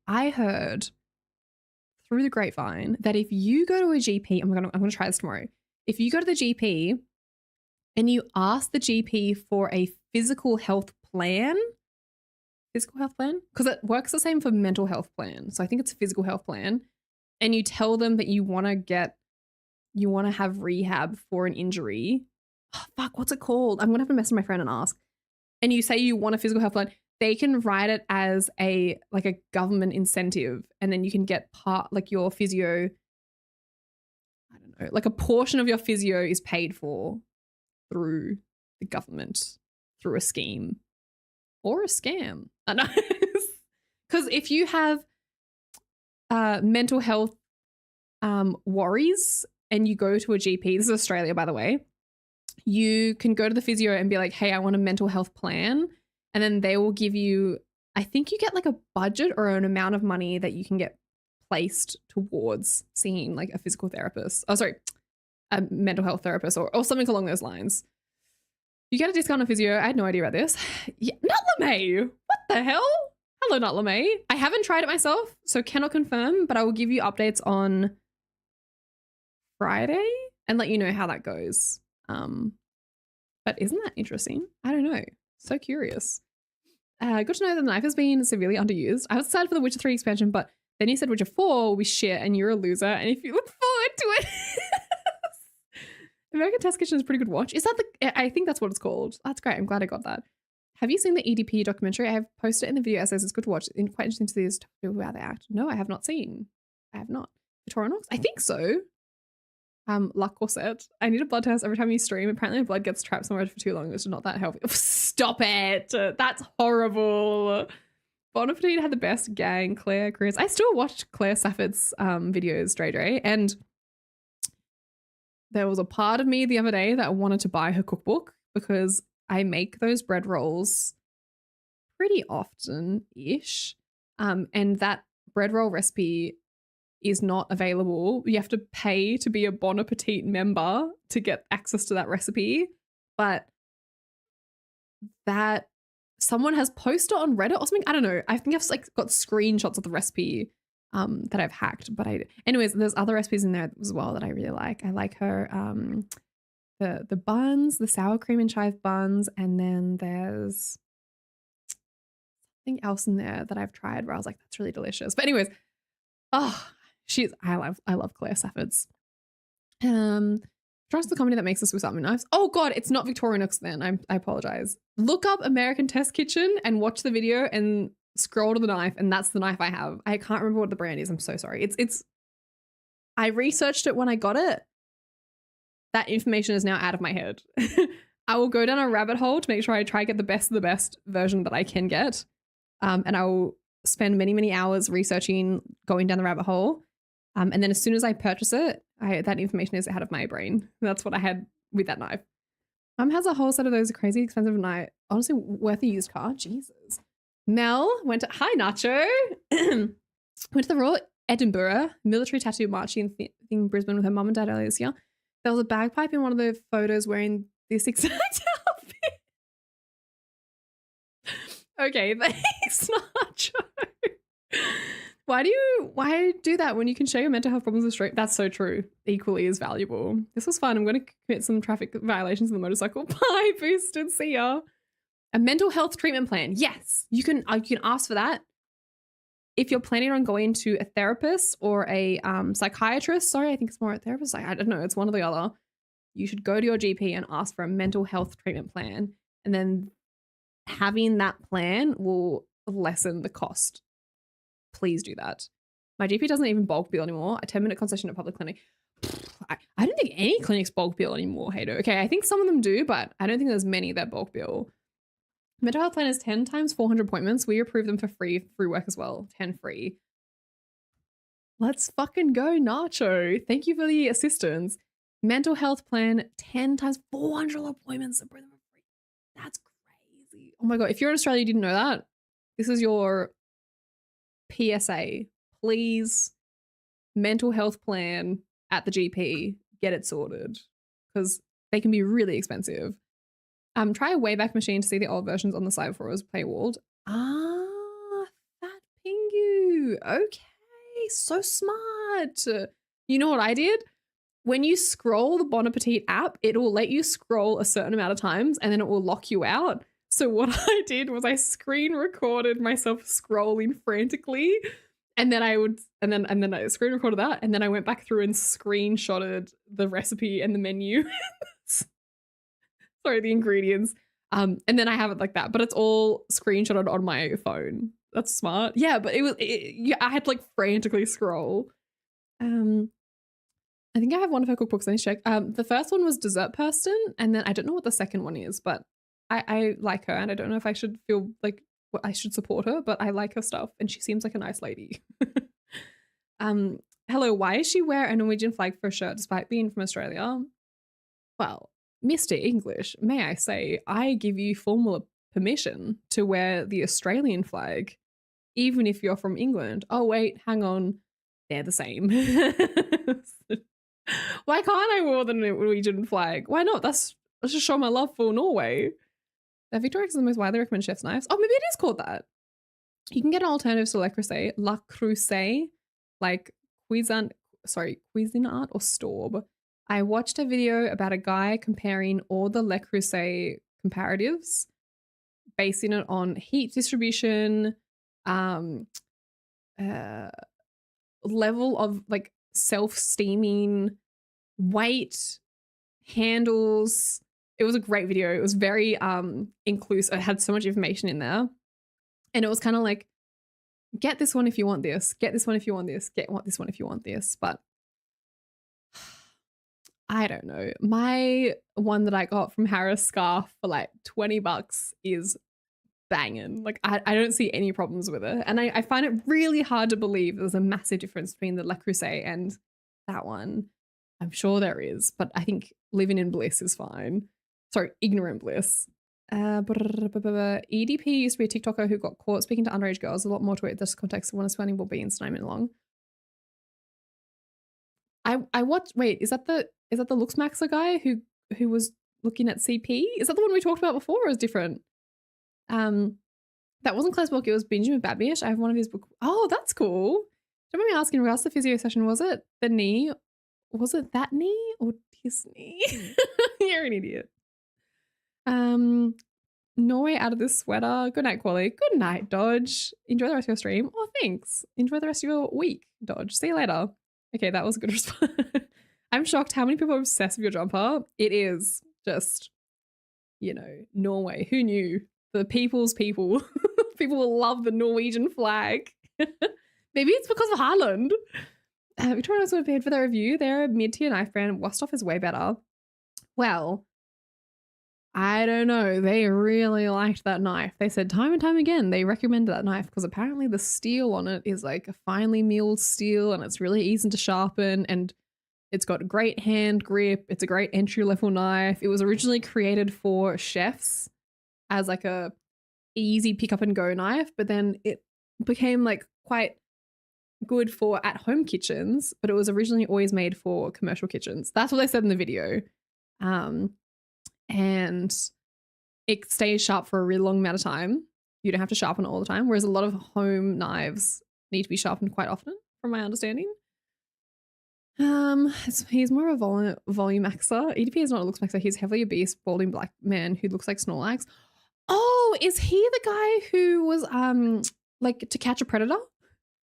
I heard through the grapevine that if you go to a GP, I'm gonna try this tomorrow. If you go to the GP and you ask the GP for a physical health plan, because it works the same for mental health plan. So I think it's a physical health plan, and you tell them that you want to have rehab for an injury. Oh, fuck, what's it called? I'm gonna have to message my friend and ask. And you say you want a physical health plan, they can write it as a government incentive, and then you can get your physio. I don't know, like a portion of your physio is paid for through the government through a scheme or a scam. I know, because if you have mental health worries and you go to a GP, this is Australia, by the way, you can go to the physio and be like, hey, I want a mental health plan. And then they will give you, I think you get like a budget or an amount of money that you can get placed towards seeing like a physical therapist. Oh, sorry, a mental health therapist or something along those lines. You get a discount on physio. I had no idea about this. Yeah, Nutlame. What the hell? Hello, Nutlame. I haven't tried it myself, so cannot confirm, but I will give you updates on Friday and let you know how that goes. But isn't that interesting? I don't know. So curious. Good to know that the knife has been severely underused. I was excited for the Witcher 3 expansion, but then you said Witcher 4 will be shit and you're a loser. And if you look forward to it, American Test Kitchen is a pretty good watch. Is that I think that's what it's called. That's great. I'm glad I got that. Have you seen the EDP documentary? I have posted it in the video essays. It's good to watch. It's quite interesting to see these people how they act. No, I have not seen. I have not. Victorinox? I think so. La Corset. I need a blood test every time you stream. Apparently my blood gets trapped somewhere for too long. It's not that healthy. Stop it. That's horrible. Bon Appetit had the best gang, Claire, Chris. I still watch Claire Safford's videos, Dre, and there was a part of me the other day that wanted to buy her cookbook because I make those bread rolls pretty often-ish. And that bread roll recipe is not available. You have to pay to be a Bon Appetit member to get access to that recipe. But that someone has posted on Reddit or something. I don't know. I think I've got screenshots of the recipe that I've hacked. But anyways, there's other recipes in there as well that I really like. I like her the buns, the sour cream and chive buns, and then there's something else in there that I've tried where I was like, that's really delicious. But anyways, I love Claire Safford's. Trust the company that makes the Swiss Army knives. Oh god, it's not Victorinox then. I apologize. Look up American Test Kitchen and watch the video and scroll to the knife, and that's the knife I have. I can't remember what the brand is. I'm so sorry. It's I researched it when I got it. That information is now out of my head. I will go down a rabbit hole to make sure I try to get the best of the best version that I can get. And I will spend many, many hours researching, going down the rabbit hole. And then as soon as I purchase it, that information is out of my brain. That's what I had with that knife. Has a whole set of those crazy expensive knives. Honestly, worth a used car. Jesus. Mel went to, hi Nacho. Went to the Royal Edinburgh military tattoo marching in Brisbane with her mum and dad earlier this year. There was a bagpipe in one of the photos wearing this exact outfit. Okay, thanks, Nacho. Why do that when you can share your mental health problems with street? That's so true. Equally as valuable. This was fun. I'm going to commit some traffic violations on the motorcycle. Bye, boosted. See ya. A mental health treatment plan. Yes, you can ask for that. If you're planning on going to a therapist or a psychiatrist, sorry, I think it's more a therapist. I don't know. It's one or the other. You should go to your GP and ask for a mental health treatment plan. And then having that plan will lessen the cost. Please do that. My GP doesn't even bulk bill anymore. A 10-minute consultation at a public clinic. I don't think any clinics bulk bill anymore, Hato. Okay, I think some of them do, but I don't think there's many that bulk bill. Mental health plan is 10 times 400 appointments. We approve them for free through work as well. 10 free. Let's fucking go, Nacho. Thank you for the assistance. Mental health plan, 10 times 400 appointments. Approve them for free. That's crazy. Oh my God. If you're in Australia, you didn't know that. This is your PSA. Please, mental health plan at the GP. Get it sorted because they can be really expensive. Try a Wayback Machine to see the old versions on the site before it was paywalled. Fat Pingu. Okay, so smart. what? You know what I did? When you scroll the Bon Appetit app, it will let you scroll a certain amount of times and then it will lock you out. So what I did was I screen recorded myself scrolling frantically, and then I screen recorded that, and then I went back through and screenshotted the recipe and the menu. Sorry, the ingredients. And then I have it like that, but it's all screenshotted on my phone. That's smart. Yeah, but yeah, I had to like frantically scroll. I think I have one of her cookbooks. I need to check. The first one was Dessert Person, and then I don't know what the second one is, but I like her, and I don't know if I should feel like I should support her, but I like her stuff, and she seems like a nice lady. Hello, why does she wear a Norwegian flag for a shirt despite being from Australia? Well, Mr. English, may I say, I give you formal permission to wear the Australian flag, even if you're from England. Oh, wait, hang on. They're the same. Why can't I wear the Norwegian flag? Why not? That's just show my love for Norway. Victorix is the most widely recommended chef's knives. Oh, maybe it is called that. You can get alternatives to Le Creuset, like Cuisinart or Storb. I watched a video about a guy comparing all the Le Creuset comparatives, basing it on heat distribution, level of like self-steaming, weight, handles. It was a great video. It was very inclusive. It had so much information in there. And it was kind of like, get this one if you want this, get this one if you want this, this one if you want this. But I don't know. My one that I got from Harris Scarf for like $20 is banging. Like I don't see any problems with it. And I find it really hard to believe there's a massive difference between the Le Creuset and that one. I'm sure there is, but I think living in bliss is fine. Sorry, ignorant bliss. EDP used to be a TikToker who got caught speaking to underage girls. A lot more to it. This context of one is sweating will be in minute long. I watched. Wait, is that the Luxmaxer guy who was looking at CP? Is that the one we talked about before, or is it different? That wasn't Claire's book. It was Binging with Babish. I have one of his books. Oh, that's cool. Don't mind me asking. In regards to the physio session, was it the knee? Was it that knee or his knee? You're an idiot. Norway out of this sweater. Good night, Kwoli. Good night, Dodge. Enjoy the rest of your stream. Oh, thanks. Enjoy the rest of your week, Dodge. See you later. Okay, that was a good response. I'm shocked how many people are obsessed with your jumper. It is just, Norway. Who knew? The people's people. People will love the Norwegian flag. Maybe it's because of Haaland. Victoria was paid for their review. They're a mid-tier knife brand. Wusthof is way better. Well, I don't know. They really liked that knife. They said time and time again they recommended that knife because apparently the steel on it is like a finely milled steel and it's really easy to sharpen and it's got a great hand grip. It's a great entry-level knife. It was originally created for chefs as like a easy pick up and go knife, but then it became like quite good for at-home kitchens, but it was originally always made for commercial kitchens. That's what they said in the video. And it stays sharp for a really long amount of time. You don't have to sharpen it all the time, whereas a lot of home knives need to be sharpened quite often, from my understanding. He's more of a volume maxer. EDP is not a looks maxer. He's heavily obese, balding black man who looks like Snorlax. Oh, is he the guy who was like To Catch a Predator?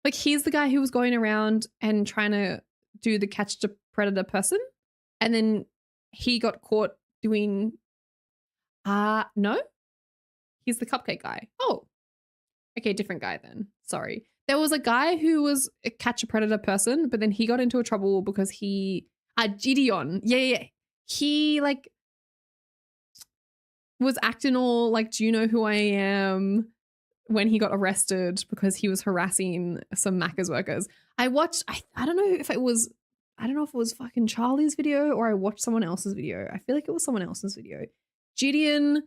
Like he's the guy who was going around and trying to do the Catch a Predator person, and then he got caught doing no? He's the cupcake guy. Oh. Okay, different guy then. Sorry. There was a guy who was a Catch a Predator person, but then he got into trouble because he Gideon. Yeah. He like was acting all like, do you know who I am? When he got arrested because he was harassing some Macca's workers. I don't know if it was fucking Charlie's video or I watched someone else's video. I feel like it was someone else's video. Gideon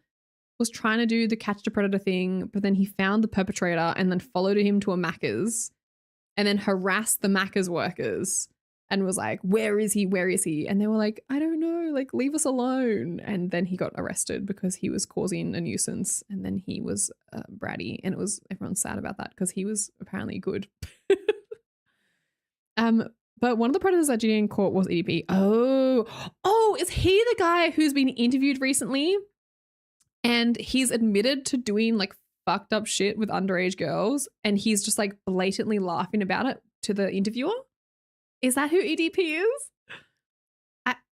was trying to do the Catch the Predator thing, but then he found the perpetrator and then followed him to a Macca's and then harassed the Macca's workers and was like, where is he? Where is he? And they were like, I don't know, like leave us alone. And then he got arrested because he was causing a nuisance and then he was bratty and everyone's sad about that because he was apparently good. But one of the predators that Gideon caught was EDP. Oh, is he the guy who's been interviewed recently? And he's admitted to doing like fucked up shit with underage girls, and he's just like blatantly laughing about it to the interviewer? Is that who EDP is?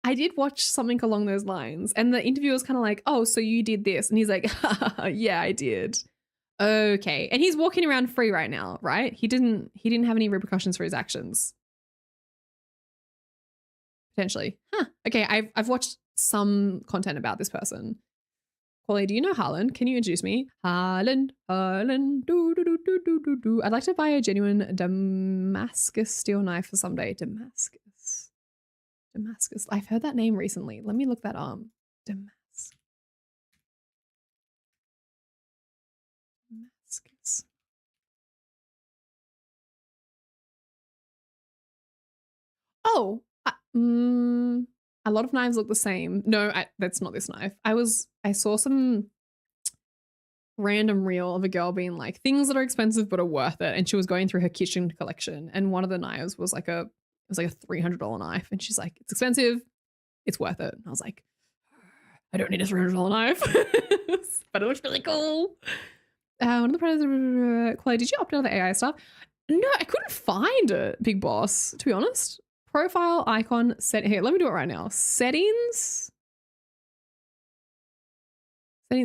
I did watch something along those lines, and the interviewer was kind of like, oh, so you did this? And he's like, yeah, I did. Okay. And he's walking around free right now, right? He didn't have any repercussions for his actions. Potentially. Huh. Okay, I've watched some content about this person. Kwoli, do you know Harlan? Can you introduce me? Harlan, do. I'd like to buy a genuine Damascus steel knife for someday. Damascus. I've heard that name recently. Let me look that up. Damascus. Oh, a lot of knives look the same. No, that's not this knife. I saw some random reel of a girl being like, things that are expensive but are worth it, and she was going through her kitchen collection, and one of the knives was like a $300 knife, and she's like, it's expensive, it's worth it. And I was like, I don't need a $300 knife, but it looks really cool. One of the predators, Kwoli, did you opt out of the AI stuff? No, I couldn't find it, Big Boss, to be honest. Profile icon set here. Let me do it right now. Settings,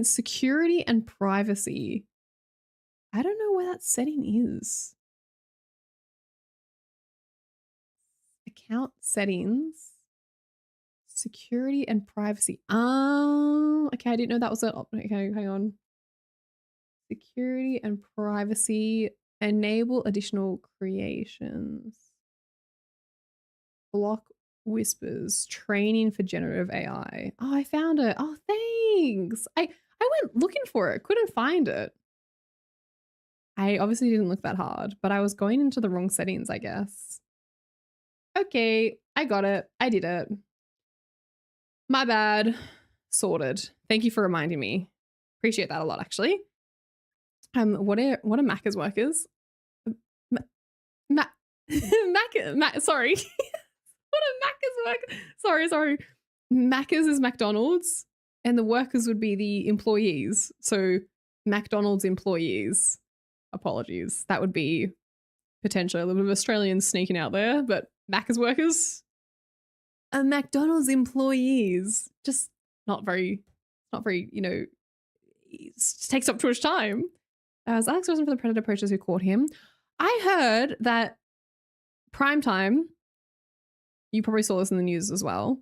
security and privacy. I don't know where that setting is. Account settings, security and privacy. Oh, okay. I didn't know that was it. Okay, hang on. Security and privacy. Enable additional creations. Block whispers. Training for generative AI. Oh, I found it. Oh, thanks. I went looking for it. Couldn't find it. I obviously didn't look that hard, but I was going into the wrong settings, I guess. Okay, I got it. I did it. My bad. Sorted. Thank you for reminding me. Appreciate that a lot, actually. What are Macca's workers? Sorry. What are Macca's workers? Sorry. Macca's is McDonald's, and the workers would be the employees. So McDonald's employees. Apologies. That would be potentially a little bit of Australians sneaking out there, but Macca's workers, McDonald's employees, just not very, you know, it takes up too much time. Was Alex Rosen for the predator poachers who caught him? I heard that Primetime, you probably saw this in the news as well,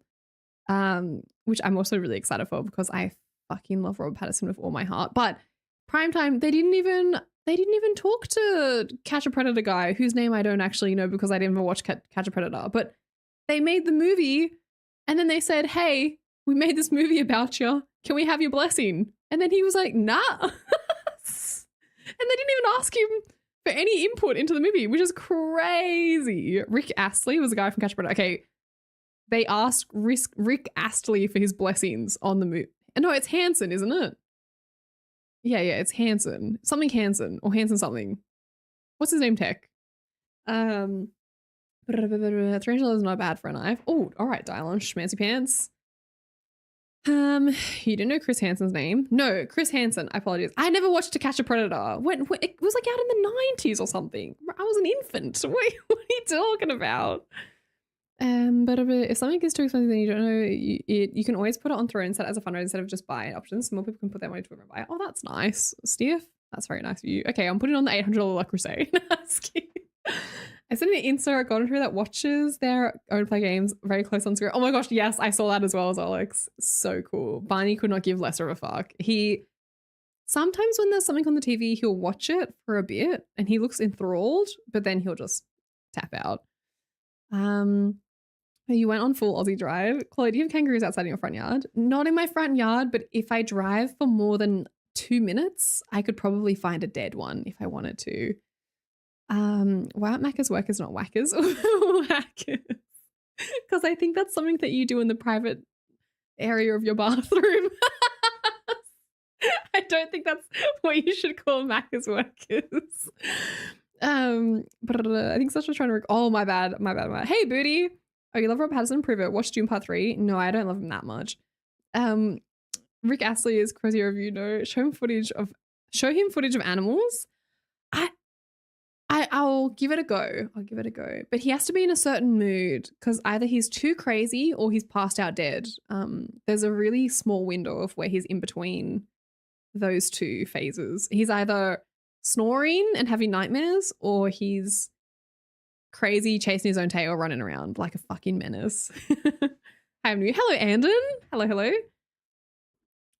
which I'm also really excited for because I fucking love Robert Pattinson with all my heart. But Primetime, they didn't even talk to Catch a Predator guy, whose name I don't actually know because I didn't ever watch Catch a Predator. But they made the movie, and then they said, "Hey, we made this movie about you. Can we have your blessing?" And then he was like, "Nah." And they didn't even ask him for any input into the movie, which is crazy. Rick Astley was a guy from Catch a Predator. Okay, they asked Rick Astley for his blessings on the movie. No, it's Hansen, isn't it? Yeah, it's Hansen. Something Hansen or Hansen something. What's his name, Tech? $300 is not bad for a knife. Oh, all right, Dylon, schmancy pants. You didn't know Chris Hansen's name? No, Chris Hansen. I apologize. I never watched To Catch a Predator. When it was like out in the 90s or something. I was an infant. What are you talking about? But if something is too expensive and you don't know, you can always put it on throw and set it as a fundraiser instead of just buy options. So more people can put their money to it and buy it. Oh, that's nice, Steve. That's very nice of you. Okay, I'm putting on the $800 La Crusade. I sent an Insta gone through that watches their own play games very close on screen. Oh my gosh, yes, I saw that as well as Alex. So cool. Barney could not give less of a fuck. He sometimes when there's something on the TV, he'll watch it for a bit and he looks enthralled, but then he'll just tap out. You went on full Aussie drive. Kwoli, do you have kangaroos outside in your front yard? Not in my front yard, but if I drive for more than 2 minutes, I could probably find a dead one if I wanted to. Why aren't Macca's workers not whackers? Whackers. Because I think that's something that you do in the private area of your bathroom. I don't think that's what you should call Macca's workers. But I think Sasha's trying to. Oh, my bad. Hey, Booty. Oh, you love Rob Patterson? Prove it. Watch Doom Part 3. No, I don't love him that much. Rick Astley is crazy review. No, show him footage of animals. I'll give it a go. But he has to be in a certain mood because either he's too crazy or he's passed out dead. There's a really small window of where he's in between those two phases. He's either snoring and having nightmares or he's crazy chasing his own tail running around like a fucking menace. I'm new. Hello, Andon. Hello.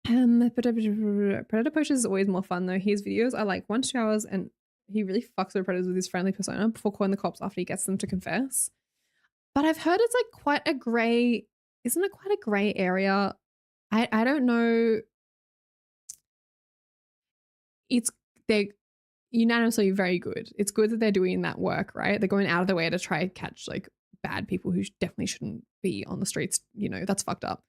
Predator Poachers is always more fun though. His videos are like 1 to 2 hours and he really fucks with predators with his friendly persona before calling the cops after he gets them to confess. But I've heard it's like quite a grey, isn't it quite a grey area? I don't know. They're unanimously very good. It's good that they're doing that work, right? They're going out of their way to try and catch like bad people who definitely shouldn't be on the streets. You know, that's fucked up.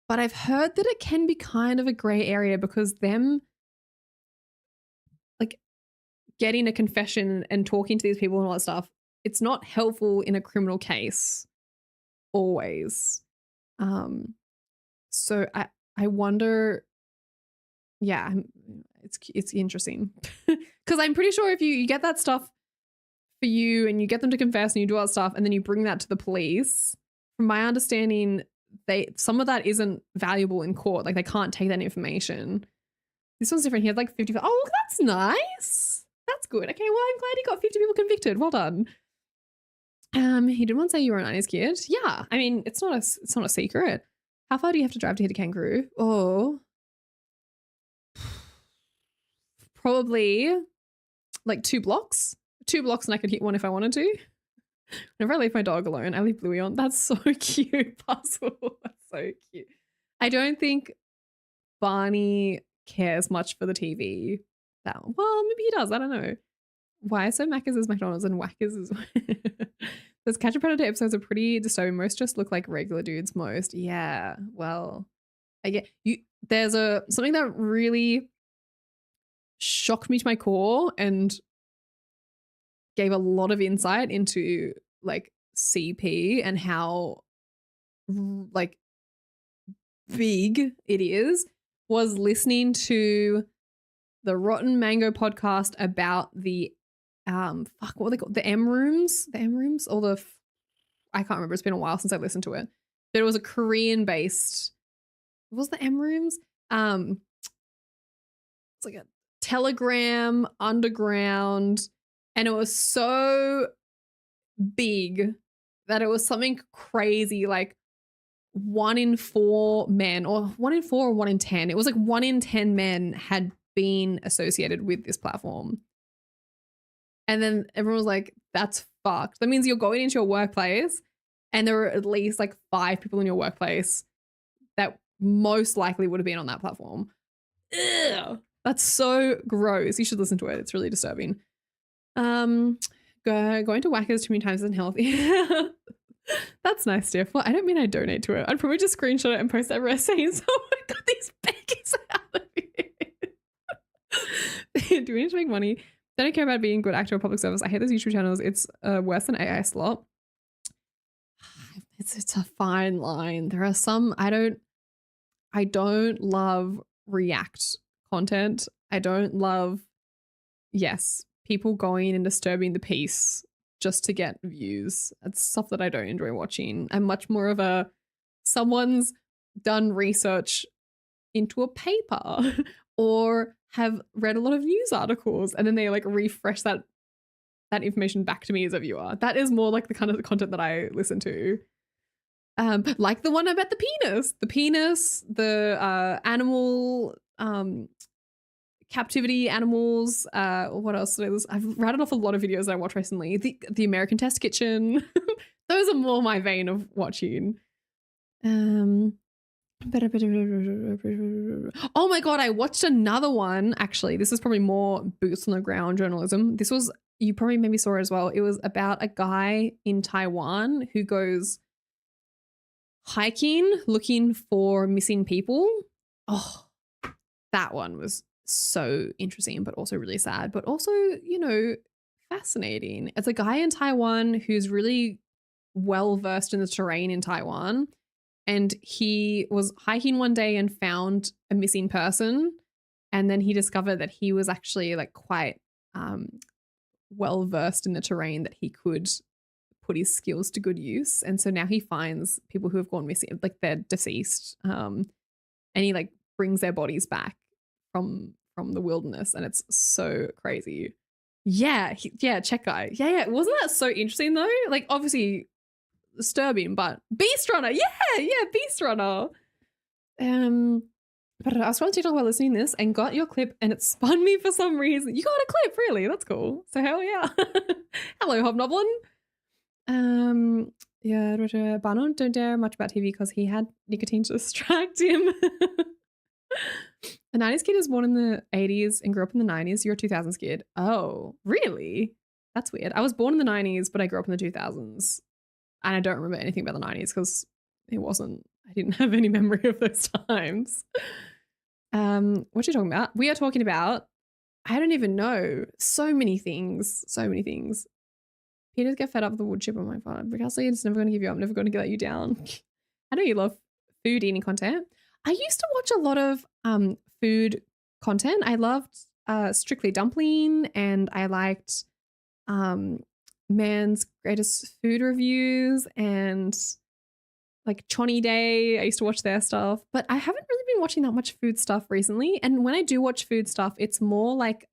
But I've heard that it can be kind of a grey area because them like getting a confession and talking to these people and all that stuff, it's not helpful in a criminal case always. So I wonder, yeah, it's interesting because I'm pretty sure if you get that stuff for you and you get them to confess and you do all that stuff and then you bring that to the police, from my understanding, some of that isn't valuable in court. Like they can't take that information. This one's different. He had like 50. Oh, look, that's nice. That's good. Okay, well, I'm glad he got 50 people convicted. Well done. He did once say you were a 90s kid. Yeah, I mean, it's not a secret. How far do you have to drive to hit a kangaroo? Oh, probably like 2 blocks. 2 blocks and I could hit one if I wanted to. Whenever I leave my dog alone, I leave Bluey on. That's so cute, Puzzle. That's so cute. I don't think Barney cares much for the TV. Well, maybe he does. I don't know. Why so Macca's is McDonald's and Whackers is... Those Catch a Predator episodes are pretty disturbing. Most just look like regular dudes. Most. Yeah, well, I get you. There's something that really shocked me to my core and gave a lot of insight into like CP and how like big it is, was listening to the Rotten Mango podcast about the what were they called? The M rooms, or I can't remember. It's been a while since I listened to it, but it was a Korean based. What was the M rooms? It's like a Telegram underground, and it was so big that it was something crazy, like 1 in 4 men, or 1 in 4 or 1 in 10. It was like 1 in 10 men had been associated with this platform. And then everyone was like, that's fucked. That means you're going into your workplace and there are at least like 5 people in your workplace that most likely would have been on that platform. Ugh, that's so gross. You should listen to it. It's really disturbing. Going to Whackers too many times isn't healthy. That's nice, Steph. Well, I don't mean I donate to it. I'd probably just screenshot it and post that rest saying, someone got these baggies out of here. Do we need to make money? They don't care about being a good actor or public service. I hate those YouTube channels. It's worse than AI slot. It's a fine line. There are some I don't love React content. I don't love, yes, people going and disturbing the peace just to get views. That's stuff that I don't enjoy watching. I'm much more of someone's done research into a paper or have read a lot of news articles and then they like refresh that information back to me as a viewer. That is more like the kind of content that I listen to. Like the one about the penis, the animal, captivity animals. What else? I've rattled off a lot of videos that I watched recently. The American Test Kitchen. Those are more my vein of watching. Oh my god, I watched another one. Actually, this is probably more boots on the ground journalism. This was, you probably maybe saw it as well. It was about a guy in Taiwan who goes hiking looking for missing people. Oh, that one was so interesting, but also really sad. But also, you know, fascinating. It's a guy in Taiwan who's really well versed in the terrain in Taiwan. And he was hiking one day and found a missing person. And then he discovered that he was actually like quite well versed in the terrain, that he could put his skills to good use. And so now he finds people who have gone missing, like they're deceased. And he like brings their bodies back from the wilderness. And it's so crazy. Yeah. Czech guy. Yeah. Wasn't that so interesting though? Like obviously disturbing, but Beast Runner. Yeah. Beast Runner. But I was trying to talk while listening to this and got your clip and it spun me for some reason. You got a clip, really? That's cool. So hell yeah. Hello, Hobnoblin. Yeah, Roger Barnon don't dare much about TV because he had nicotine to distract him. The 90s kid is born in the 80s and grew up in the 90s. You're a 2000s kid. Oh, really? That's weird. I was born in the 90s, but I grew up in the 2000s. And I don't remember anything about the 90s because I didn't have any memory of those times. What are you talking about? We are talking about, I don't even know, so many things. Peters get fed up with the wood chip on my phone. Because it's never going to give you up. I'm never going to let you down. I know you love food eating content. I used to watch a lot of food content. I loved Strictly Dumpling, and I liked Man's Greatest Food Reviews and like Chonny Day. I used to watch their stuff, but I haven't really been watching that much food stuff recently. And when I do watch food stuff, it's more like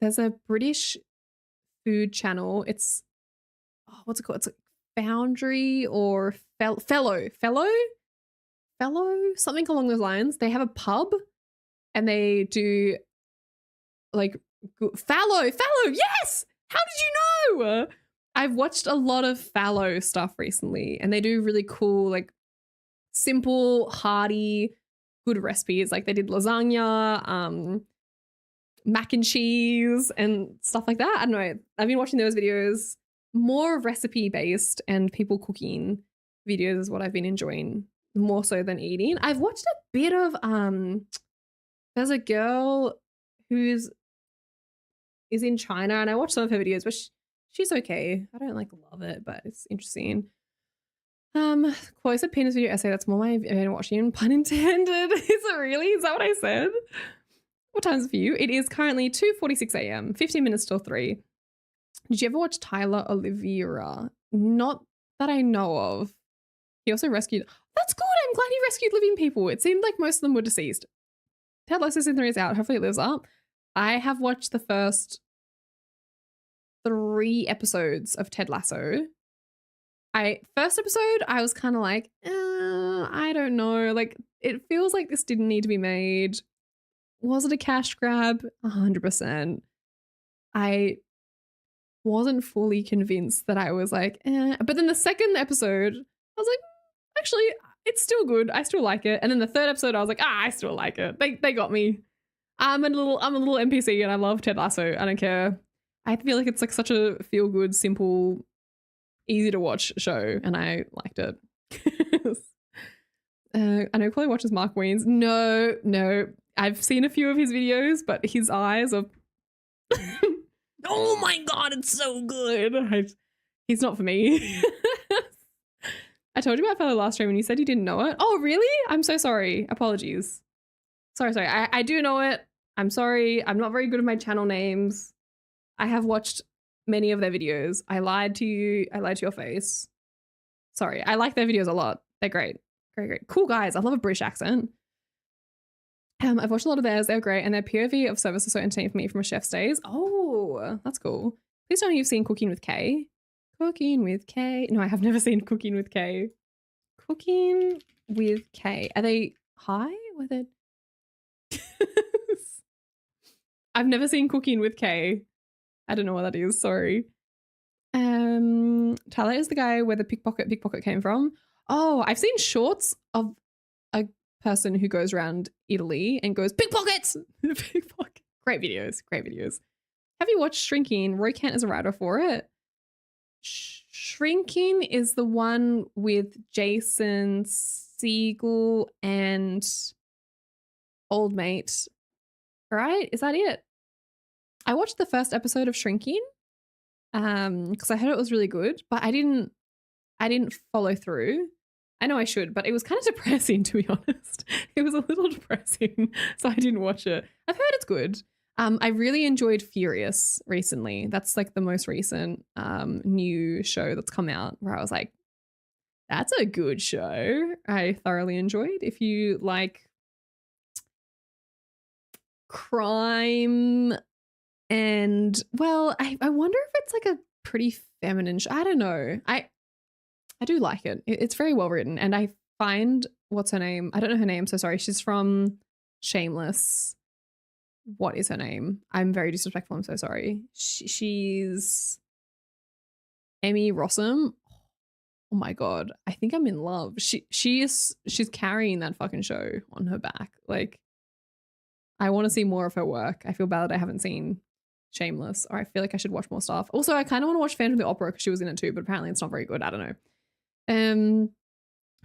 there's a British food channel. It's what's it called? It's like Foundry or Fellow, something along those lines. They have a pub and they do like Fallow. Yes. How did you know? I've watched a lot of Fallow stuff recently, and they do really cool, like simple, hearty, good recipes. Like they did lasagna, mac and cheese, and stuff like that. I don't know. I've been watching those videos, more recipe based, and people cooking videos is what I've been enjoying more so than eating. I've watched a bit of there's a girl who's in China, and I watched some of her videos, but she's okay. I don't like love it, but it's interesting. Chloe said penis video essay. That's more my watching, pun intended. Is it really? Is that what I said? What time is it for you? It is currently 2:46 a.m. 15 minutes till 3. Did you ever watch Tyler Oliveira? Not that I know of. He also rescued. That's good. I'm glad he rescued living people. It seemed like most of them were deceased. Ted Lasso season 3 is out. Hopefully it lives up. I have watched the first 3 episodes of Ted Lasso. First episode, I was kind of like, I don't know. Like, it feels like this didn't need to be made. Was it a cash grab? 100%. I wasn't fully convinced that I was like, But then the second episode, I was like, actually, it's still good. I still like it. And then the third episode, I was like, I still like it. They got me. I'm a little NPC and I love Ted Lasso. I don't care. I feel like it's like such a feel good, simple, easy to watch show, and I liked it. I know Chloe watches Mark Wiens. No. I've seen a few of his videos, but his eyes are oh my god, it's so good. He's not for me. I told you about fellow last stream and you said you didn't know it. Oh, really? I'm so sorry. Apologies. Sorry. I do know it. I'm sorry. I'm not very good at my channel names. I have watched many of their videos. I lied to you. I lied to your face. Sorry. I like their videos a lot. They're great. Great. Cool guys. I love a British accent. I've watched a lot of theirs. They're great. And their POV of service is so entertaining for me from a chef's days. Oh, that's cool. Please tell me you've seen Cooking with Kay. Cooking with Kay. No, I have never seen Cooking with Kay. Cooking with Kay. Are they high? With it? I've never seen Cooking with Kay. I don't know what that is. Sorry. Tyler is the guy where the pickpocket came from. Oh, I've seen shorts of a person who goes around Italy and goes, pickpockets! Pickpocket. Great videos. Have you watched Shrinking? Roy Kent is a writer for it. Shrinking is the one with Jason Segel and Old Mate. Right? Is that it? I watched the first episode of Shrinking because I heard it was really good, but I didn't follow through. I know I should, but it was kind of depressing, to be honest. It was a little depressing, so I didn't watch it. I've heard it's good. I really enjoyed Furious recently. That's like the most recent new show that's come out where I was like, that's a good show. I thoroughly enjoyed. If you like crime and, well, I wonder if it's like a pretty feminine show. I don't know. I do like it. It's very well written. And I find, what's her name? I don't know her name, so sorry. She's from Shameless. What is her name? I'm very disrespectful. I'm so sorry. She's Emmy Rossum. Oh my God. I think I'm in love. She's carrying that fucking show on her back. Like, I want to see more of her work. I feel bad that I haven't seen Shameless, or I feel like I should watch more stuff. Also, I kind of want to watch Phantom of the Opera because she was in it too, but apparently it's not very good. I don't know.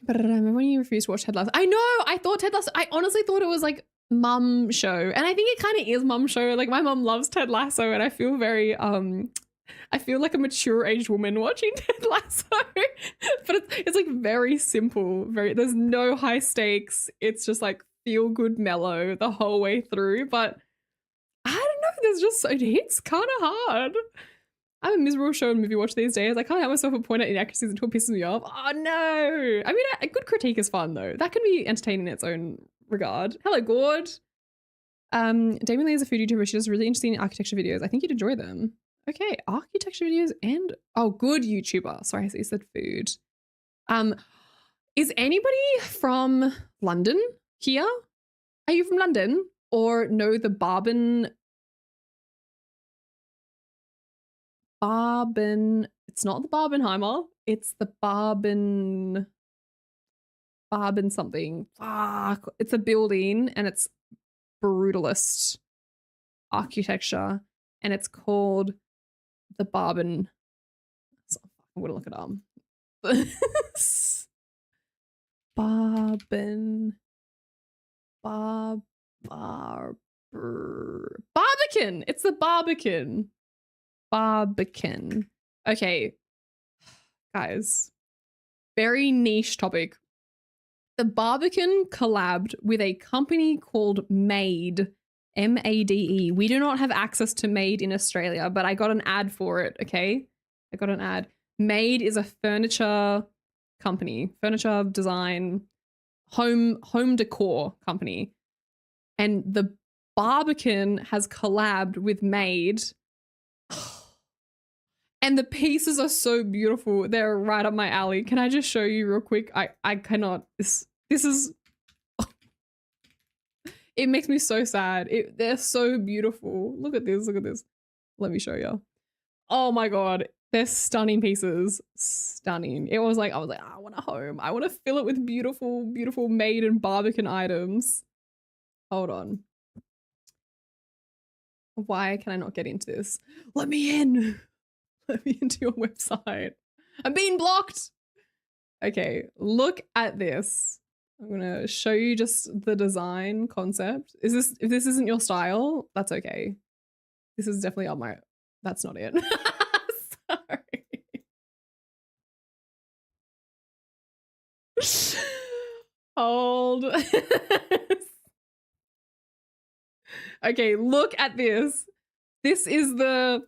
But I remember when you refused to watch Ted Lasso. I know. I thought Ted Lasso. I honestly thought it was like mum show, and I think it kind of is mum show. Like my mum loves Ted Lasso, and I feel very I feel like a mature aged woman watching Ted Lasso. But it's like very simple. There's no high stakes. It's just like feel good mellow the whole way through. But I don't know. There's just it hits kind of hard. I'm a miserable show and movie watcher these days. I can't help myself but point at inaccuracies until it pisses me off. Oh no. I mean, a good critique is fun though. That can be entertaining in its own regard. Hello, Gord. Damien Lee is a food YouTuber. She does really interesting architecture videos. I think you'd enjoy them. Okay, architecture videos and good YouTuber. Sorry, I said food. Is anybody from London here? Are you from London or know the Barben? It's not the Barbenheimer. It's the Barben something. Fuck. It's a building and it's brutalist architecture and it's called the Barben. I'm gonna look it up. Barbican. It's the Barbican. Barbican. Okay, guys, very niche topic. The Barbican collabed with a company called Made, M-A-D-E. We do not have access to Made in Australia, but I got an ad for it, okay? I got an ad. Made is a furniture company, furniture design, home decor company. And the Barbican has collabed with Made. And the pieces are so beautiful. They're right up my alley. Can I just show you real quick? I cannot. This is... It makes me so sad. They're so beautiful. Look at this. Look at this. Let me show you. Oh my God. They're stunning pieces. Stunning. I was like, I want a home. I want to fill it with beautiful, beautiful Made and Barbican items. Hold on. Why can I not get into this? Let me in. Let me into your website. I'm being blocked. Okay, look at this. I'm gonna show you just the design concept. If this isn't your style, that's okay. This is definitely up my, that's not it. Sorry. Hold. Okay, look at this. This is the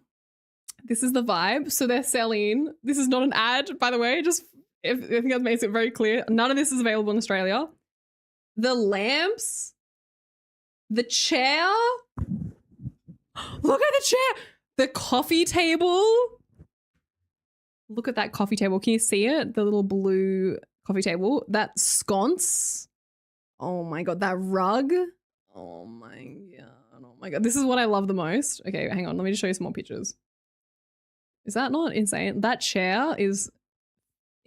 vibe. So they're selling, this is not an ad, by the way, just I think that makes it very clear. None of this is available in Australia. The lamps, the chair, look at the chair, the coffee table. Look at that coffee table. Can you see it? The little blue coffee table. That sconce. Oh my God, that rug. Oh my God. Oh my God. This is what I love the most. Okay, hang on. Let me just show you some more pictures. Is that not insane? That chair is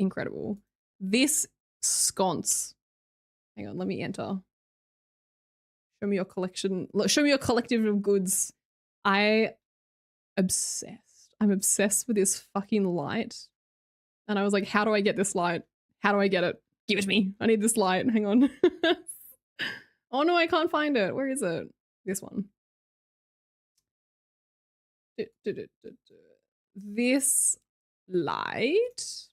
incredible. This sconce. Hang on, let me enter. Show me your collection. Show me your collective of goods. I'm obsessed with this fucking light. And I was like, how do I get this light? How do I get it? Give it to me. I need this light. Hang on. Oh no, I can't find it. Where is it? This one. This light.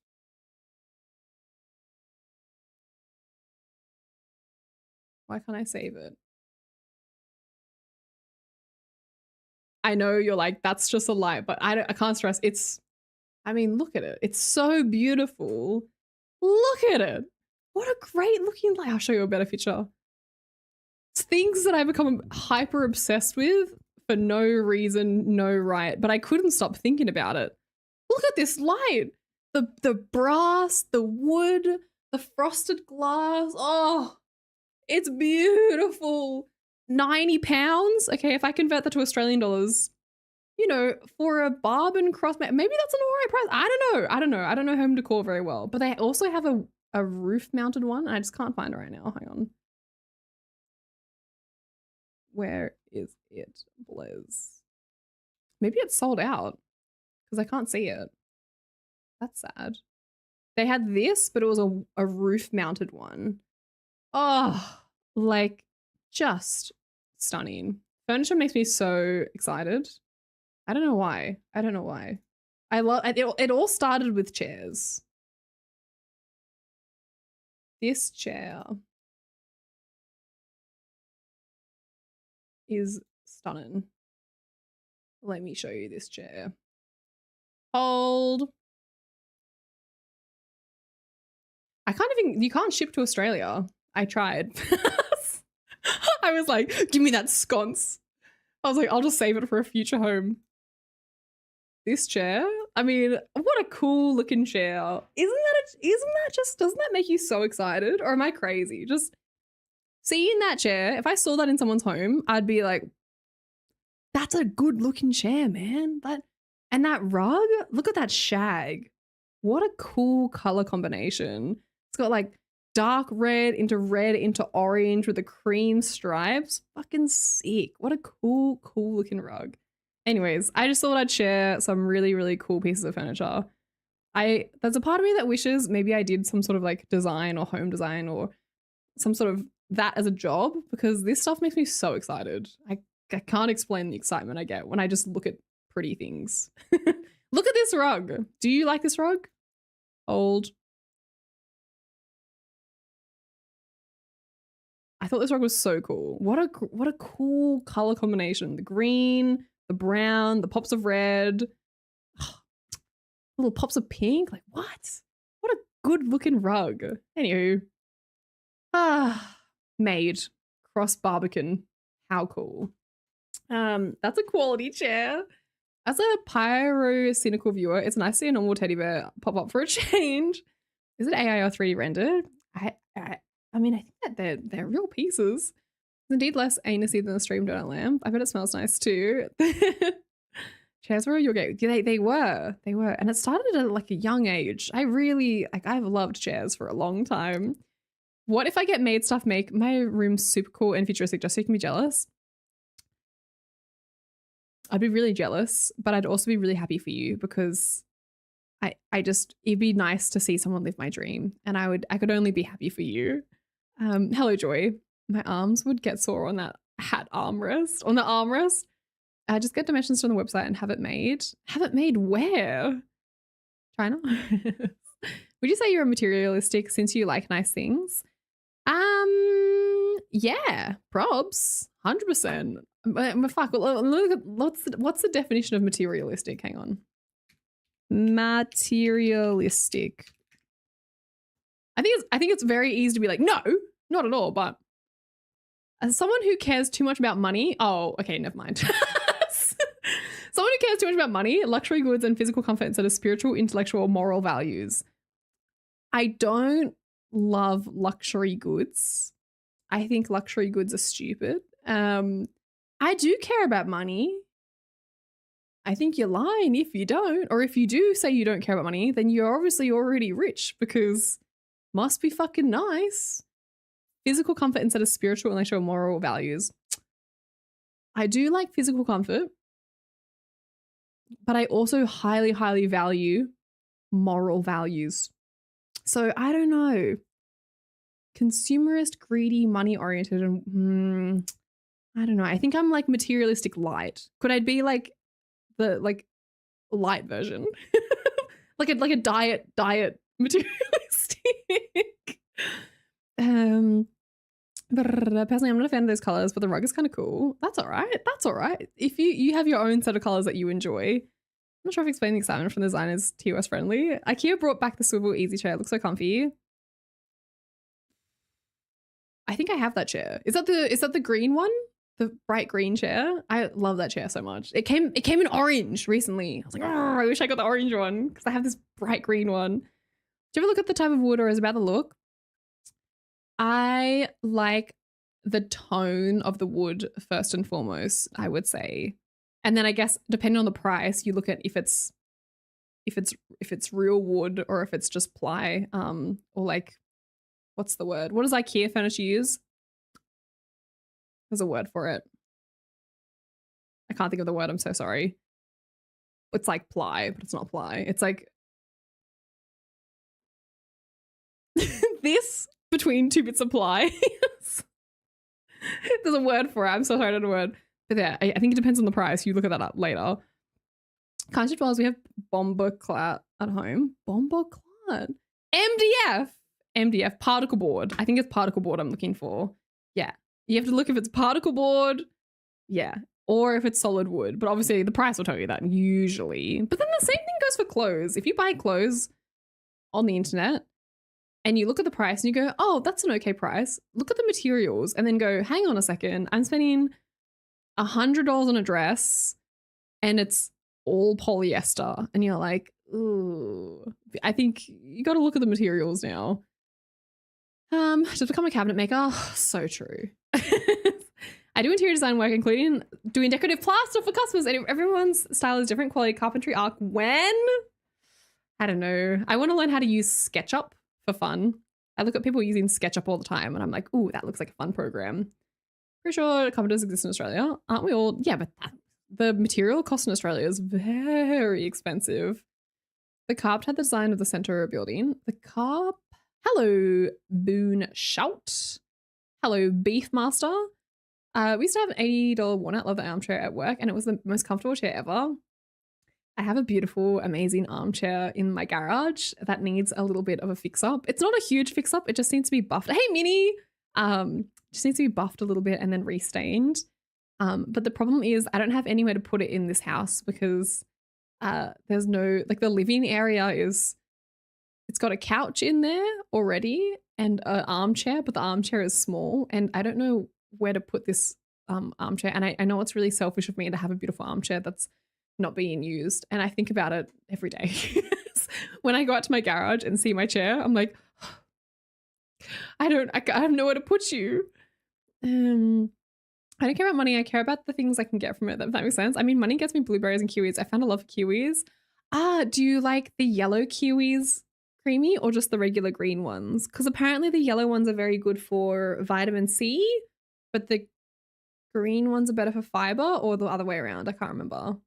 Why can't I save it? I know you're like, that's just a light, but I can't stress. I mean, look at it. It's so beautiful. Look at it. What a great looking light. I'll show you a better picture. It's things that I become hyper obsessed with for no reason, no right, but I couldn't stop thinking about it. Look at this light. The brass, the wood, the frosted glass. Oh, it's beautiful. £90. Okay, if I convert that to Australian dollars, you know, for a Barben cross, maybe that's an alright price. I don't know home decor very well, but they also have a roof mounted one. I just can't find it right now. Hang on. Where is it, Blaze? Maybe it's sold out because I can't see it. That's sad. They had this, but it was a roof mounted one. Oh, like just stunning. Furniture makes me so excited. I don't know why. I don't know why. I love it. All started with chairs. This chair is stunning. Let me show you this chair. Hold. I can't even, you can't ship to Australia. I tried. I was like, give me that sconce. I was like, I'll just save it for a future home. This chair, I mean, what a cool looking chair. Isn't that just, doesn't that make you so excited? Or am I crazy? Just seeing that chair, if I saw that in someone's home, I'd be like, that's a good looking chair, man. And that rug, look at that shag. What a cool color combination. It's got like dark red into orange with the cream stripes. Fucking sick. What a cool looking rug. Anyways, I just thought I'd share some really, really cool pieces of furniture. There's a part of me that wishes maybe I did some sort of like design or home design or some sort of that as a job, because this stuff makes me so excited. I can't explain the excitement I get when I just look at pretty things. Look at this rug. Do you like this rug? Old. I thought this rug was so cool. What a cool color combination. The green, the brown, the pops of red, little pops of pink. Like what? What a good looking rug. Anywho, made cross Barbican. How cool. That's a quality chair. As a pyrocynical viewer, it's nice to see a normal teddy bear pop up for a change. Is it AI or 3D rendered? I mean, I think that they're real pieces. It's indeed less anusy than the stream donut lamp. I bet it smells nice too. Chairs were your game. They were. And it started at like a young age. I've loved chairs for a long time. What if I get made stuff make my room super cool and futuristic just so you can be jealous? I'd be really jealous, but I'd also be really happy for you because it'd be nice to see someone live my dream, and I could only be happy for you. Hello, Joy. My arms would get sore on that hat armrest. On the armrest, I just get dimensions from the website and have it made. Have it made where? China? Would you say you're a materialistic since you like nice things? Yeah, probs, 100%. Fuck, what's the definition of materialistic? Hang on. Materialistic. I think it's very easy to be like, no, not at all. But as someone who cares too much about money, oh, okay, never mind. Someone who cares too much about money, luxury goods, and physical comfort instead of spiritual, intellectual, or moral values. I don't love luxury goods. I think luxury goods are stupid. I do care about money. I think you're lying if you don't. Or if you do say you don't care about money, then you're obviously already rich because must be fucking nice. Physical comfort instead of spiritual, intellectual, moral values. I do like physical comfort, but I also highly, highly value moral values. So I don't know. Consumerist, greedy, money-oriented, and I don't know. I think I'm like materialistic light. Could I be like the like light version. like a diet materialistic. Personally, I'm not a fan of those colors, but the rug is kind of cool. That's all right. That's all right. If you have your own set of colors that you enjoy. I'm not sure if explaining the excitement from the design is TOS friendly. IKEA brought back the swivel easy chair. It looks so comfy. I think I have that chair. Is that the green one? The bright green chair? I love that chair so much. It came in orange recently. I was like, oh, I wish I got the orange one because I have this bright green one. Do you ever look at the type of wood or is it about the look? I like the tone of the wood first and foremost, I would say. And then I guess depending on the price, you look at if it's real wood or if it's just ply, or like, what's the word? What does IKEA furniture use? There's a word for it. I can't think of the word. I'm so sorry. It's like ply, but it's not ply. It's like this between two bits of ply. There's a word for it. I'm so sorry, I don't know the word. But yeah, I think it depends on the price. You look at that up later. Kind of dwellers, we have Bomberclat at home. Bomberclat. MDF, particle board. I think it's particle board I'm looking for. Yeah. You have to look if it's particle board. Yeah. Or if it's solid wood. But obviously the price will tell you that usually. But then the same thing goes for clothes. If you buy clothes on the internet and you look at the price and you go, oh, that's an okay price. Look at the materials and then go, hang on a second. I'm spending $100 on a dress and it's all polyester. And you're like, ooh, I think you got to look at the materials now. Just become a cabinet maker. Oh, so true. I do interior design work, including doing decorative plaster for customers. And everyone's style is different. Quality carpentry arc. When? I don't know. I want to learn how to use SketchUp for fun. I look at people using SketchUp all the time and I'm like, ooh, that looks like a fun program. Pretty sure carpenters exist in Australia. Aren't we all? Yeah, but the material cost in Australia is very expensive. The carp had the design of the center building. The carp. Hello, Boone Shout. Hello, Beefmaster. We used to have an $80 walnut leather armchair at work and it was the most comfortable chair ever. I have a beautiful, amazing armchair in my garage that needs a little bit of a fix-up. It's not a huge fix-up. It just needs to be buffed. Hey, Minnie! Just needs to be buffed a little bit and then restained. But the problem is I don't have anywhere to put it in this house because there's no, like the living area is, it's got a couch in there already and an armchair, but the armchair is small and I don't know where to put this armchair. And I know it's really selfish of me to have a beautiful armchair that's not being used. And I think about it every day. When I go out to my garage and see my chair, I'm like, I have nowhere to put you. I don't care about money. I care about the things I can get from it. If that makes sense. I mean, money gets me blueberries and kiwis. I found a love for kiwis. Do you like the yellow kiwis creamy or just the regular green ones? Because apparently the yellow ones are very good for vitamin C, but the green ones are better for fiber or the other way around. I can't remember.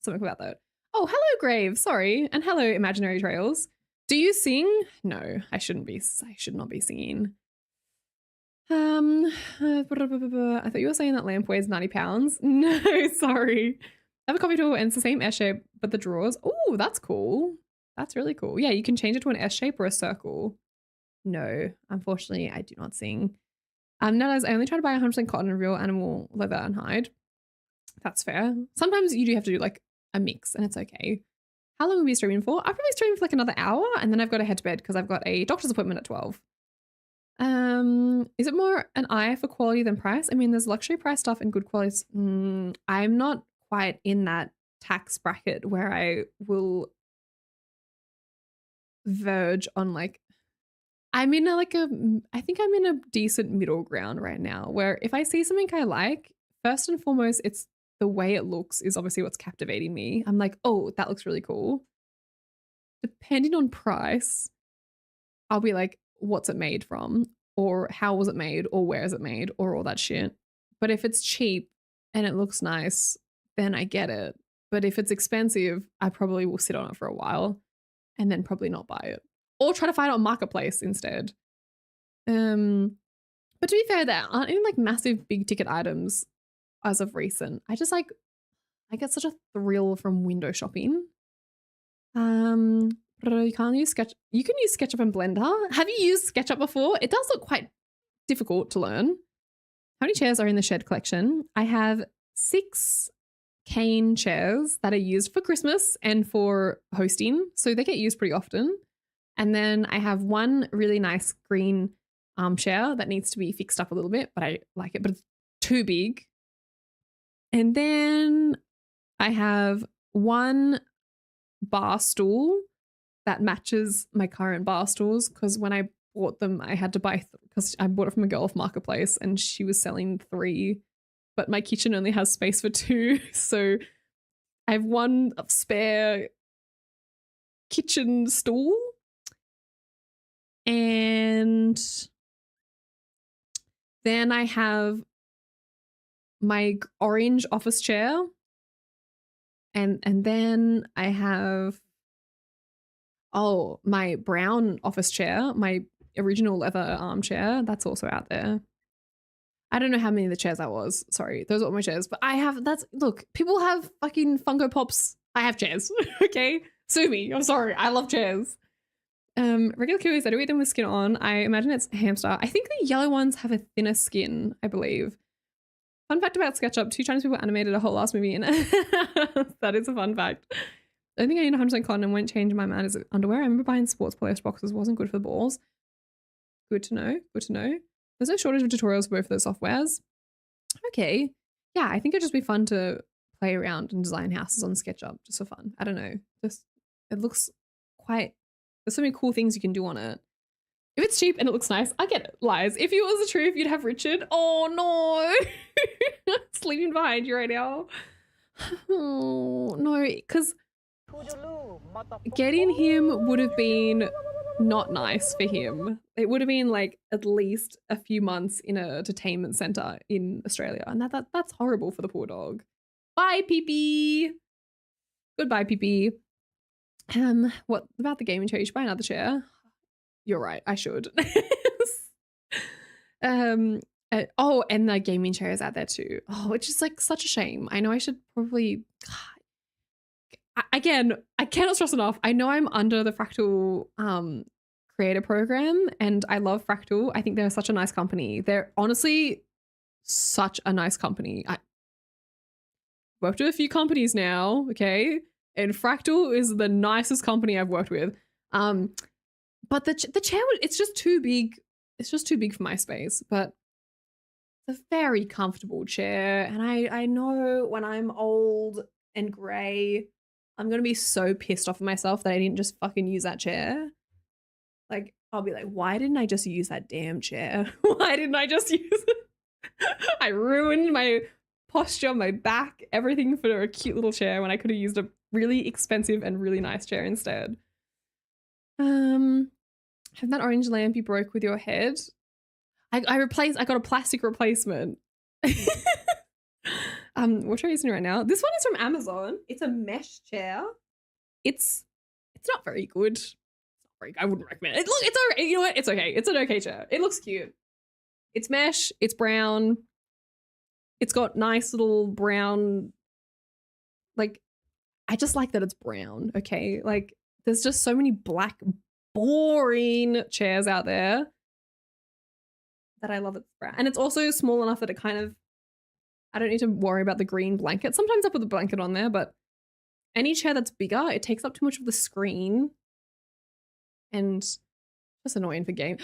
Something about that. Oh, hello, Grave. Sorry. And hello, Imaginary Trails. Do you sing? No, I should not be singing. I thought you were saying that lamp weighs 90 pounds. No, sorry. I have a coffee tool and it's the same S shape, but the drawers. Oh, that's cool. That's really cool. Yeah, you can change it to an S shape or a circle. No, unfortunately, I do not sing. Nowadays, I only try to buy 100% cotton and real animal leather and hide. That's fair. Sometimes you do have to do like a mix and it's okay. How long will we be streaming for? I'll probably stream for like another hour and then I've got to head to bed because I've got a doctor's appointment at 12. Is it more an eye for quality than price? I mean, there's luxury price stuff and good quality. I'm not quite in that tax bracket where I will verge on like, I think I'm in a decent middle ground right now where if I see something I like, first and foremost, it's the way it looks is obviously what's captivating me. I'm like, oh, that looks really cool. Depending on price, I'll be like, what's it made from? Or how was it made? Or where is it made? Or all that shit. But if it's cheap and it looks nice, then I get it. But if it's expensive, I probably will sit on it for a while and then probably not buy it. Or try to find it on Marketplace instead. But to be fair, there aren't any like massive big ticket items as of recent. I just like, I get such a thrill from window shopping. You can't use Sketch. You can use SketchUp and Blender. Have you used SketchUp before? It does look quite difficult to learn. How many chairs are in the shed collection? I have 6 cane chairs that are used for Christmas and for hosting, so they get used pretty often. And then I have 1 really nice green armchair that needs to be fixed up a little bit, but I like it, but it's too big. And then I have 1 bar stool that matches my current bar stools, because when I bought them, I had to buy, because I bought it from a girl off Marketplace and she was selling 3, but my kitchen only has space for 2. So I have 1 spare kitchen stool. And then I have my orange office chair. And then I have, my brown office chair, my original leather armchair. That's also out there. I don't know how many of the chairs that was. Sorry, those are all my chairs. But I have, look, people have fucking Funko Pops. I have chairs, okay? Sue me. I'm sorry. I love chairs. Regular kiwis, I don't eat them with skin on. I imagine it's hamster. I think the yellow ones have a thinner skin, I believe. Fun fact about SketchUp, 2 Chinese people animated a whole last movie in it. That is a fun fact. I think I need 100% cotton and won't change my mind as underwear. I remember buying sports polyester boxes. Wasn't good for the balls. Good to know. Good to know. There's no shortage of tutorials for both of those softwares. Okay. Yeah, I think it'd just be fun to play around and design houses on SketchUp just for fun. I don't know. Just, it looks quite, there's so many cool things you can do on it. If it's cheap and it looks nice, I get it. Lies. If it was the truth, you'd have Richard. Oh no. Sleeping behind you right now. Oh no, because getting him would have been not nice for him. It would have been like at least a few months in a entertainment center in Australia, and that's horrible for the poor dog. Bye, Pee-Pee. Goodbye, Pee-Pee. What about the gaming chair? You should buy another chair. You're right, I should. And the gaming chair is out there too. Oh, it's just like such a shame. I know I should probably. Again, I cannot stress enough. I know I'm under the Fractal creator program, and I love Fractal. I think they're such a nice company. They're honestly such a nice company. I worked with a few companies now, okay, and Fractal is the nicest company I've worked with. But the chair, it's just too big. It's just too big for my space. But it's a very comfortable chair, and I know when I'm old and grey, I'm going to be so pissed off at myself that I didn't just fucking use that chair. Like, I'll be like, why didn't I just use that damn chair? Why didn't I just use it? I ruined my posture, my back, everything for a cute little chair when I could have used a really expensive and really nice chair instead. Have that orange lamp you broke with your head? I got a plastic replacement. What chair are you using right now? This one is from Amazon. It's a mesh chair. It's not very good. It's not very good. I wouldn't recommend it. Look, it's alright. You know what? It's okay. It's an okay chair. It looks cute. It's mesh. It's brown. It's got nice little brown, like, I just like that it's brown, okay? Like, there's just so many black, boring chairs out there that I love it's brown. And it's also small enough that it kind of, I don't need to worry about the green blanket. Sometimes I put the blanket on there, but any chair that's bigger, it takes up too much of the screen. And just annoying for game.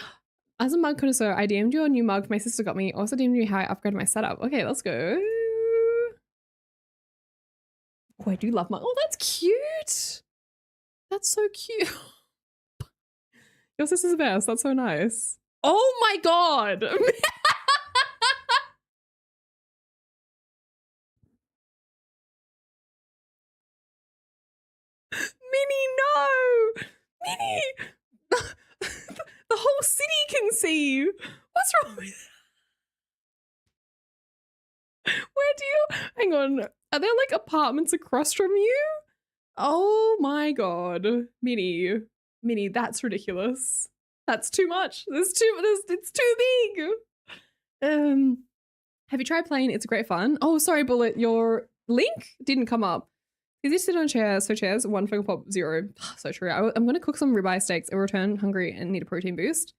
As a mug connoisseur, I DM'd you a new mug my sister got me. Also DM'd you how I upgraded my setup. Okay, let's go. Oh, I do love mug. Oh, that's cute. That's so cute. Your sister's the best. That's so nice. Oh my god. Minnie, no! Minnie! The whole city can see you. What's wrong with that? Where do you... Hang on. Are there like apartments across from you? Oh my god. Minnie. Minnie, that's ridiculous. That's too much. It's too big. Have you tried playing It's a Great Fun? Oh, sorry, Bullet. Your link didn't come up. Is this sit on chairs? So chairs, 1 Funko Pop, 0. So true. I'm going to cook some ribeye steaks and return hungry and need a protein boost.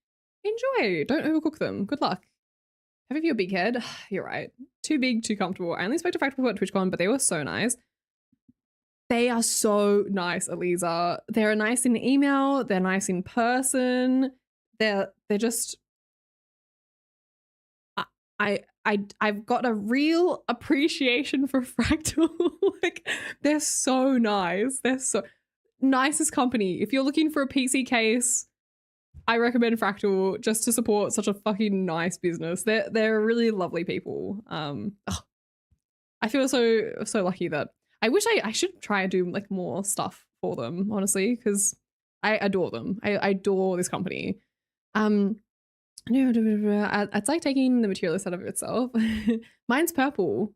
Enjoy. Don't overcook them. Good luck. Have you a big head? You're right. Too big, too comfortable. I only spoke to Fractal at TwitchCon, but they were so nice. They are so nice, Eliza. They're nice in email. They're nice in person. They're just... I've got a real appreciation for Fractal. Like, they're so nice. They're so nicest company. If you're looking for a PC case, I recommend Fractal just to support such a fucking nice business. They're really lovely people. I feel so lucky that I wish I should try and do like more stuff for them, honestly, because I adore them. I adore this company. It's like taking the materialist out of itself. Mine's purple.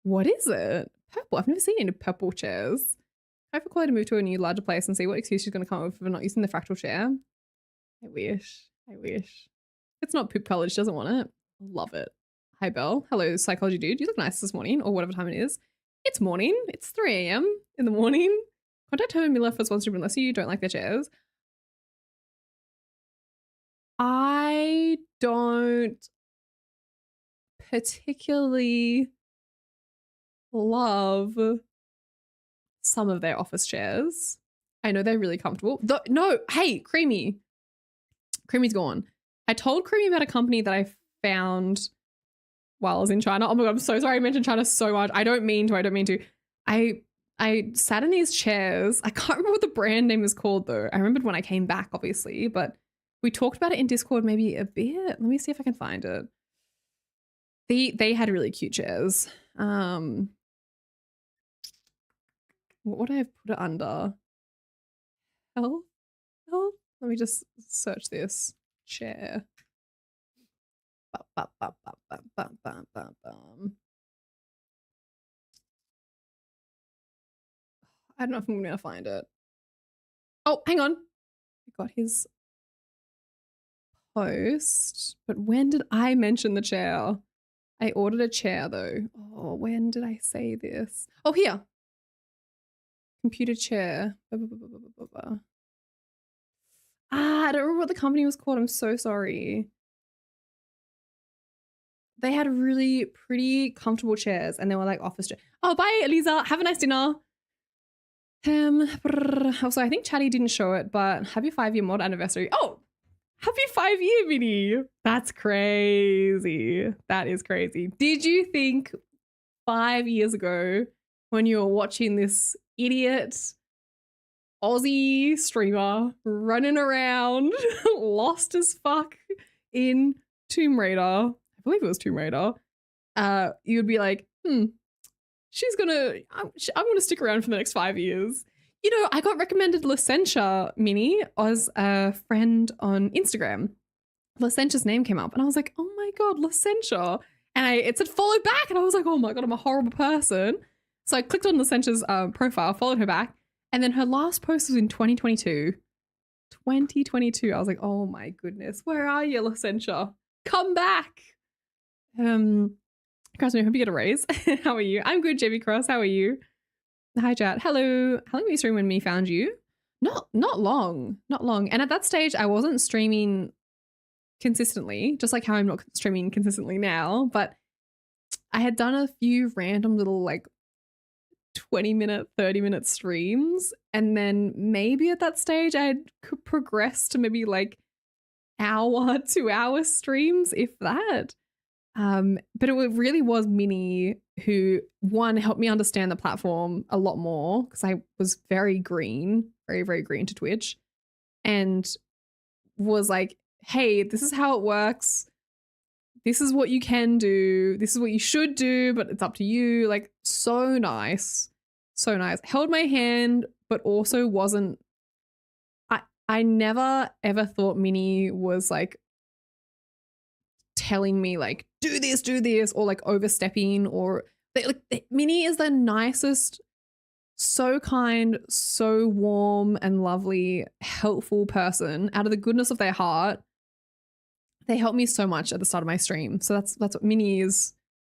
What is it? Purple. I've never seen any purple chairs. I for Kwoli to move to a new larger place and see what excuse she's going to come up with for not using the Fractal chair. I wish. It's not poop colored. She doesn't want it. Love it. Hi, Belle. Hello, psychology dude. You look nice this morning, or whatever time it is. It's morning. It's 3 a.m. in the morning. Contact Herman Miller for sponsorship unless you don't like their chairs. I don't particularly love some of their office chairs. I know they're really comfortable. No, hey, Creamy. Creamy's gone. I told Creamy about a company that I found while I was in China. Oh my God, I'm so sorry I mentioned China so much. I don't mean to. I sat in these chairs. I can't remember what the brand name is called though. I remembered when I came back, obviously, but we talked about it in Discord maybe a bit. Let me see if I can find it. They had really cute chairs. What would I have put it under? Health? Let me just search this. Chair. I don't know if I'm going to find it. Oh, hang on. I got his post, but when did I mention the chair? I ordered a chair though. Oh, when did I say this? Oh, here. Computer chair. I don't remember what the company was called. I'm so sorry. They had really pretty comfortable chairs and they were like office chairs. Oh, bye, Eliza. Have a nice dinner. Also, I think Chatty didn't show it, but happy 5-year mod anniversary. Oh, happy 5-year, Vinny. That's crazy. That is crazy. Did you think 5 years ago when you were watching this idiot Aussie streamer running around lost as fuck in Tomb Raider, I believe it was Tomb Raider, you'd be like, I'm gonna stick around for the next 5 years. You know, I got recommended Licentia Mini as a friend on Instagram. Licentia's name came up and I was like, oh my God, Licentia. And it said follow back and I was like, oh my God, I'm a horrible person. So I clicked on Licentia's profile, followed her back, and then her last post was in 2022. 2022. I was like, oh my goodness, where are you, Licentia? Come back. Cross, I hope you get a raise. How are you? I'm good, JB Cross. How are you? Hi, chat. Hello. How long were you streaming when me found you? Not long. And at that stage, I wasn't streaming consistently, just like how I'm not streaming consistently now. But I had done a few random little like 20-minute, 30-minute streams, and then maybe at that stage I had progressed to maybe like hour, 2-hour streams, if that. But it really was Minnie who, one, helped me understand the platform a lot more because I was very green, very, very green to Twitch, and was like, hey, this is how it works. This is what you can do. This is what you should do, but it's up to you. Like, so nice. So nice. Held my hand, but also wasn't... I never, ever thought Minnie was like telling me like, do this, or like overstepping, or like Minnie is the nicest, so kind, so warm and lovely, helpful person out of the goodness of their heart. They helped me so much at the start of my stream. So that's what Minnie is.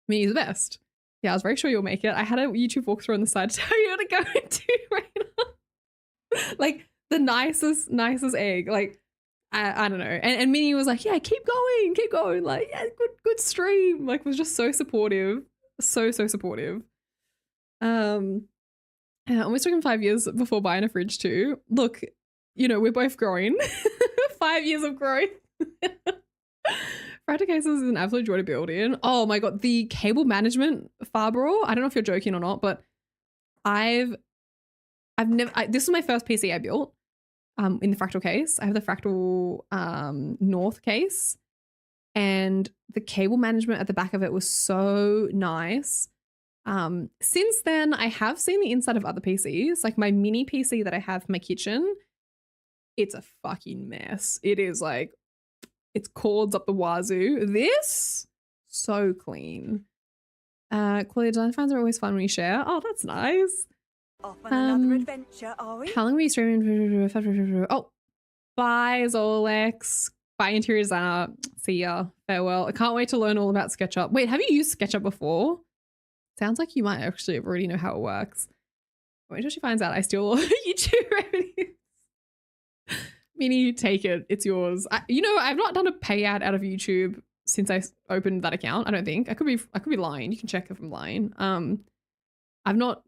Minnie is the best. Yeah, I was very sure you'll make it. I had a YouTube walkthrough on the side to tell you to go into right now. Like the nicest egg. Like I don't know. And Minnie was like, yeah, keep going. Like, yeah, good stream. Like was just so supportive. So supportive. Almost took him 5 years before buying a fridge too. Look, you know, we're both growing. 5 years of growth. Fractal cases is an absolute joy to build in. Oh my god, the cable management Farbro. I don't know if you're joking or not, but I've never. This is my first PC I built. In the Fractal case, I have the Fractal North case, and the cable management at the back of it was so nice. Since then, I have seen the inside of other PCs, like my mini PC that I have for my kitchen. It's a fucking mess. It is like, it's cords up the wazoo. This, so clean. Kwoli, design finds are always fun when you share. Oh, that's nice.
Off on another adventure, are we?
How long were you streaming? Oh, bye, Zolex. Bye, interior designer. See ya. Farewell. I can't wait to learn all about SketchUp. Wait, have you used SketchUp before? Sounds like you might actually already know how it works. Wait until she finds out I steal all her YouTube revenues. Minnie, take it. It's yours. You know, I've not done a payout out of YouTube since I opened that account. I don't think. I could be lying. You can check if I'm lying. I've not.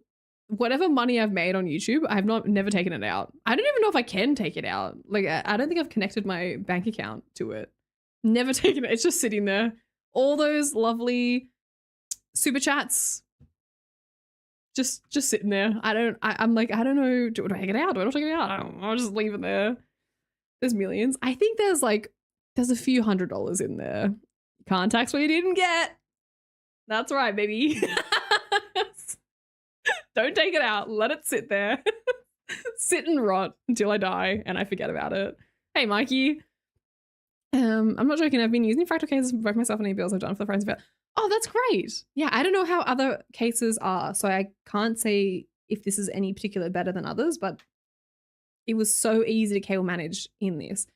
Whatever money I've made on YouTube, I've never taken it out. I don't even know if I can take it out. Like, I don't think I've connected my bank account to it. Never taken it. It's just sitting there. All those lovely super chats, just sitting there. I'm like, I don't know. Do I take it out? Do I not take it out? I don't know. I'll just leave it there. There's millions. I think there's a few $100s in there. Can't tax what you didn't get. That's right, baby. Don't take it out. Let it sit there. Sit and rot until I die and I forget about it. Hey, Mikey. I'm not joking. I've been using Fractal cases for both myself and any builds I've done for the friends. Oh, that's great. Yeah, I don't know how other cases are, so I can't say if this is any particular better than others, but it was so easy to cable manage in this.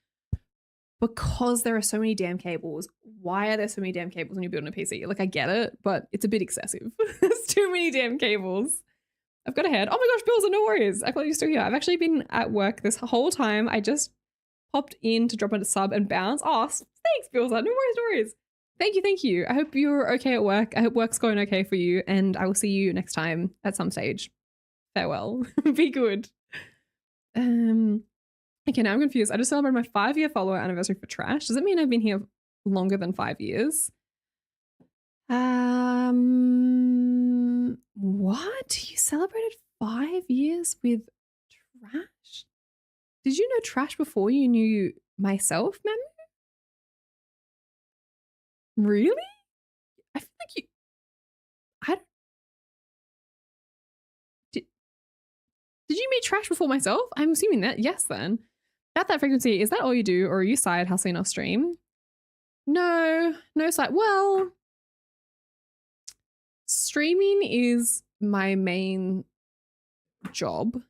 Because there are so many damn cables. Why are there so many damn cables when you're building a PC? Like, I get it, but it's a bit excessive. There's too many damn cables. I've got ahead. Oh my gosh, Bills, no worries. I'm glad you're still here. I've actually been at work this whole time. I just popped in to drop on a sub and bounce. Oh, thanks, Bills. No worries. Thank you. I hope you're okay at work. I hope work's going okay for you, and I will see you next time at some stage. Farewell. Be good. Okay, now I'm confused. I just celebrated my 5-year follower anniversary for Trash. Does it mean I've been here longer than 5 years? What? You celebrated 5 years with Trash? Did you know Trash before you knew myself, Mamu? Really? I feel like Did you meet Trash before myself? I'm assuming that. Yes, then. At that frequency, is that all you do, or are you side hustling off stream? No side. Well, streaming is my main job-ish.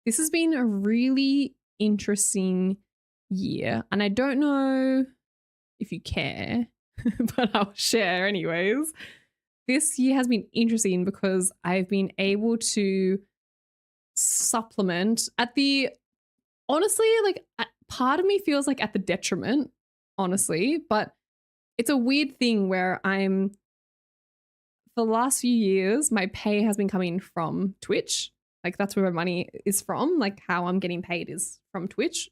This has been a really interesting year, and I don't know if you care, but I'll share anyways. This year has been interesting because I've been able to supplement honestly, like, part of me feels like at the detriment, honestly, but it's a weird thing where for the last few years, my pay has been coming from Twitch. Like, that's where my money is from. Like, how I'm getting paid is from Twitch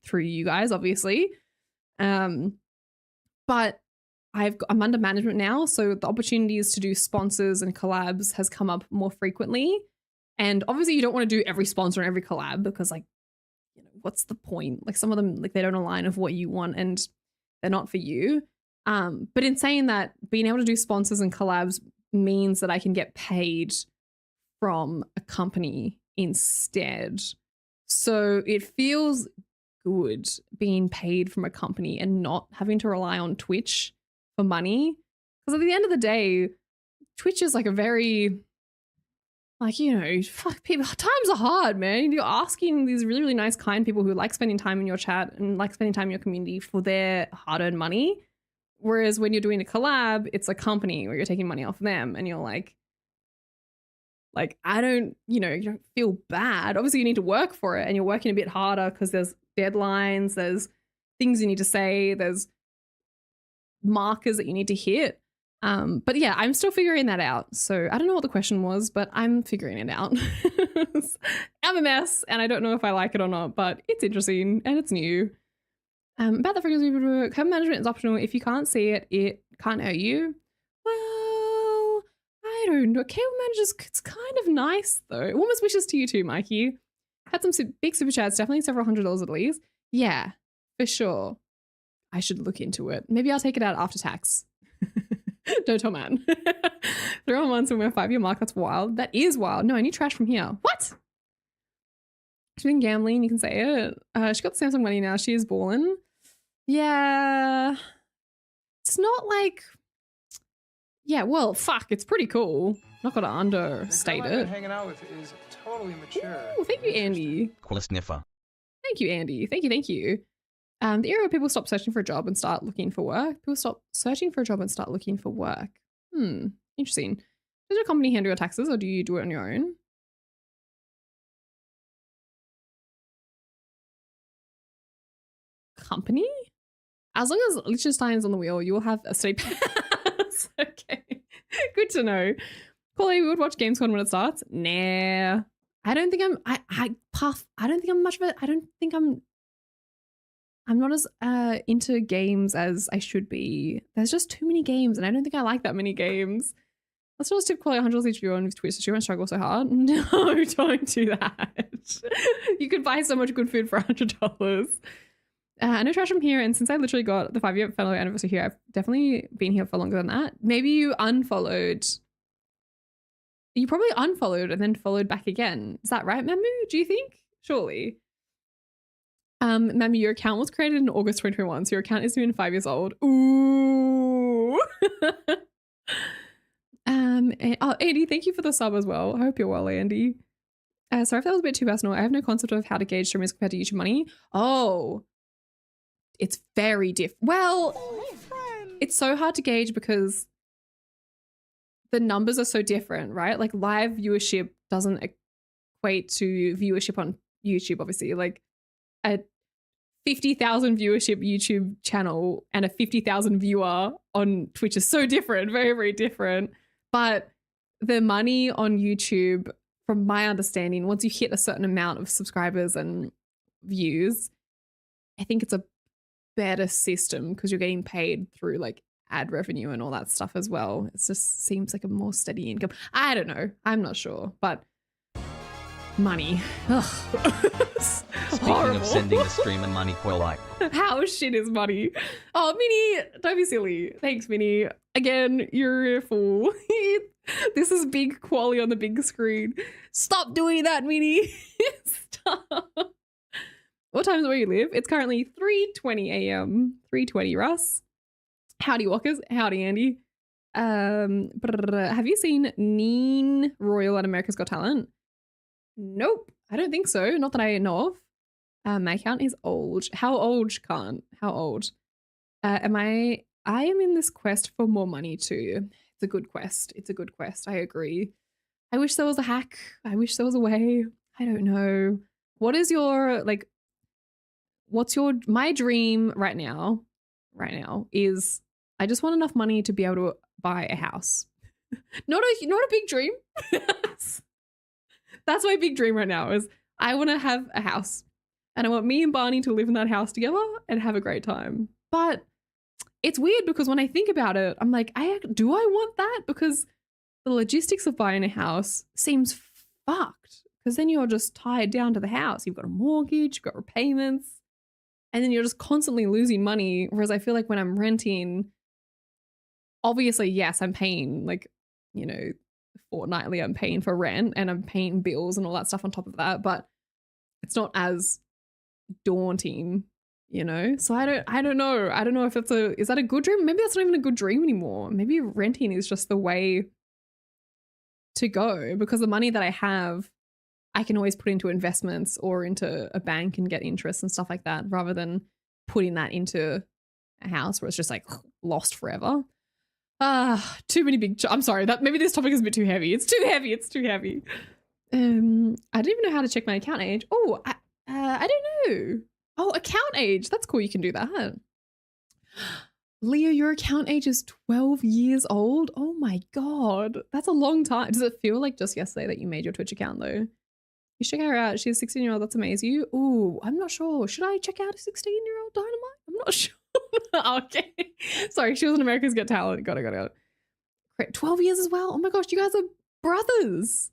through you guys, obviously. But I'm under management now, so the opportunities to do sponsors and collabs has come up more frequently. And obviously you don't want to do every sponsor and every collab because, like, you know, what's the point? Like, some of them, like, they don't align with what you want and they're not for you. But in saying that, being able to do sponsors and collabs means that I can get paid from a company instead. So it feels good being paid from a company and not having to rely on Twitch for money, because at the end of the day, Twitch is like a very, like, you know, fuck, people, times are hard, man. You're asking these really, really nice, kind people who like spending time in your chat and like spending time in your community for their hard-earned money, Whereas when you're doing a collab, it's a company where you're taking money off them and you're like, I don't, you don't feel bad. Obviously, you need to work for it and you're working a bit harder because there's deadlines, there's things you need to say, there's markers that you need to hit. But yeah, I'm still figuring that out. So I don't know what the question was, but I'm figuring it out. I'm a mess and I don't know if I like it or not, but it's interesting and it's new. About the frequency, code management is optional. If you can't see it, it can't hurt you. Well, I don't know. Cable managers, it's kind of nice though. Warmest wishes to you too, Mikey. Had some big super chats, definitely several $100s at least. Yeah, for sure. I should look into it. Maybe I'll take it out after tax. Don't tell man. 3 months and we're 5-year mark. That's wild. That is wild. No, I need trash from here. What? She's been gambling. You can say it. She got the Samsung money now. She is balling. Yeah. It's not like. Yeah, well, fuck. It's pretty cool. Not gonna understate
The girl I've
it.
been hanging out with is totally mature.
Ooh, thank you, Andy.
Quilla sniffer.
Thank you, Andy. Thank you. The era where people stop searching for a job and start looking for work. People stop searching for a job and start looking for work. Interesting. Does your company handle your taxes or do you do it on your own? Company? As long as Liechtenstein's on the wheel, you will have a steady pass. Okay. Good to know. Kwoli, we would watch Gamescom when it starts. Nah. I don't think I'm not as into games as I should be. There's just too many games, and I don't think I like that many games. Let's just tip Kwoli $100 each viewer on Twitch so she won't struggle so hard. No, don't do that. You could buy so much good food for $100. No trash from here, and since I literally got the 5-year fellow anniversary here, I've definitely been here for longer than that. Maybe you unfollowed. You probably unfollowed and then followed back again. Is that right, Mamu? Do you think? Surely. Mamu, your account was created in August 2021, so your account is even 5 years old. Ooh. Andy, thank you for the sub as well. I hope you're well, Andy. Sorry if that was a bit too personal. I have no concept of how to gauge streamers compared to YouTube money. Oh, it's very different. Well, it's so hard to gauge because the numbers are so different, right? Like live viewership doesn't equate to viewership on YouTube, obviously. Like a 50,000 viewership YouTube channel and a 50,000 viewer on Twitch is so different, very, very different. But the money on YouTube, from my understanding, once you hit a certain amount of subscribers and views, I think it's a better system because you're getting paid through like ad revenue and all that stuff as well. It just seems like a more steady income. I don't know. I'm not sure, but money.
Speaking of sending the streamer money, Kwoli.
How shit is money? Oh, Minnie, don't be silly. Thanks, Minnie. Again, you're a fool. This is big Kwoli on the big screen. Stop doing that, Minnie. Stop. What time is where you live? It's currently 3:20 a.m. 3:20, Russ. Howdy, Walkers. Howdy, Andy. Have you seen Neen Royal at America's Got Talent? Nope. I don't think so. Not that I know of. My account is old. How old, Khan? How old? I am in this quest for more money too. It's a good quest. It's a good quest. I agree. I wish there was a hack. I wish there was a way. I don't know. What is your, like, my dream right now is I just want enough money to be able to buy a house. Not a big dream. That's my big dream right now is I want to have a house and I want me and Barney to live in that house together and have a great time. But it's weird because when I think about it, I'm like, do I want that? Because the logistics of buying a house seems fucked because then you're just tied down to the house. You've got a mortgage, you've got repayments, and then you're just constantly losing money. Whereas I feel like when I'm renting, obviously, yes, I'm paying like, fortnightly I'm paying for rent and I'm paying bills and all that stuff on top of that, but it's not as daunting, So I don't know. I don't know if is that a good dream? Maybe that's not even a good dream anymore. Maybe renting is just the way to go because the money that I have, I can always put into investments or into a bank and get interest and stuff like that rather than putting that into a house where it's just like lost forever. Too many I'm sorry, that maybe this topic is a bit too heavy. It's too heavy. It's too heavy. I don't even know how to check my account age. Oh, I don't know. Oh, account age. That's cool. You can do that. Leo, your account age is 12 years old. Oh my God. That's a long time. Does it feel like just yesterday that you made your Twitch account though? You should check her out. She's a 16-year-old. That's amazing. Ooh, I'm not sure. Should I check out a 16-year-old Dynamite? I'm not sure. Okay. Sorry, she was in America's Got Talent. Got it. Great. 12 years as well. Oh my gosh, you guys are brothers.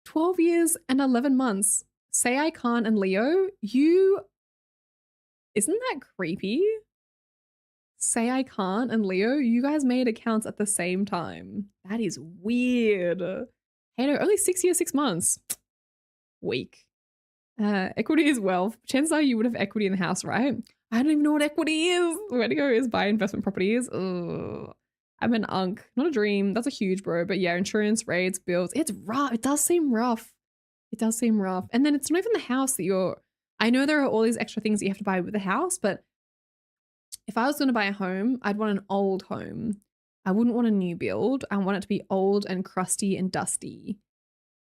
12 years and 11 months. Say I Can't and Leo, isn't that creepy? Say I Can't and Leo, you guys made accounts at the same time. That is weird. Hey, no, only 6 years, 6 months. Weak. Equity is wealth. Chances are you would have equity in the house, right? I don't even know what equity is. Where to go is buy investment properties. Ugh. I'm an unk. Not a dream. That's a huge bro. But yeah, insurance, rates, bills. It's rough. It does seem rough. It does seem rough. And then it's not even the house that I know there are all these extra things that you have to buy with the house, but if I was going to buy a home, I'd want an old home. I wouldn't want a new build. I want it to be old and crusty and dusty.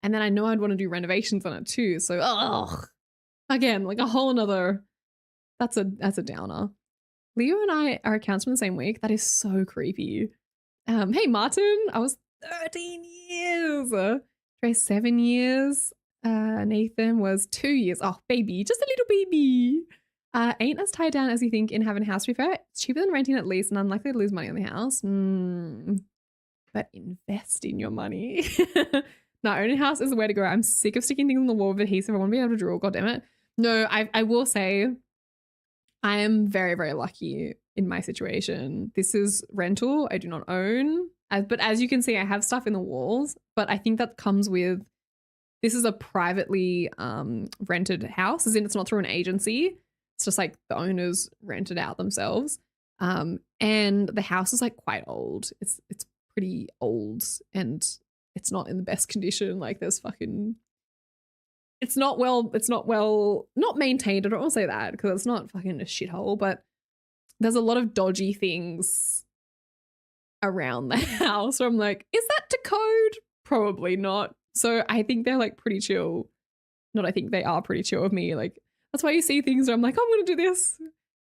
And then I know I'd want to do renovations on it too. So, ugh. Again, like a whole another, that's a downer. Leo and I are accounts from the same week. That is so creepy. Hey, Martin, I was 13 years. Trey, 7 years. Nathan was 2 years. Oh, baby, just a little baby. Ain't as tied down as you think in having a house, to be fair. It's cheaper than renting at least and unlikely to lose money on the house. But invest in your money. No, owning a house is the way to go. I'm sick of sticking things on the wall with adhesive. I want to be able to draw. God damn it. No, I will say I am very, very lucky in my situation. This is rental. I do not own. But as you can see, I have stuff in the walls. But I think that comes with, this is a privately rented house, as in it's not through an agency. It's just like the owners rented out themselves. And the house is like quite old. It's pretty old and it's not in the best condition. Like there's fucking, it's not not maintained. I don't want to say that because it's not fucking a shithole, but there's a lot of dodgy things around the house where I'm like, is that to code? Probably not. So I think they're like pretty chill. I think they are pretty chill with me. Like that's why you see things where I'm like, I'm going to do this.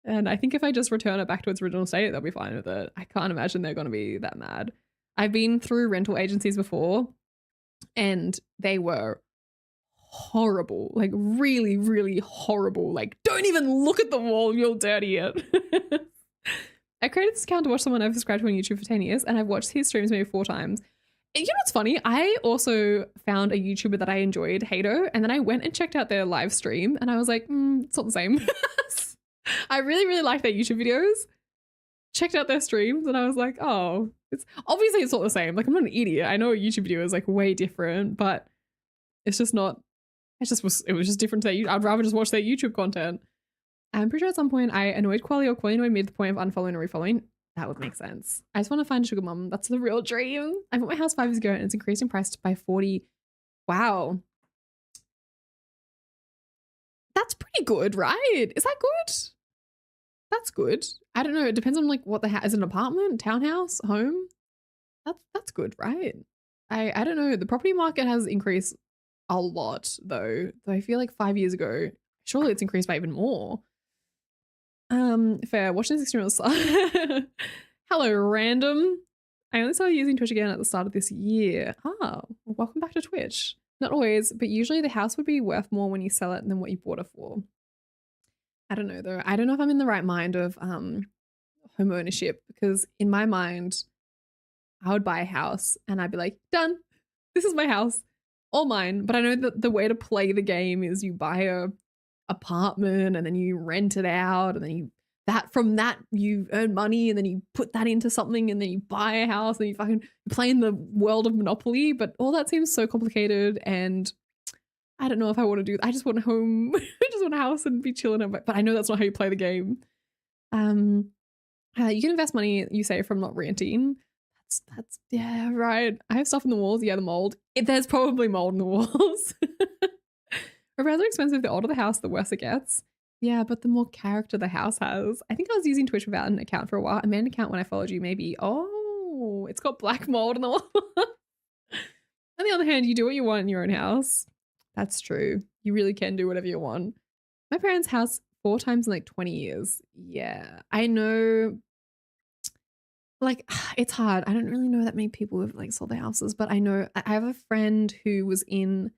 And I think if I just return it back to its original state, they'll be fine with it. I can't imagine they're going to be that mad. I've been through rental agencies before and they were horrible, like really, really horrible. Like, don't even look at the wall, you'll dirty it. I created this account to watch someone I've subscribed to on YouTube for 10 years and I've watched his streams maybe 4 times. And you know what's funny? I also found a YouTuber that I enjoyed, Hato, and then I went and checked out their live stream and I was like, it's not the same. I really, really like their YouTube videos. Checked out their streams and I was like, oh, it's obviously it's not the same. Like I'm not an idiot. I know a YouTube video is like way different, but it's just not, it was just different to their, I'd rather just watch their YouTube content. I'm pretty sure at some point I annoyed Kwoli or Kwoli annoyed me to the point of unfollowing or refollowing. That would make sense. I just want to find a sugar mum. That's the real dream. I bought my house 5 years ago and it's increased in price by 40. Wow. That's pretty good, right? Is that good? That's good. I don't know. It depends on like what the house is, an apartment, townhouse, home. That's good, right? I don't know. The property market has increased a lot though. I feel like 5 years ago, surely it's increased by even more. Fair. Watching this experience. Hello, random. I only started using Twitch again at the start of this year. Welcome back to Twitch. Not always, but usually the house would be worth more when you sell it than what you bought it for. I don't know though. I don't know if I'm in the right mind of home ownership because in my mind, I would buy a house and I'd be like, done. This is my house, all mine. But I know that the way to play the game is you buy a apartment and then you rent it out and then from that you earn money and then you put that into something and then you buy a house and you fucking play in the world of Monopoly. But all that seems so complicated and I don't know if I want to do that. I just want a home. I just want a house and be chilling. But I know that's not how you play the game. You can invest money, you say, from not renting. That's yeah, right. I have stuff in the walls. Yeah, the mold. There's probably mold in the walls. Repairs are expensive. The older the house, the worse it gets. Yeah, but the more character the house has. I think I was using Twitch without an account for a while. I made an account when I followed you, maybe. Oh, it's got black mold in the wall. On the other hand, you do what you want in your own house. That's true. You really can do whatever you want. My parents' house 4 times in like 20 years. Yeah, I know. Like, it's hard. I don't really know that many people who've like sold their houses, but I know I have a friend who was in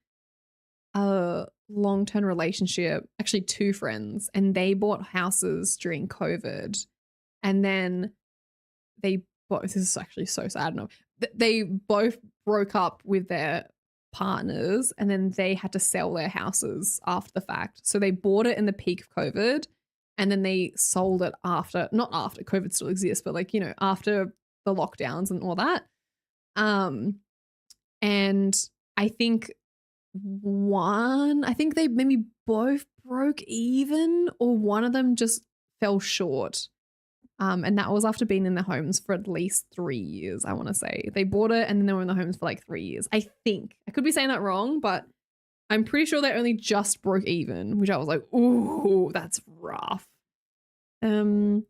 a long-term relationship, actually 2 friends, and they bought houses during COVID. And then they both, this is actually so sad. No, they both broke up with their partners and then they had to sell their houses after the fact. So they bought it in the peak of COVID and then they sold it after, not after COVID still exists, but like, you know, after the lockdowns and all that. And I think they maybe both broke even or one of them just fell short. And that was after being in their homes for at least 3 years, I want to say. They bought it and then they were in the homes for like 3 years. I think. I could be saying that wrong, but I'm pretty sure they only just broke even, which I was like, ooh, that's rough. But no,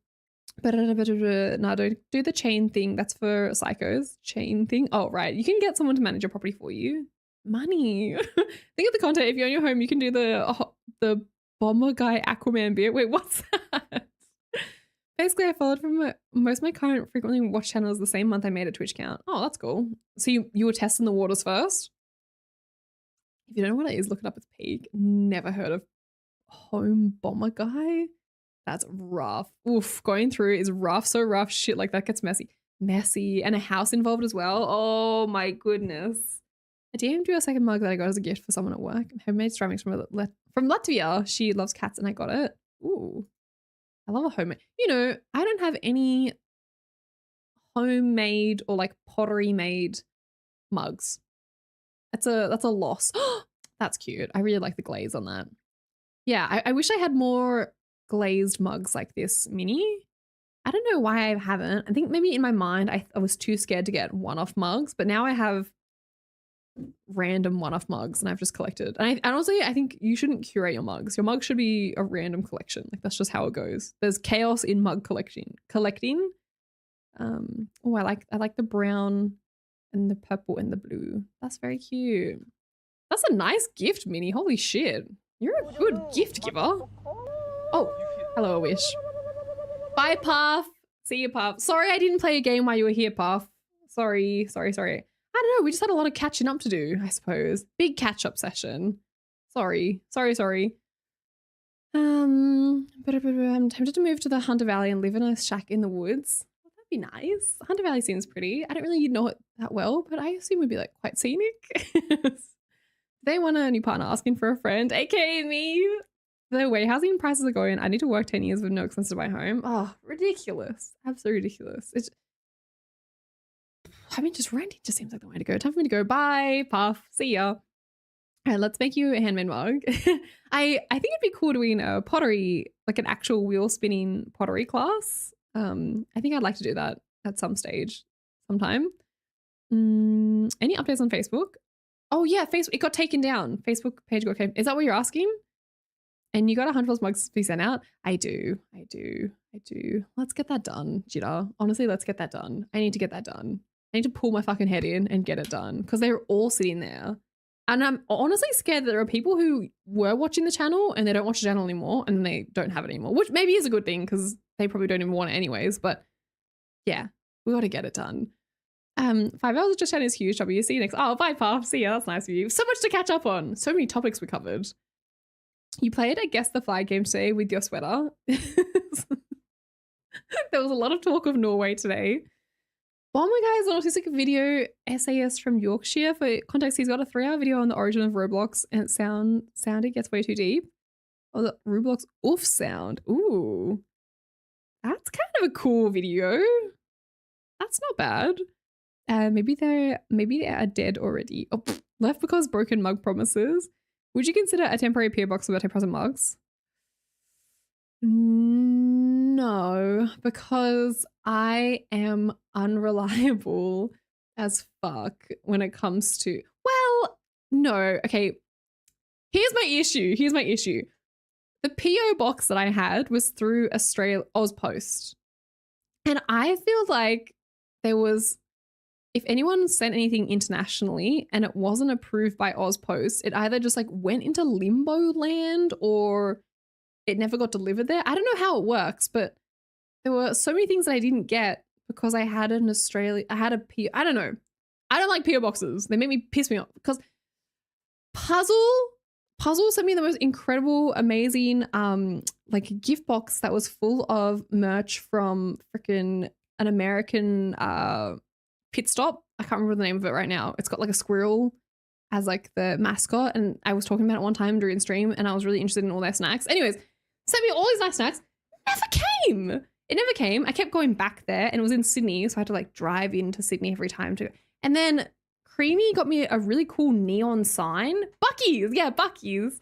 don't do the chain thing. That's for psychos. Chain thing. Oh, right. You can get someone to manage your property for you. Money. Think of the content. If you own your home, you can do the bomber guy Aquaman bit. Wait, what's that? Basically, I followed from most of my current frequently watched channels the same month I made a Twitch account. Oh, that's cool. So you were testing the waters first? If you don't know what it is, look it up. It's peak. Never heard of home bomber guy. That's rough. Oof, going through is rough. So rough. Shit like that gets messy. Messy. And a house involved as well. Oh my goodness. I DM'd you a second mug that I got as a gift for someone at work. Homemade ceramics from Latvia. She loves cats and I got it. Ooh. I love a homemade. You know, I don't have any homemade or like pottery made mugs. That's a loss. That's cute. I really like the glaze on that. Yeah, I wish I had more glazed mugs like this mini. I don't know why I haven't. I think maybe in my mind I was too scared to get one-off mugs, but now I have random one-off mugs and I've just collected. And honestly, I think you shouldn't curate your mugs. Your mug should be a random collection. Like that's just how it goes. There's chaos in mug collecting. Oh, I like the brown and the purple and the blue. That's very cute. That's a nice gift, Minnie. Holy shit. You're a good gift giver. Oh, hello, Wish. Bye, Puff. See you, Puff. Sorry I didn't play a game while you were here, Puff. Sorry. I don't know. We just had a lot of catching up to do, I suppose. Big catch-up session. Sorry. But I'm tempted to move to the Hunter Valley and live in a shack in the woods. That'd be nice. Hunter Valley seems pretty. I don't really know it that well, but I assume it would be like quite scenic. They want a new partner asking for a friend, aka me. The way housing prices are going, I need to work 10 years with no expenses to buy home. Oh, ridiculous. Absolutely ridiculous. Just renting just seems like the way to go. Time for me to go. Bye, Puff. See ya. All right, let's make you a handmade mug. I think it'd be cool doing a pottery, like an actual wheel spinning pottery class. I think I'd like to do that at some stage, sometime. Any updates on Facebook? Oh yeah, Facebook. It got taken down. Facebook page got taken. Is that what you're asking? And you got 100 mugs to be sent out? I do. Let's get that done, Jitter. Honestly, let's get that done. I need to get that done. I need to pull my fucking head in and get it done because they're all sitting there. And I'm honestly scared that there are people who were watching the channel and they don't watch the channel anymore and they don't have it anymore, which maybe is a good thing because they probably don't even want it anyways. But yeah, we got to get it done. 5 hours of just chatting is huge. W. See you next. Oh, bye, Puff. See ya. That's nice of you. So much to catch up on. So many topics we covered. You played a Guess the Flag game today with your sweater. There was a lot of talk of Norway today. Bomber Guy is an autistic video essayist from Yorkshire. For context, he's got a 3-hour video on the origin of Roblox and sounded gets way too deep. Oh, the Roblox oof sound. Ooh. That's kind of a cool video. That's not bad. Maybe they are dead already. Oh, left because broken mug promises. Would you consider a temporary PO box with birthday present mugs? No, because I am unreliable as fuck when it comes to, well, no, okay. Here's my issue. the PO box that I had was through Ozpost. And I feel like there was, if anyone sent anything internationally and it wasn't approved by Ozpost, it either just like went into limbo land or it never got delivered there. I don't know how it works, but there were so many things that I didn't get because I had I had a PO. I don't know. I don't like PO boxes. They make me piss me off because Puzzle sent me the most incredible, amazing, like gift box that was full of merch from freaking an American pit stop. I can't remember the name of it right now. It's got like a squirrel as like the mascot, and I was talking about it one time during stream, and I was really interested in all their snacks. Anyways, sent me all these nice snacks. Never came. It never came. I kept going back there, and it was in Sydney, so I had to like drive into Sydney every time to. And then Creamy got me a really cool neon sign. Bucky's, yeah, Bucky's.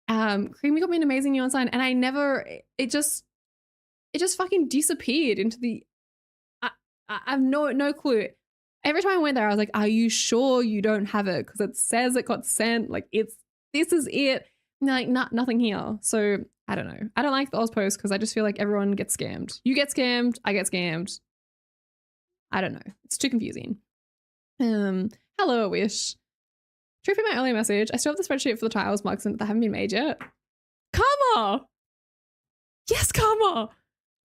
Creamy got me an amazing neon sign, and I never. It just fucking disappeared into the. I have no clue. Every time I went there, I was like, "Are you sure you don't have it? Because it says it got sent. Like this is it." And they're like, nothing here. So I don't know. I don't like the Ozpost because I just feel like everyone gets scammed. You get scammed. I get scammed. I don't know. It's too confusing. Hello, Wish. Truth in my earlier message, I still have the spreadsheet for the tiles mugs that haven't been made yet. Karma! Yes, Karma!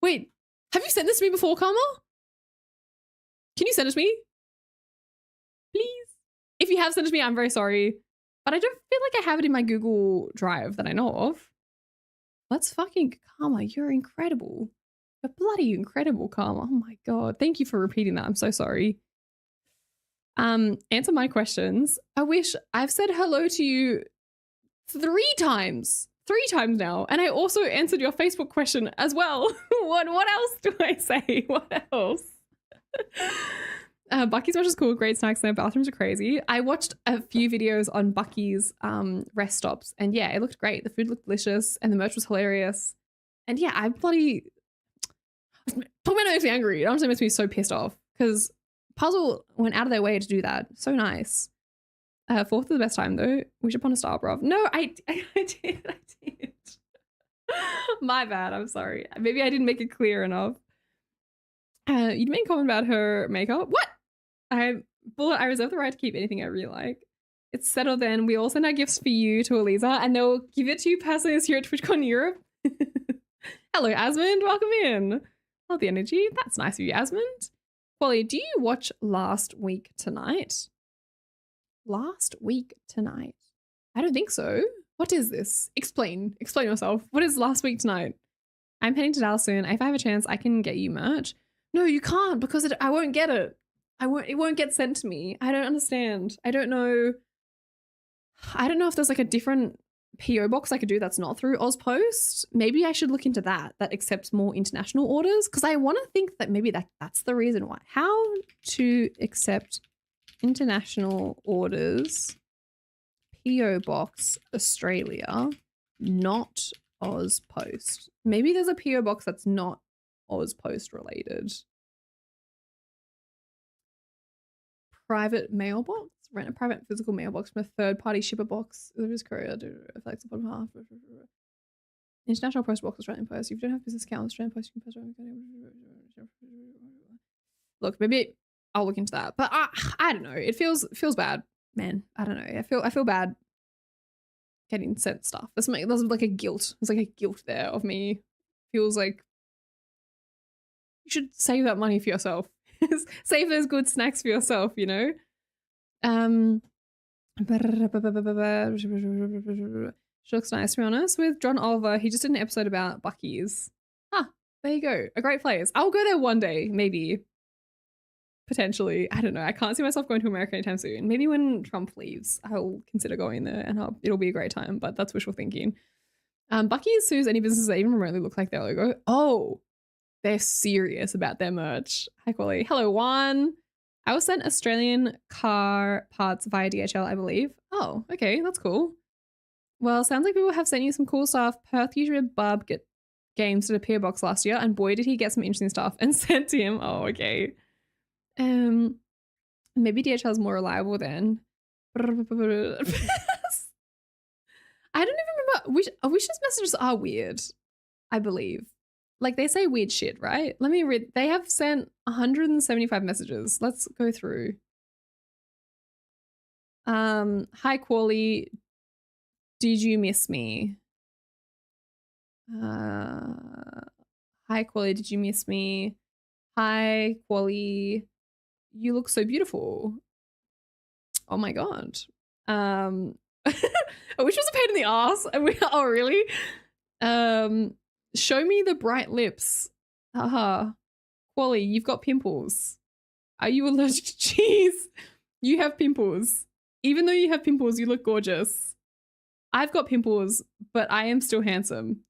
Wait, have you sent this to me before, Karma? Can you send it to me? Please? If you have sent it to me, I'm very sorry. But I don't feel like I have it in my Google Drive that I know of. Let's fucking... Karma, you're incredible. You're bloody incredible, Karma. Oh my god. Thank you for repeating that. I'm so sorry. Answer my questions. I wish I've said hello to you 3 times now, and I also answered your Facebook question as well. What else do I say? What else? Bucky's Watch is cool. Great snacks. Their bathrooms are crazy. I watched a few videos on Bucky's rest stops, and yeah, it looked great. The food looked delicious, and the merch was hilarious. And yeah, I bloody talking about it makes me angry. It honestly makes me so pissed off because Puzzle went out of their way to do that. So nice. 4th is the best time though. Wish upon a star, bruv. No, I did. My bad. I'm sorry. Maybe I didn't make it clear enough. You made a comment about her makeup. What? Bullet, I reserve the right to keep anything I really like. It's settled then. We all send our gifts for you to Eliza, and they'll give it to you personally here at TwitchCon Europe. Hello, Asmund. Welcome in. Love the energy. That's nice of you, Asmund. Kwoli, do you watch Last Week Tonight? Last Week Tonight? I don't think so. What is this? Explain yourself. What is Last Week Tonight? I'm heading to Dallas soon. If I have a chance, I can get you merch. No, you can't because I won't get it. It won't get sent to me. I don't understand. I don't know if there's like a different PO box I could do that's not through Ozpost. Maybe I should look into that accepts more international orders, because I want to think that maybe that's the reason why. How to accept international orders, PO box Australia, not Ozpost. Maybe there's a PO box that's not Ozpost related. Private mailbox. Rent a private physical mailbox from a third-party shipper box. There is courier. Reflects the bottom half. International post box, Australian Post. If you don't have business account, Australian Post, you can post. Look, maybe I'll look into that. But I don't know. It feels bad, man. I don't know. I feel bad getting sent stuff. There's like a guilt. There's like a guilt there of me. Feels like you should save that money for yourself. Save those good snacks for yourself, you know? She looks nice, to be honest. With John Oliver, he just did an episode about Bucky's. There you go. A great place. I'll go there one day, maybe. Potentially. I don't know. I can't see myself going to America anytime soon. Maybe when Trump leaves, I'll consider going there and it'll be a great time, but that's wishful thinking. Bucky's sues any businesses that even remotely look like their logo. Oh, they're serious about their merch. Hi, Kwoli. Hello, Juan. I was sent Australian car parts via DHL, I believe. Oh, okay. That's cool. Well, sounds like people have sent you some cool stuff. Perth YouTuber Barb Games did a PO box last year, and boy, did he get some interesting stuff and sent to him. Oh, okay. Maybe DHL is more reliable then. I don't even remember. Wish's messages are weird, I believe. Like they say weird shit, right? Let me read. They have sent 175 messages. Let's go through. Hi Kwoli, did you miss me? Hi Kwoli, did you miss me? Hi Kwoli, you look so beautiful. Oh my god. I wish it was a pain in the ass. Oh really? Show me the bright lips. Haha. Kwoli, you've got pimples. Are you allergic to cheese? You have pimples. Even though you have pimples, you look gorgeous. I've got pimples, but I am still handsome.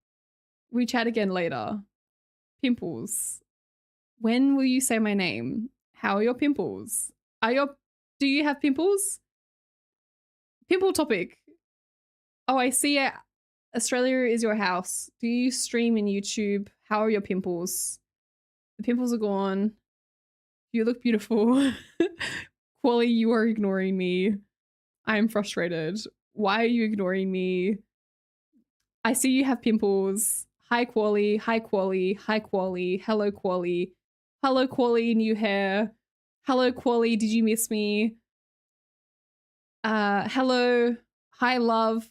We chat again later. Pimples. When will you say my name? How are your pimples? Do you have pimples? Pimple topic. Oh, I see it. Australia is your house. Do you stream in YouTube? How are your pimples? The pimples are gone. You look beautiful. Kwoli, you are ignoring me. I am frustrated. Why are you ignoring me? I see you have pimples. Hi Kwoli. Hi Kwoli. Hi Kwoli. Hello Kwoli. Hello Kwoli, new hair. Hello Kwoli, did you miss me? Hello. Hi love.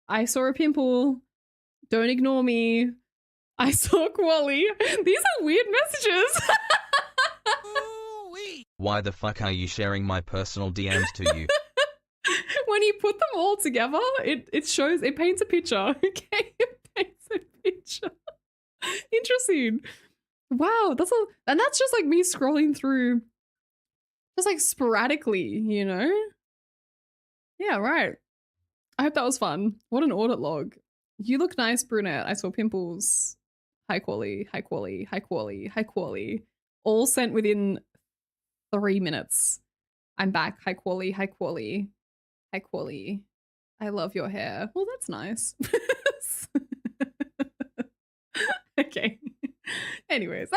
I saw a pimple. Don't ignore me. I saw Kwoli. These are weird messages.
Why the fuck are you sharing my personal DMs to you?
When you put them all together, it shows, it paints a picture. Okay, it paints a picture. Interesting. Wow, and that's just like me scrolling through just like sporadically, you know? Yeah, right. I hope that was fun. What an audit log. You look nice, brunette. I saw pimples. Hi Kwoli, hi Kwoli, hi Kwoli, hi Kwoli. All sent within 3 minutes. I'm back. Hi Kwoli, hi Kwoli. Hi Kwoli. I love your hair. Well, that's nice. Okay. Anyways,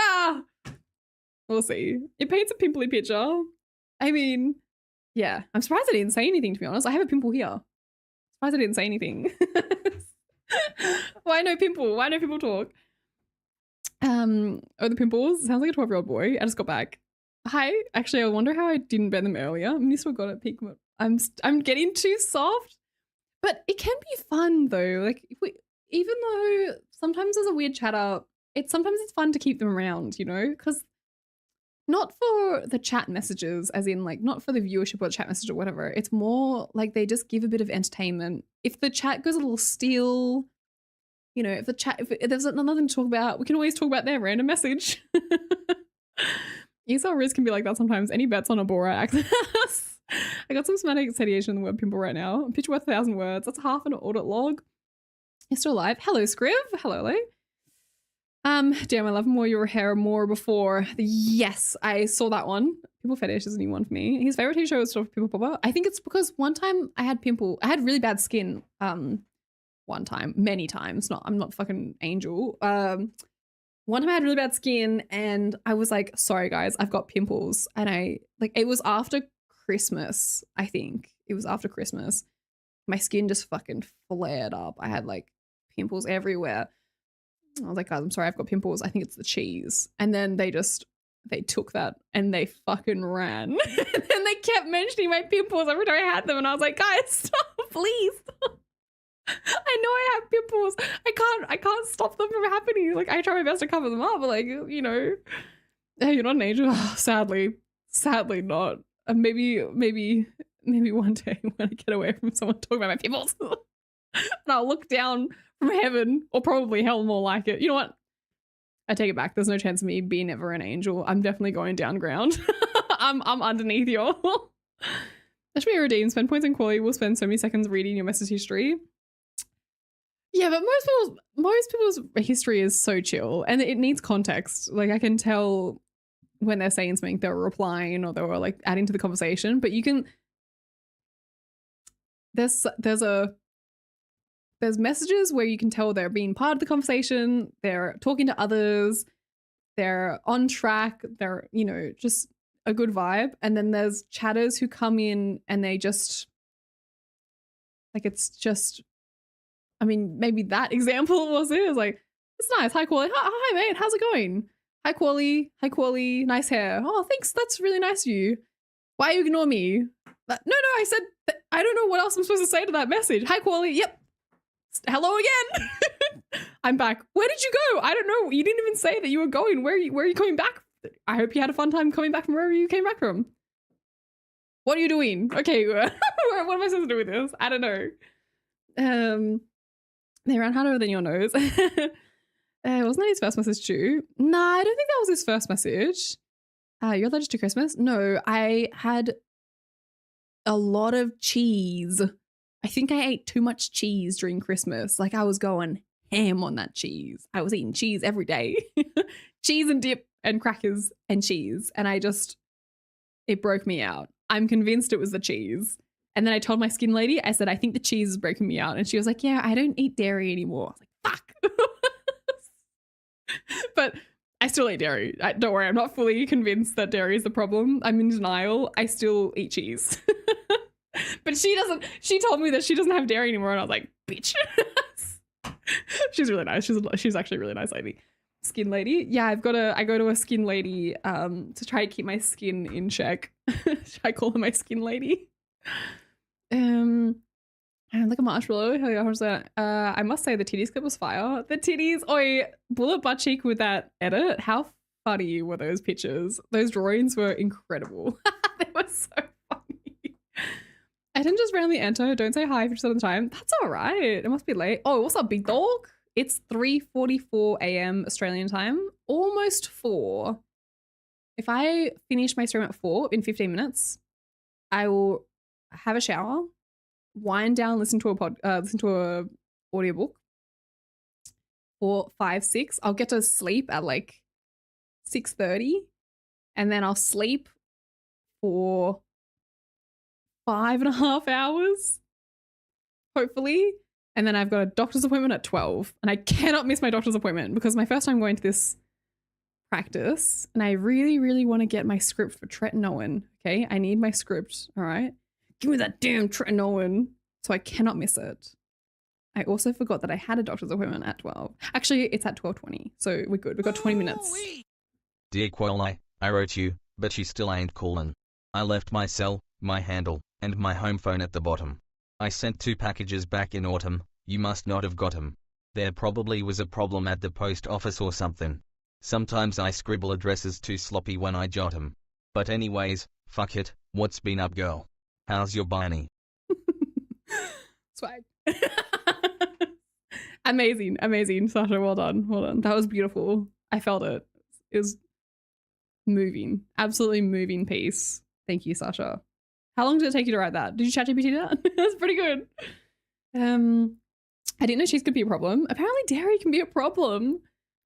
we'll see. It paints a pimply picture. I mean, yeah. I'm surprised I didn't say anything, to be honest. I have a pimple here. Surprised I didn't say anything. Why no pimple? Why no pimple talk? Oh, the pimples. Sounds like a 12-year-old boy. I just got back. Hi. Actually, I wonder how I didn't ban them earlier. I still got a peak. I'm getting too soft. But it can be fun though. Like even though sometimes there's a weird chatter, sometimes it's fun to keep them around, you know? Because not for the chat messages, as in like not for the viewership or chat message or whatever. It's more like they just give a bit of entertainment. If the chat goes a little still, you know, if there's nothing to talk about, we can always talk about their random message. ESL Riz can be like that sometimes. Any bets on a Bora access? I got some semantic satiation in the word pimple right now. A picture worth 1,000 words. That's half an audit log. You're still alive. Hello, Scriv. Hello. Damn, I love more your hair more before. Yes, I saw that one. Pimple fetish is a new one for me. His favorite TV show is sort of Pimple Popper. I think it's because one time I had really bad skin. One time, many times. I'm not fucking Angel. One time I had really bad skin and I was like, sorry guys, I've got pimples. And it was after Christmas, I think. It was after Christmas. My skin just fucking flared up. I had like pimples everywhere. I was like, guys, I'm sorry, I've got pimples. I think it's the cheese. And then they took that and they fucking ran. And then they kept mentioning my pimples every time I had them. And I was like, guys, stop, please. I know I have pimples. I can't stop them from happening. Like I try my best to cover them up, but like, you know, hey, you're not an angel. Oh, sadly not. Maybe one day when I get away from someone talking about my pimples, and I'll look down from heaven, or probably hell more like it. You know what? I take it back. There's no chance of me being ever an angel. I'm definitely going down ground. I'm underneath y'all. That should be a redeem. Spend points in Kwoli. We'll spend so many seconds reading your message history. Yeah, but most people's history is so chill and it needs context. Like I can tell when they're saying something, they're replying or they were like adding to the conversation, but you can, there's messages where you can tell they're being part of the conversation, they're talking to others, they're on track, they're, you know, just a good vibe. And then there's chatters who come in and they just, like, it's just I mean, maybe that example was it. It was like, it's nice. Hi, Kwoli. Hi, mate. How's it going? Hi, Kwoli. Hi, Kwoli. Nice hair. Oh, thanks. That's really nice of you. Why you ignore me? No, I said, I don't know what else I'm supposed to say to that message. Hi, Kwoli. Yep. Hello again. I'm back. Where did you go? I don't know. You didn't even say that you were going. Where are you coming back? I hope you had a fun time coming back from wherever you came back from. What are you doing? Okay, what am I supposed to do with this? I don't know. They ran harder than your nose. Wasn't that his first message too? No, I don't think that was his first message. You're allergic to Christmas? No, I had a lot of cheese. I think I ate too much cheese during Christmas. Like I was going ham on that cheese. I was eating cheese every day. Cheese and dip and crackers and cheese. And it broke me out. I'm convinced it was the cheese. And then I told my skin lady, I said, I think the cheese is breaking me out. And she was like, yeah, I don't eat dairy anymore. I was like, fuck. But I still eat dairy. Don't worry, I'm not fully convinced that dairy is the problem. I'm in denial. I still eat cheese. But she told me that she doesn't have dairy anymore. And I was like, bitch. She's really nice. She's actually a really nice lady. Skin lady. Yeah, I go to a skin lady to try to keep my skin in check. Should I call her my skin lady? Like a marshmallow. Hell yeah, 100%. I must say the titties clip was fire. The titties, bullet butt cheek with that edit. How funny were those pictures? Those drawings were incredible. They were so funny. I didn't just randomly enter. Don't say hi 50% of the time. That's all right. It must be late. Oh, what's up, big dog? It's 3:44 a.m. Australian time. Almost 4. If I finish my stream at 4 in 15 minutes, I will have a shower, wind down, listen to a audiobook for 5, 6. I'll get to sleep at like 6:30, and then I'll sleep for 5.5 hours, hopefully. And then I've got a doctor's appointment at 12, and I cannot miss my doctor's appointment because my first time going to this practice, and I really, really want to get my script for tretinoin. Okay, I need my script. All right, give me that damn tretinoin so I cannot miss it. I also forgot that I had a doctor's appointment at 12. Actually, it's at 12:20, so we're good. We've got 20 minutes.
Dear Kwoli, I wrote you, but you still ain't callin'. I left my cell, my handle, and my home phone at the bottom. I sent 2 packages back in autumn. You must not have got 'em. There probably was a problem at the post office or something. Sometimes I scribble addresses too sloppy when I jot 'em. But anyways, fuck it. What's been up, girl? How's your Barney?
Swag. Amazing, amazing, Sasha. Well done, well done. That was beautiful. I felt it. It was moving, absolutely moving piece. Thank you, Sasha. How long did it take you to write that? Did you ChatGPT that? That's pretty good. I didn't know cheese could be a problem. Apparently dairy can be a problem.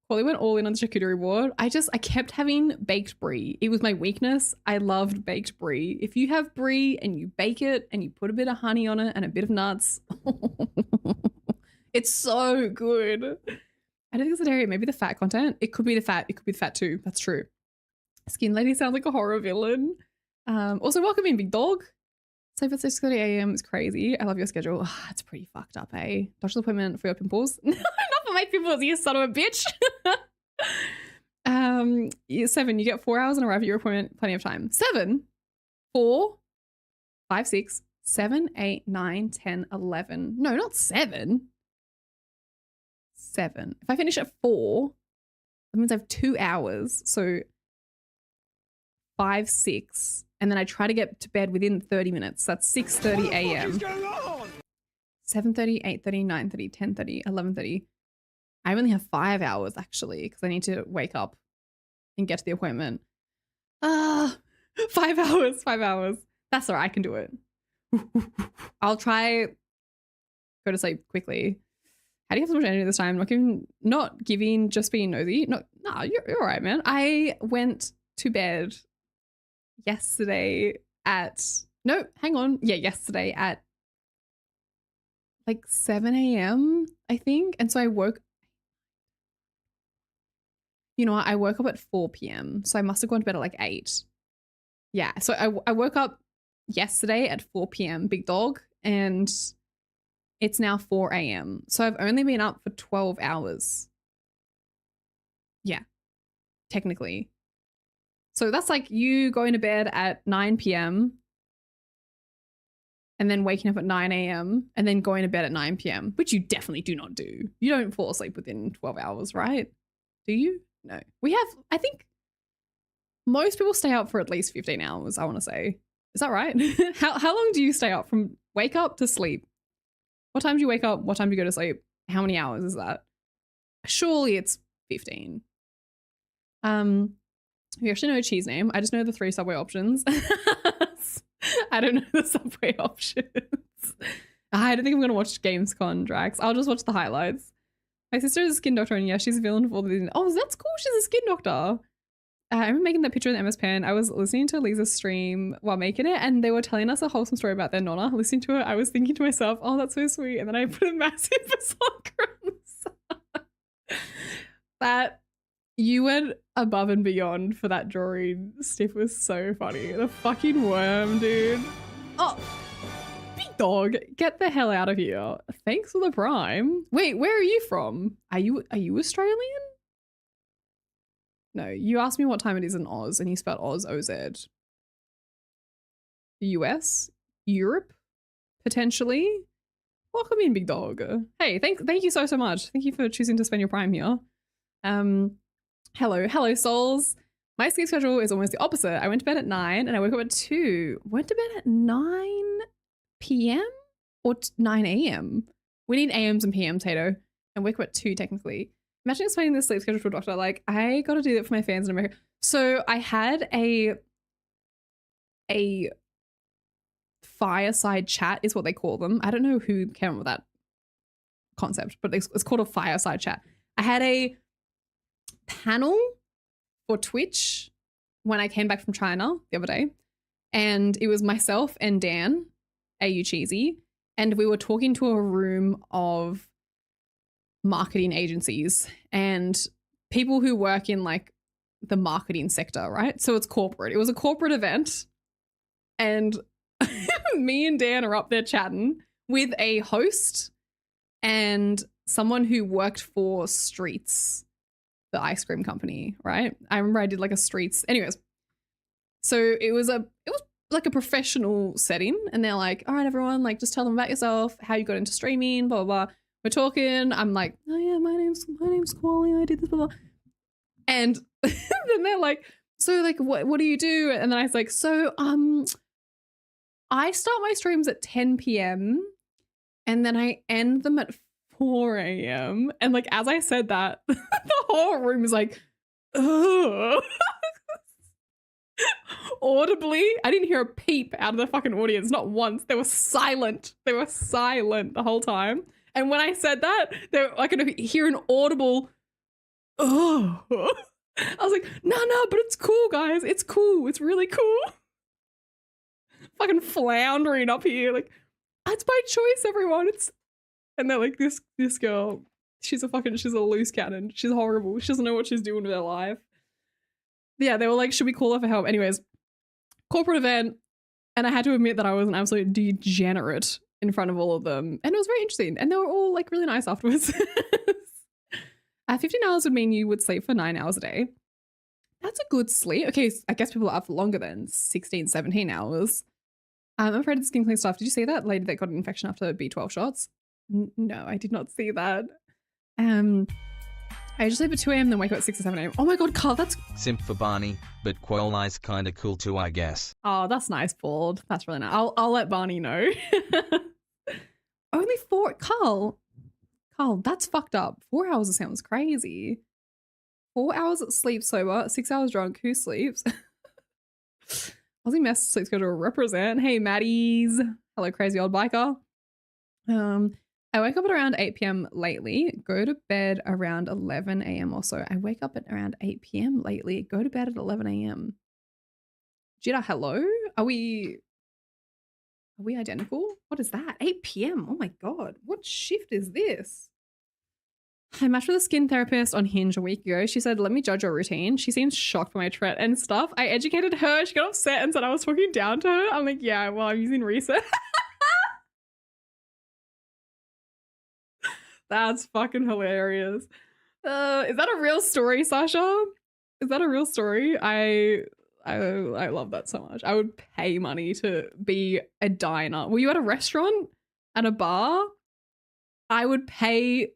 Kwoli went all in on the charcuterie board. I kept having baked brie. It was my weakness. I loved baked brie. If you have brie and you bake it and you put a bit of honey on it and a bit of nuts, it's so good. I don't think it's the dairy. Maybe the fat content. It could be the fat. It could be the fat too. That's true. Skin lady sounds like a horror villain. Also, welcome in, big dog. So if it's 6:30 a.m. it's crazy. I love your schedule. Oh, it's pretty fucked up, eh? Doctor's appointment for your pimples. Not for my pimples, you son of a bitch. 7, you get 4 hours and arrive at your appointment. Plenty of time. 7, 4, 5, 6, 7, 8, 9, 10, 11. No, not 7. 7. If I finish at 4, that means I have 2 hours. So 5, 6. And then I try to get to bed within 30 minutes. That's 6:30 a.m. 7:30, 8:30, 9:30, 10:30, 11:30. I only have 5 hours actually because I need to wake up and get to the appointment. 5 hours, 5 hours. That's all right, I can do it. I'll try go to sleep quickly. How do you have so much energy this time? Not giving, just being nosy. No, you're all right, man. I went to bed yesterday at yesterday at like 7 a.m. I think. And so I woke up at 4 p.m. So I must have gone to bed at like 8. Yeah. So I woke up yesterday at 4 p.m. big dog, and It's now 4 a.m. So I've only been up for 12 hours. Yeah, technically. So that's like you going to bed at 9 p.m. and then waking up at 9 a.m. and then going to bed at 9 p.m., which you definitely do not do. You don't fall asleep within 12 hours, right? Do you? No. We have, I think most people stay up for at least 15 hours, I want to say. Is that right? How long do you stay up from wake up to sleep? What time do you wake up? What time do you go to sleep? How many hours is that? Surely it's 15. We actually know a cheese name. I just know the 3 Subway options. I don't know the Subway options. I don't think I'm going to watch Gamescom, Drax. I'll just watch the highlights. My sister is a skin doctor, and yeah, she's a villain for all the... Oh, that's cool. She's a skin doctor. I remember making that picture in the MS Pen. I was listening to Lisa's stream while making it, and they were telling us a wholesome story about their nonna. Listening to it, I was thinking to myself, oh, that's so sweet. And then I put a massive bazooka. That you went above and beyond for that drawing. Stiff was so funny. The fucking worm, dude. Oh, big dog, get the hell out of here. Thanks for the prime. Wait, where are you from? Are you Australian? No, you asked me what time it is in Oz, and you spelled Oz, O-Z. US? Europe? Potentially? Welcome in, big dog. Hey, thank you so much. Thank you for choosing to spend your prime here. Hello, souls. My sleep schedule is almost the opposite. I went to bed at 9 and I woke up at 2. Went to bed at 9 p.m. or 9 a.m. We need AMs and PMs, Tato. And wake up at 2 technically. Imagine explaining this sleep schedule to a doctor. Like, I got to do that for my fans in America. So I had a fireside chat is what they call them. I don't know who came up with that concept, but it's called a fireside chat. I had a panel for Twitch when I came back from China the other day, and it was myself and Dan, AU Cheesy, and we were talking to a room of marketing agencies and people who work in like the marketing sector, right? So it's corporate. It was a corporate event, and me and Dan are up there chatting with a host and someone who worked for Streets, the ice cream company, right? I remember I did like a Streets. Anyways, so it was like a professional setting, and they're like, all right, everyone, like just tell them about yourself, how you got into streaming, blah, blah, blah. We're talking. I'm like, oh yeah, my name's Kwoli. I did this, blah, blah. And then they're like, so like, what do you do? And then I was like, so, I start my streams at 10 p.m. and then I end them at 4 a.m. And like, as I said that, the whole room is like, ugh. Audibly, I didn't hear a peep out of the fucking audience, not once. They were silent. They were silent the whole time. And when I said that, I could hear an audible, oh. I was like, no, but it's cool, guys. It's cool. It's really cool. Fucking floundering up here, like, it's my choice, everyone. And they're like, this girl, she's a loose cannon. She's horrible. She doesn't know what she's doing with her life. Yeah, they were like, should we call her for help? Anyways, corporate event, and I had to admit that I was an absolute degenerate in front of all of them, and it was very interesting, and they were all like really nice afterwards. 15 hours would mean you would sleep for 9 hours a day. That's a good sleep. Okay, I guess people are up for longer than 16, 17 hours. I'm afraid of skin clean stuff. Did you see that lady that got an infection after B12 shots? No, I did not see that. I usually sleep at 2 a.m. then wake up at 6 or 7 a.m. Oh my god, Carl, that's...
Simp for Barney, but Kwoli's kinda cool too, I guess.
Oh, that's nice, Bald. That's really nice. I'll let Barney know. Only 4... Carl, that's fucked up. 4 hours of sounds crazy. 4 hours of sleep sober, 6 hours drunk. Who sleeps? Aussie Mess sleep schedule represent. Hey, Maddies. Hello, crazy old biker. I wake up at around 8 p.m. lately, go to bed around 11 a.m. or so. I wake up at around 8 p.m. lately, go to bed at 11 a.m. Jida, hello? Are we identical? What is that? 8 p.m. Oh my god. What shift is this? I matched with a skin therapist on Hinge a week ago. She said, let me judge your routine. She seems shocked by my tret and stuff. I educated her. She got upset and said I was talking down to her. I'm like, yeah, well, I'm using research. That's fucking hilarious. Is that a real story, Sasha? Is that a real story? I love that so much. I would pay money to be a diner. Were you at a restaurant? At a bar? I would pay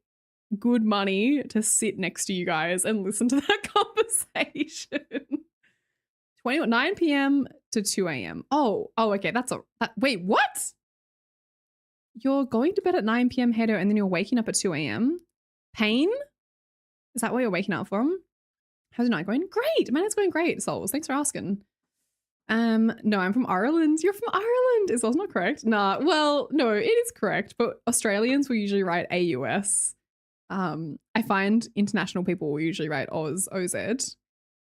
good money to sit next to you guys and listen to that conversation. 9 p.m. to 2 a.m. Oh, okay. Wait, what? You're going to bed at 9 p.m. Hedo, and then you're waking up at 2 a.m. Pain? Is that what you're waking up from? How's your night going? Great. My night's going great, Souls. Thanks for asking. No, I'm from Ireland. You're from Ireland. Is that not correct? Nah, well, no, it is correct, but Australians will usually write AUS. I find international people will usually write Oz, OZ,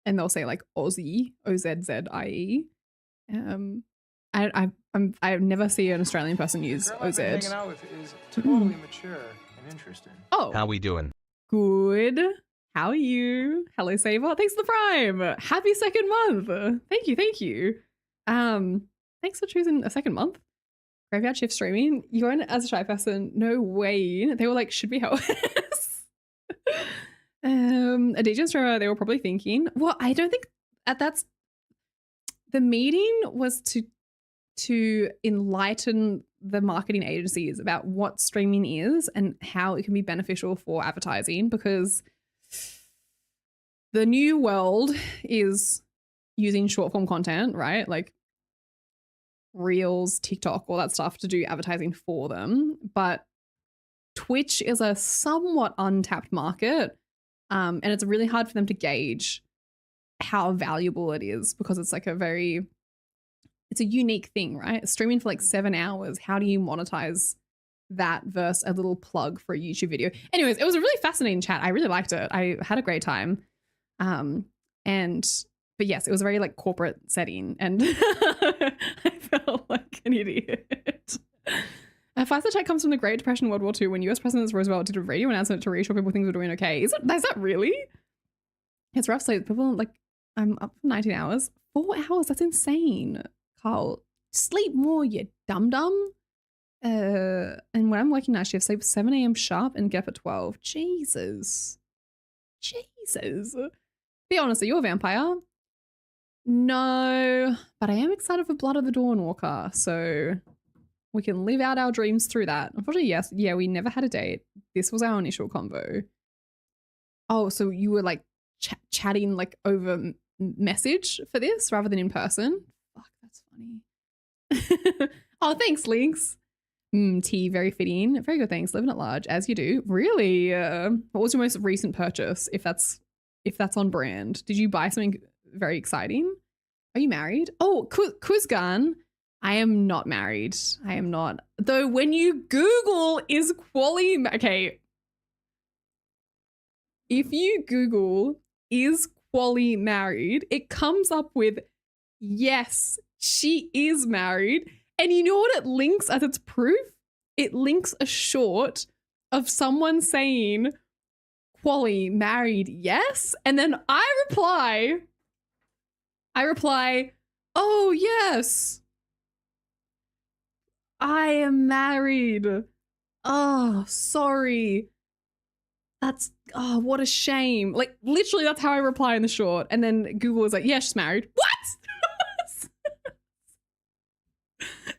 and they'll say like Aussie, OZZIE. I never see an Australian person use
The girl I've
OZ.
been hanging out with is totally mature and interesting.
Oh,
How we doing?
good. How are you? Hello, Saver. Thanks for the prime. Happy second month. Thank you. Thanks for choosing a second month. Graveyard shift streaming. You're in as a shy person. No way. They were like, should we help us? A DJ streamer, they were probably thinking, well, I don't think that's the meeting was to enlighten the marketing agencies about what streaming is and how it can be beneficial for advertising, because the new world is using short form content, right? Like Reels, TikTok, all that stuff to do advertising for them. But Twitch is a somewhat untapped market, and it's really hard for them to gauge how valuable it is, because it's like it's a unique thing, right? Streaming for like 7 hours. How do you monetize that versus a little plug for a YouTube video? Anyways, it was a really fascinating chat. I really liked it. I had a great time. But yes, it was a very like corporate setting, and I felt like an idiot. Pfizer tech comes from the Great Depression, World War II, when US President Roosevelt did a radio announcement to reassure people things were doing okay. Is that really? It's rough sleep. People like, I'm up for 19 hours. 4 hours? That's insane. Carl, sleep more, you dum-dum. And when I'm working night shift, sleep 7 a.m. sharp and get up at 12. Jesus. Be honest, are you a vampire? No, but I am excited for Blood of the Dawnwalker, so we can live out our dreams through that. Unfortunately, yes. Yeah, we never had a date. This was our initial convo. Oh, so you were like chatting like over message for this rather than in person? Fuck, that's funny. Oh, thanks, Links. Tea, very fitting. Very good, thanks. Living at large, as you do. Really? What was your most recent purchase, if that's on brand? Did you buy something very exciting? Are you married? Oh, Kuzgan. I am not married. I am not. Though when you Google is Kwoli... Okay. If you Google is Kwoli married, it comes up with, yes, she is married. And you know what it links as its proof? It links a short of someone saying, Kwoli married, yes? And then I reply, oh, yes. I am married. Oh, sorry. Oh, what a shame. Like, literally, that's how I reply in the short. And then Google is like, yeah, she's married. What?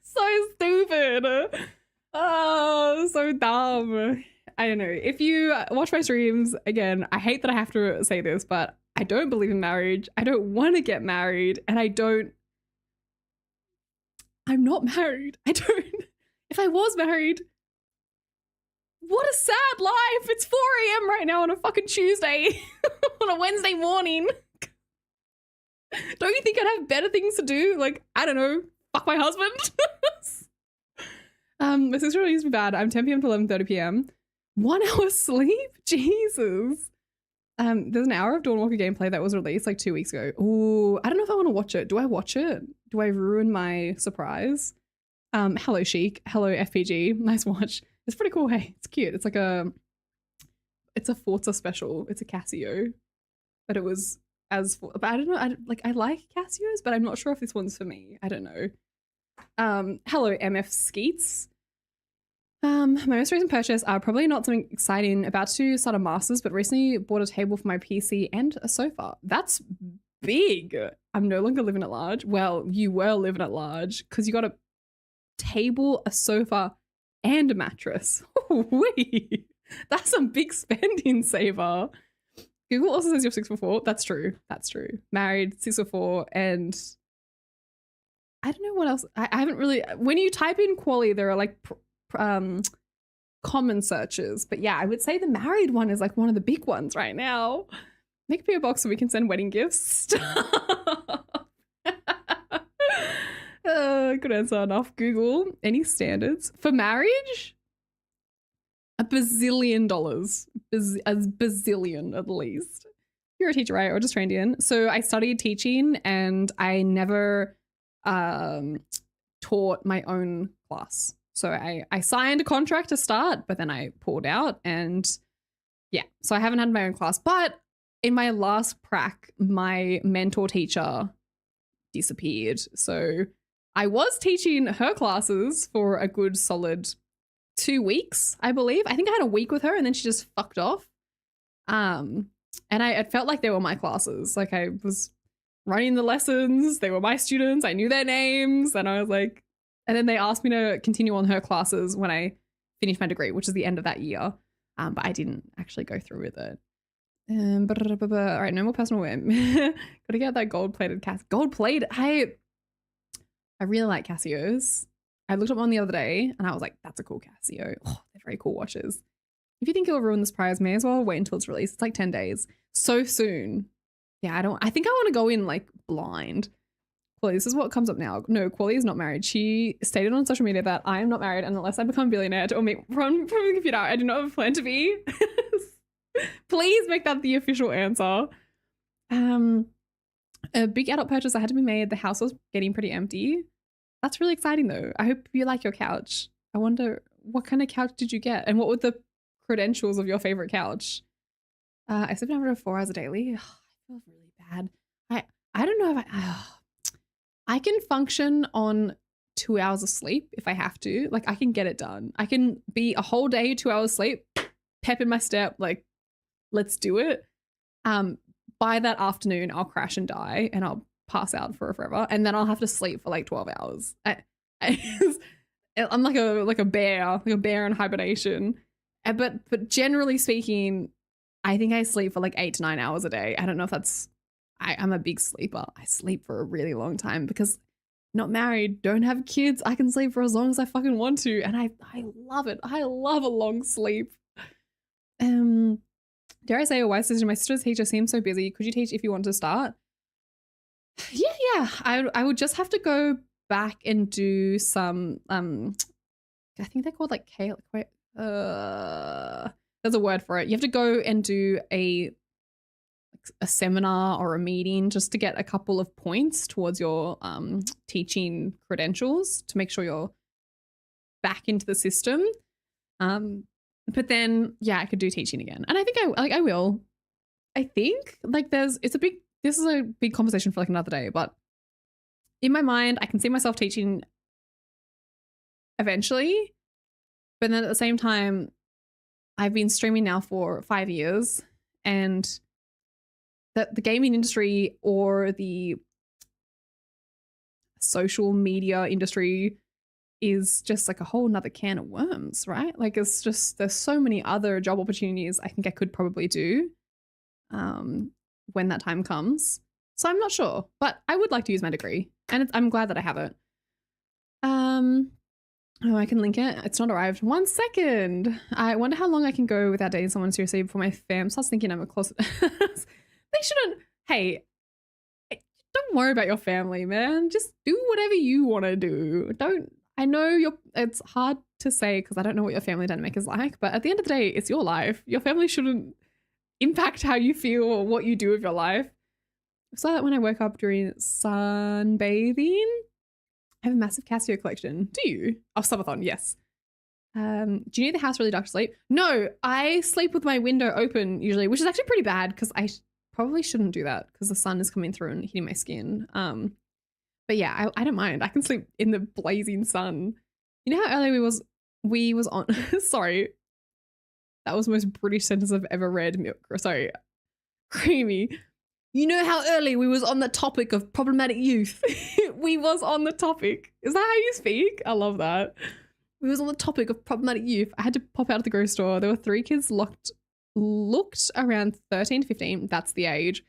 So stupid. Oh, so dumb. I don't know. If you watch my streams, again, I hate that I have to say this, but I don't believe in marriage. I don't want to get married. And I'm not married. If I was married, what a sad life. It's 4 a.m. right now on a fucking Tuesday, on a Wednesday morning. Don't you think I'd have better things to do? Like, I don't know, fuck my husband. My sister really used to be bad. I'm 10 p.m. to 11:30 p.m. 1 hour sleep? Jesus. There's an hour of Dawnwalker gameplay that was released like 2 weeks ago. Ooh, I don't know if I want to watch it. Do I watch it? Do I ruin my surprise? Hello Chic. Hello FPG. Nice watch. It's pretty cool. Hey, it's cute. It's like it's a Forza special. It's a Casio, but it was but I don't know. I like Casios, but I'm not sure if this one's for me. I don't know. Hello MF Skeets. My most recent purchase are probably not something exciting. About to start a master's, but recently bought a table for my PC and a sofa. That's big. I'm no longer living at large. Well, you were living at large because you got a table, a sofa, and a mattress. Wait, that's some big spending saver. Google also says you're 6'4". That's true. That's true. Married, 6'4", and I don't know what else. I haven't really. When you type in Kwoli, there are like common searches, but yeah, I would say the married one is like one of the big ones right now. Make a PO box so we can send wedding gifts. Good answer. Enough. Google. Any standards for marriage? $1 bazillion. A bazillion at least. You're a teacher, right? Or just trained in. So I studied teaching and I never taught my own class. So I signed a contract to start, but then I pulled out and yeah. So I haven't had my own class. But in my last prac, my mentor teacher disappeared. So I was teaching her classes for a good solid 2 weeks, I believe. I think I had a week with her and then she just fucked off. And it felt like they were my classes. Like I was running the lessons. They were my students. I knew their names. And I was like, and then they asked me to continue on her classes when I finished my degree, which is the end of that year. But I didn't actually go through with it. All right, no more personal whim. Gotta get that gold-plated Casio. Gold-plated? I really like Casios. I looked up one the other day and I was like, that's a cool Casio. Oh, they're very cool watches. If you think you'll ruin this prize, may as well wait until it's released. It's like 10 days. So soon. Yeah, I think I want to go in like blind. Kwoli, this is what comes up now. No, Kwoli is not married. She stated on social media that I am not married and unless I become a billionaire or meet from the computer, I do not have a plan to be. Please make that the official answer. A big adult purchase that had to be made. The house was getting pretty empty. That's really exciting though. I hope you like your couch. I wonder what kind of couch did you get and what were the credentials of your favorite couch? I sleep an average of 4 hours a daily. I feel really bad. I don't know if I can function on 2 hours of sleep if I have to. Like I can get it done. I can be a whole day, 2 hours sleep, pep in my step, like let's do it. By that afternoon, I'll crash and die and I'll pass out for forever. And then I'll have to sleep for like 12 hours. I'm like a bear in hibernation. But generally speaking, I think I sleep for like 8 to 9 hours a day. I don't know if that's, I'm a big sleeper. I sleep for a really long time because not married, don't have kids. I can sleep for as long as I fucking want to. And I love it. I love a long sleep. Dare I say a wise decision? My sister's teacher seems so busy. Could you teach if you want to start? Yeah. I would just have to go back and do some, I think they're called like there's a word for it. You have to go and do a seminar or a meeting just to get a couple of points towards your teaching credentials to make sure you're back into the system. But then, yeah, I could do teaching again. And I think I will. I think like this is a big conversation for like another day, but in my mind, I can see myself teaching eventually. But then at the same time, I've been streaming now for 5 years and the gaming industry or the social media industry is just like a whole nother can of worms, right? Like it's just, there's so many other job opportunities I think I could probably do when that time comes. So I'm not sure, but I would like to use my degree and I'm glad that I have it. Oh, I can link it. It's not arrived. 1 second. I wonder how long I can go without dating someone seriously before my fam starts thinking I'm a closet. They shouldn't. Hey, don't worry about your family, man. Just do whatever you want to do. I know it's hard to say because I don't know what your family dynamic is like, but at the end of the day, it's your life. Your family shouldn't impact how you feel or what you do with your life. So that when I woke up during sunbathing, I have a massive Casio collection. Do you? Oh, subathon, yes. Do you need the house really dark to sleep? No, I sleep with my window open usually, which is actually pretty bad because I probably shouldn't do that because the sun is coming through and hitting my skin. But yeah, I don't mind. I can sleep in the blazing sun. You know how earlier we was on sorry. That was the most British sentence I've ever read. Sorry. Creamy. You know how early we was on the topic of problematic youth. We was on the topic. Is that how you speak? I love that. We was on the topic of problematic youth. I had to pop out of the grocery store. There were 3 kids looked around 13 to 15. That's the age.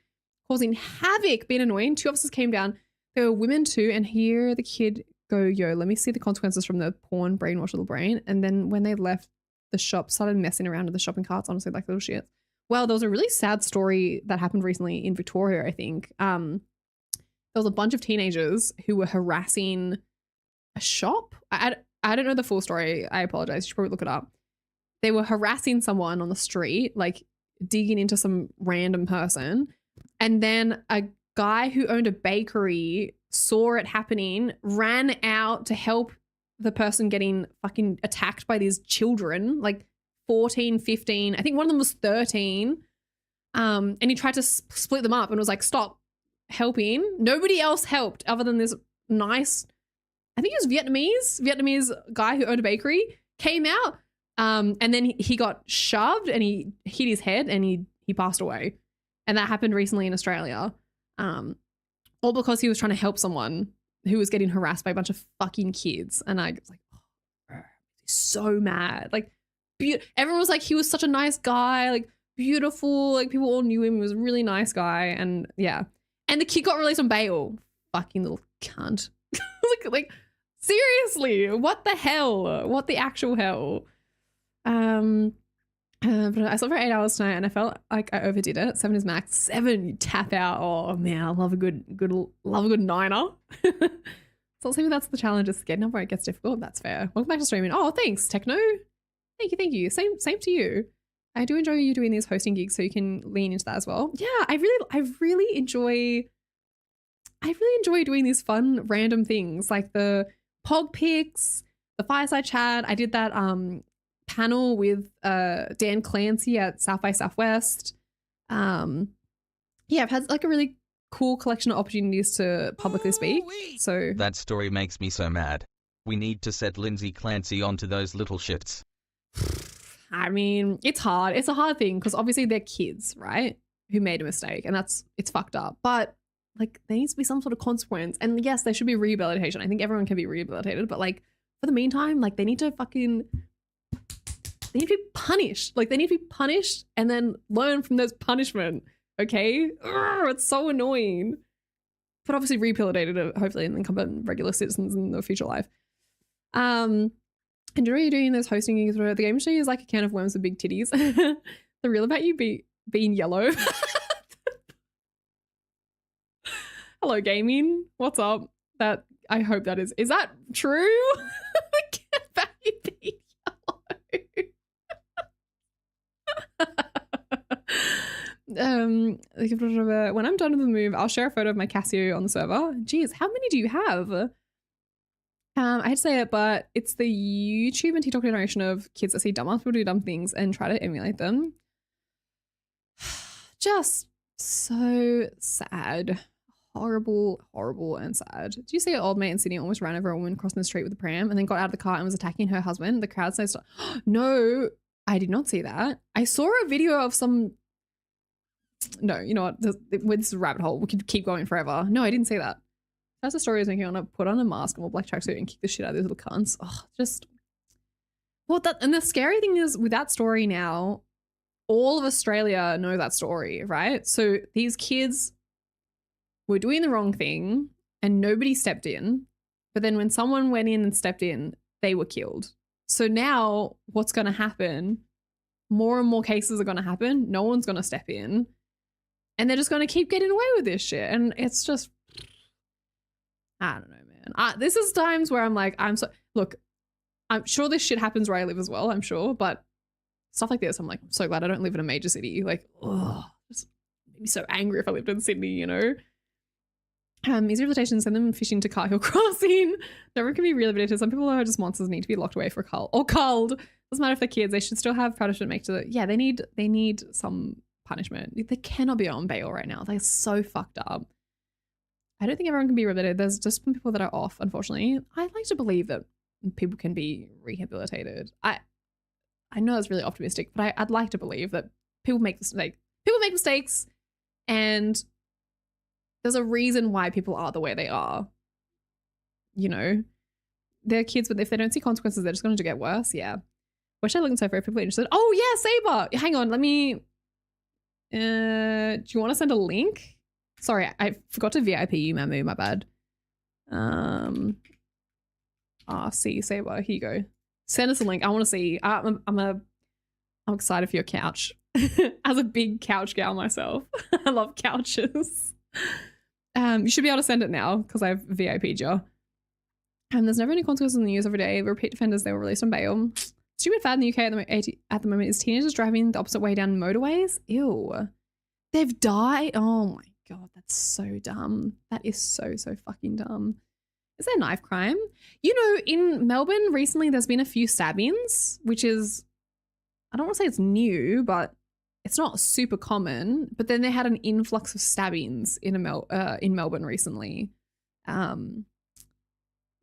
Causing havoc, being annoying. 2 officers came down. There were women too. And here the kid go, yo, let me see the consequences from the porn brainwash little brain. And then when they left the shop, started messing around with the shopping carts, honestly, like little shit. Well, there was a really sad story that happened recently in Victoria, I think. There was a bunch of teenagers who were harassing a shop. I don't know the full story. I apologize. You should probably look it up. They were harassing someone on the street, like digging into some random person. And then a guy who owned a bakery saw it happening, ran out to help the person getting fucking attacked by these children, like 14, 15. I think one of them was 13. And he tried to split them up and was like, stop helping. Nobody else helped other than this nice, I think he was Vietnamese guy who owned a bakery, came out. And then he got shoved and he hit his head and he passed away. And that happened recently in Australia. All because he was trying to help someone who was getting harassed by a bunch of fucking kids. And I was like, oh, so mad. Like, everyone was like, he was such a nice guy, like beautiful, like people all knew him. He was a really nice guy. And yeah. And the kid got released on bail. Fucking little cunt. like seriously, what the hell? What the actual hell? But I slept for 8 hours tonight and I felt like I overdid it. 7 is max. 7, you tap out. Oh man, I love a good niner. So maybe that's the challenge, is getting up where it gets difficult. That's fair. Welcome back to streaming. Oh, thanks, Techno. Thank you. Same to you. I do enjoy you doing these hosting gigs, so you can lean into that as well. Yeah, I really enjoy doing these fun random things like the pog pics, the fireside chat. I did that panel with Dan Clancy at South by Southwest. Yeah, I've had like a really cool collection of opportunities to publicly speak. So
that story makes me so mad. We need to set Lindsay Clancy onto those little shits.
I mean, it's hard. It's a hard thing because obviously they're kids, right? Who made a mistake, and it's fucked up. But like, there needs to be some sort of consequence. And yes, there should be rehabilitation. I think everyone can be rehabilitated, but like for the meantime, like they need to be punished. Like they need to be punished and then learn from those punishment. Okay? Urgh, it's so annoying. But obviously rehabilitated, hopefully, and then become regular citizens in the future life. And you're doing those hosting gigs where the game show is like a can of worms with big titties. The real about you being yellow. Hello, gaming. What's up? That I hope that is that true? The can about you being yellow. When I'm done with the move, I'll share a photo of my Casio on the server. Jeez, how many do you have? I hate to say it, but it's the YouTube and TikTok generation of kids that see dumb ass people do dumb things and try to emulate them. Just so sad. Horrible and sad. Do you see an old mate in Sydney almost ran over a woman crossing the street with a pram and then got out of the car and was attacking her husband? The crowd says, no, I did not see that. I saw a video of some... No, you know what? This is a rabbit hole. We could keep going forever. No, I didn't see that. That's the story is making. I want to put on a mask and wear a black tracksuit and kick the shit out of these little cunts. Oh, just... Well, and the scary thing is with that story now, all of Australia know that story, right? So these kids were doing the wrong thing and nobody stepped in. But then when someone went in and stepped in, they were killed. So now what's going to happen? More and more cases are going to happen. No one's going to step in. And they're just going to keep getting away with this shit. And it's just... I don't know, man. This is times where I'm like, look, I'm sure this shit happens where I live as well, I'm sure. But stuff like this, I'm like, I'm so glad I don't live in a major city. Like, oh, just made me so angry if I lived in Sydney, you know? Easy rehabilitation, send them fishing to Car Hill Crossing. No one can be rehabilitated. Some people are just monsters, need to be locked away for culled. Doesn't matter if they're kids, they should still have punishment make to yeah, they need some punishment. They cannot be on bail right now. They're so fucked up. I don't think everyone can be rehabilitated. There's just some people that are off, unfortunately. I like to believe that people can be rehabilitated. I know that's really optimistic, but I'd like to believe that people make mistakes, and there's a reason why people are the way they are. You know, they're kids, but if they don't see consequences, they're just going to get worse. Yeah. Wish I looked so for if people are interested. Oh yeah, Saber. Hang on, let me. Do you want to send a link? Sorry, I forgot to VIP you, Mamu. My bad. See, Saber. Here you go. Send us a link. I want to see. I'm excited for your couch. As a big couch gal myself, I love couches. You should be able to send it now because I've VIP'd you. And there's never any consequences in the news every day. Repeat offenders, they were released on bail. Stupid fad in the UK at the moment is teenagers driving the opposite way down motorways. Ew. They've died. Oh my God, that's so dumb. That is so fucking dumb. Is there knife crime? You know, in Melbourne recently, there's been a few stabbings, which is, I don't want to say it's new, but it's not super common. But then they had an influx of stabbings in Melbourne recently.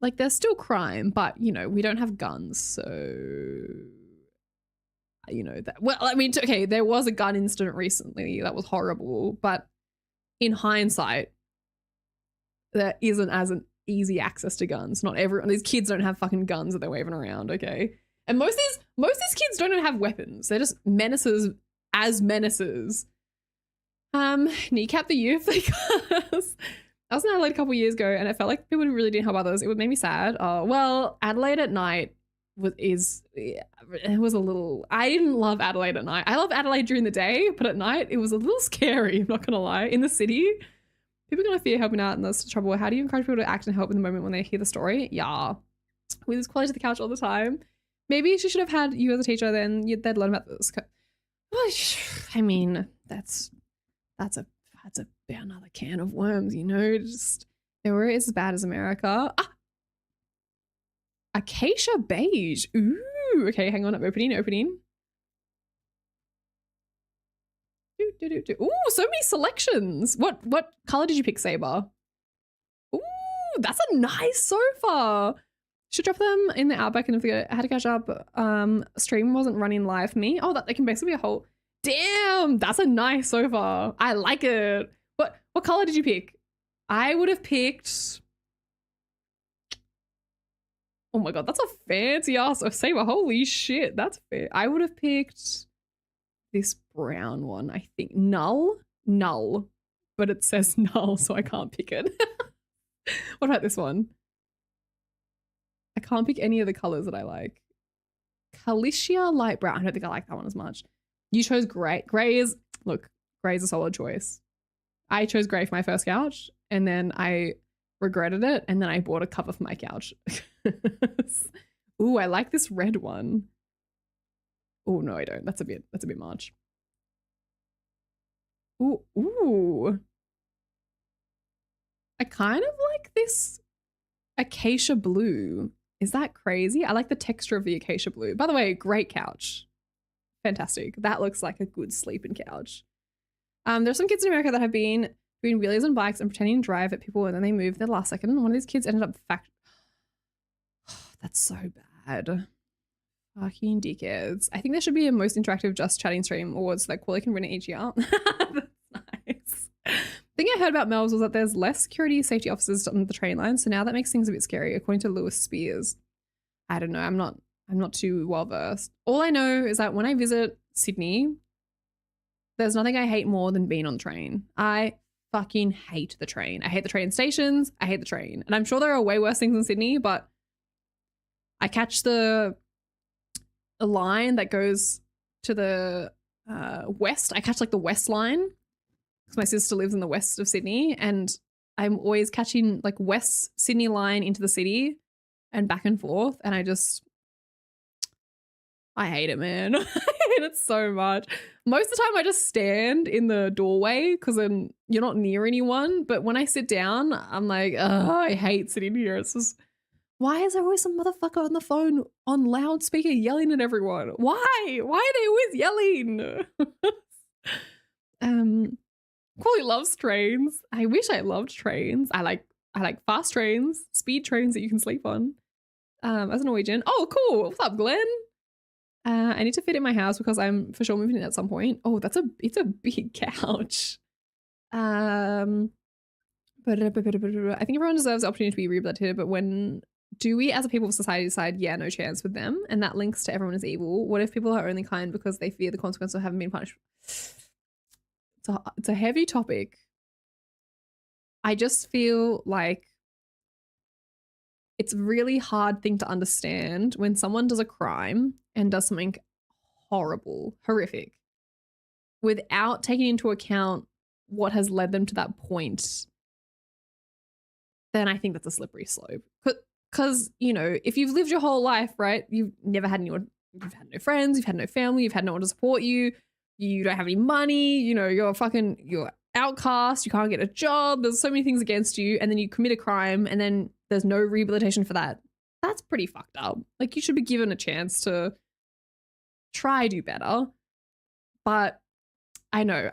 Like, there's still crime, but, you know, we don't have guns, so, you know, that. Well, I mean, okay, there was a gun incident recently that was horrible, but in hindsight, there isn't as an easy access to guns. Not everyone, these kids don't have fucking guns that they're waving around, okay? And most of these kids don't even have weapons. They're just menaces as menaces. Kneecap the youth, because I was in Adelaide a couple years ago and it felt like people really didn't help others. It would make me sad. Well, Adelaide at night it was a little, I didn't love Adelaide at night. I love Adelaide during the day, but at night it was a little scary, I'm not gonna lie. In the city, people are gonna fear helping out and that's the trouble. How do you encourage people to act and help in the moment when they hear the story? Yeah. We lose Kwoli to the couch all the time. Maybe she should have had you as a teacher, then they'd learn about this. I mean, that's another can of worms, you know, just nowhere is as bad as America. Acacia beige. Ooh, okay, hang on, I'm opening. Ooh, so many selections. What color did you pick, Saber? Ooh, that's a nice sofa. Should drop them in the Outback, and if I had to catch up, stream wasn't running live for me. Oh, that they can basically be a whole. Damn, that's a nice sofa. I like it. What color did you pick? I would have picked. Oh my God, that's a fancy ass Saber. Holy shit, that's fair. I would have picked this brown one, I think. Null, but it says null, so I can't pick it. What about this one? I can't pick any of the colors that I like. Calicia light brown. I don't think I like that one as much. You chose gray. Gray is a solid choice. I chose gray for my first couch and then I regretted it and then I bought a cover for my couch. Ooh, I like this red one. Oh no, I don't. That's a bit much. Ooh. I kind of like this acacia blue. Is that crazy? I like the texture of the acacia blue. By the way, great couch. Fantastic. That looks like a good sleeping couch. There's some kids in America that have been doing wheelies on bikes and pretending to drive at people and then they move the last second. One of these kids ended up that's so bad. Fucking dickheads. I think there should be a most interactive just chatting stream awards so that Kwoli can win it each year. That's nice. The thing I heard about Mel's was that there's less security safety officers on the train line, so now that makes things a bit scary, according to Lewis Spears. I don't know. I'm not too well versed. All I know is that when I visit Sydney, there's nothing I hate more than being on the train. I fucking hate the train. I hate the train stations. I hate the train. And I'm sure there are way worse things in Sydney, but I catch a line that goes to the west. I catch like the west line because my sister lives in the west of Sydney and I'm always catching like West Sydney line into the city and back and forth. And I hate it, man. I hate it so much. Most of the time I just stand in the doorway because then you're not near anyone. But when I sit down, I'm like, oh, I hate sitting here. It's just, why is there always some motherfucker on the phone on loudspeaker yelling at everyone? Why? Why are they always yelling? Kwoli loves trains. I wish I loved trains. I like fast trains, speed trains that you can sleep on. as a Norwegian. Oh, cool. What's up, Glenn? I need to fit in my house because I'm for sure moving in at some point. Oh, it's a big couch. But I think everyone deserves the opportunity to be rehabilitated, but when do we as a people of society decide, yeah, no chance with them? And that links to everyone is evil. What if people are only kind because they fear the consequences of having been punished? It's a heavy topic. I just feel like it's a really hard thing to understand when someone does a crime and does something horrible, horrific, without taking into account what has led them to that point. Then I think that's a slippery slope. Because, you know, if you've lived your whole life, right, you've never had anyone, you've had no friends, you've had no family, you've had no one to support you, you don't have any money, you know, you're outcast, you can't get a job, there's so many things against you, and then you commit a crime and then there's no rehabilitation for that. That's pretty fucked up. Like, you should be given a chance to try do better. But I know.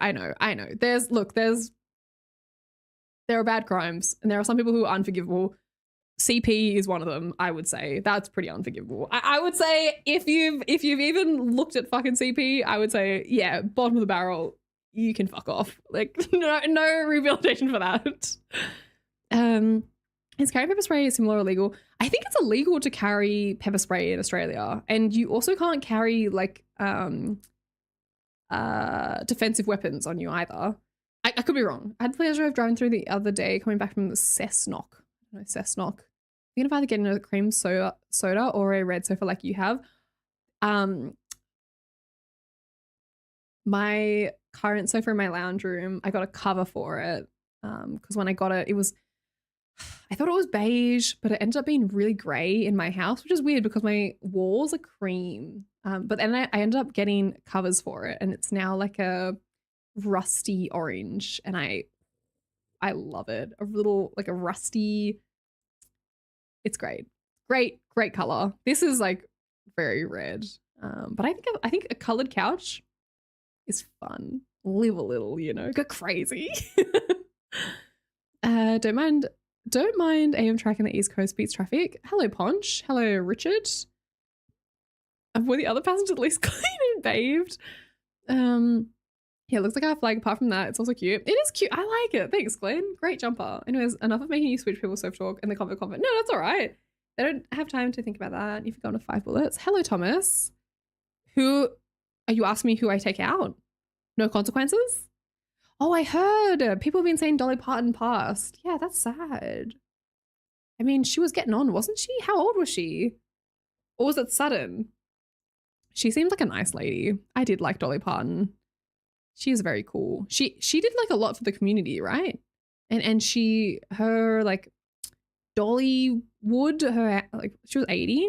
There are bad crimes and there are some people who are unforgivable. CP is one of them, I would say. That's pretty unforgivable. I would say if you've even looked at fucking CP, I would say, yeah, bottom of the barrel, you can fuck off. Like, no rehabilitation for that. Is carrying pepper spray similar or illegal? I think it's illegal to carry pepper spray in Australia. And you also can't carry like defensive weapons on you either. I could be wrong. I had the pleasure of driving through the other day coming back from the Cessnock. No, Cessnock. You're gonna either get a cream soda or a red sofa like you have. My current sofa in my lounge room, I got a cover for it. Because when I got it, I thought it was beige, but it ended up being really grey in my house, which is weird because my walls are cream. But then I ended up getting covers for it, and it's now like a rusty orange, and I love it. A little like a rusty. It's great color. This is like very red, but I think a colored couch is fun. Live a little, you know, go crazy. Don't mind AM tracking the East Coast beats traffic. Hello Ponch. Hello Richard. Were the other passengers at least clean and bathed? Yeah, it looks like our flag. Apart from that, it's also cute. It is cute. I like it. Thanks, Glenn. Great jumper. Anyways, enough of making you switch people self talk and the convo. No, that's all right. They don't have time to think about that. You've gone to 5 bullets. Hello, Thomas. Who are you asking me who I take out? No consequences? Oh, I heard people have been saying Dolly Parton passed. Yeah, that's sad. I mean, she was getting on, wasn't she? How old was she? Or was it sudden? She seemed like a nice lady. I did like Dolly Parton. She is very cool. She did like a lot for the community, right? And her like Dollywood, her like she was 80.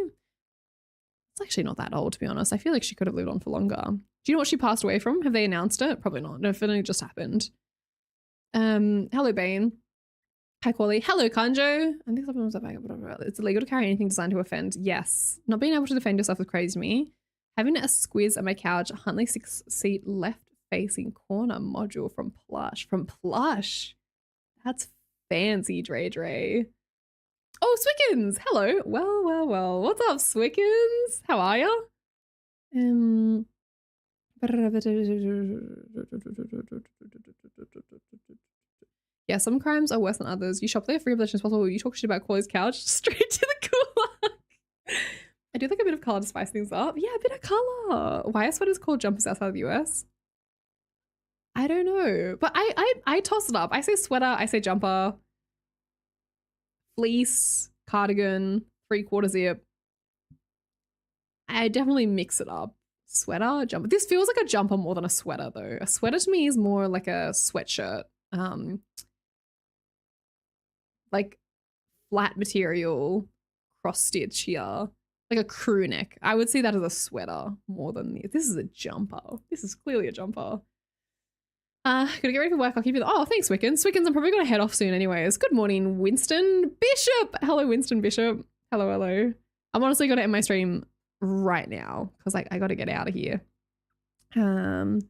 It's actually not that old, to be honest. I feel like she could have lived on for longer. Do you know what she passed away from? Have they announced it? Probably not. No, it only just happened. Hello Bane. Hi Kwoli. Hello Kanjo. I think something was up. It's illegal to carry anything designed to offend. Yes. Not being able to defend yourself is crazy to me. Having a squiz at my couch, a Huntley 6-seat left facing corner module from Plush. That's fancy, Dre. Oh, Swickens. Hello. Well. What's up, Swickens? How are ya? Yeah, some crimes are worse than others. You shop there for rehabilitation as possible. You talk shit about Kwoli's couch, straight to the gulag. I do like a bit of color to spice things up. Yeah, a bit of color. Why are sweaters called jumpers outside of the US? I don't know, but I toss it up. I say sweater, I say jumper, fleece, cardigan, 3/4 zip. I definitely mix it up. Sweater, jumper. This feels like a jumper more than a sweater though. A sweater to me is more like a sweatshirt. Like flat material, cross stitch here. Like a crew neck. I would see that as a sweater more than this is a jumper. This is clearly a jumper. Gonna get ready for work. I'll keep you. Oh, thanks, Wickens. Wickens, I'm probably gonna head off soon anyways. Good morning, Winston Bishop. Hello, Winston Bishop. Hello. I'm honestly gonna end my stream right now because I gotta get out of here. I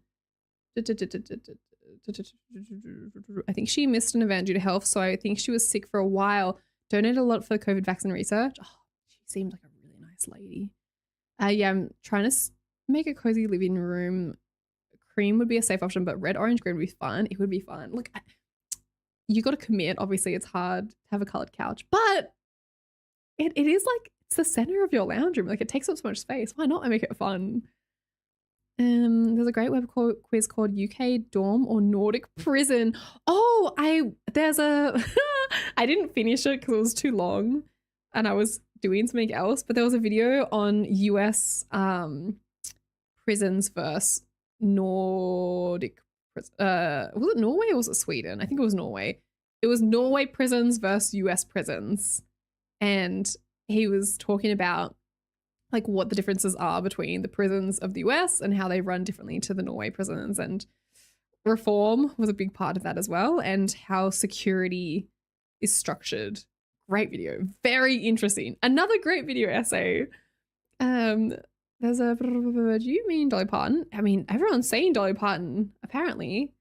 think she missed an event due to health, so I think she was sick for a while. Donated a lot for the COVID vaccine research. Oh, seemed like a really nice lady. Yeah, I'm trying to make a cozy living room. Cream would be a safe option, but red, orange, green would be fun. It would be fun. Look, you got to commit. Obviously, it's hard to have a colored couch, but it is like it's the center of your lounge room. Like it takes up so much space. Why not make it fun? There's a great web quiz called UK Dorm or Nordic Prison. Oh, I didn't finish it because it was too long and I was doing something else, but there was a video on US prisons versus Nordic was it Norway or was it Sweden? I think it was Norway. It was Norway prisons versus US prisons. And he was talking about like what the differences are between the prisons of the US and how they run differently to the Norway prisons, and reform was a big part of that as well, and how security is structured. Great video, very interesting. Another great video essay. There's a, do you mean Dolly Parton? I mean, everyone's saying Dolly Parton, apparently.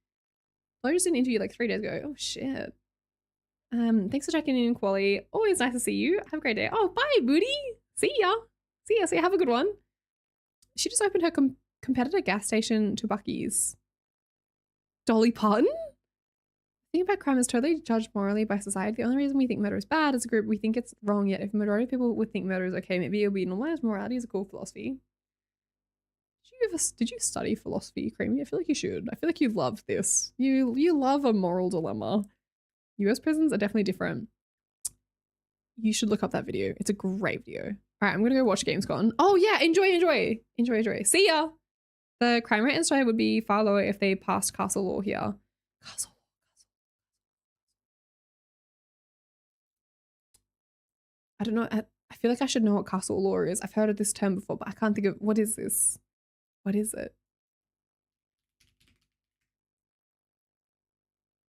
I just did an interview like 3 days ago. Oh shit. Thanks for checking in, Kwoli. Always nice to see you. Have a great day. Oh, bye, booty. See ya. See ya. Have a good one. She just opened her competitor gas station to Buc-ee's. Dolly Parton? Think about crime is totally judged morally by society. The only reason we think murder is bad as a group, we think it's wrong, yet if a majority of people would think murder is okay, maybe it'll be normalized. Morality is a cool philosophy. Did you study philosophy, Creamy? I feel like you should. I feel like you love this. You love a moral dilemma. US prisons are definitely different. You should look up that video. It's a great video. All right, I'm gonna go watch Gamescom. Oh yeah, enjoy. See ya. The crime rate in Australia would be far lower if they passed castle law here. Castle. I don't know. I feel like I should know what castle law is. I've heard of this term before, but I can't think of what is this. What is it?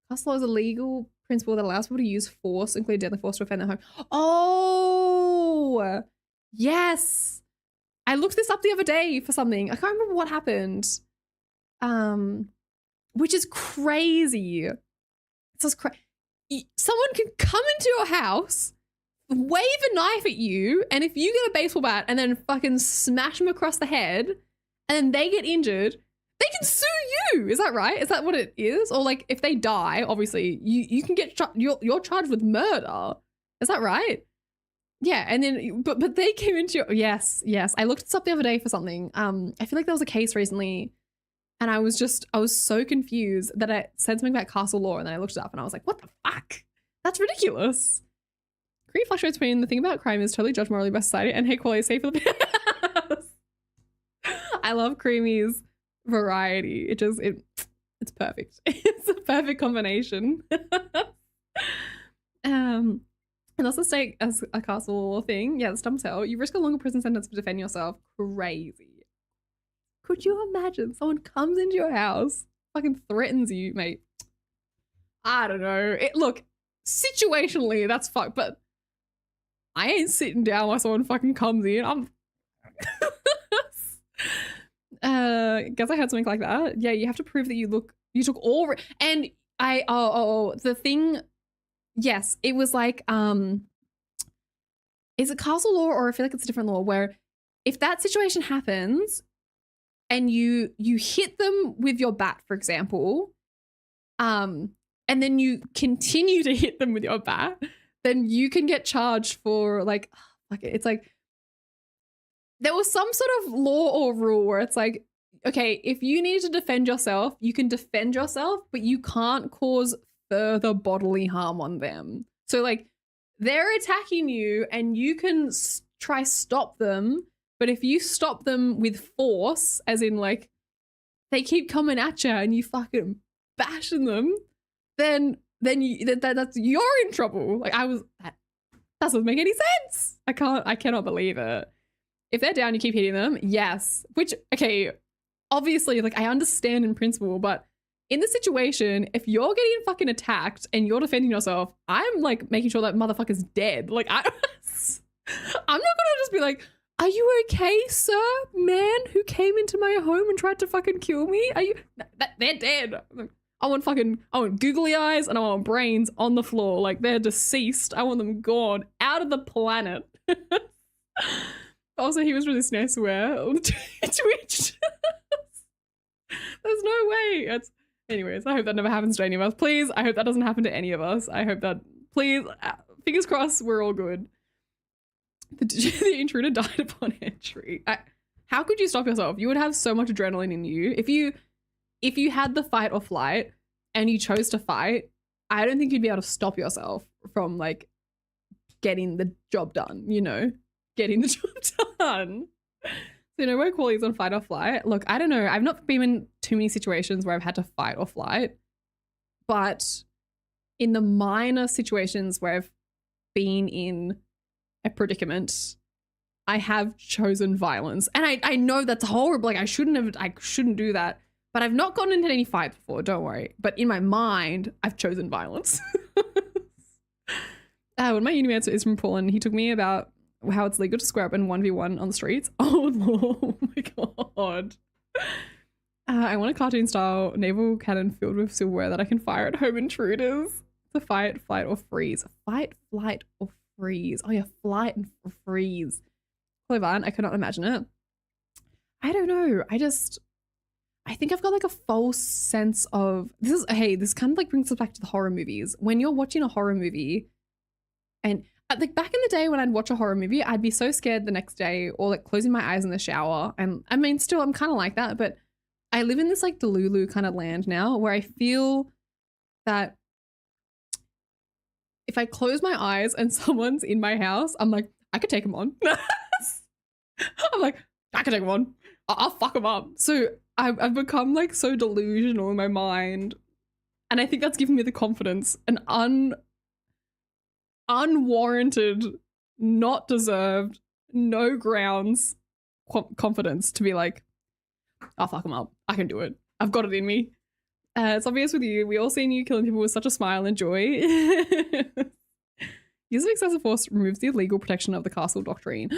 Castle law is a legal principle that allows people to use force, including deadly force, to defend their home. Oh, yes. I looked this up the other day for something. I can't remember what happened. Which is crazy. It's just someone can come into your house, wave a knife at you, and if you get a baseball bat and then fucking smash them across the head and then they get injured, they can sue you. Is that right? Is that what it is? Or like if they die, obviously you can get you're charged with murder. Is that right? Yeah, and then but they came into your yes. I looked this up the other day for something. I feel like there was a case recently and I was so confused that I said something about castle law and then I looked it up and I was like, what the fuck? That's ridiculous. Cream fluctuates between the thing about crime is totally judged morally by society and hey, quality is safe for the house. I love Creamy's variety. It's perfect. It's a perfect combination. And also stay as a castle thing. Yeah, the stump tell. You risk a longer prison sentence to defend yourself. Crazy. Could you imagine someone comes into your house, fucking threatens you, mate? I don't know. Look, situationally, that's fucked, but I ain't sitting down while someone fucking comes in. Guess I heard something like that. Yeah, you have to prove that you took all and the thing. Yes, it was like is it castle law or I feel like it's a different law where if that situation happens and you hit them with your bat, for example, and then you continue to hit them with your bat, then you can get charged for like it's like there was some sort of law or rule where it's like, okay, if you need to defend yourself, you can defend yourself, but you can't cause further bodily harm on them. So like they're attacking you and you can try stop them, but if you stop them with force, as in like they keep coming at you and you fucking bashing them, then that's you're in trouble. Like that doesn't make any sense. I cannot believe it. If they're down, you keep hitting them. Yes. Which, okay, obviously, like I understand in principle, but in the situation, if you're getting fucking attacked and you're defending yourself, I'm like making sure that motherfucker's dead. Like I'm not gonna just be like, are you okay, sir, man who came into my home and tried to fucking kill me? Are you? They're dead. I want googly eyes and I want brains on the floor. Like they're deceased. I want them gone out of the planet. Also, he was resisting, I swear. Twitch. There's no way. Anyways, I hope that never happens to any of us. Please, I hope that doesn't happen to any of us. I hope that, please, fingers crossed, we're all good. The intruder died upon entry. How could you stop yourself? You would have so much adrenaline in you. If you had the fight or flight and you chose to fight, I don't think you'd be able to stop yourself from like getting the job done, you know? Getting the job done. So, you know, where Kwoli's on fight or flight. Look, I don't know. I've not been in too many situations where I've had to fight or flight, but in the minor situations where I've been in a predicament, I have chosen violence. And I know that's horrible. Like I shouldn't do that. But I've not gotten into any fights before, don't worry. But in my mind, I've chosen violence. When my uni mate is from Poland, he took me about how it's legal to square up in 1v1 on the streets. Oh, Lord. Oh my God. I want a cartoon style naval cannon filled with silverware that I can fire at home intruders. To fight, flight, or freeze. Fight, flight, or freeze. Oh yeah, flight and freeze. Clevan, I cannot imagine it. I don't know. I think I've got like a false sense of this kind of like brings us back to the horror movies. When you're watching a horror movie and like back in the day when I'd watch a horror movie, I'd be so scared the next day or like closing my eyes in the shower. And I mean, still, I'm kind of like that, but I live in this like Delulu kind of land now where I feel that if I close my eyes and someone's in my house, I'm like, I could take them on. I'm like, I could take them on. I'll fuck them up. So I've become like so delusional in my mind. And I think that's given me the confidence and unwarranted, not deserved, no grounds confidence to be like, I'll fuck them up. I can do it. I've got it in me. It's obvious with you. We all seen you killing people with such a smile and joy. Use of excessive force removes the illegal protection of the castle doctrine.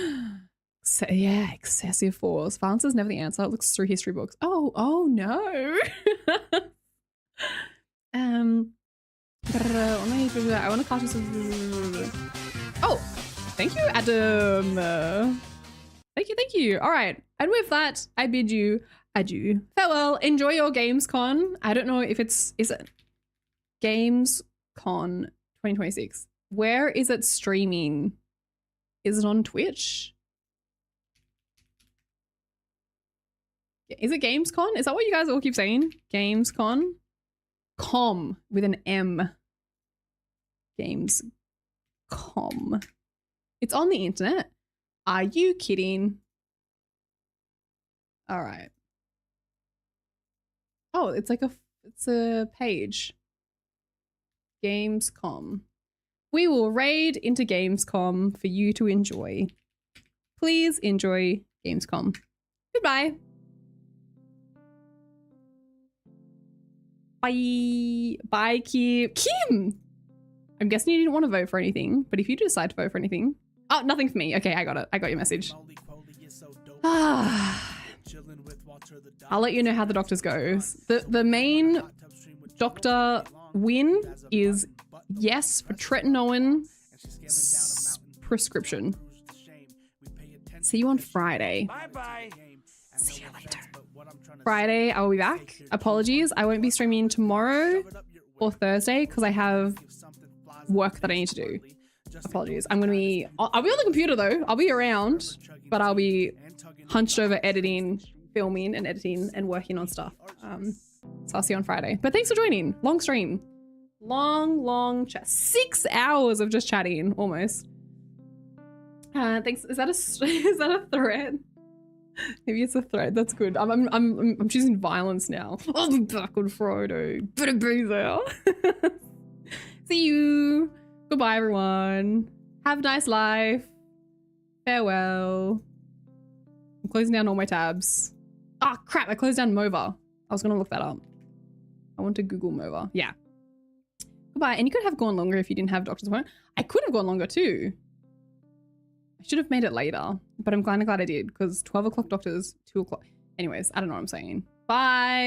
Yeah, excessive force. Violence is never the answer. It looks through history books. Oh no. I want to cast this. Oh, thank you, Adam. Thank you. All right. And with that, I bid you adieu. Farewell. Enjoy your Gamescom. I don't know if is it Gamescom 2026? Where is it streaming? Is it on Twitch? Is it Gamescom? Is that what you guys all keep saying? Gamescom? Com with an M. Gamescom. It's on the internet. Are you kidding? All right. Oh, it's like it's a page. Gamescom. We will raid into Gamescom for you to enjoy. Please enjoy Gamescom. Goodbye. Bye. Bye, Kim. I'm guessing you didn't want to vote for anything, but if you decide to vote for anything. Oh, nothing for me. Okay, I got it. I got your message. I'll let you know how the doctors goes. The main doctor win is yes for tretinoin prescription. See you on Friday.
Bye-bye.
See you later. Friday, I will be back. Apologies, I won't be streaming tomorrow or Thursday because I have work that I need to do. Apologies. I'll be on the computer though. I'll be around, but I'll be hunched over editing, filming and editing and working on stuff. So I'll see you on Friday. But thanks for joining. Long stream. Long chat. 6 hours of just chatting almost. Thanks. Is that a threat? Maybe it's a threat. That's good. I'm choosing violence now. I'll be back on Friday. Better be there. See you. Goodbye, everyone. Have a nice life. Farewell. I'm closing down all my tabs. Ah, crap. I closed down MOVA. I was going to look that up. I want to Google MOVA. Yeah. Goodbye. And you could have gone longer if you didn't have doctor's appointment. I could have gone longer too. I should have made it later, but I'm glad I did because 12 o'clock doctors, 2 o'clock. Anyways, I don't know what I'm saying. Bye.